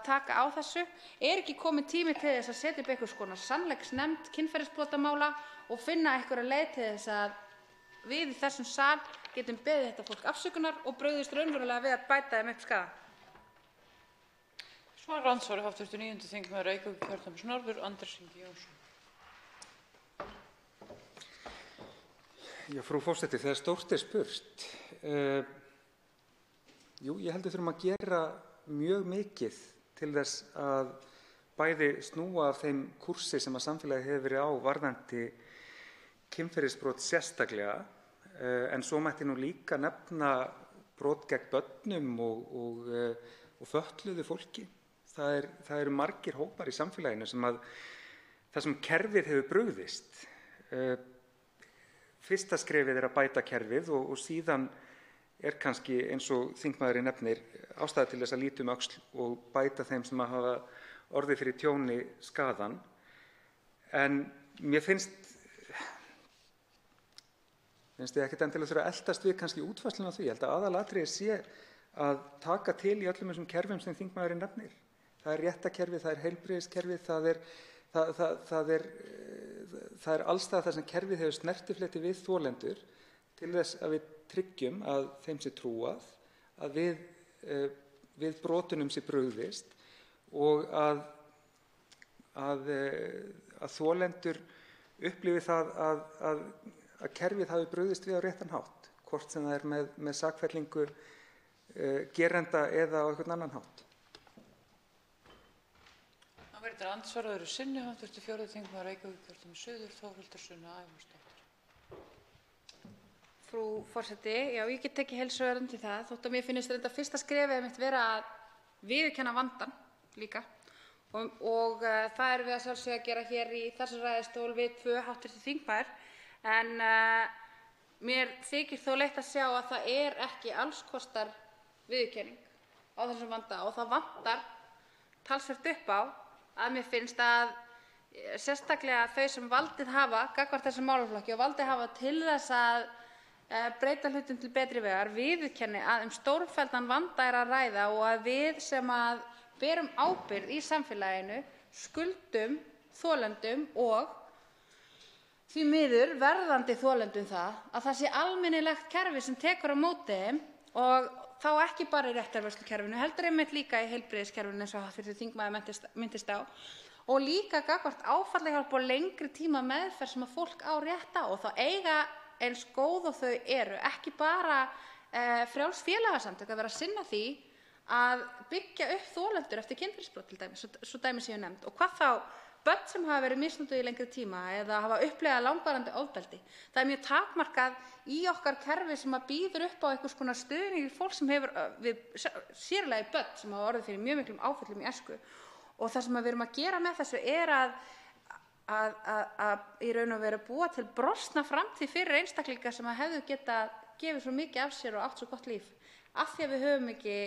taka á þessu. Er ekki kominn tími til þess að setja upp einhvers konar sannleiksnefnd kynferðisbrotamála og finna einhverja leið til þess að við í þessum sal getum beðið þetta fólk afsökunar og brugðist raunverulega við að bæta þeim upp skaða? Andsvari hv. 9. þingmaður Reykjavíkurkjördæmis norður, Andrés Ingi Jónsson. Já, frú forseti, þegar stórt er spurt. Ég held við þurfum að gera mjög mikið til þess að bæði snúa af þeim kúrsi sem að samfélagið hefur verið á varðandi kynferðisbrot sérstaklega, en svo mætti nú líka nefna brot gegn börnum og fötluðu fólki. Það eru margir hópar í samfélaginu þar sem kerfið hefur brugðist. Fyrsta skrefið er að bæta kerfið og síðan er kannski, eins og þingmaðurinn nefnir, ástæða til þess að líta um öxl og bæta þeim sem hafa orðið fyrir tjóni skaðann. En mér finnst ég ekkert endilega þurfa að eltast við kannski útfærsluna á því. Ég held að aðalatriðið sé að taka til í öllum þessum kerfum sem þingmaðurinn nefnir. Það er réttarkerfið, það er heilbrigðiskerfið, það er alls staðar þar sem kerfið hefur snertifleti við þolendur til þess að við tryggjum að þeim sé trúað, að við brotunum sé brugðist og að þolendur upplifi það að kerfið hafi brugðist við á réttan hátt, hvort sem það er með sakfellingu gerenda eða á einhvern annan hátt. Það verður til andsvara öðru sinni, hv. 4. þingmaður Reykjavíkurkjördæmis suður, Þórhildur Sunna Ævarsdóttir. Frú forseti, já, ég get tekið heils hugar undir það, þótt að mér finnst þetta fyrsta skrefið mitt vera að viðurkenna vandann líka. Og það erum við að sjálfsögðu að gera hér í þessu ræðustól við 2 hv. þingmaður. En mér þykir þó leitt að sjá að það er ekki alls kostar viðurkenning á þessum vanda og það vantar talsvert upp á að mér finnst að sérstaklega þau sem valdið hafa gagnvart þessum málaflokki og valdið hafa til þess að breyta hlutum til betri vegar viðurkenni að stórfelldan vanda er að ræða og að við sem að berum ábyrgð í samfélaginu skuldum þolendum og því miður verðandi þolendum það sé almennilegt kerfi sem tekur á móti þeim og þá ekki bara í réttarvörslukerfinu, heldur einmitt líka í heilbrigðiskerfinu eins og hv. þingmaður minntist á og líka gagnvart áfallahjálp og lengri tíma meðferð sem að fólk á rétt á og þá eiga eins góð og þau eru ekki bara frjáls félagasamtök að vera að sinna því að byggja upp þolendur eftir kynferðisbrot til dæmis, svo dæmi séu nefnd og hvað þá börn sem hafa verið misnotuð í lengri tíma eða hafa upplifað langvarandi ofbeldi. Það er mjög takmarkað í okkar kerfi sem að býður upp á einhvers konar stuðning fólk sem hefur, sérlega börn sem hafa orðið fyrir mjög miklum áföllum í æsku. Og það sem við erum að gera með þessu er að í raun og veru búa til brostna framtíð fyrir einstaklinga sem að hefðu getað gefið svo mikið af sér og átt svo gott líf. Af því að við höfum ekki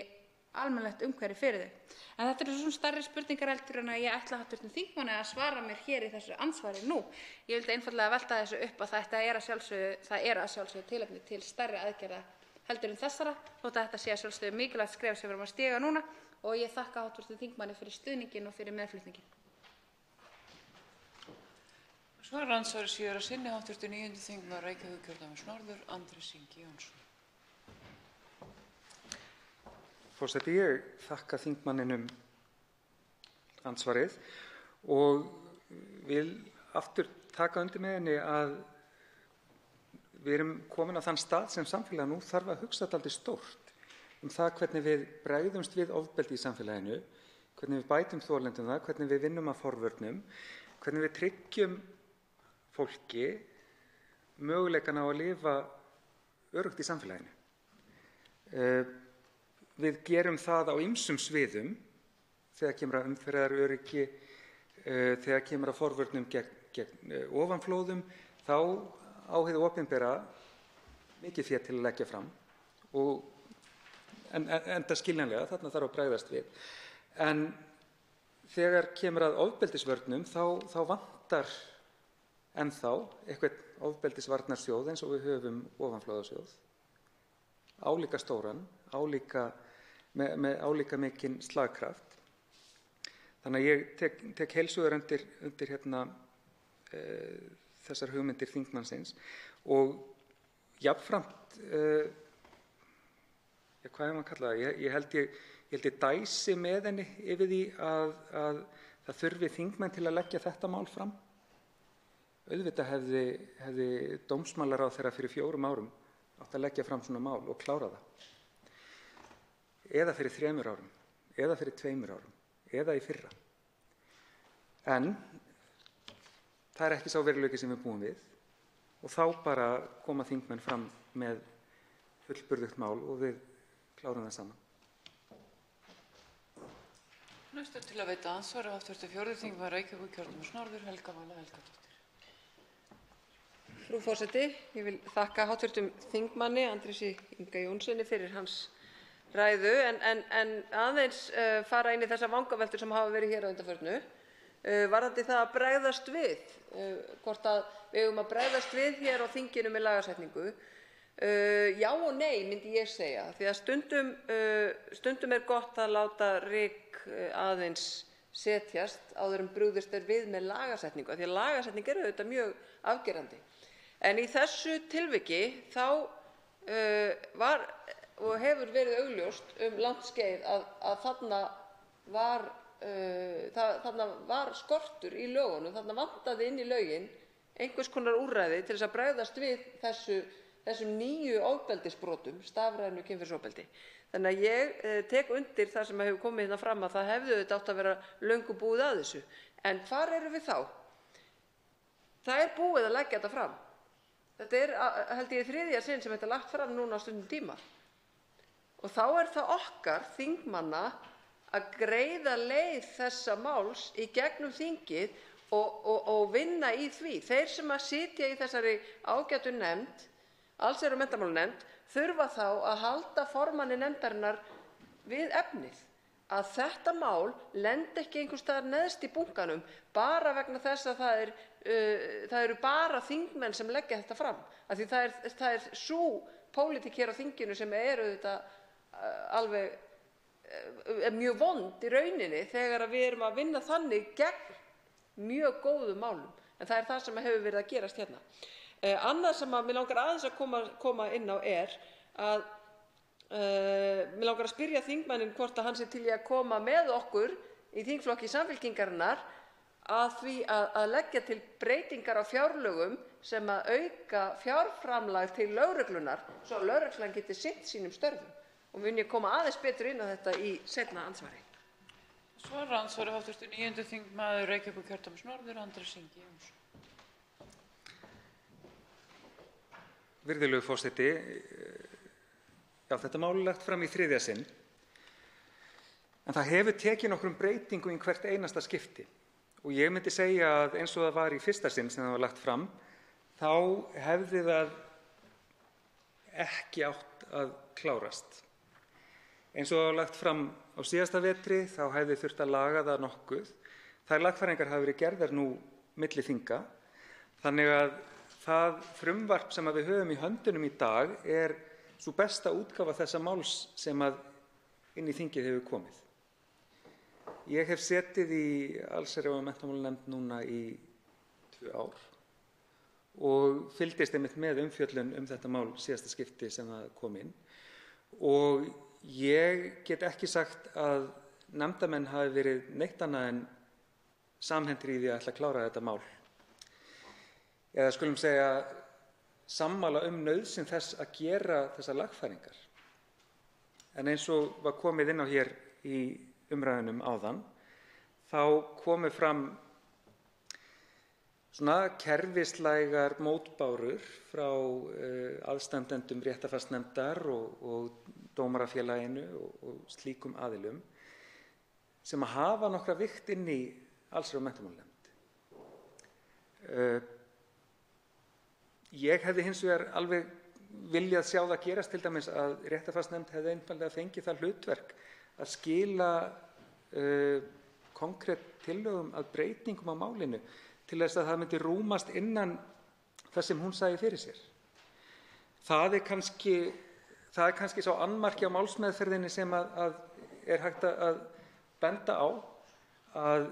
almennilegt umhverfi fyrir þau. En þetta eru svona stærri spurningar heldur en að ég ætla hv. þingmanni að svara mér hér í þessu andsvari nú. Ég vildi einfaldlega velta þessu upp að það er að sjálfsögðu tilefni til stærri aðgerða heldur en þessara, þótt að þetta sé að sjálfsögðu mikilvægt skref sem við erum að stíga núna og ég þakka hv. þingmanni fyrir stuðninginn og fyrir meðflutninginn. Andsvari síðara sinni hv. 9. þingmaður Reykjavíkurkjördæmis norður, Andrés Ingi Jónsson. Forseti, ég þakka þingmanninum andsvarið og vil aftur taka undir með henni að við erum komin á þann stað sem samfélag nú þarf að hugsa dálítið stórt það hvernig við bregðumst við ofbeldi í samfélaginu, hvernig við bætum þolendum það, hvernig við vinnum að forvörnum, hvernig við tryggjum fólki möguleikana á að lifa öruggt í samfélaginu. Við gerum það á ýmsum sviðum þegar kemur að umferðaröryggi, þegar kemur að forvörnum gegn ofanflóðum, þá á hið opinbera mikið fé til að leggja fram enda skiljanlega, þarna þarf að bregðast við. En þegar kemur að ofbeldisvörnum þá vantar ennþá eitthvert ofbeldisvarnarsjóð eins og við höfum ofanflóðasjóð, álíka stóran, með álíka mikinn slagkraft. Þannig að ég tek heils hugar undir þessar hugmyndir þingmannsins og jafnframt, hvað er maður að kalla það? Ég held ég dæsi með henni yfir því að það þurfi þingmenn til að leggja þetta mál fram. Auðvitað hefði dómsmálaráðherra fyrir 4 árum átt að leggja fram svona mál og klára það. Eða fyrir 3 árum, eða fyrir 2 árum, eða í fyrra. En það er ekki sá veruleiki sem við búum við og þá bara koma þingmenn fram með fullburðugt mál og við klárum það saman. Næstur til að veita andsvar hv. 4. þingmaður Reykjavíkurkjördæmis norður, Helga Vala Helgadóttir. Frú forseti, ég vil þakka hv. þingmanni Andrési Inga Jónssyni fyrir hans ræðu en aðeins fara inn í þessar vangaveltur sem hafa verið hér á undanförnu varðandi það að bregðast við, hvort að við eigum að bregðast við hér á þinginu með lagasetningu. Já og nei myndi ég segja, því að stundum er gott að láta ryk aðeins setjast áður en brugðist er við með lagasetningu, því að lagasetning er auðvitað mjög afgerandi. En í þessu tilviki þá var og hefur verið augljóst langt skeið að þarna var skortur í lögunum, þarna vantaði inn í lögin einhvers konar úrræði til þess að bregðast við þessum nýju ofbeldisbrotum, stafrænu kynferðisofbeldi. Þannig að ég tek undir það sem hefur komið hérna fram að það hefði auðvitað átt að vera löngu búið að þessu. En hvar erum við þá? Það er búið að leggja þetta fram. Þetta er, held ég, 3. sinn sem þetta er lagt fram núna á stundum tíma. Og þá er það okkar þingmanna að greiða leið þessa máls í gegnum þingið og vinna í því. Þeir sem að sitja í þessari ágætu nefnd, allsherjar- og menntamálanefnd, þurfa þá að halda formanni nefndarinnar við efnið. Að þetta mál lendi ekki einhvers staðar neðst í bunkanum bara vegna þess að það eru bara þingmenn sem leggja þetta fram. Af því það er sú pólitík hér á þinginu sem er auðvitað alveg mjög vond í rauninni þegar við erum að vinna þannig gegn mjög góðum málum. En það er það sem hefur verið að gerast hérna. Annað sem mig langar aðeins að koma inn á er að mig langar að spyrja þingmanninn hvort að hann sé til í að koma með okkur í þingflokki Samfylkingarinnar að því að leggja til breytingar á fjárlögum sem að auka fjárframlag til lögreglunnar svo að lögreglan geti sinnt sínum störfum. Og mun ég koma aðeins betur inn á þetta í seinna andsvari. Svara andsvari hv. 9. þingmaður Reykjavíkurkjördæmis norður, Andrés Ingi Jónsson. Virðulegur forseti, þetta mál er lagt fram í 3. sinn, en það hefur tekið nokkrum breytingum í hvert einasta skipti. Og ég myndi segja að eins og það var í 1. sinn sem það var lagt fram, þá hefði það ekki átt að klárast. Eins og það var lagt fram á síðasta vetri, þá hefði þurft að laga það nokkuð. Þær lagfæringar hafa verið gerðar nú milli þinga, þannig að það frumvarp sem við höfum í höndunum í dag er sú besta útgáfa þessa máls sem inn í þingið hefur komið. Ég hef setið í allsherjar- og menntamálanefnd núna í 2 ár og fylgdist einmitt með umfjöllun þetta mál síðasta skipti sem það kom inn. Og ég get ekki sagt að nefndarmenn hafi verið neitt annað en samhentir í því að ætla að klára þetta mál. Eða skulum segja sammála nauðsyn þess að gera þessar lagfæringar. En eins og var komið inn á hér í umræðunum áðan, þá komu fram svona kerfislægar mótbárur frá aðstandendum réttarfarsnefndar og Dómarafélaginu og slíkum aðilum sem hafa nokkra vigt inn í allsherjar- og menntamálanefnd. Ég hefði hins vegar alveg viljað sjá það gerast til dæmis að réttarfarsnefnd hefði einfaldlega fengið það hlutverk að skila konkrét tillögum að breytingum á málinu til þess að það myndi rúmast innan það sem hún sagði fyrir sér. Það er kannski sá annmarki á málsmeðferðinni sem að er hægt að benda á að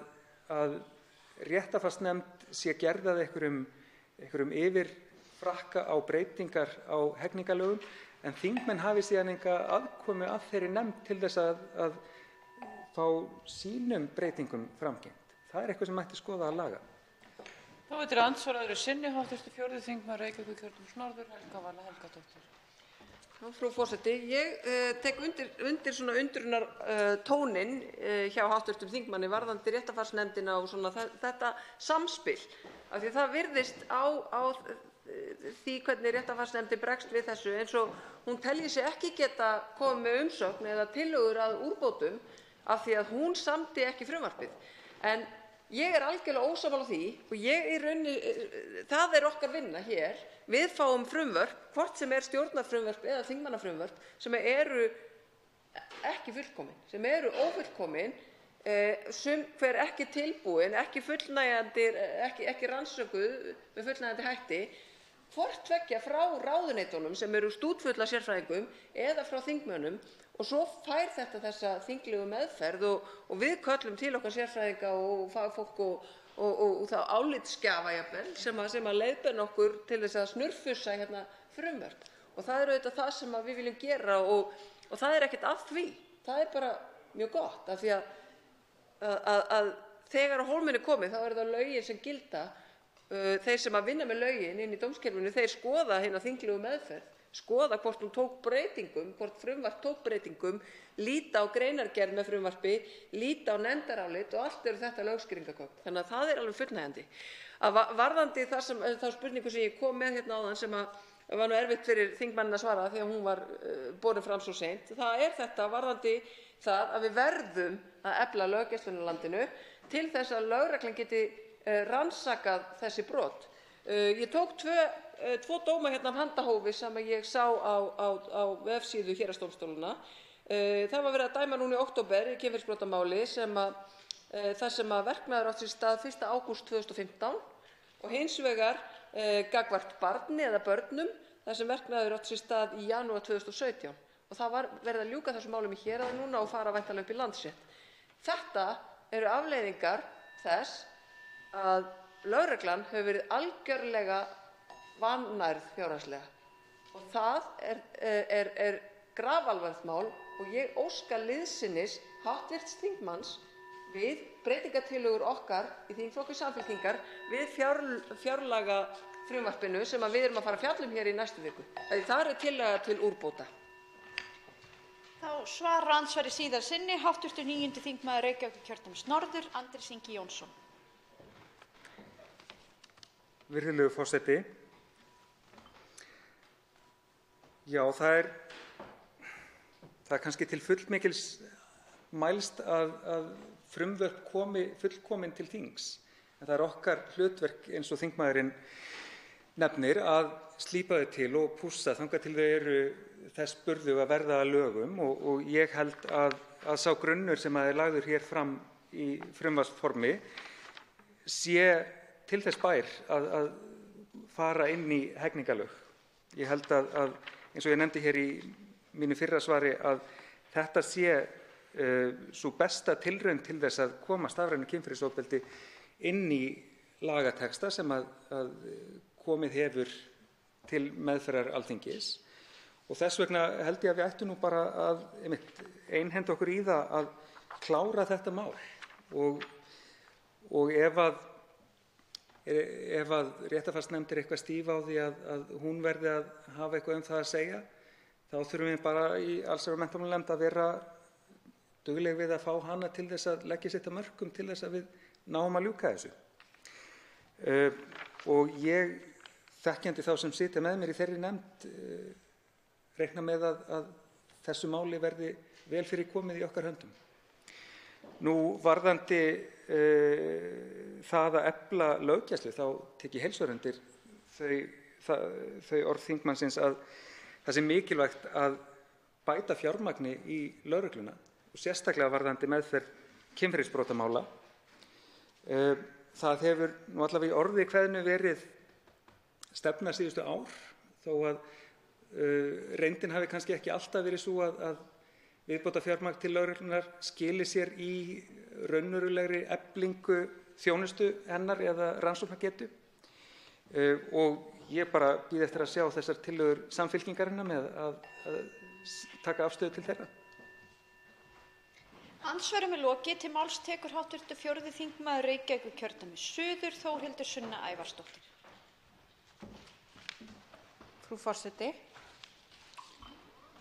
réttarfarsnefnd sé gerð að einhverjum yfirfrakka á breytingar á hegningarlögum en þingmenn hafi síðan enga aðkomu að þeirri nefnd til þess að fá sínum breytingum framgengt. Það er eitthvað sem mætti skoða að laga. Þá er til andsvaraðri sinni hv. 4. þingmaður Reykjavíkurkjördæmis norður, Helga Vala Helgadóttir. Frú forseti, ég tek undir svona undrunartóninn hjá hv. þingmanni varðandi réttarfarsnefndina og svona þetta samspil. Af því það virðist á því hvernig réttarfarsnefndin bregst við þessu eins og hún telji sig ekki geta komið með umsögn eða tillögur að úrbótum af því að hún samdi ekki frumvarpið. En ég er algjörlega ósammála því og það er okkar vinna hér. Við fáum frumvörp, hvort sem er stjórnarfrumvörp eða þingmannafrumvörp, sem eru ekki fullkomin, sem eru ófullkomin, sum hver ekki tilbúin, ekki fullnægjandi, ekki rannsökuð með fullnægjandi hætti, hvort tveggja frá ráðuneytunum sem eru stútfull af sérfræðingum eða frá þingmönnum og svo fær þetta þessa þinglegu meðferð og við köllum til okkar sérfræðinga og fagfólk og þá álitsgjafa jafnvel sem að leiðbeina okkur til þess að snurfussa hérna frumvörp. Og það er auðvitað það sem við viljum gera og það er ekkert að því. Það er bara mjög gott af því að þegar á hólminn er komið þá eru það lögin sem gilda. Þeir sem að vinna með lögin inn í dómskerfinu, þeir skoða hérna þinglegu meðferð, skoða hvort hún tók breytingum, hvort frumvarp tók breytingum, líta á greinargerð með frumvarpi, líta á nefndarálit og allt eru þetta lögskýringargögn. Þannig að það er alveg fullnægjandi. Varðandi þá spurningu sem ég kom með hérna áðan sem að var nú erfitt fyrir þingmanninn að svara því að hún var borin fram svo seint, það er þetta varðandi það að við verðum að efla löggæsluna í landinu til þess að lögreglan geti rannsakað þessi brot. Ég tók tvo dóma hérna af handahófi sem ég sá á vefsíðu héraðsdómstólanna. Það var verið að dæma núna í október í kynferðisbrotamáli þar sem að verknaður átti sér stað 1. ágúst 2015 og hins vegar gagnvart barni eða börnum þar sem verknaður átti sér stað í janúar 2017 og það var verið að ljúka þessum málum í héraði núna og fara væntanlega upp í Landsrétt. Þetta eru afleiðingar þess að lögreglan hefur verið algjörlega vannærð fjárhagslega og það er grafalvarlegt mál og ég óska liðsinnis hv. þingmanns við breytingartillögur okkar í þingflokki Samfylkingar við fjárlagafrumvarpinu sem við erum að fara að fjalla um hér í næstu viku. Það er tillaga til úrbóta. Þá svarar andsvari síðar sinni hv. 9. þingmaður Reykjavíkurkjördæmis norður, Andrés Ingi Jónsson. Virðulegur forseti. Já, það er kannski til fullmikils mælst að frumvörp komi fullkomin til þings. En það er okkar hlutverk eins og þingmaðurinn nefnir að slípa þau til og pússa þangað til þau eru þess burðug að verða að lögum og ég held að sá grunnur sem er lagður hér fram í frumvarpsformi sé til þess bær að fara inn í hegningarlög. Ég held að eins og ég nefndi hér í mínu fyrra svari að þetta sé sú besta tilraun til þess að koma stafrænu kynferðisofbeldi inn í lagatexta sem að komið hefur til meðferðar Alþingis og þess vegna held ég að við ættum nú bara að einhenda okkur í það að klára þetta mál og ef að réttarfarsnefnd er eitthvað stíf á því að hún verði að hafa eitthvað það að segja þá þurfum við bara í allsherjar- og menntamálanefnd að vera dugleg við að fá hana til þess að leggja sitt af mörkum til þess að við náum að ljúka þessu. Og ég, þekkjandi þá sem sitja með mér í þeirri nefnd, reikna með að þessu máli verði vel fyrir komið í okkar höndum. Nú varðandi það að efla löggæslu, þá tek ég heils hugar undir þau orð þingmannsins að það sé mikilvægt að bæta fjármagni í lögregluna og sérstaklega varðandi meðferð kynferðisbrotamála. Það hefur nú allavega í orði kveðnu verið stefna síðustu ár, þó að reyndin hafi kannski ekki alltaf verið svo að viðbótarfjármagn til lögreglunnar skili sér í raunverulegri eflingu þjónustu hennar eða rannsóknargetu. Og ég bara bíð eftir að sjá þessar tillögur Samfylkingarinnar með að taka afstöðu til þeirra. Andsvörum lokið. Til máls tekur hv. 4. þingmaður Reykjavíkurkjördæmis suður, Þórhildur Sunna Ævarsdóttir. Frú forseti.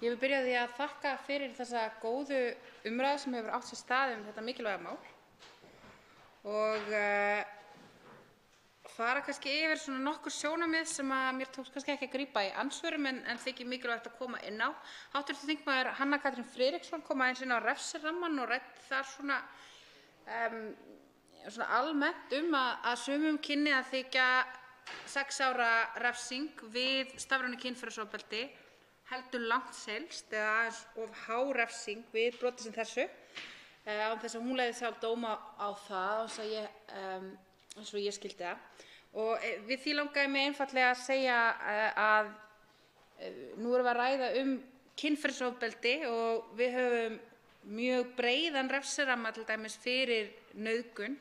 Ég vil byrja á því að þakka fyrir þessa góðu umræðu sem hefur átt sér stað þetta mikilvæga mál og fara kannski yfir svona nokkur sjónarmið sem að mér tókst kannski ekki að grípa í andsvörum en þykir mikilvægt að koma inn á. Hv. þingmaður Hanna Katrín Friðriksson kom aðeins inn á refsirammann og ræddi þar svona almennt að sumum kynni að þykja 6 ára refsing við stafrænu kynferðisofbeldi heldur langt seilst eða aðeins of há refsing við broti sem þessu án þess að hún legði sjálf dóma á það eins og ég skildi það. Og við því langaði mig einfaldlega að segja að nú erum við að ræða kynferðisofbeldi og við höfum mjög breiðan refsiramma til dæmis fyrir nauðgun,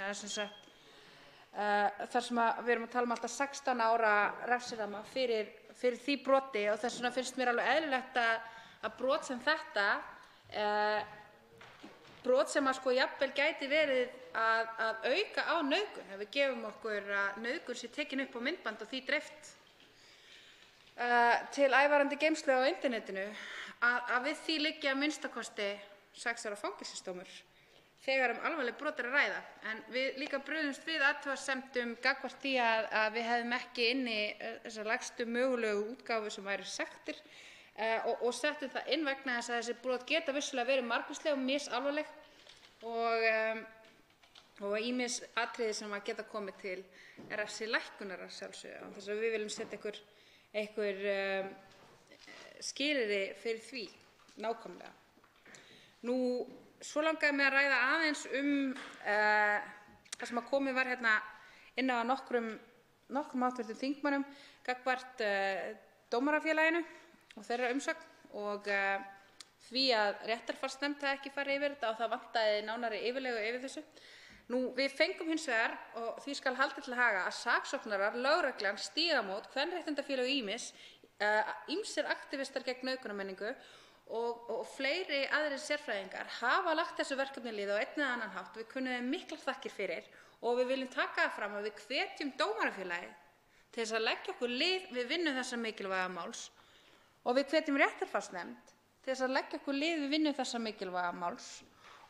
þar sem við erum að tala alltaf 16 ára refsiramma fyrir því broti og þess vegna finnst mér alveg eðlilegt að brot sem þetta, brot sem að jafnvel gæti verið að auka á nauðgun, ef við gefum okkur að nauðgun sé tekin upp á myndband og því dreift til ævarandi geymslu á internetinu, að við því liggi að minnstakosti 6 ára fangelsisdómur þegar alvarleg brot að ræða. En við líka brugðumst við athugasemdum gagnvart því að við hefðum ekki inni þessar lægstu mögulegu útgáfu sem væru sektir og settum það inn vegna þess að þessi brot geta vissulega verið margvísleg og misalvarleg og ýmis atriði sem að geta komið til refsilækkunar að sjálfsögðu, án þess að við viljum setja einhver skilyrði fyrir því nákvæmlega. Nú, svo langaði mig að ræða aðeins það sem að komið var hérna inn á nokkrum hv. þingmönnum gagnvart Dómarafélaginu og þeirra umsögn og því að réttarfarsnefnd hafði ekki farið yfir þetta og það vantaði nánari yfirlegu yfir þessu. Nú, við fengum hins vegar, og því skal haldið til haga, að saksóknarar, lögreglan, Stígamót, kvenréttindafélög ýmsir aktivistar gegn nauðgunarmenningu og fleiri aðrir sérfræðingar hafa lagt þessu verkefni lið á einn eða annan hátt. Við kunnum þeim miklar þakkir fyrir og við viljum taka það fram að við hvetjum Dómarafélagið til þess að leggja okkur lið við vinnu þessa mikilvæga máls og við hvetjum réttarfarsnefnd til þess að leggja okkur lið við vinnu þessa mikilvæga máls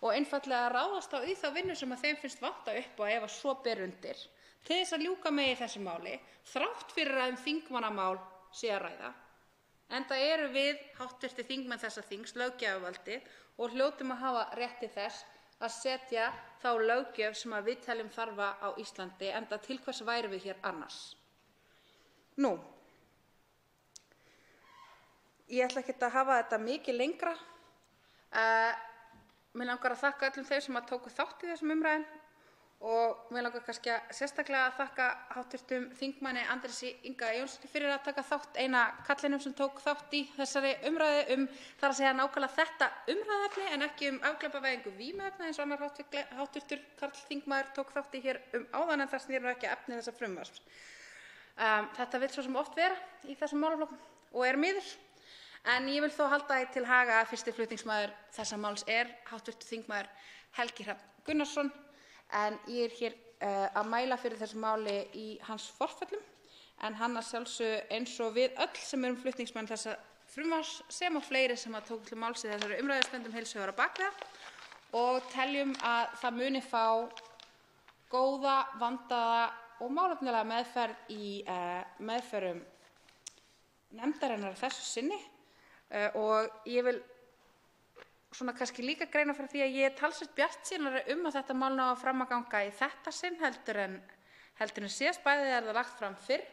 og einfaldlega ráðast á í þá vinnu sem að þeim finnst vanta upp og ef að svo ber undir til þess að ljúka megi þessu máli þrátt fyrir að þingmannamál sé að ræða. Enda eru við hv. þingmenn þessa þings löggjafarvaldið og hljótum að hafa rétt til þess að setja þá löggjöf sem að við teljum þarfa á Íslandi, enda til hvers værum við hér annars. Nú, ég ætla ekkert að hafa þetta mikið lengra. Mig langar að þakka öllum þeim sem að tóku þátt í þessum umræðum og mig langar kannski sérstaklega að þakka hv. þingmanni Andrési Inga Jónssyni fyrir að taka þátt, eina kallinum sem tók þátt í þessari umræðu þar að segja nákvæmlega þetta umræðuefni en ekki afglæpavæðingu vímuefna eins og annar hv. Karl þingmaður tók þátt í hér áðan en það snýr nú ekki að efni þessa frumvarps. Þetta vill svo sem oft vera í þessum málaflokkum og er miður. En ég vil þó halda því til haga að fyrsti flutningsmaður þessa máls er hv. þingmaður Helgi Hrafn Gunnarsson en ég er hér að mæla fyrir þessu máli í hans forföllum en hann að sjálfsögðu eins og við öll sem erum flutningsmenn þessa frumvarps sem og fleiri sem að tóku til máls í þessari umræðu stöndum heils hugar á bak við það og teljum að það muni fá góða, vandaða og málefnalega meðferð í meðferðum nefndarinnar að þessu sinni og ég vil kannski líka greina fyrir því að ég talsvert bjartsýnari að þetta mál nái fram að ganga í þetta sinn heldur en síðast. Bæði er það lagt fram fyrr.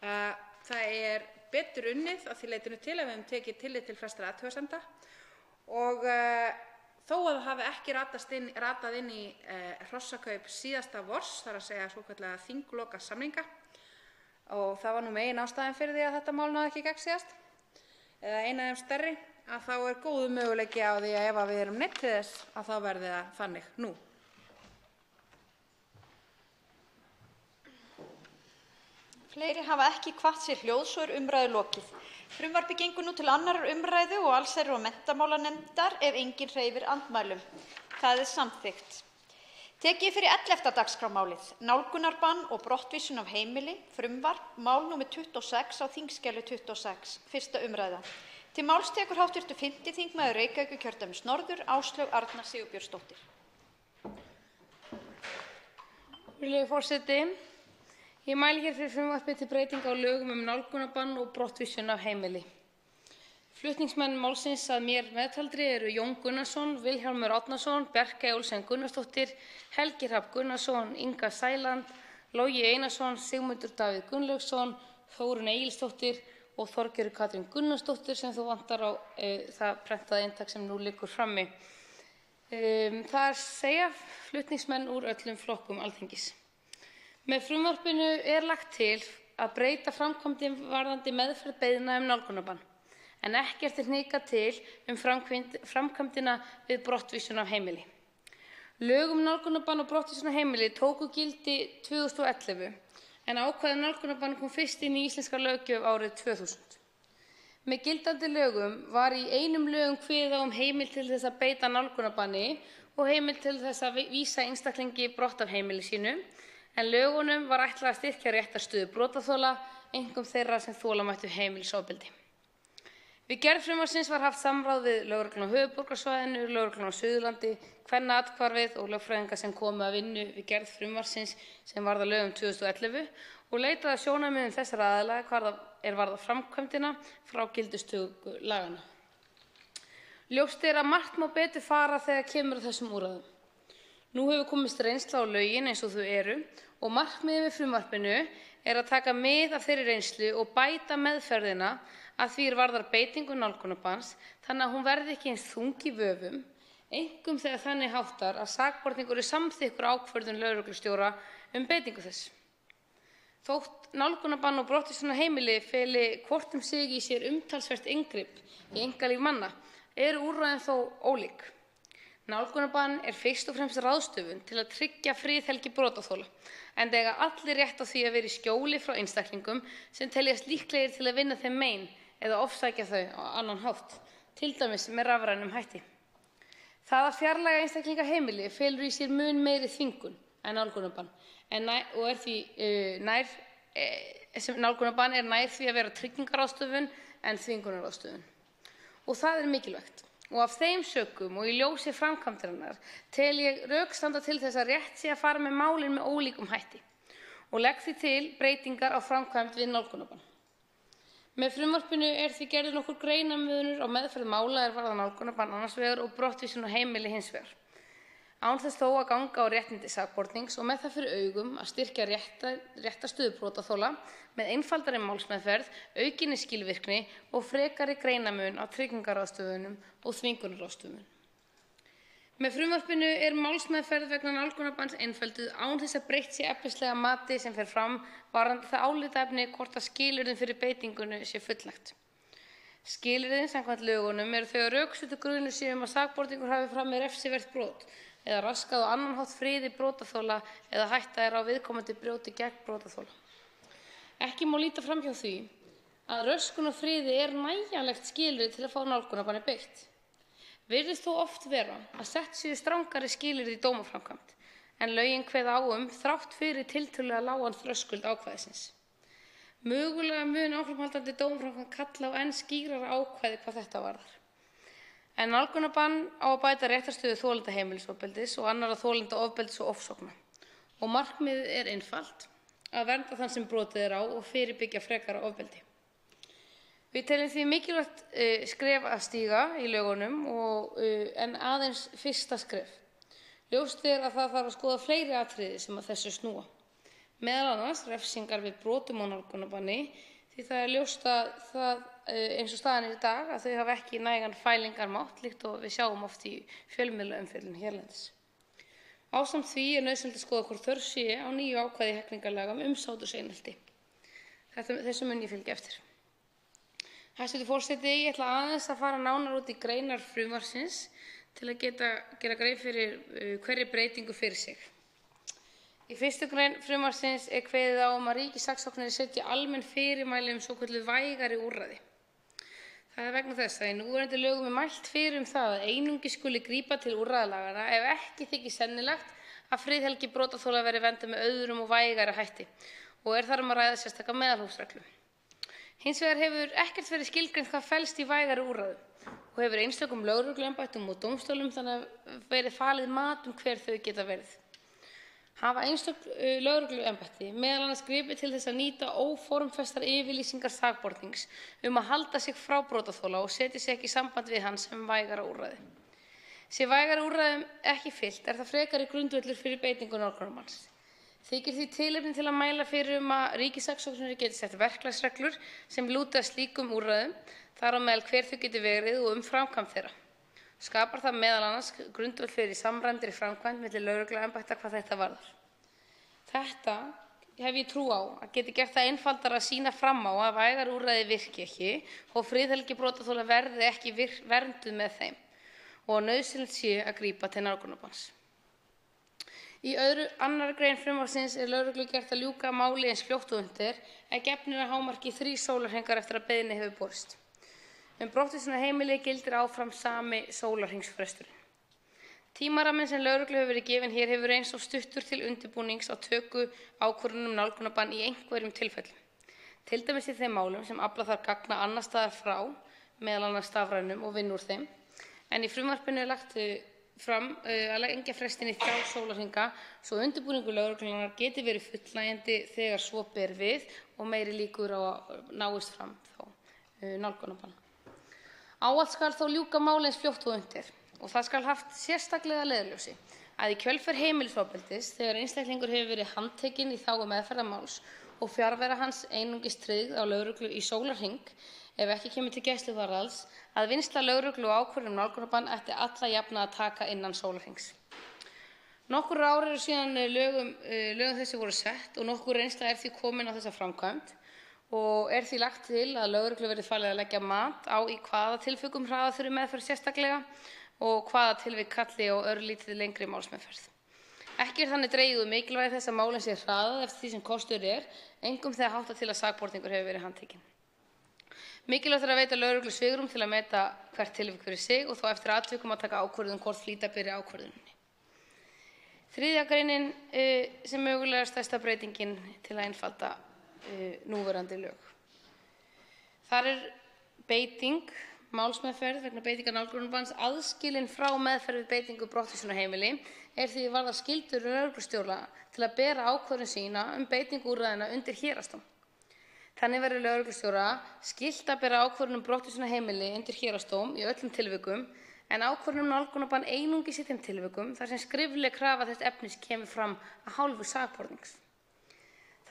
Það er betur unnið að því leytinu til að við höfum tekið tillit til flestra athugasemda og þó að það hafi ekki ratað inn í hrossakaup síðasta vors, þar að segja svokallaða þinglokasamninga, og það var nú megin ástæðan fyrir því að þetta mál náði ekki í gegn síðast, eða eina af þeim stærri, að þá er góður möguleiki á því að ef við erum neydd til þess að þá verði það þannig nú. Fleiri hafa ekki kvatt sér hljóðs og er umræðu lokið. Frumvarpið gengur nú til 2. umræðu og allsherjar- og menntamálanefndar ef enginn hreyfir andmælum. Það er samþykkt. Tekið er fyrir 11. dagskrármálið, nálgunarbann og brottvísun af heimili, frumvarp, mál nr. 26 á þingskjali 26, 1. umræða. Til máls tekur hv. 5. þingmaður Reykjavíkurkjördæmis norður, Áslaug Arna Sigurbjörnsdóttir. Virðulegi forseti, ég mæli hér fyrir frumvarpi til breytinga á lögum nálgunarbann og brottvísun af heimili. Flutningsmenn málsins að mér meðtaldri eru Jón Gunnarsson, Vilhjálmur Árnason, Bjarkey Olsen Gunnarsdóttir, Helgi Hrafn Gunnarsson, Inga Sæland, Logi Einarsson, Sigmundur Davíð Gunnlaugsson, Þórunn Egilsdóttir og Þorgerður Katrín Gunnarsdóttir sem þú vantar á það prentaða eintak sem nú liggur frammi. Það segja flutningsmenn úr öllum flokkum Alþingis. Með frumvarpinu er lagt til að breyta framkvæmdin varðandi meðferð beiðna nálgunarbann, en ekkert er hnikað til framkvæmdina við brottvísun af heimili. Lög nálgunarbann og brottvísun af heimili tóku gildi 2011, en ákvæði nálgunarbann kom fyrst inn í íslenska löggjöf árið 2000. Með gildandi lögum var í einum lögum kveðið á heimild til þess að beita nálgunarbanni og heimild til þess að vísa einstaklingi brott af heimili sínu, en lögunum var ætlað að styrkja réttarstöðu brotaþola, einkum þeirra sem þola mættu heimilisofbeldi. Við gerð frumvarpsins var haft samráð við lögregluna á höfuðborgarsvæðinu, lögregluna á Suðurlandi, Kvennaathvarfið og lögfræðinga sem komu að vinnu við gerð frumvarpsins sem varð að lögum 2011 og leitaði að sjónarmiðum þessara aðila hvað er varðar framkvæmdina frá gildistöku laganna. Ljóst er að margt má betur fara þegar kemur að þessum úrræðum. Nú hefur komist reynsla á lögin eins og þau eru og markmiðið með frumvarpinu er að taka mið af þeirri reynslu og bæta meðferðina að því varðar beitingu nálgunarbanns þannig að hún verði ekki eins þung í vöfum, einkum þegar þannig háttar að sakborningur er samþykkur ákvörðun lögreglustjóra beitingu þess. Þótt nálgunarbann og brottvísun af heimili feli hvort sig í sér umtalsvert inngrip í einkalíf manna eru úrræðin þó ólík. Nálgunarbann er fyrst og fremst ráðstöfun til að tryggja friðhelgi brotaþola, enda eiga allir rétt á því að vera í skjóli frá einstaklingum sem teljast líklegir til að vinna þeim mein eða ofsækja þau á annan hátt, til dæmis með rafrænum hætti. Það að fjarlæga einstaklinga heimili felur í sér mun meiri þvingun en nálgunarbann og er því nálgunarbann er nær því að vera tryggingaráðstöfun en þvingunarráðstöfun. Og það er mikilvægt. Og af þeim sökum og í ljósi framkvæmdarinnar tel ég rök standa til þess að rétt sé að fara með málin með ólíkum hætti og legg því til breytingar á framkvæmd við nálgunarbann. Með frumvarpinu er því gerður nokkur greinarmunur á meðferð mála er varða nálgunarbann annars vegar og brottvísun á heimili hins vegar. Án þess þó að ganga á réttindi sakbornings og með það fyrir augum að styrkja réttarstöðu brotaþola með einfaldari málsmeðferð, aukinni skilvirkni og frekari greinamun á tryggingaráðstöfunum og þvingunarráðstöfunum. Með frumvarpinu er málsmeðferð vegna nálgunarbanns einfölduð án þess að breytt sé efnislega mati sem fer fram varðandi það álitaefni hvort að skilyrðin fyrir beitingunni sé fullnægt. Skilyrðin samkvæmt lögunum eru þau að rökstuddur grunur sé að sakborningur hafi framið refsivert brot eða raskað á annan hátt friði brotaþola eða hætta er á viðkomandi brjóti gegn brotaþola. Ekki má líta fram hjá því að röskun á friði er nægjanlegt skilyrði til að fá nálgunarbanni beitt. Virðist þó oft vera að sett séu strangari skilyrði í dómaframkvæmd en lögin kveða á þrátt fyrir tiltölulega lágan þröskuld ákvæðisins. Mögulega mun áframhaldandi dómaframkvæmd kalla á enn skýrara ákvæði hvað þetta varðar. En nálgunarbann á að bæta réttarstöðu þolenda heimilisofbeldis og annarra þolenda ofbeldis og ofsókna. Og markmiðið er einfalt, að vernda þann sem brotið er á og fyrirbyggja frekara ofbeldi. Við teljum því mikilvægt skref að stíga í lögunum en aðeins fyrsta skref. Ljóst er að það þarf að skoða fleiri atriði sem að þessu snúa. Meðal annars refsingar við brotum á nálgunarbanni, því það er ljóst að það eins og staðan er í dag að þau hafa ekki nægan fælingarmátt líkt og við sjáum oft í fjölmiðlaumfjöllun hérlendis. Ásamt því er nauðsynlegt að skoða hvort þörf sé á nýju ákvæði hegningarlaga um umsáturseinelti. Þessu mun ég fylgja eftir. Hæstv. forseti, ég ætla aðeins að fara nánar út í greinar frumvarpsins til að gera grein fyrir hverri breytingu fyrir sig. Í 1. grein frumvarpsins er kveðið á að ríkissaksóknari setji almenn fyrirmæli svokölluð vægari úrræði. Það er vegna þess að í núverandi lögum er mælt fyrir það að einungis skuli grípa til úrræðalaganna ef ekki þykir sennilegt að friðhelgi brotaþola verði verndað með öðrum og vægari hætti og er þar að ræða sérstaka meðalhófsreglu. Hins vegar hefur ekkert verið skilgreint hvað felst í vægari úrræðum og hefur einstökum lögregluembættum og dómstólum þannig verið falið mat hver þau geta verið. Hafa einstök lögregluembætti meðal annars gripið til þess að nýta óformfestar yfirlýsingar sakbornings að halda sig frá brotaþola og setja sig ekki í samband við hann sem vægara úrræði. Sé vægara úrræðum ekki fylgt er það frekari grundvöllur fyrir beitingu nálgunarbanns. Þykir því tilefni til að mæla fyrir að ríkissaksóknari geti sett verklagsreglur sem lúta að slíkum úrræðum, þar á meðal hver þau geti verið og framkvæmd þeirra. Skapar það meðal annars grundvöll fyrir samræmdri framkvæmd milli lögregluembætta hvað þetta varðar. Þetta hef ég trú á að geti gert það einfaldara að sýna fram á að vægari úrræði virki ekki og friðhelgi brotaþola verði ekki vernduð með þeim og nauðsynlegt sé að grípa til nálgunarbanns. Í 2. grein frumvarpsins er lögreglu gert að ljúka máli eins fljótt og unnt er en gefnir að hámarki 3 sólarhringar eftir að beiðni hefur borist. Brottvísunarheimili gildir áfram sami sólarhringsfresturinn. Tímaramminn sem lögreglu hefur verið gefinn hér hefur reynst of stuttur til undirbúnings á töku ákvörðun nálgunarbann í einhverjum tilfellum. Til dæmis í þeim málum sem afla þarf gagna annars staðar frá, meðal annars stafrænum og vinna úr þeim, en í frumvarpinu er lagt fram að lengja frestinn í 3 sólarhringa svo undirbúningur lögreglunnar geti verið fullnægjandi þegar svo ber við og meiri líkur á að náist fram nálgunarbann. Ávallt skal þó ljúka máli eins fljótt og unnt er og það skal haft sérstaklega að leiðarljósi að í kjölfar heimilisofbeldis þegar einstaklingur hefur verið handtekinn í þágu meðferðar máls og fjarvera hans einungis tryggð á lögreglu í sólarhring ef ekki kemur til gæsluvarðhalds að vinnsla lögreglu og ákvörðun nálgunarbann ætti alla jafna að taka innan sólarhrings. Nokkur ár eru síðan lögum þessi voru sett og nokkur reynsla er því komin á þessa framkvæmd og er því lagt til að lögreglu verði falið að leggja mat á í hvaða tilvikum hraða þurfi meðferð sérstaklega og hvaða tilvik kalli á örlítið lengri málsmeðferð. Ekki er þannig dregið úr mikilvægi þess að málin sé hraðað eftir því sem kostur er, einkum þegar háttar til að sakborningur hefur verið handtekinn. Mikilvægt er að veita lögreglu svigrúm til að meta hvert tilvik fyrir sig og þó eftir atvikum að taka ákvörðun hvort flýta beri ákvörðuninni. 3. greinin sem mögulega stærsta breytingin til að einfalda núverandi lög. Þar er beiting málsmeðferð vegna beitingar nálgunarbanns aðskilin frá meðferð við beitingu brottvísunarheimili er því varðar skyldur lögreglustjóra til að bera ákvörðun sína beitingu úrræðanna undir héraðsdóm. Þannig verður lögreglustjóra skylt að bera ákvörðun brottvísunarheimili undir héraðsdóm í öllum tilvikum en ákvörðun nálgunarbann einungis í þeim tilvikum þar sem skrifleg krafa þess efnis kemur fram af hálfu sakbornings.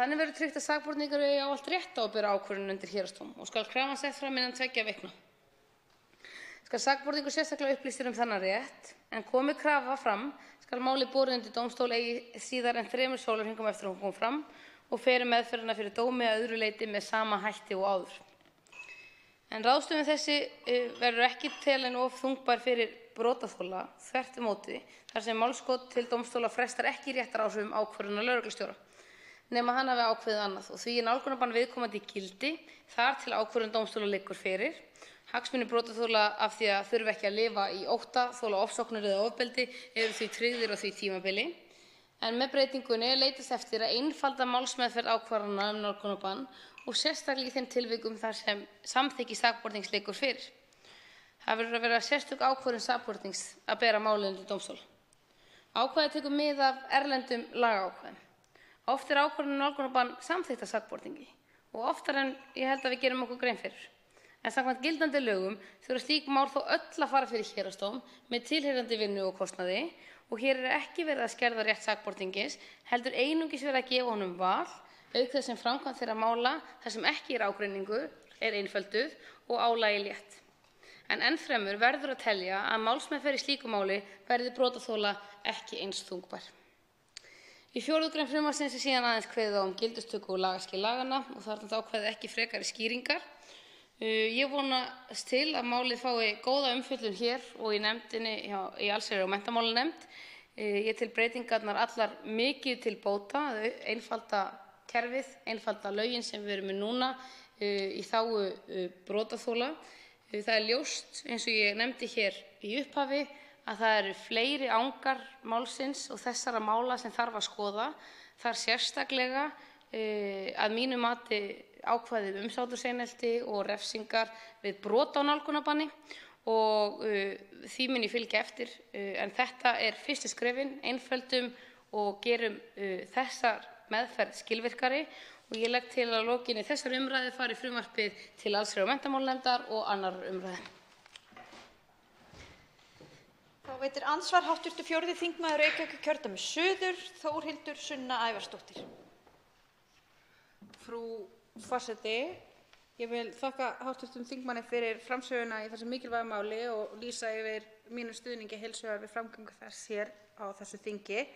Þannig verður tryggt að sakborningur eigi ávallt rétt á að bera ákvörðun undir héraðsdóm og skal krafan sett fram innan 2 vikna. Skal sakborningur sérstaklega upplýstur þennan rétt en komi krafa fram skal málið borið undir dómstól eigi síðar en 3 sólarhringum eftir að hún kom fram og fer meðferðina fyrir dómi að öðru leyti með sama hætti og áður. En ráðstöfun þessi verður ekki talin of þungbær fyrir brotaþola þvert á móti þar sem málskot til dómstóla frestar ekki réttaráhrifum ákvörðunar lögreglustjóra nema hann hafi ákveðið annað og því er nálgunarbann viðkomandi í gildi þar til ákvörðun dómstóla liggur fyrir. Hagsmunir brotaþola af því að þurfa ekki að lifa í ótta, þola ofsóknir eða ofbeldi eru því tryggðir á því tímabili. En með breytingunni er leitast eftir að einfalda málsmeðferð ákvarðana nálgunarbann og sérstaklega í þeim tilvikum þar sem samþykki sakbornings liggur fyrir. Það verður að vera sérstök ákvörðun sakbornings að bera málið undir dómstóla. Ákvæðið tekur mið af erlendum lagaákvæðum. Á Oft ákvörðun um nálgunarbann samþykkt af sakborningi og oftar en ég held að við gerum okkur grein fyrir. En samkvæmt gildandi lögum þurfa slík mál þó öll að fara fyrir héraðsdóm með tilheyrandi vinnu og kostnaði og hér ekki verið að skerða rétt sakborningis, heldur einungis verið að gefa honum val, auk þess sem framkvæmd þeirra mála þar sem ekki ágreiningur einfölduð og álagi létt. En ennfremur verður að telja að málsmeðferð í slíku máli verði brotaþola ekki eins þungbær. Í 4. grein frumvarpsins síðan aðeins kveðið á gildistöku og lagaskil laganna og þar er ákvæðið ekki frekari skýringar. Ég vonast til að málið fái góða umfjöllun hér og í nefndinni í allsherjar- og menntamálanefnd. Ég tel breytingarnar allar mikið til bóta, einfalda kerfið, einfalda lögin sem við erum með núna í þágu brotaþola. Það ljóst, eins og ég nefndi hér í upphafi, að það eru fleiri angar málsins og þessara mála sem þarf að skoða. Þar sérstaklega að mínu mati ákvæði umsáturseinelti og refsingar við brot á nálgunarbanni og því mun ég fylgja eftir. En þetta er fyrstu skrefin, einföldum og gerum þessar meðferð skilvirkari og ég legg til að lokinni þessar umræðu fari frumvarpið til allsherjar- og menntamálanefndar og 2. umræðu. Þá veitir andsvar hv. 4. þingmaður Reykjavíkurkjördæmis suður, Þórhildur Sunna Ævarsdóttir. Frú forseti, ég vil þakka hv. þingmanni fyrir framsöguna í þessu mikilvæga máli og lýsa yfir mínum stuðningi heils hugar við framgöngu þess hér á þessu þingi.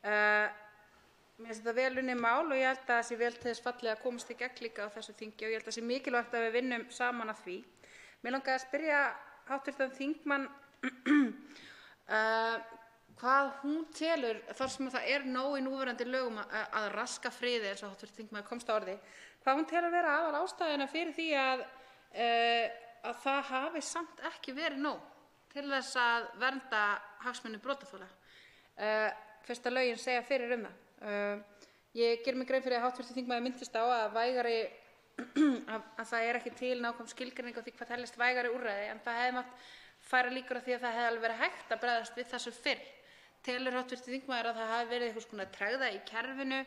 Mér finnst þetta vel unnið mál og ég held að það sé vel til þess fallið að komast í gegn líka á þessu þingi og ég held að það sé mikilvægt að við vinnum saman að því. Mig langaði að spyrja hv. þingmann hvað hún telur, þar sem það er nóg í núverandi lögum að raska friði, eins og hv. þingmaður komst að orði, hvað hún telur vera aðalástæðuna fyrir því að það hafi samt ekki verið nóg til þess að vernda hagsmuni brotaþola. Fyrst að lögin segja fyrir það. Ég geri mig grein fyrir að hv. þingmaður minntist á að að það er ekki til nákvæm skilgreining á því hvað teljast vægari úrræði, en það hefði mátt færa líkur á því að það hefði alveg verið hægt að bregðast við þessu fyrr. Telur hv. þingmaður að það hafi verið einhvers konar tregða í kerfinu,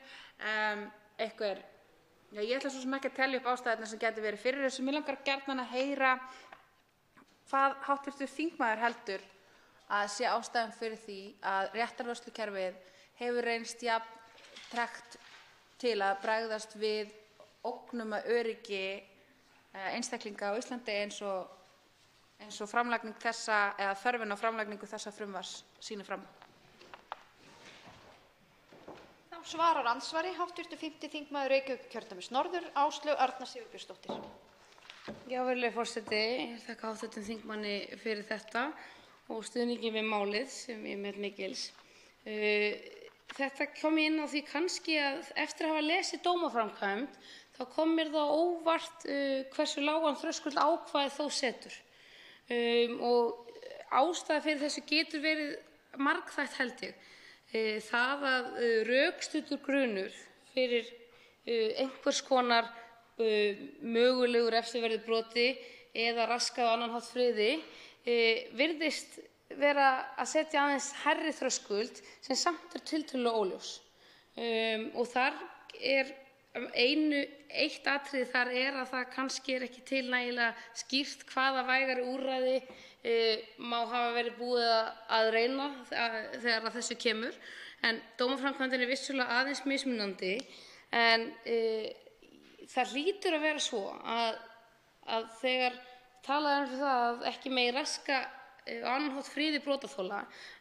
ég ætla svo sem ekki að telja upp ástæðurnar sem gæti verið fyrir þessu. Mig langar gjarnan að heyra hvað hv. þingmaður heldur að sé ástæðan fyrir því að réttarvörslukerfið hefur reynst jafn tregt til að bregðast við ógnum að öryggi einstaklinga á Íslandi eins og framlagning þessa eða þörfin á framlagningu þessa frumvarps sýnir fram. Þá svarar andsvari hv. 5. þingmaður Reykjavíkurkjördæmis norður, Áslaug Arna Sigurbjörnsdóttir. Já, virðulegi forseti, ég þakka hv. þingmanni fyrir þetta og stuðninginn við málið sem ég met mikils. Þetta kom inn á því kannski að eftir að hafa lesið dómaframkvæmd þá kom mér það óvart hversu lágan þröskuld ákvæðið þó setur. Og ástæða fyrir þessu getur verið margþætt held ég. Það að rökstuddur grunur fyrir einhvers konar mögulegu refsiverðu broti eða raskað á annan hátt friði virðist vera að setja aðeins hærri þröskuld sem samt tiltölulega óljós. Og þar er eitt atriði þar að það kannski er ekki til nægilega skýrt hvaða vægari úrræði má hafa verið búið að reyna þegar að þessu kemur. En dómaframkvæmdin er vissulega aðeins mismunandi en það hlýtur að vera svo að þegar talað um það að ekki megi raska á annan hátt friði brotaþola,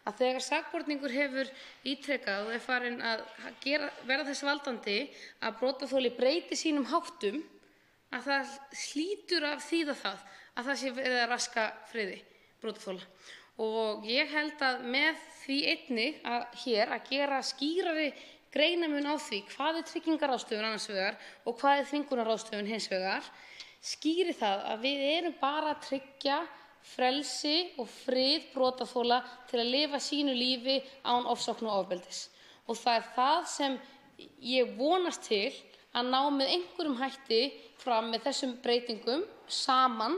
að þegar sakborningur hefur ítrekað og er farinn að verða þess valdandi að brotaþoli breyti sínum háttum, að það hlýtur að þýða það að það sé verið að raska friði brotaþola. Og ég held að með því einnig hér að gera skýrari greinarmun á því hvað er tryggingaráðstöfun annars vegar og hvað er þvingunarráðstöfun hins vegar, skýri það að við erum bara að tryggja frelsi og frið brotaþola til að lifa sínu lífi án ofsókna og ofbeldis. Og það er það sem ég vonast til að ná með einhverjum hætti fram með þessum breytingum saman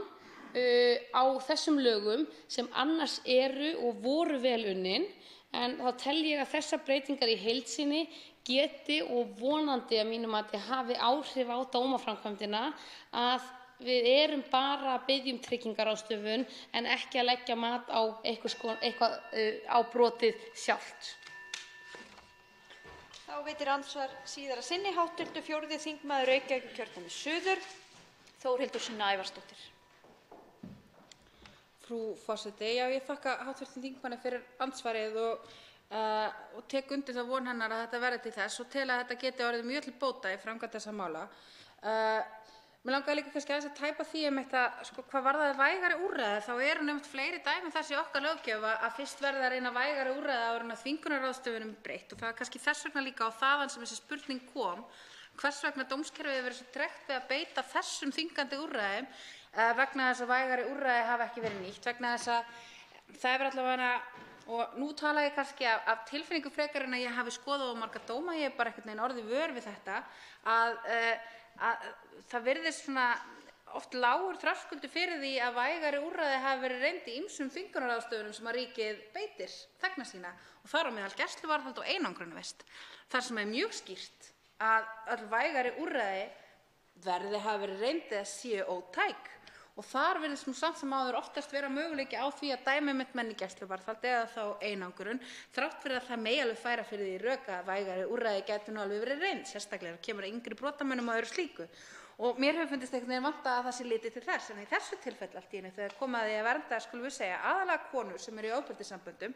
á þessum lögum sem annars eru og voru vel unnin. En þá tel ég að þessar breytingar í heild sinni geti og vonandi að mínu mati hafi áhrif á dómaframkvæmdina, að við erum bara að biðja tryggingaráðstöfun en ekki að leggja mat á eitthvað á brotið sjálft. Þá veitir andsvar síðara sinni hv. 4. þingmaður Reykjavíkurkjördæmis suður, Þórhildur Sunna Ævarsdóttir. Frú forseti, ég þakka hv. þingmanni fyrir andsvarið og tek undir þá von hennar að þetta verði til þess og tel að þetta geti orðið mjög til bóta í framkvæmd þessa mála. Mér langaði líka kannski aðeins að tæpa því hvað varðaði vægari úrræði, þá eru nefnt fleiri dæmi þess í okkar löggjöf að fyrst verði að reyna vægari úrræði áður en að þvingunarráðstöfunum breytt, og það er kannski þess vegna líka á þaðan sem þessi spurning kom, hvers vegna dómskerfið hefur verið svo tregt við að beita þessum þvingandi úrræðum vegna þess að vægari úrræði hafa ekki verið nýtt, vegna þess að það hefur allavega, og nú tala ég kannski af tilfinningu frekar en að ég hafi skoðað á marga dóma, ég bara einhvern veginn orðið vör við þetta, að það virðist svona oft lágur þröskuldur fyrir því að vægari úrræði hafi verið reynd í ýmsum þvingunarráðstöfunum sem að ríkið beitir þegna sína, og þar á meðal gæsluvarðhald og einangrunarvist, þar sem er mjög skýrt að öll vægari úrræði verði hafi verið reynd eða séu ótæk, og þar virðist nú samt sem áður oftast vera möguleiki á því að dæmi menn í gæsluvarðhald eða þá einangrun, þrátt fyrir að það megi alveg færa fyrir því rök að vægari úrræði gætu nú alveg verið reynd, sérstaklega ef kemur að yngri brotamönnum og öðru slíku. Og mér hefur fundist einhvern veginn vanta að það sé litið til þess, en í þessu tilfelli allt í einu þegar kom að því að vernda, skulum við segja, aðalega konur sem eru í ofbeldissamböndum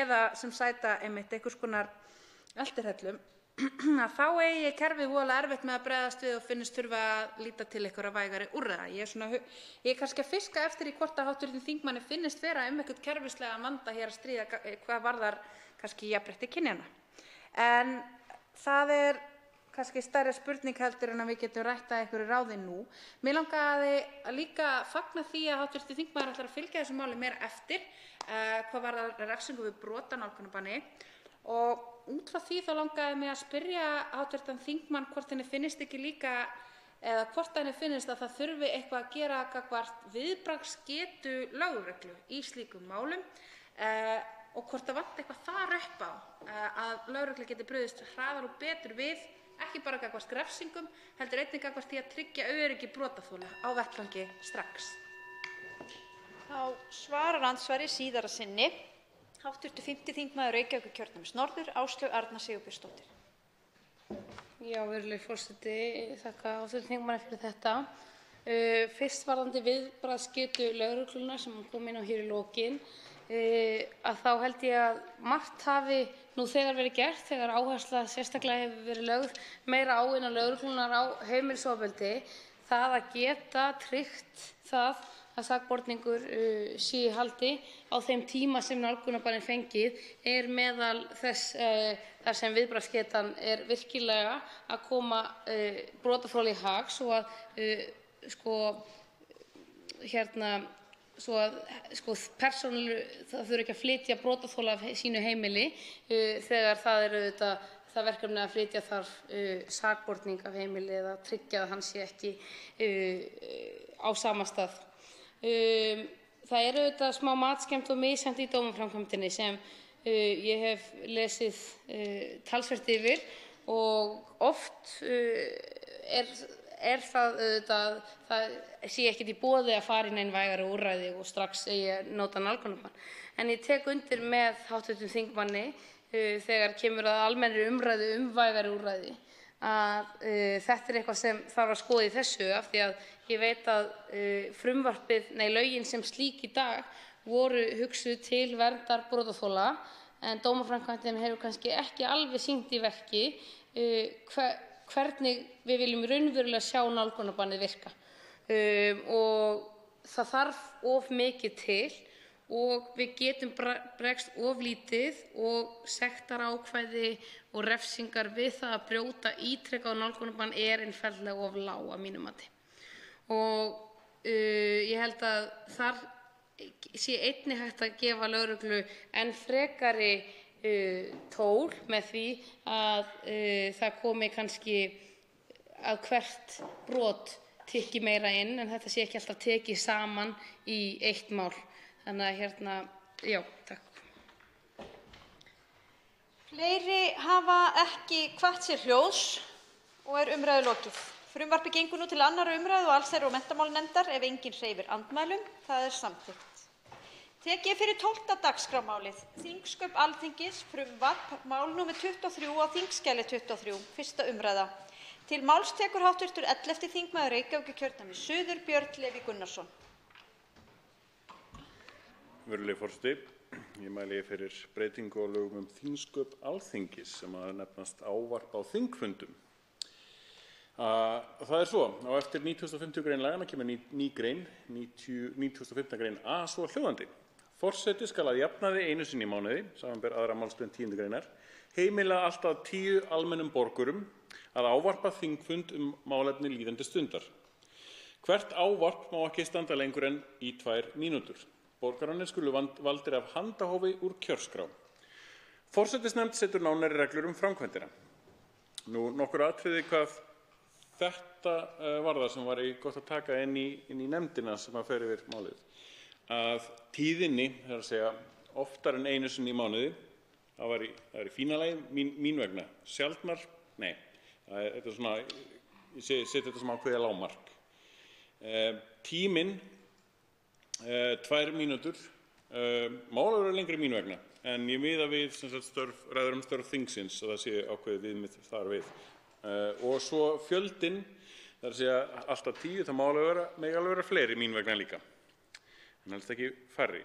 eða sem sæta einmitt einhvers konar eldirhellum, að þá eigi kerfið voðalega erfitt með að bregðast við og finnst þurfa að líta til einhverra vægari úrræða. Ég er kannski að fiska eftir í hvort að hv. þingmanni finnist vera einhvern kerfislegan vanda hér að stríða hvað varðar kannski jafnrétti kynjanna. En það er kannski stærri spurning heldur en að við getum rætt að einhverju ráði nú. Mér langaði líka að fagna því að hv. þingmaður ætlar að fylgja þessu máli meira eftir hvað varðar refsingu við brotanálgunarbanni, og út frá því þá langaði mig að spyrja hv. þingmann hvort henni finnist ekki líka, eða hvort henni finnist að það þurfi eitthvað að gera gagnvart viðbragðsgetu lögreglu í slíkum málum, og hvort það vanti eitthvað þar upp á að lögregla geti brugðist hraðar og betur við, ekki bara gagnvart refsingum, heldur einnig gagnvart því að tryggja öryggi brotaþola á vettvangi strax. Þá svarar andsvari síðara sinni hv. 5. þingmaður Reykjavíkurkjördæmis norður, Áslaug Arna Sigurbjörnsdóttir. Já, virðulegi forseti, þakka hv. þingmanni fyrir þetta. Fyrst varðandi viðbragðsgetu lögreglunnar sem kom inn á hér í lokin, að þá held ég að margt hafi nú þegar verið gert, þegar áhersla sérstaklega hefur verið lögð meira á innan lögreglunnar á heimilisofbeldi, það að geta tryggt það að sakborningur sé í haldi á þeim tíma sem nálgunarbann er fengið, er meðal þess þar sem viðbragðsgetan er virkilega að koma brotaþoli í hag, svo að það þurfi ekki að flytja brotaþola af sínu heimili þegar það er auðvitað það verkefni að flytja þarf sakborning af heimili eða tryggja að hann sé ekki á sama stað. Það er auðvitað smá matskemmt og misjafnt í dómaframkvæmdinni sem ég hef lesið talsvert yfir, og oft er það auðvitað það sé ekkert í boði að fara í nein vægari úrræði og strax eigi að nota nálgunarbann. En ég tek undir með hv. þingmanni þegar kemur að almennri umræðu vægari úrræði að þetta er eitthvað sem þarf að skoða í þessu, af því að ég veit að lögin sem slík í dag voru hugsuð til verndar brotaþola, en dómaframkvæmdin hefur kannski ekki alveg sýnt í verki hvernig við viljum raunverulega sjá nálgunarbannið virka, og það þarf of mikið til og við getum bregst of lítið, og sektarákvæði og refsingar við það að brjóta ítrekað nálgunarbann er einfaldlega of lág að mínu mati. Og ég held að þar sé einnig hægt að gefa lögreglu enn frekari tól með því að það komi kannski að hvert brot tikki meira inn, en þetta sé ekki alltaf tekið saman í eitt mál. Þannig að já, takk. Fleiri hafa ekki kvatt sér hljóðs og er umræðu lokið. Frumvarpið gengur nú til 2. umræðu og allsherjar- og menntamálanefndar ef enginn hreyfir andmælum. Það er samþykkt. Tekið er fyrir 12. dagskrármálið, þingsköp Alþingis, frumvarp, mál nr. 23 á þingskjali 23, 1. umræða. Til máls tekur hv. 11. þingmaður Reykjavíkurkjördæmis suður, Björn Leví Gunnarsson. Virðulegi forseti, ég mæli fyrir breytingu á lögum þingsköp Alþingis sem að nefnast ávarp á þingfundum. Það er svo, á eftir 95. grein laganna kemur ný grein, 95. grein A, svo hljóðandi. Forseti skal að jafnaði einu sinni í mánuði, samanber 2. málsgrein 10. greinar, heimila allt að 10 almennum borgurum að ávarpa þingfund málefni líðandi stundar. Hvert ávarp má ekki standa lengur en í 2 mínútur. Borgararnir skulu valdir af handahófi úr kjörskrá. Forsætisnefnd setur nánari reglur framkvæmdina. Nú nokkur atriði hvað þetta varðar sem var gott að taka inn í nefndina sem að fer yfir málið. Að tíðinni, það er að segja, oftar en einu sinni í mánuði, það er í fína lagi, mín vegna. Sjaldnar, nei. Þetta er svona, ég seti þetta sem ákveðið lágmark. Tíminn, 2 mínútur, má alveg vera lengri mín vegna, en ég miða við ræður störf þingsins að það sé ákveðið viðmið þar við. Og svo fjöldinn, það er að segja alltaf 10, það má alveg vera fleiri mín vegna líka, en helst ekki færri.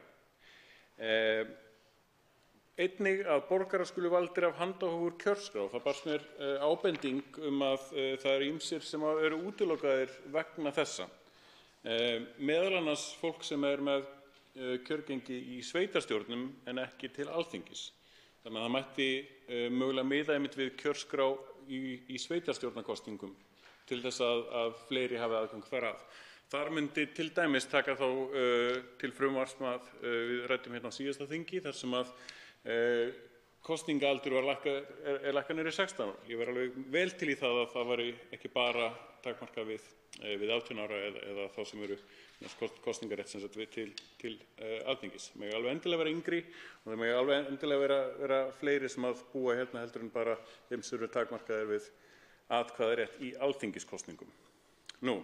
Einnig að borgarar skulu valdir af handahófi úr kjörskrá. Það barst mér ábending að það eru ýmsir sem eru útilokaðir vegna þessa. Meðal annars fólk sem er með kjörgengi í sveitarstjórnum en ekki til Alþingis. Þannig að það mætti mögulega miða einmitt við kjörskrá í sveitarstjórnarkosningum til þess að fleiri hafi aðgang þar að. Þar myndi til dæmis taka þá til frumvarps að við ræddum hérna á síðasta þingi þar sem að kosningaaldur er lækkað niður í 16 ára. Ég var alveg vel til í það að það væri ekki bara takmarkað við 18 ára eða þá sem eru kosningarétt sem sagt til Alþingis. Það megi alveg endilega vera yngri og það megi alveg endilega vera fleiri sem að búa hérna heldur en bara þeim sem eru takmarkaðir við atkvæðarétt í Alþingiskosningum. Nú,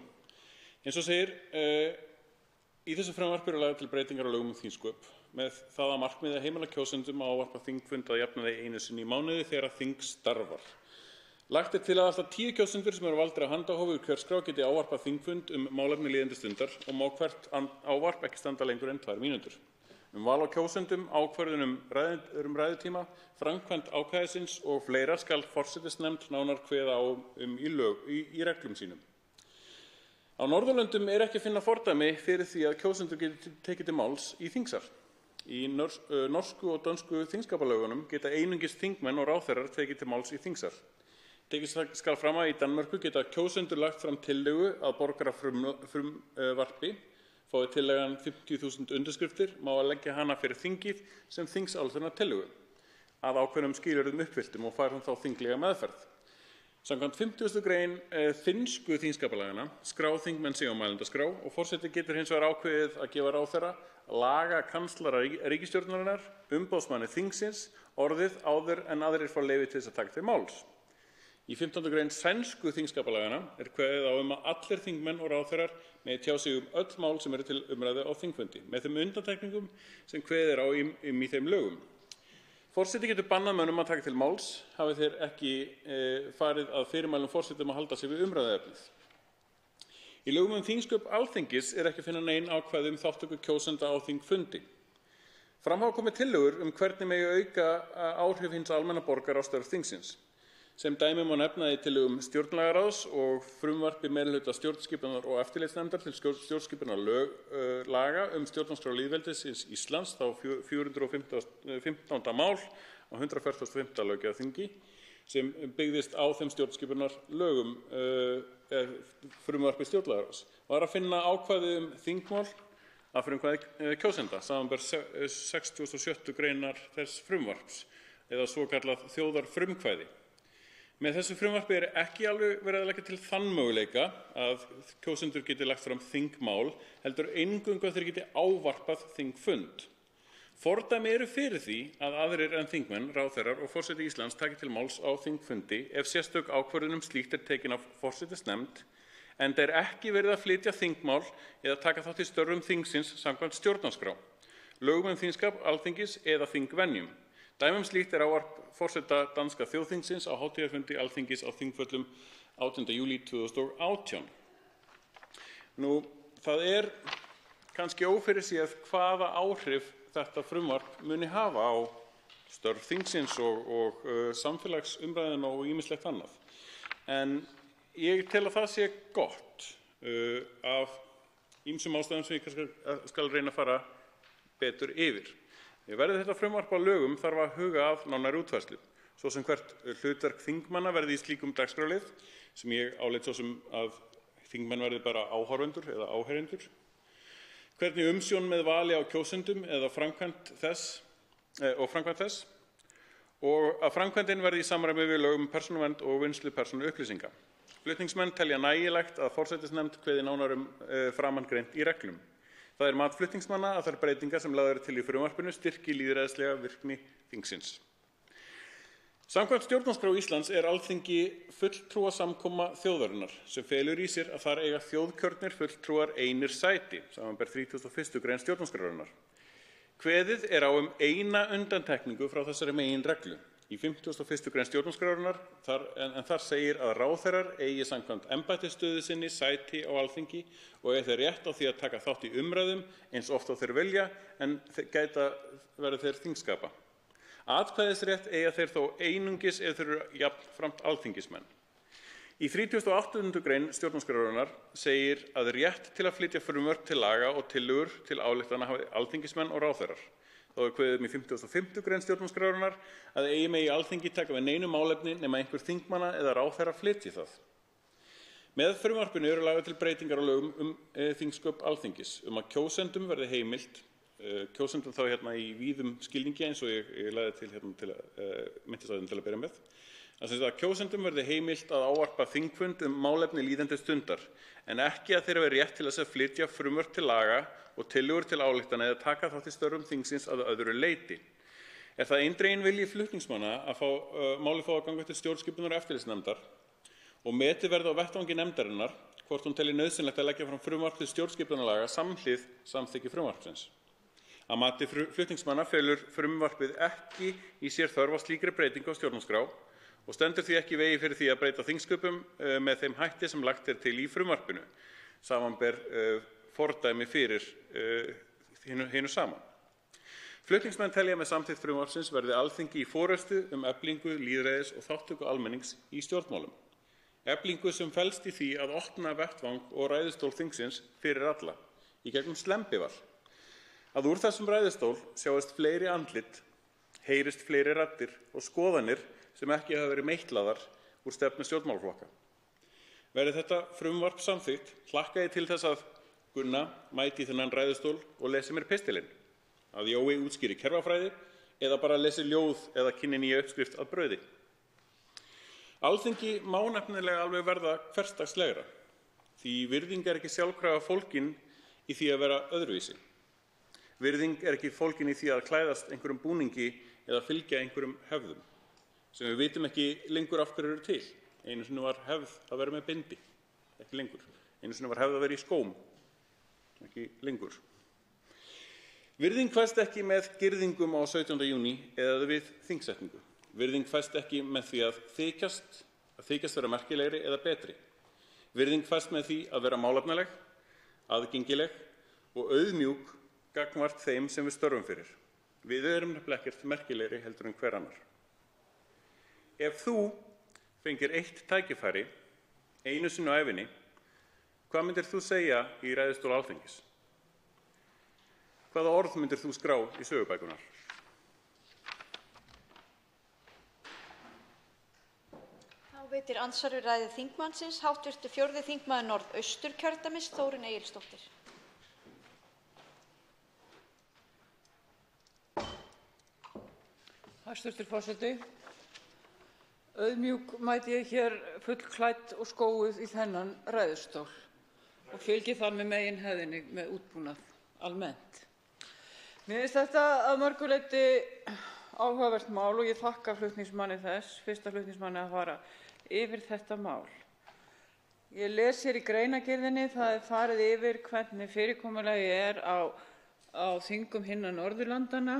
eins og segir, í þessu frumvarpi eru lagðar til breytingar á lögum þingsköp með það að markmiði að heimila kjósendum að ávarpa þingfund að jafnaði einu sinni í mánuði þegar þing starfar. Lagt er til að alltaf 10 kjósendur sem eru valdir af handahófi úr kjörskrá geti ávarpað þingfund málefni líðandi stundar og má hvert ávarp ekki standa lengur en 2 mínútur. Val á kjósendum, ákvörðun ræðutíma, framkvæmd ákvæðisins og fleira skal forsætisnefnd nánar kveða á í reglum sínum. Á Norðurlöndum er ekki að finna fordæmi fyrir því að kjósendur geti tekið til máls í þingsal. Í norsku og dönsku þingskapalögunum geta einungis þingmenn og ráðherrar tekið til máls í þingsal. Tekið skal fram að í Danmörku geta kjósendur lagt fram tillögu að borgarafrumvarpi. Fái tillagan 50.000 undirskriftir má að leggja hana fyrir þingið sem þingsályktunartillögu að ákveðnum skilyrðum uppfylltum og fær hún þá þinglega meðferð. Samkvæmt 50. grein finnsku þingskapalaganna skrá þingmenn sig á mælendaskrá og forseti getur hins vegar ákveðið að gefa ráðherra, lagakanslara ríkisstjórnarinnar, umboðsmanni þingsins orðið áður en aðrir fá leyfi til þess að taka til máls. Í 15. grein sænsku þingskapalaganna er kveðið á að allir þingmenn og ráðherrar megi tjá sig öll mál sem eru til umræðu á þingfundi, með þeim undantekningum sem kveðið er á í þeim lögum. Forseti getur bannað mönnum að taka til máls, hafi þeir ekki farið að fyrirmælum forsetum að halda sig við umræðuefnið. Í lögum þingsköp Alþingis er ekki að finna nein ákvæði þátttöku kjósenda á þingfundi. Fram hafa komið tillögur hvernig megi auka áhrif hins almenna borgara á störf þingsins. Sem dæmi má nefna í tillögum stjórnlagaráðs og frumvarpi meirihluta stjórnskipunar- og eftirlitsnefndar til stjórnskipunarlaga stjórnarskrá lýðveldisins Íslands, þá 415. mál á 145. löggjafarþingi, sem byggðist á þeim stjórnskipunarlögum frumvarpi stjórnlagaráðs. Var að finna ákvæði þingmál að frumkvæði kjósenda, samanber 66. greinar þess frumvarps, eða svokallað þjóðarfrumkvæði. Með þessu frumvarpi er ekki alveg verið að leggja til þann möguleika að kjósendur geti lagt fram þingmál, heldur eingöngu að þeir geti ávarpað þingfund. Fordæmi eru fyrir því að aðrir en þingmenn, ráðherrar og forseti Íslands taki til máls á þingfundi ef sérstök ákvörðun slíkt tekin af forsætisnefnd, enda ekki verið að flytja þingmál eða taka þátt í störfum þingsins samkvæmt stjórnarskrá, lögum þingskap Alþingis eða þingvenjum. Dæmi slíkt ávarp forseta danska þjóðþingsins á hátíðarfundi Alþingis á Þingvöllum 18. júlí 2018. Það kannski ófyrirséð hvaða áhrif þetta frumvarp muni hafa á störf þingsins og samfélagsumræðuna og ýmislegt annað. En ég tel að það sé gott af ýmsum ástæðum sem ég kannski skal reyna að fara betur yfir. Verði þetta frumvarp að lögum þarf að huga að nánari útfærslu, svo sem hvert hlutverk þingmanna verði í slíkum dagskrárlið, sem ég áleit svo sem að þingmenn verði bara áhorfendur eða áheyrendur, hvernig umsjón með vali á kjósendum eða framkvæmd þess, og að framkvæmdin verði í samræmi við lög um persónuvernd og vinnslu persónuupplýsinga. Flutningsmenn telja nægilegt að forsætisnefnd kveði nánar framangreint í reglum. Það er mat flutningsmanna að þær breytingar sem lagðar eru til í frumvarpinu styrki lýðræðislega virkni þingsins. Samkvæmt stjórnarskrá Íslands er Alþingi fulltrúasamkoma þjóðarinnar sem felur í sér að þar eiga þjóðkjörnir fulltrúar einir sæti, samanber 31. grein stjórnarskrárinnar. Kveðið er á eina undantekningu frá þessari meginreglu í 51. grein stjórnarskrárinnar, en þar segir að ráðherrar eigi samkvæmt embættisstöðu sinni sæti á Alþingi og eigi þeir rétt á því að taka þátt í umræðum eins oft og þeir vilja, en gæta verði þeir þingskapa. Atkvæðisrétt eiga þeir þó einungis ef þeir eru jafnframt alþingismenn. Í 38. grein stjórnarskrárinnar segir að rétt til að flytja frumvörp til laga og tillögur til ályktana hafi alþingismenn og ráðherrar. Þá er kveðið í 55. grein stjórnarskrárinnar að eigi megi Alþingi taka við neinu málefni nema einhver þingmanna eða ráðherra flytji það. Með frumvarpinu eru lagðar til breytingar á lögum þingsköp Alþingis að kjósendum verði heimilt, kjósendum þá í víðum skilningi eins og ég lagði til minntist á þeim til að byrja með, að kjósendum verði heimilt að ávarpa þingfund málefni líðandi stundar, en ekki að þeir hafi rétt til að flytja frumvörp til laga og tillögur til ályktana eða taka þátt í störfum þingsins að öðru leyti. Er það eindreginn vilji flutningsmanna að málið fái að ganga til stjórnskipunar- og eftirlitsnefndar og metið verði á vettvangi nefndarinnar hvort hún telji nauðsynlegt að leggja fram frumvarp til stjórnskipunarlaga samhlið samþykki frumvarpsins. Að mati flutningsmanna felur frumvarpið ekki í sér þörf á slíkri breytingu á stjórnarskrá og stendur því ekki í vegi fyrir því að breyta þingsköpum með þeim hætti sem lagt er til í frumvarpinu, samanber fordæmi fyrir hinu sama. Flutningsmenn telja með samþykkt frumvarpsins verði Alþingi í forystu eflingu lýðræðis og þátttöku almennings í stjórnmálum. Eflingu sem felst í því að opna vettvang og ræðustól þingsins fyrir alla, í gegnum slembival. Að úr þessum ræðustól sjáist fleiri andlit, heyrist fleiri raddir og skoðanir sem ekki hafa verið meitlaðar úr stefnu stjórnmálaflokka. Verði þetta frumvarp samþykkt, hlakka ég til þess að Gunna mæti í þennan ræðustól og lesi mér pistilinn, að Jói útskýri kerfafræði eða bara lesi ljóð eða kynni nýja uppskrift að brauði. Alþingi má nefnilega alveg verða hversdagslegra, því virðing ekki sjálfkrafa fólgin í því að vera öðruvísi. Virðing ekki fólgin í því að klæðast einhverjum búningi eða fylgja einhverjum hefðum, sem við vitum ekki lengur af hverju eru til. Einu sinni var hefð að vera með bindi, ekki lengur. Einu sinni var hefð að vera í skóm, ekki lengur. Virðing fæst ekki með girðingum á 17. júní eða við þingsetningu. Virðing fæst ekki með því að þykjast vera merkilegri eða betri. Virðing fæst með því að vera málefnaleg, aðgengileg og auðmjúk gagnvart þeim sem við störfum fyrir. Við erum nefnilega ekkert merkilegri heldur en hver annar. Ef þú fengir eitt tækifæri einu sinni á ævinni, hvað myndir þú segja í ræðustól Alþingis? Hvaða orð myndir þú skrá í sögubækurnar? Þá veitir andsvar við ræðu þingmannsins hv. 4. þingmaður Norðausturkjördæmis, Þórunn Egilsdóttir. Hæstv. forseti. Auðmjúk mæti ég hér fullklædd og skóuð í þennan ræðustól og fylgi þar með meginhefðinni með útbúnað almennt. Mér finnst þetta að mörgu leyti áhugavert mál og ég þakka flutningsmanni þess, fyrsta flutningsmanni, að fara yfir þetta mál. Ég les hér í greinargerðinni, það er farið yfir hvernig fyrirkomulagið er á þingum hinna Norðurlandanna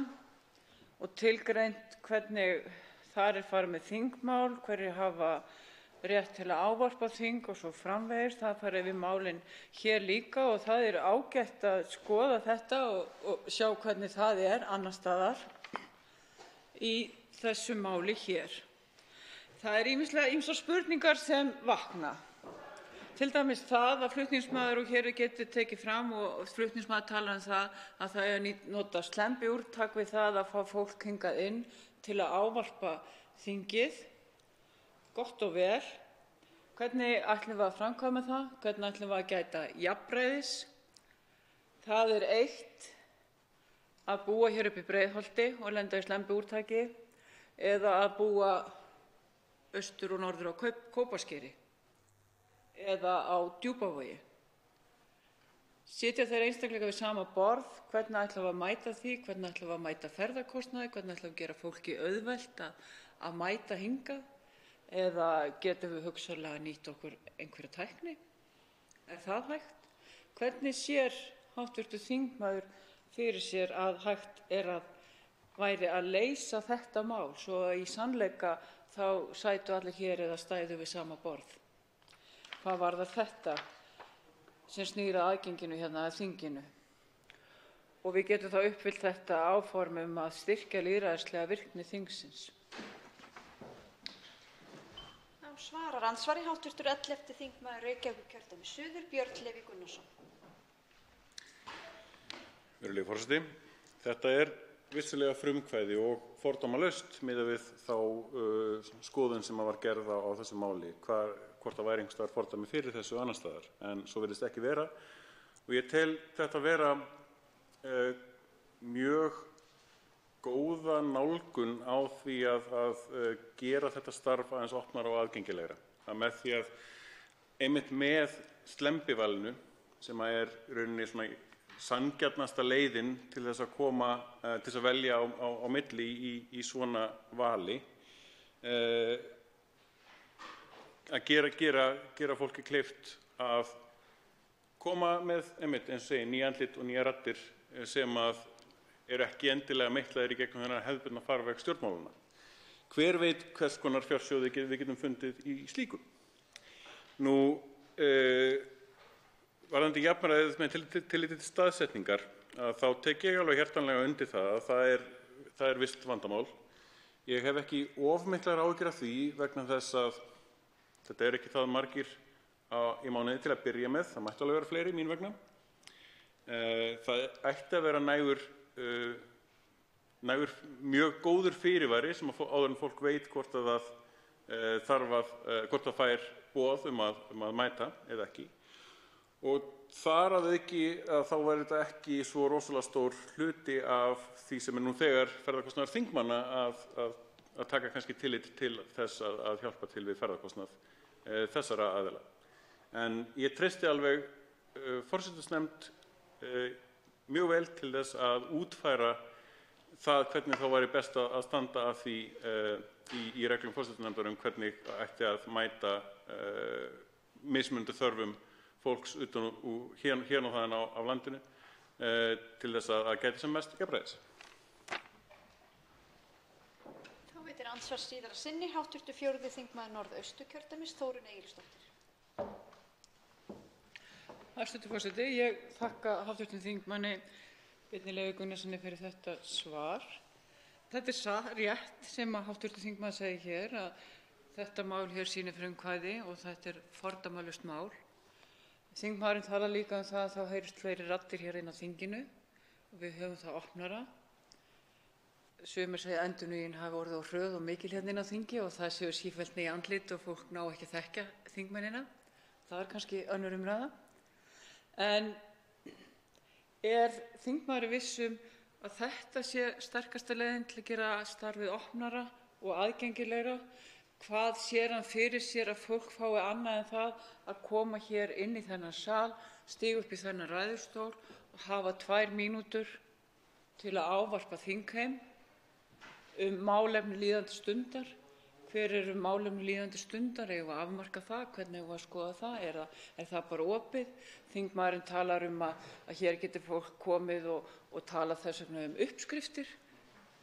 og tilgreint hvernig þar er farið með þingmál, hverjir hafa rétt til að ávarpa þing og svo framvegis. Það farið yfir málin hér líka og það er ágætt að skoða þetta og sjá hvernig það er annars staðar í þessu máli hér. Það er ýmsar spurningar sem vakna. Til dæmis það að flutningsmaður, og hér getur tekið fram og flutningsmaður talar það að það er að nota slembiúrtak við það að fá fólk hingað inn til að ávarpa þingið. Gott og vel. Hvernig ætlum við að framkvæma það? Hvernig ætlum við að gæta jafnræðis? Það er eitt að búa hér upp í Breiðholti og lenda í slembiúrtaki eða að búa austur og norður á Kópaskeri eða á Djúpavogi. Sitja þeir einstaklega við sama borð, hvernig ætlum við að mæta því, hvernig ætlum við að mæta ferðakostnaði, hvernig ætlum við að gera fólki auðvelt að mæta hingað, eða getum við hugsanlega nýtt okkur einhverja tækni? Er það hægt? Hvernig sér hv. þingmaður fyrir sér að hægt væri að leysa þetta mál svo að í sannleika þá sætu allir hér eða stæðu við sama borð? Hvað varðar þetta sem snýr að aðgenginu hérna að þinginu? Og við getum þá uppfyllt þetta áform að styrkja lýðræðislega virkni þingsins. Svarar andsvari hv. 11. þingmaður Reykjavíkurkjördæmis suður, Björn Leví Gunnarsson. Virðulegi forseti. Þetta er vissulega frumkvæði og fordómalaust miðað við þá skoðun sem var gerð á þessu máli, hvort það væri einhvers staðar fordæmi fyrir þessu annars staðar, en svo virðist ekki vera. Og ég tel þetta vera mjög góða nálgun á því að gera þetta starf aðeins opnara og aðgengilegra. Að með því að einmitt með slembivalinu, sem er í rauninni svona sanngjarnasta leiðin til þess að koma, til þess að velja á milli í svona vali, að gera fólki kleift að koma með, einmitt, eins og segi, nýja andlit og nýja raddir sem að eru ekki endilega meitlaðir í gegnum þennan hefðbundna farveg stjórnmálanna. Hver veit hvers konar fjársjóði við getum fundið í slíku? Nú, varðandi jafnræðið með tilliti til staðsetningar, þá tek ég alveg hjartanlega undir það að það er visst vandamál. Ég hef ekki of miklar áhyggjur af því vegna þess að þetta er ekki það margir í mánuði til að byrja með. Það mætti alveg vera fleiri mín vegna. Það ætti að vera nægur mjög góður fyrirvari sem áður en fólk veit hvort það hvort það fær boð að mæta eða ekki. Og þar að auki þá væri þetta ekki svo rosalega stór hluti af því sem nú þegar ferðakostnaðar þingmanna að taka kannski tillit til þess að hjálpa til við ferðakostnað þessara aðila. En ég treysti alveg forsætisnefnd mjög vel til þess að útfæra það hvernig þá væri best að standa að því í reglum forsætisnefndar hvernig ætti að mæta mismunandi þörfum fólks utan hérna og þaðan af landinu til þess að gæta sem mest jafnræðis. Þá veitir andsvar síðara sinni hv. 4. þingmaður Norðausturkjördæmis Þórunn Egilsdóttir. Hæstv. forseti, ég þakka hv. þingmanni Birni Leví Gunnarssoni fyrir þetta svar. Þetta er rétt sem hv. þingmaður segir hér að þetta mál hér sýnir frumkvæði og þetta er fordæmalaust mál. Þingmaðurinn talar líka það að þá heyrist fleiri raddir hér inn á þinginu og við höfum það opnara. Sumir segja að endurnýjun hafi orðið of hröð og mikil hérna inn á þingi og það séu sífellt ný andlit og fólk ná ekki að þekkja þingmennina. Það er kannski önnur umræða. En er þingmaður viss að þetta sé sterkasta leiðin til að gera starfið opnara og aðgengilegra? Hvað sér hann fyrir sér að fólk fái annað en það að koma hér inn í þennan sal, stíga upp í þennan ræðustól og hafa 2 mínútur til að ávarpa þingheim málefni líðandi stundar. Hver eru málefni líðandi stundar? Eigum við að afmarka það? Hvernig eigum við að skoða það? Er það bara opið? Þingmaðurinn talar að hér geti fólk komið og talað þess vegna uppskriftir.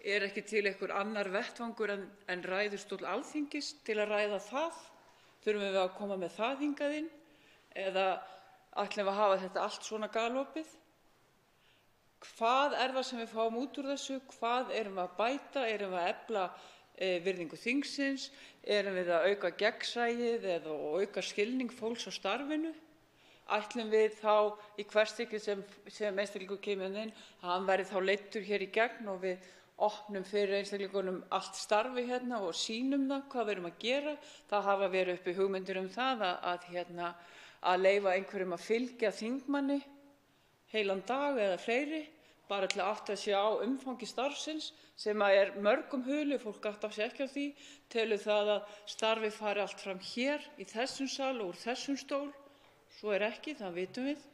Er ekki til einhver annar vettvangur en ræðustóll Alþingis til að ræða það? Þurfum við að koma með það hingað inn? Eða ætlum við að hafa þetta allt svona galopið? Hvað er það sem við fáum út úr þessu? Hvað erum við að bæta? Erum við að efla virðingu þingsins? Erum við að auka gegnsæið eða auka skilning fólks á starfinu? Ætlum við þá í hvert stykki sem einstaklingur kemur inn að hann verði þá leiddur hér í gegn og við opnum fyrir einstaklingunum allt starfi hérna og sýnum það hvað við erum að gera? Það hafa verið uppi hugmyndir það að leyfa einhverjum að fylgja þingmanni heilan dag eða fleiri, bara til að átta sig á umfangi starfsins sem er mörgum hulu, fólk áttar sig ekki á því, telur það að starfið fari allt fram hér í þessum sal og úr þessum stól. Svo er ekki, það vitum við.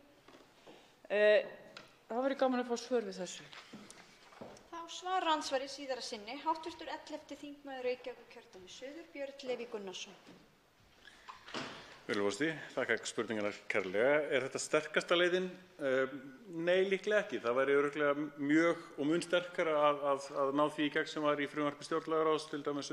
Það væri gaman að fá svör við þessu. Þá svarar andsvari síðara sinni hv. 11. þingmaður Reykjavíkurkjördæmis suður, Björn Leví Gunnarsson. Þakka spurningarnar kærlega. Er þetta sterkasta leiðin? Nei, líklega ekki. Það væri örugglega mjög og mun sterkara að ná því í gegn sem var í frumvarpi stjórnlagaráðs, til dæmis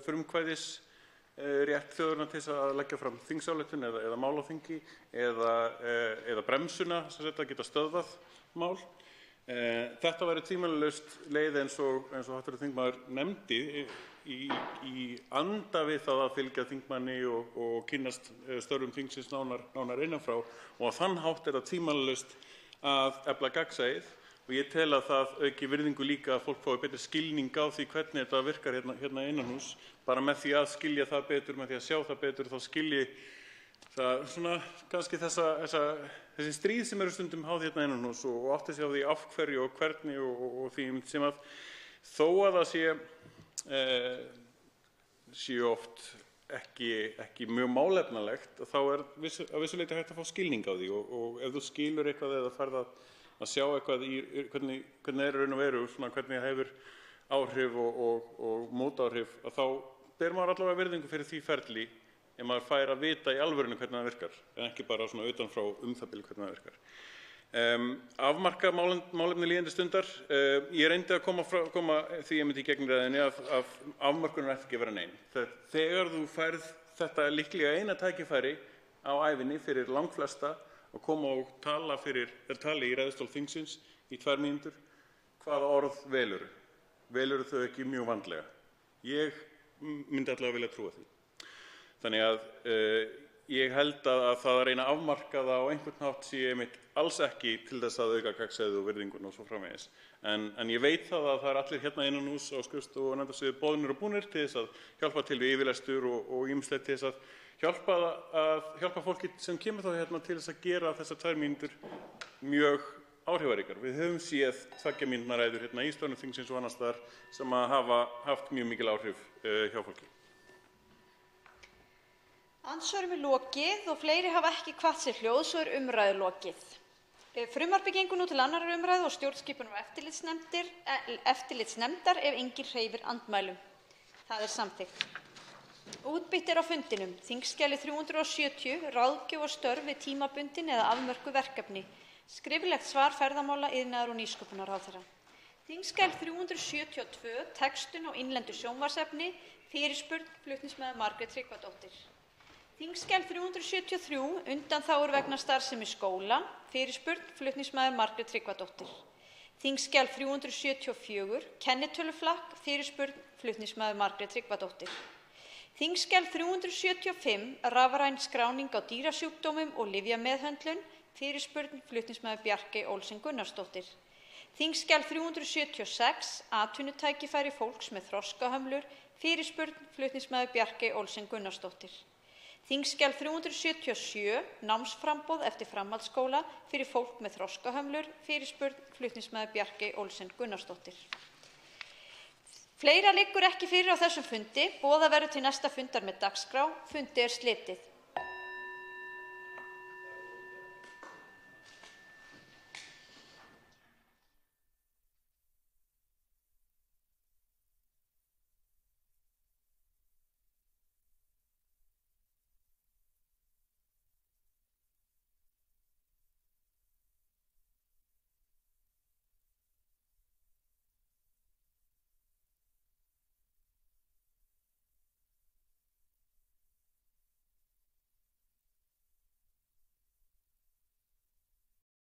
frumkvæðisrétt þjóðarinnar til að leggja fram þingsályktun eða mál á þingi eða bremsuna sem þetta geta stöðvað mál. Þetta væri tvímælalaust leið eins og hv. þingmaður nefndi í anda við það að fylgja þingmanni og kynnast störfum þingsins nánar innanfrá, og á þann hátt það tvímælalaust að efla gagnsæið, og ég tel að það auki virðingu líka að fólk fái betri skilning á því hvernig þetta virkar hérna innanhús. Bara með því að skilja það betur, með því að sjá það betur, þá skilji það svona kannski þessi stríð sem eru stundum háð hérna innanhús og átti sig á því af hverju og hvernig og því sem að þó að það séu oft ekki mjög málefnalegt, þá er að vissu leyti hægt að fá skilning á því, og ef þú skilur eitthvað eða ferð að sjá eitthvað í hvernig er raun og veru, svona hvernig það hefur áhrif og mótáhrif, að þá ber maður allavega virðingu fyrir því ferli ef maður fær að vita í alvörinu hvernig það virkar, en ekki bara svona utanfrá það bil hvernig það virkar. Afmarka málefni líðandi stundar. Ég reyndi að koma því einmitt í gegnræðinni að afmörkunin ætti ekki að vera nein. Þegar þú færð þetta líklega eina tækifæri á ævinni fyrir langflesta að koma og tali í ræðustól þingsins í 2 mínútur, hvaða orð velurðu? Velurðu þau ekki mjög vandlega? Ég myndi allavega vilja trúa því. Þannig að ég held að það að reyna að afmarka það á einhvern hátt sé einmitt alls ekki til þess að auka gagnsæið og virðingun og svo framvegis. En ég veit að það allir hérna innanhús á skrifstofu og nefndasviði boðnir og búnir til þess að hjálpa til við yfirlestur og ýmislegt til þess að hjálpa fólki sem kemur þá hérna til þess að gera þessar 2 mínútur mjög áhrifaríkar. Við höfum séð 2 mínútna ræður hérna í störfum þingsins og annars staðar sem að hafa haft mjög mikil áhrif hjá fólki. Andsvörum lokið og fleiri hafa ekki kvatt sér hljóðs og umræðu lokið. Frumvarpið gengur nú til 2. umræðu og stjórnskipunar- og eftirlitsnefndar ef enginn hreyfir andmælum. Það er samþykkt. Útbýtt á fundinum þingskjali 370, ráðgjöf og störf við tímabundin eða afmörkuð verkefni. Skriflegt svar ferðamála-, iðnaðar- og nýsköpunarráðherra. Þingskjal 372, textun á innlendu sjónvarpsefni, fyrirspurn, flutningsmaður Margrét Tryggvadóttir. Þingskjal 373, undanþágur vegna starfsemi skóla, fyrirspurn, flutningsmaður Margrét Tryggvadóttir. Þingskjal 374, kennitöluflakk, fyrirspurn, flutningsmaður Margrét Tryggvadóttir. Þingskjal 375, rafræn skráning á dýrasjúkdómum og lyfjameðhöndlun, fyrirspurn, flutningsmaður Bjarkey Olsen Gunnarsdóttir. Þingskjal 376, atvinnutækifæri fólks með þroskahömlur, fyrirspurn, flutningsmaður Bjarkey Olsen Gunnarsdóttir. Þingskjal 377, námsframboð eftir framhaldsskóla fyrir fólk með þroskahömlur, fyrirspurn, flutningsmaður Bjarkey Olsen Gunnarsdóttir. Fleira liggur ekki fyrir á þessum fundi. Boðað verður til næsta fundar með dagskrá. Fundi er slitið.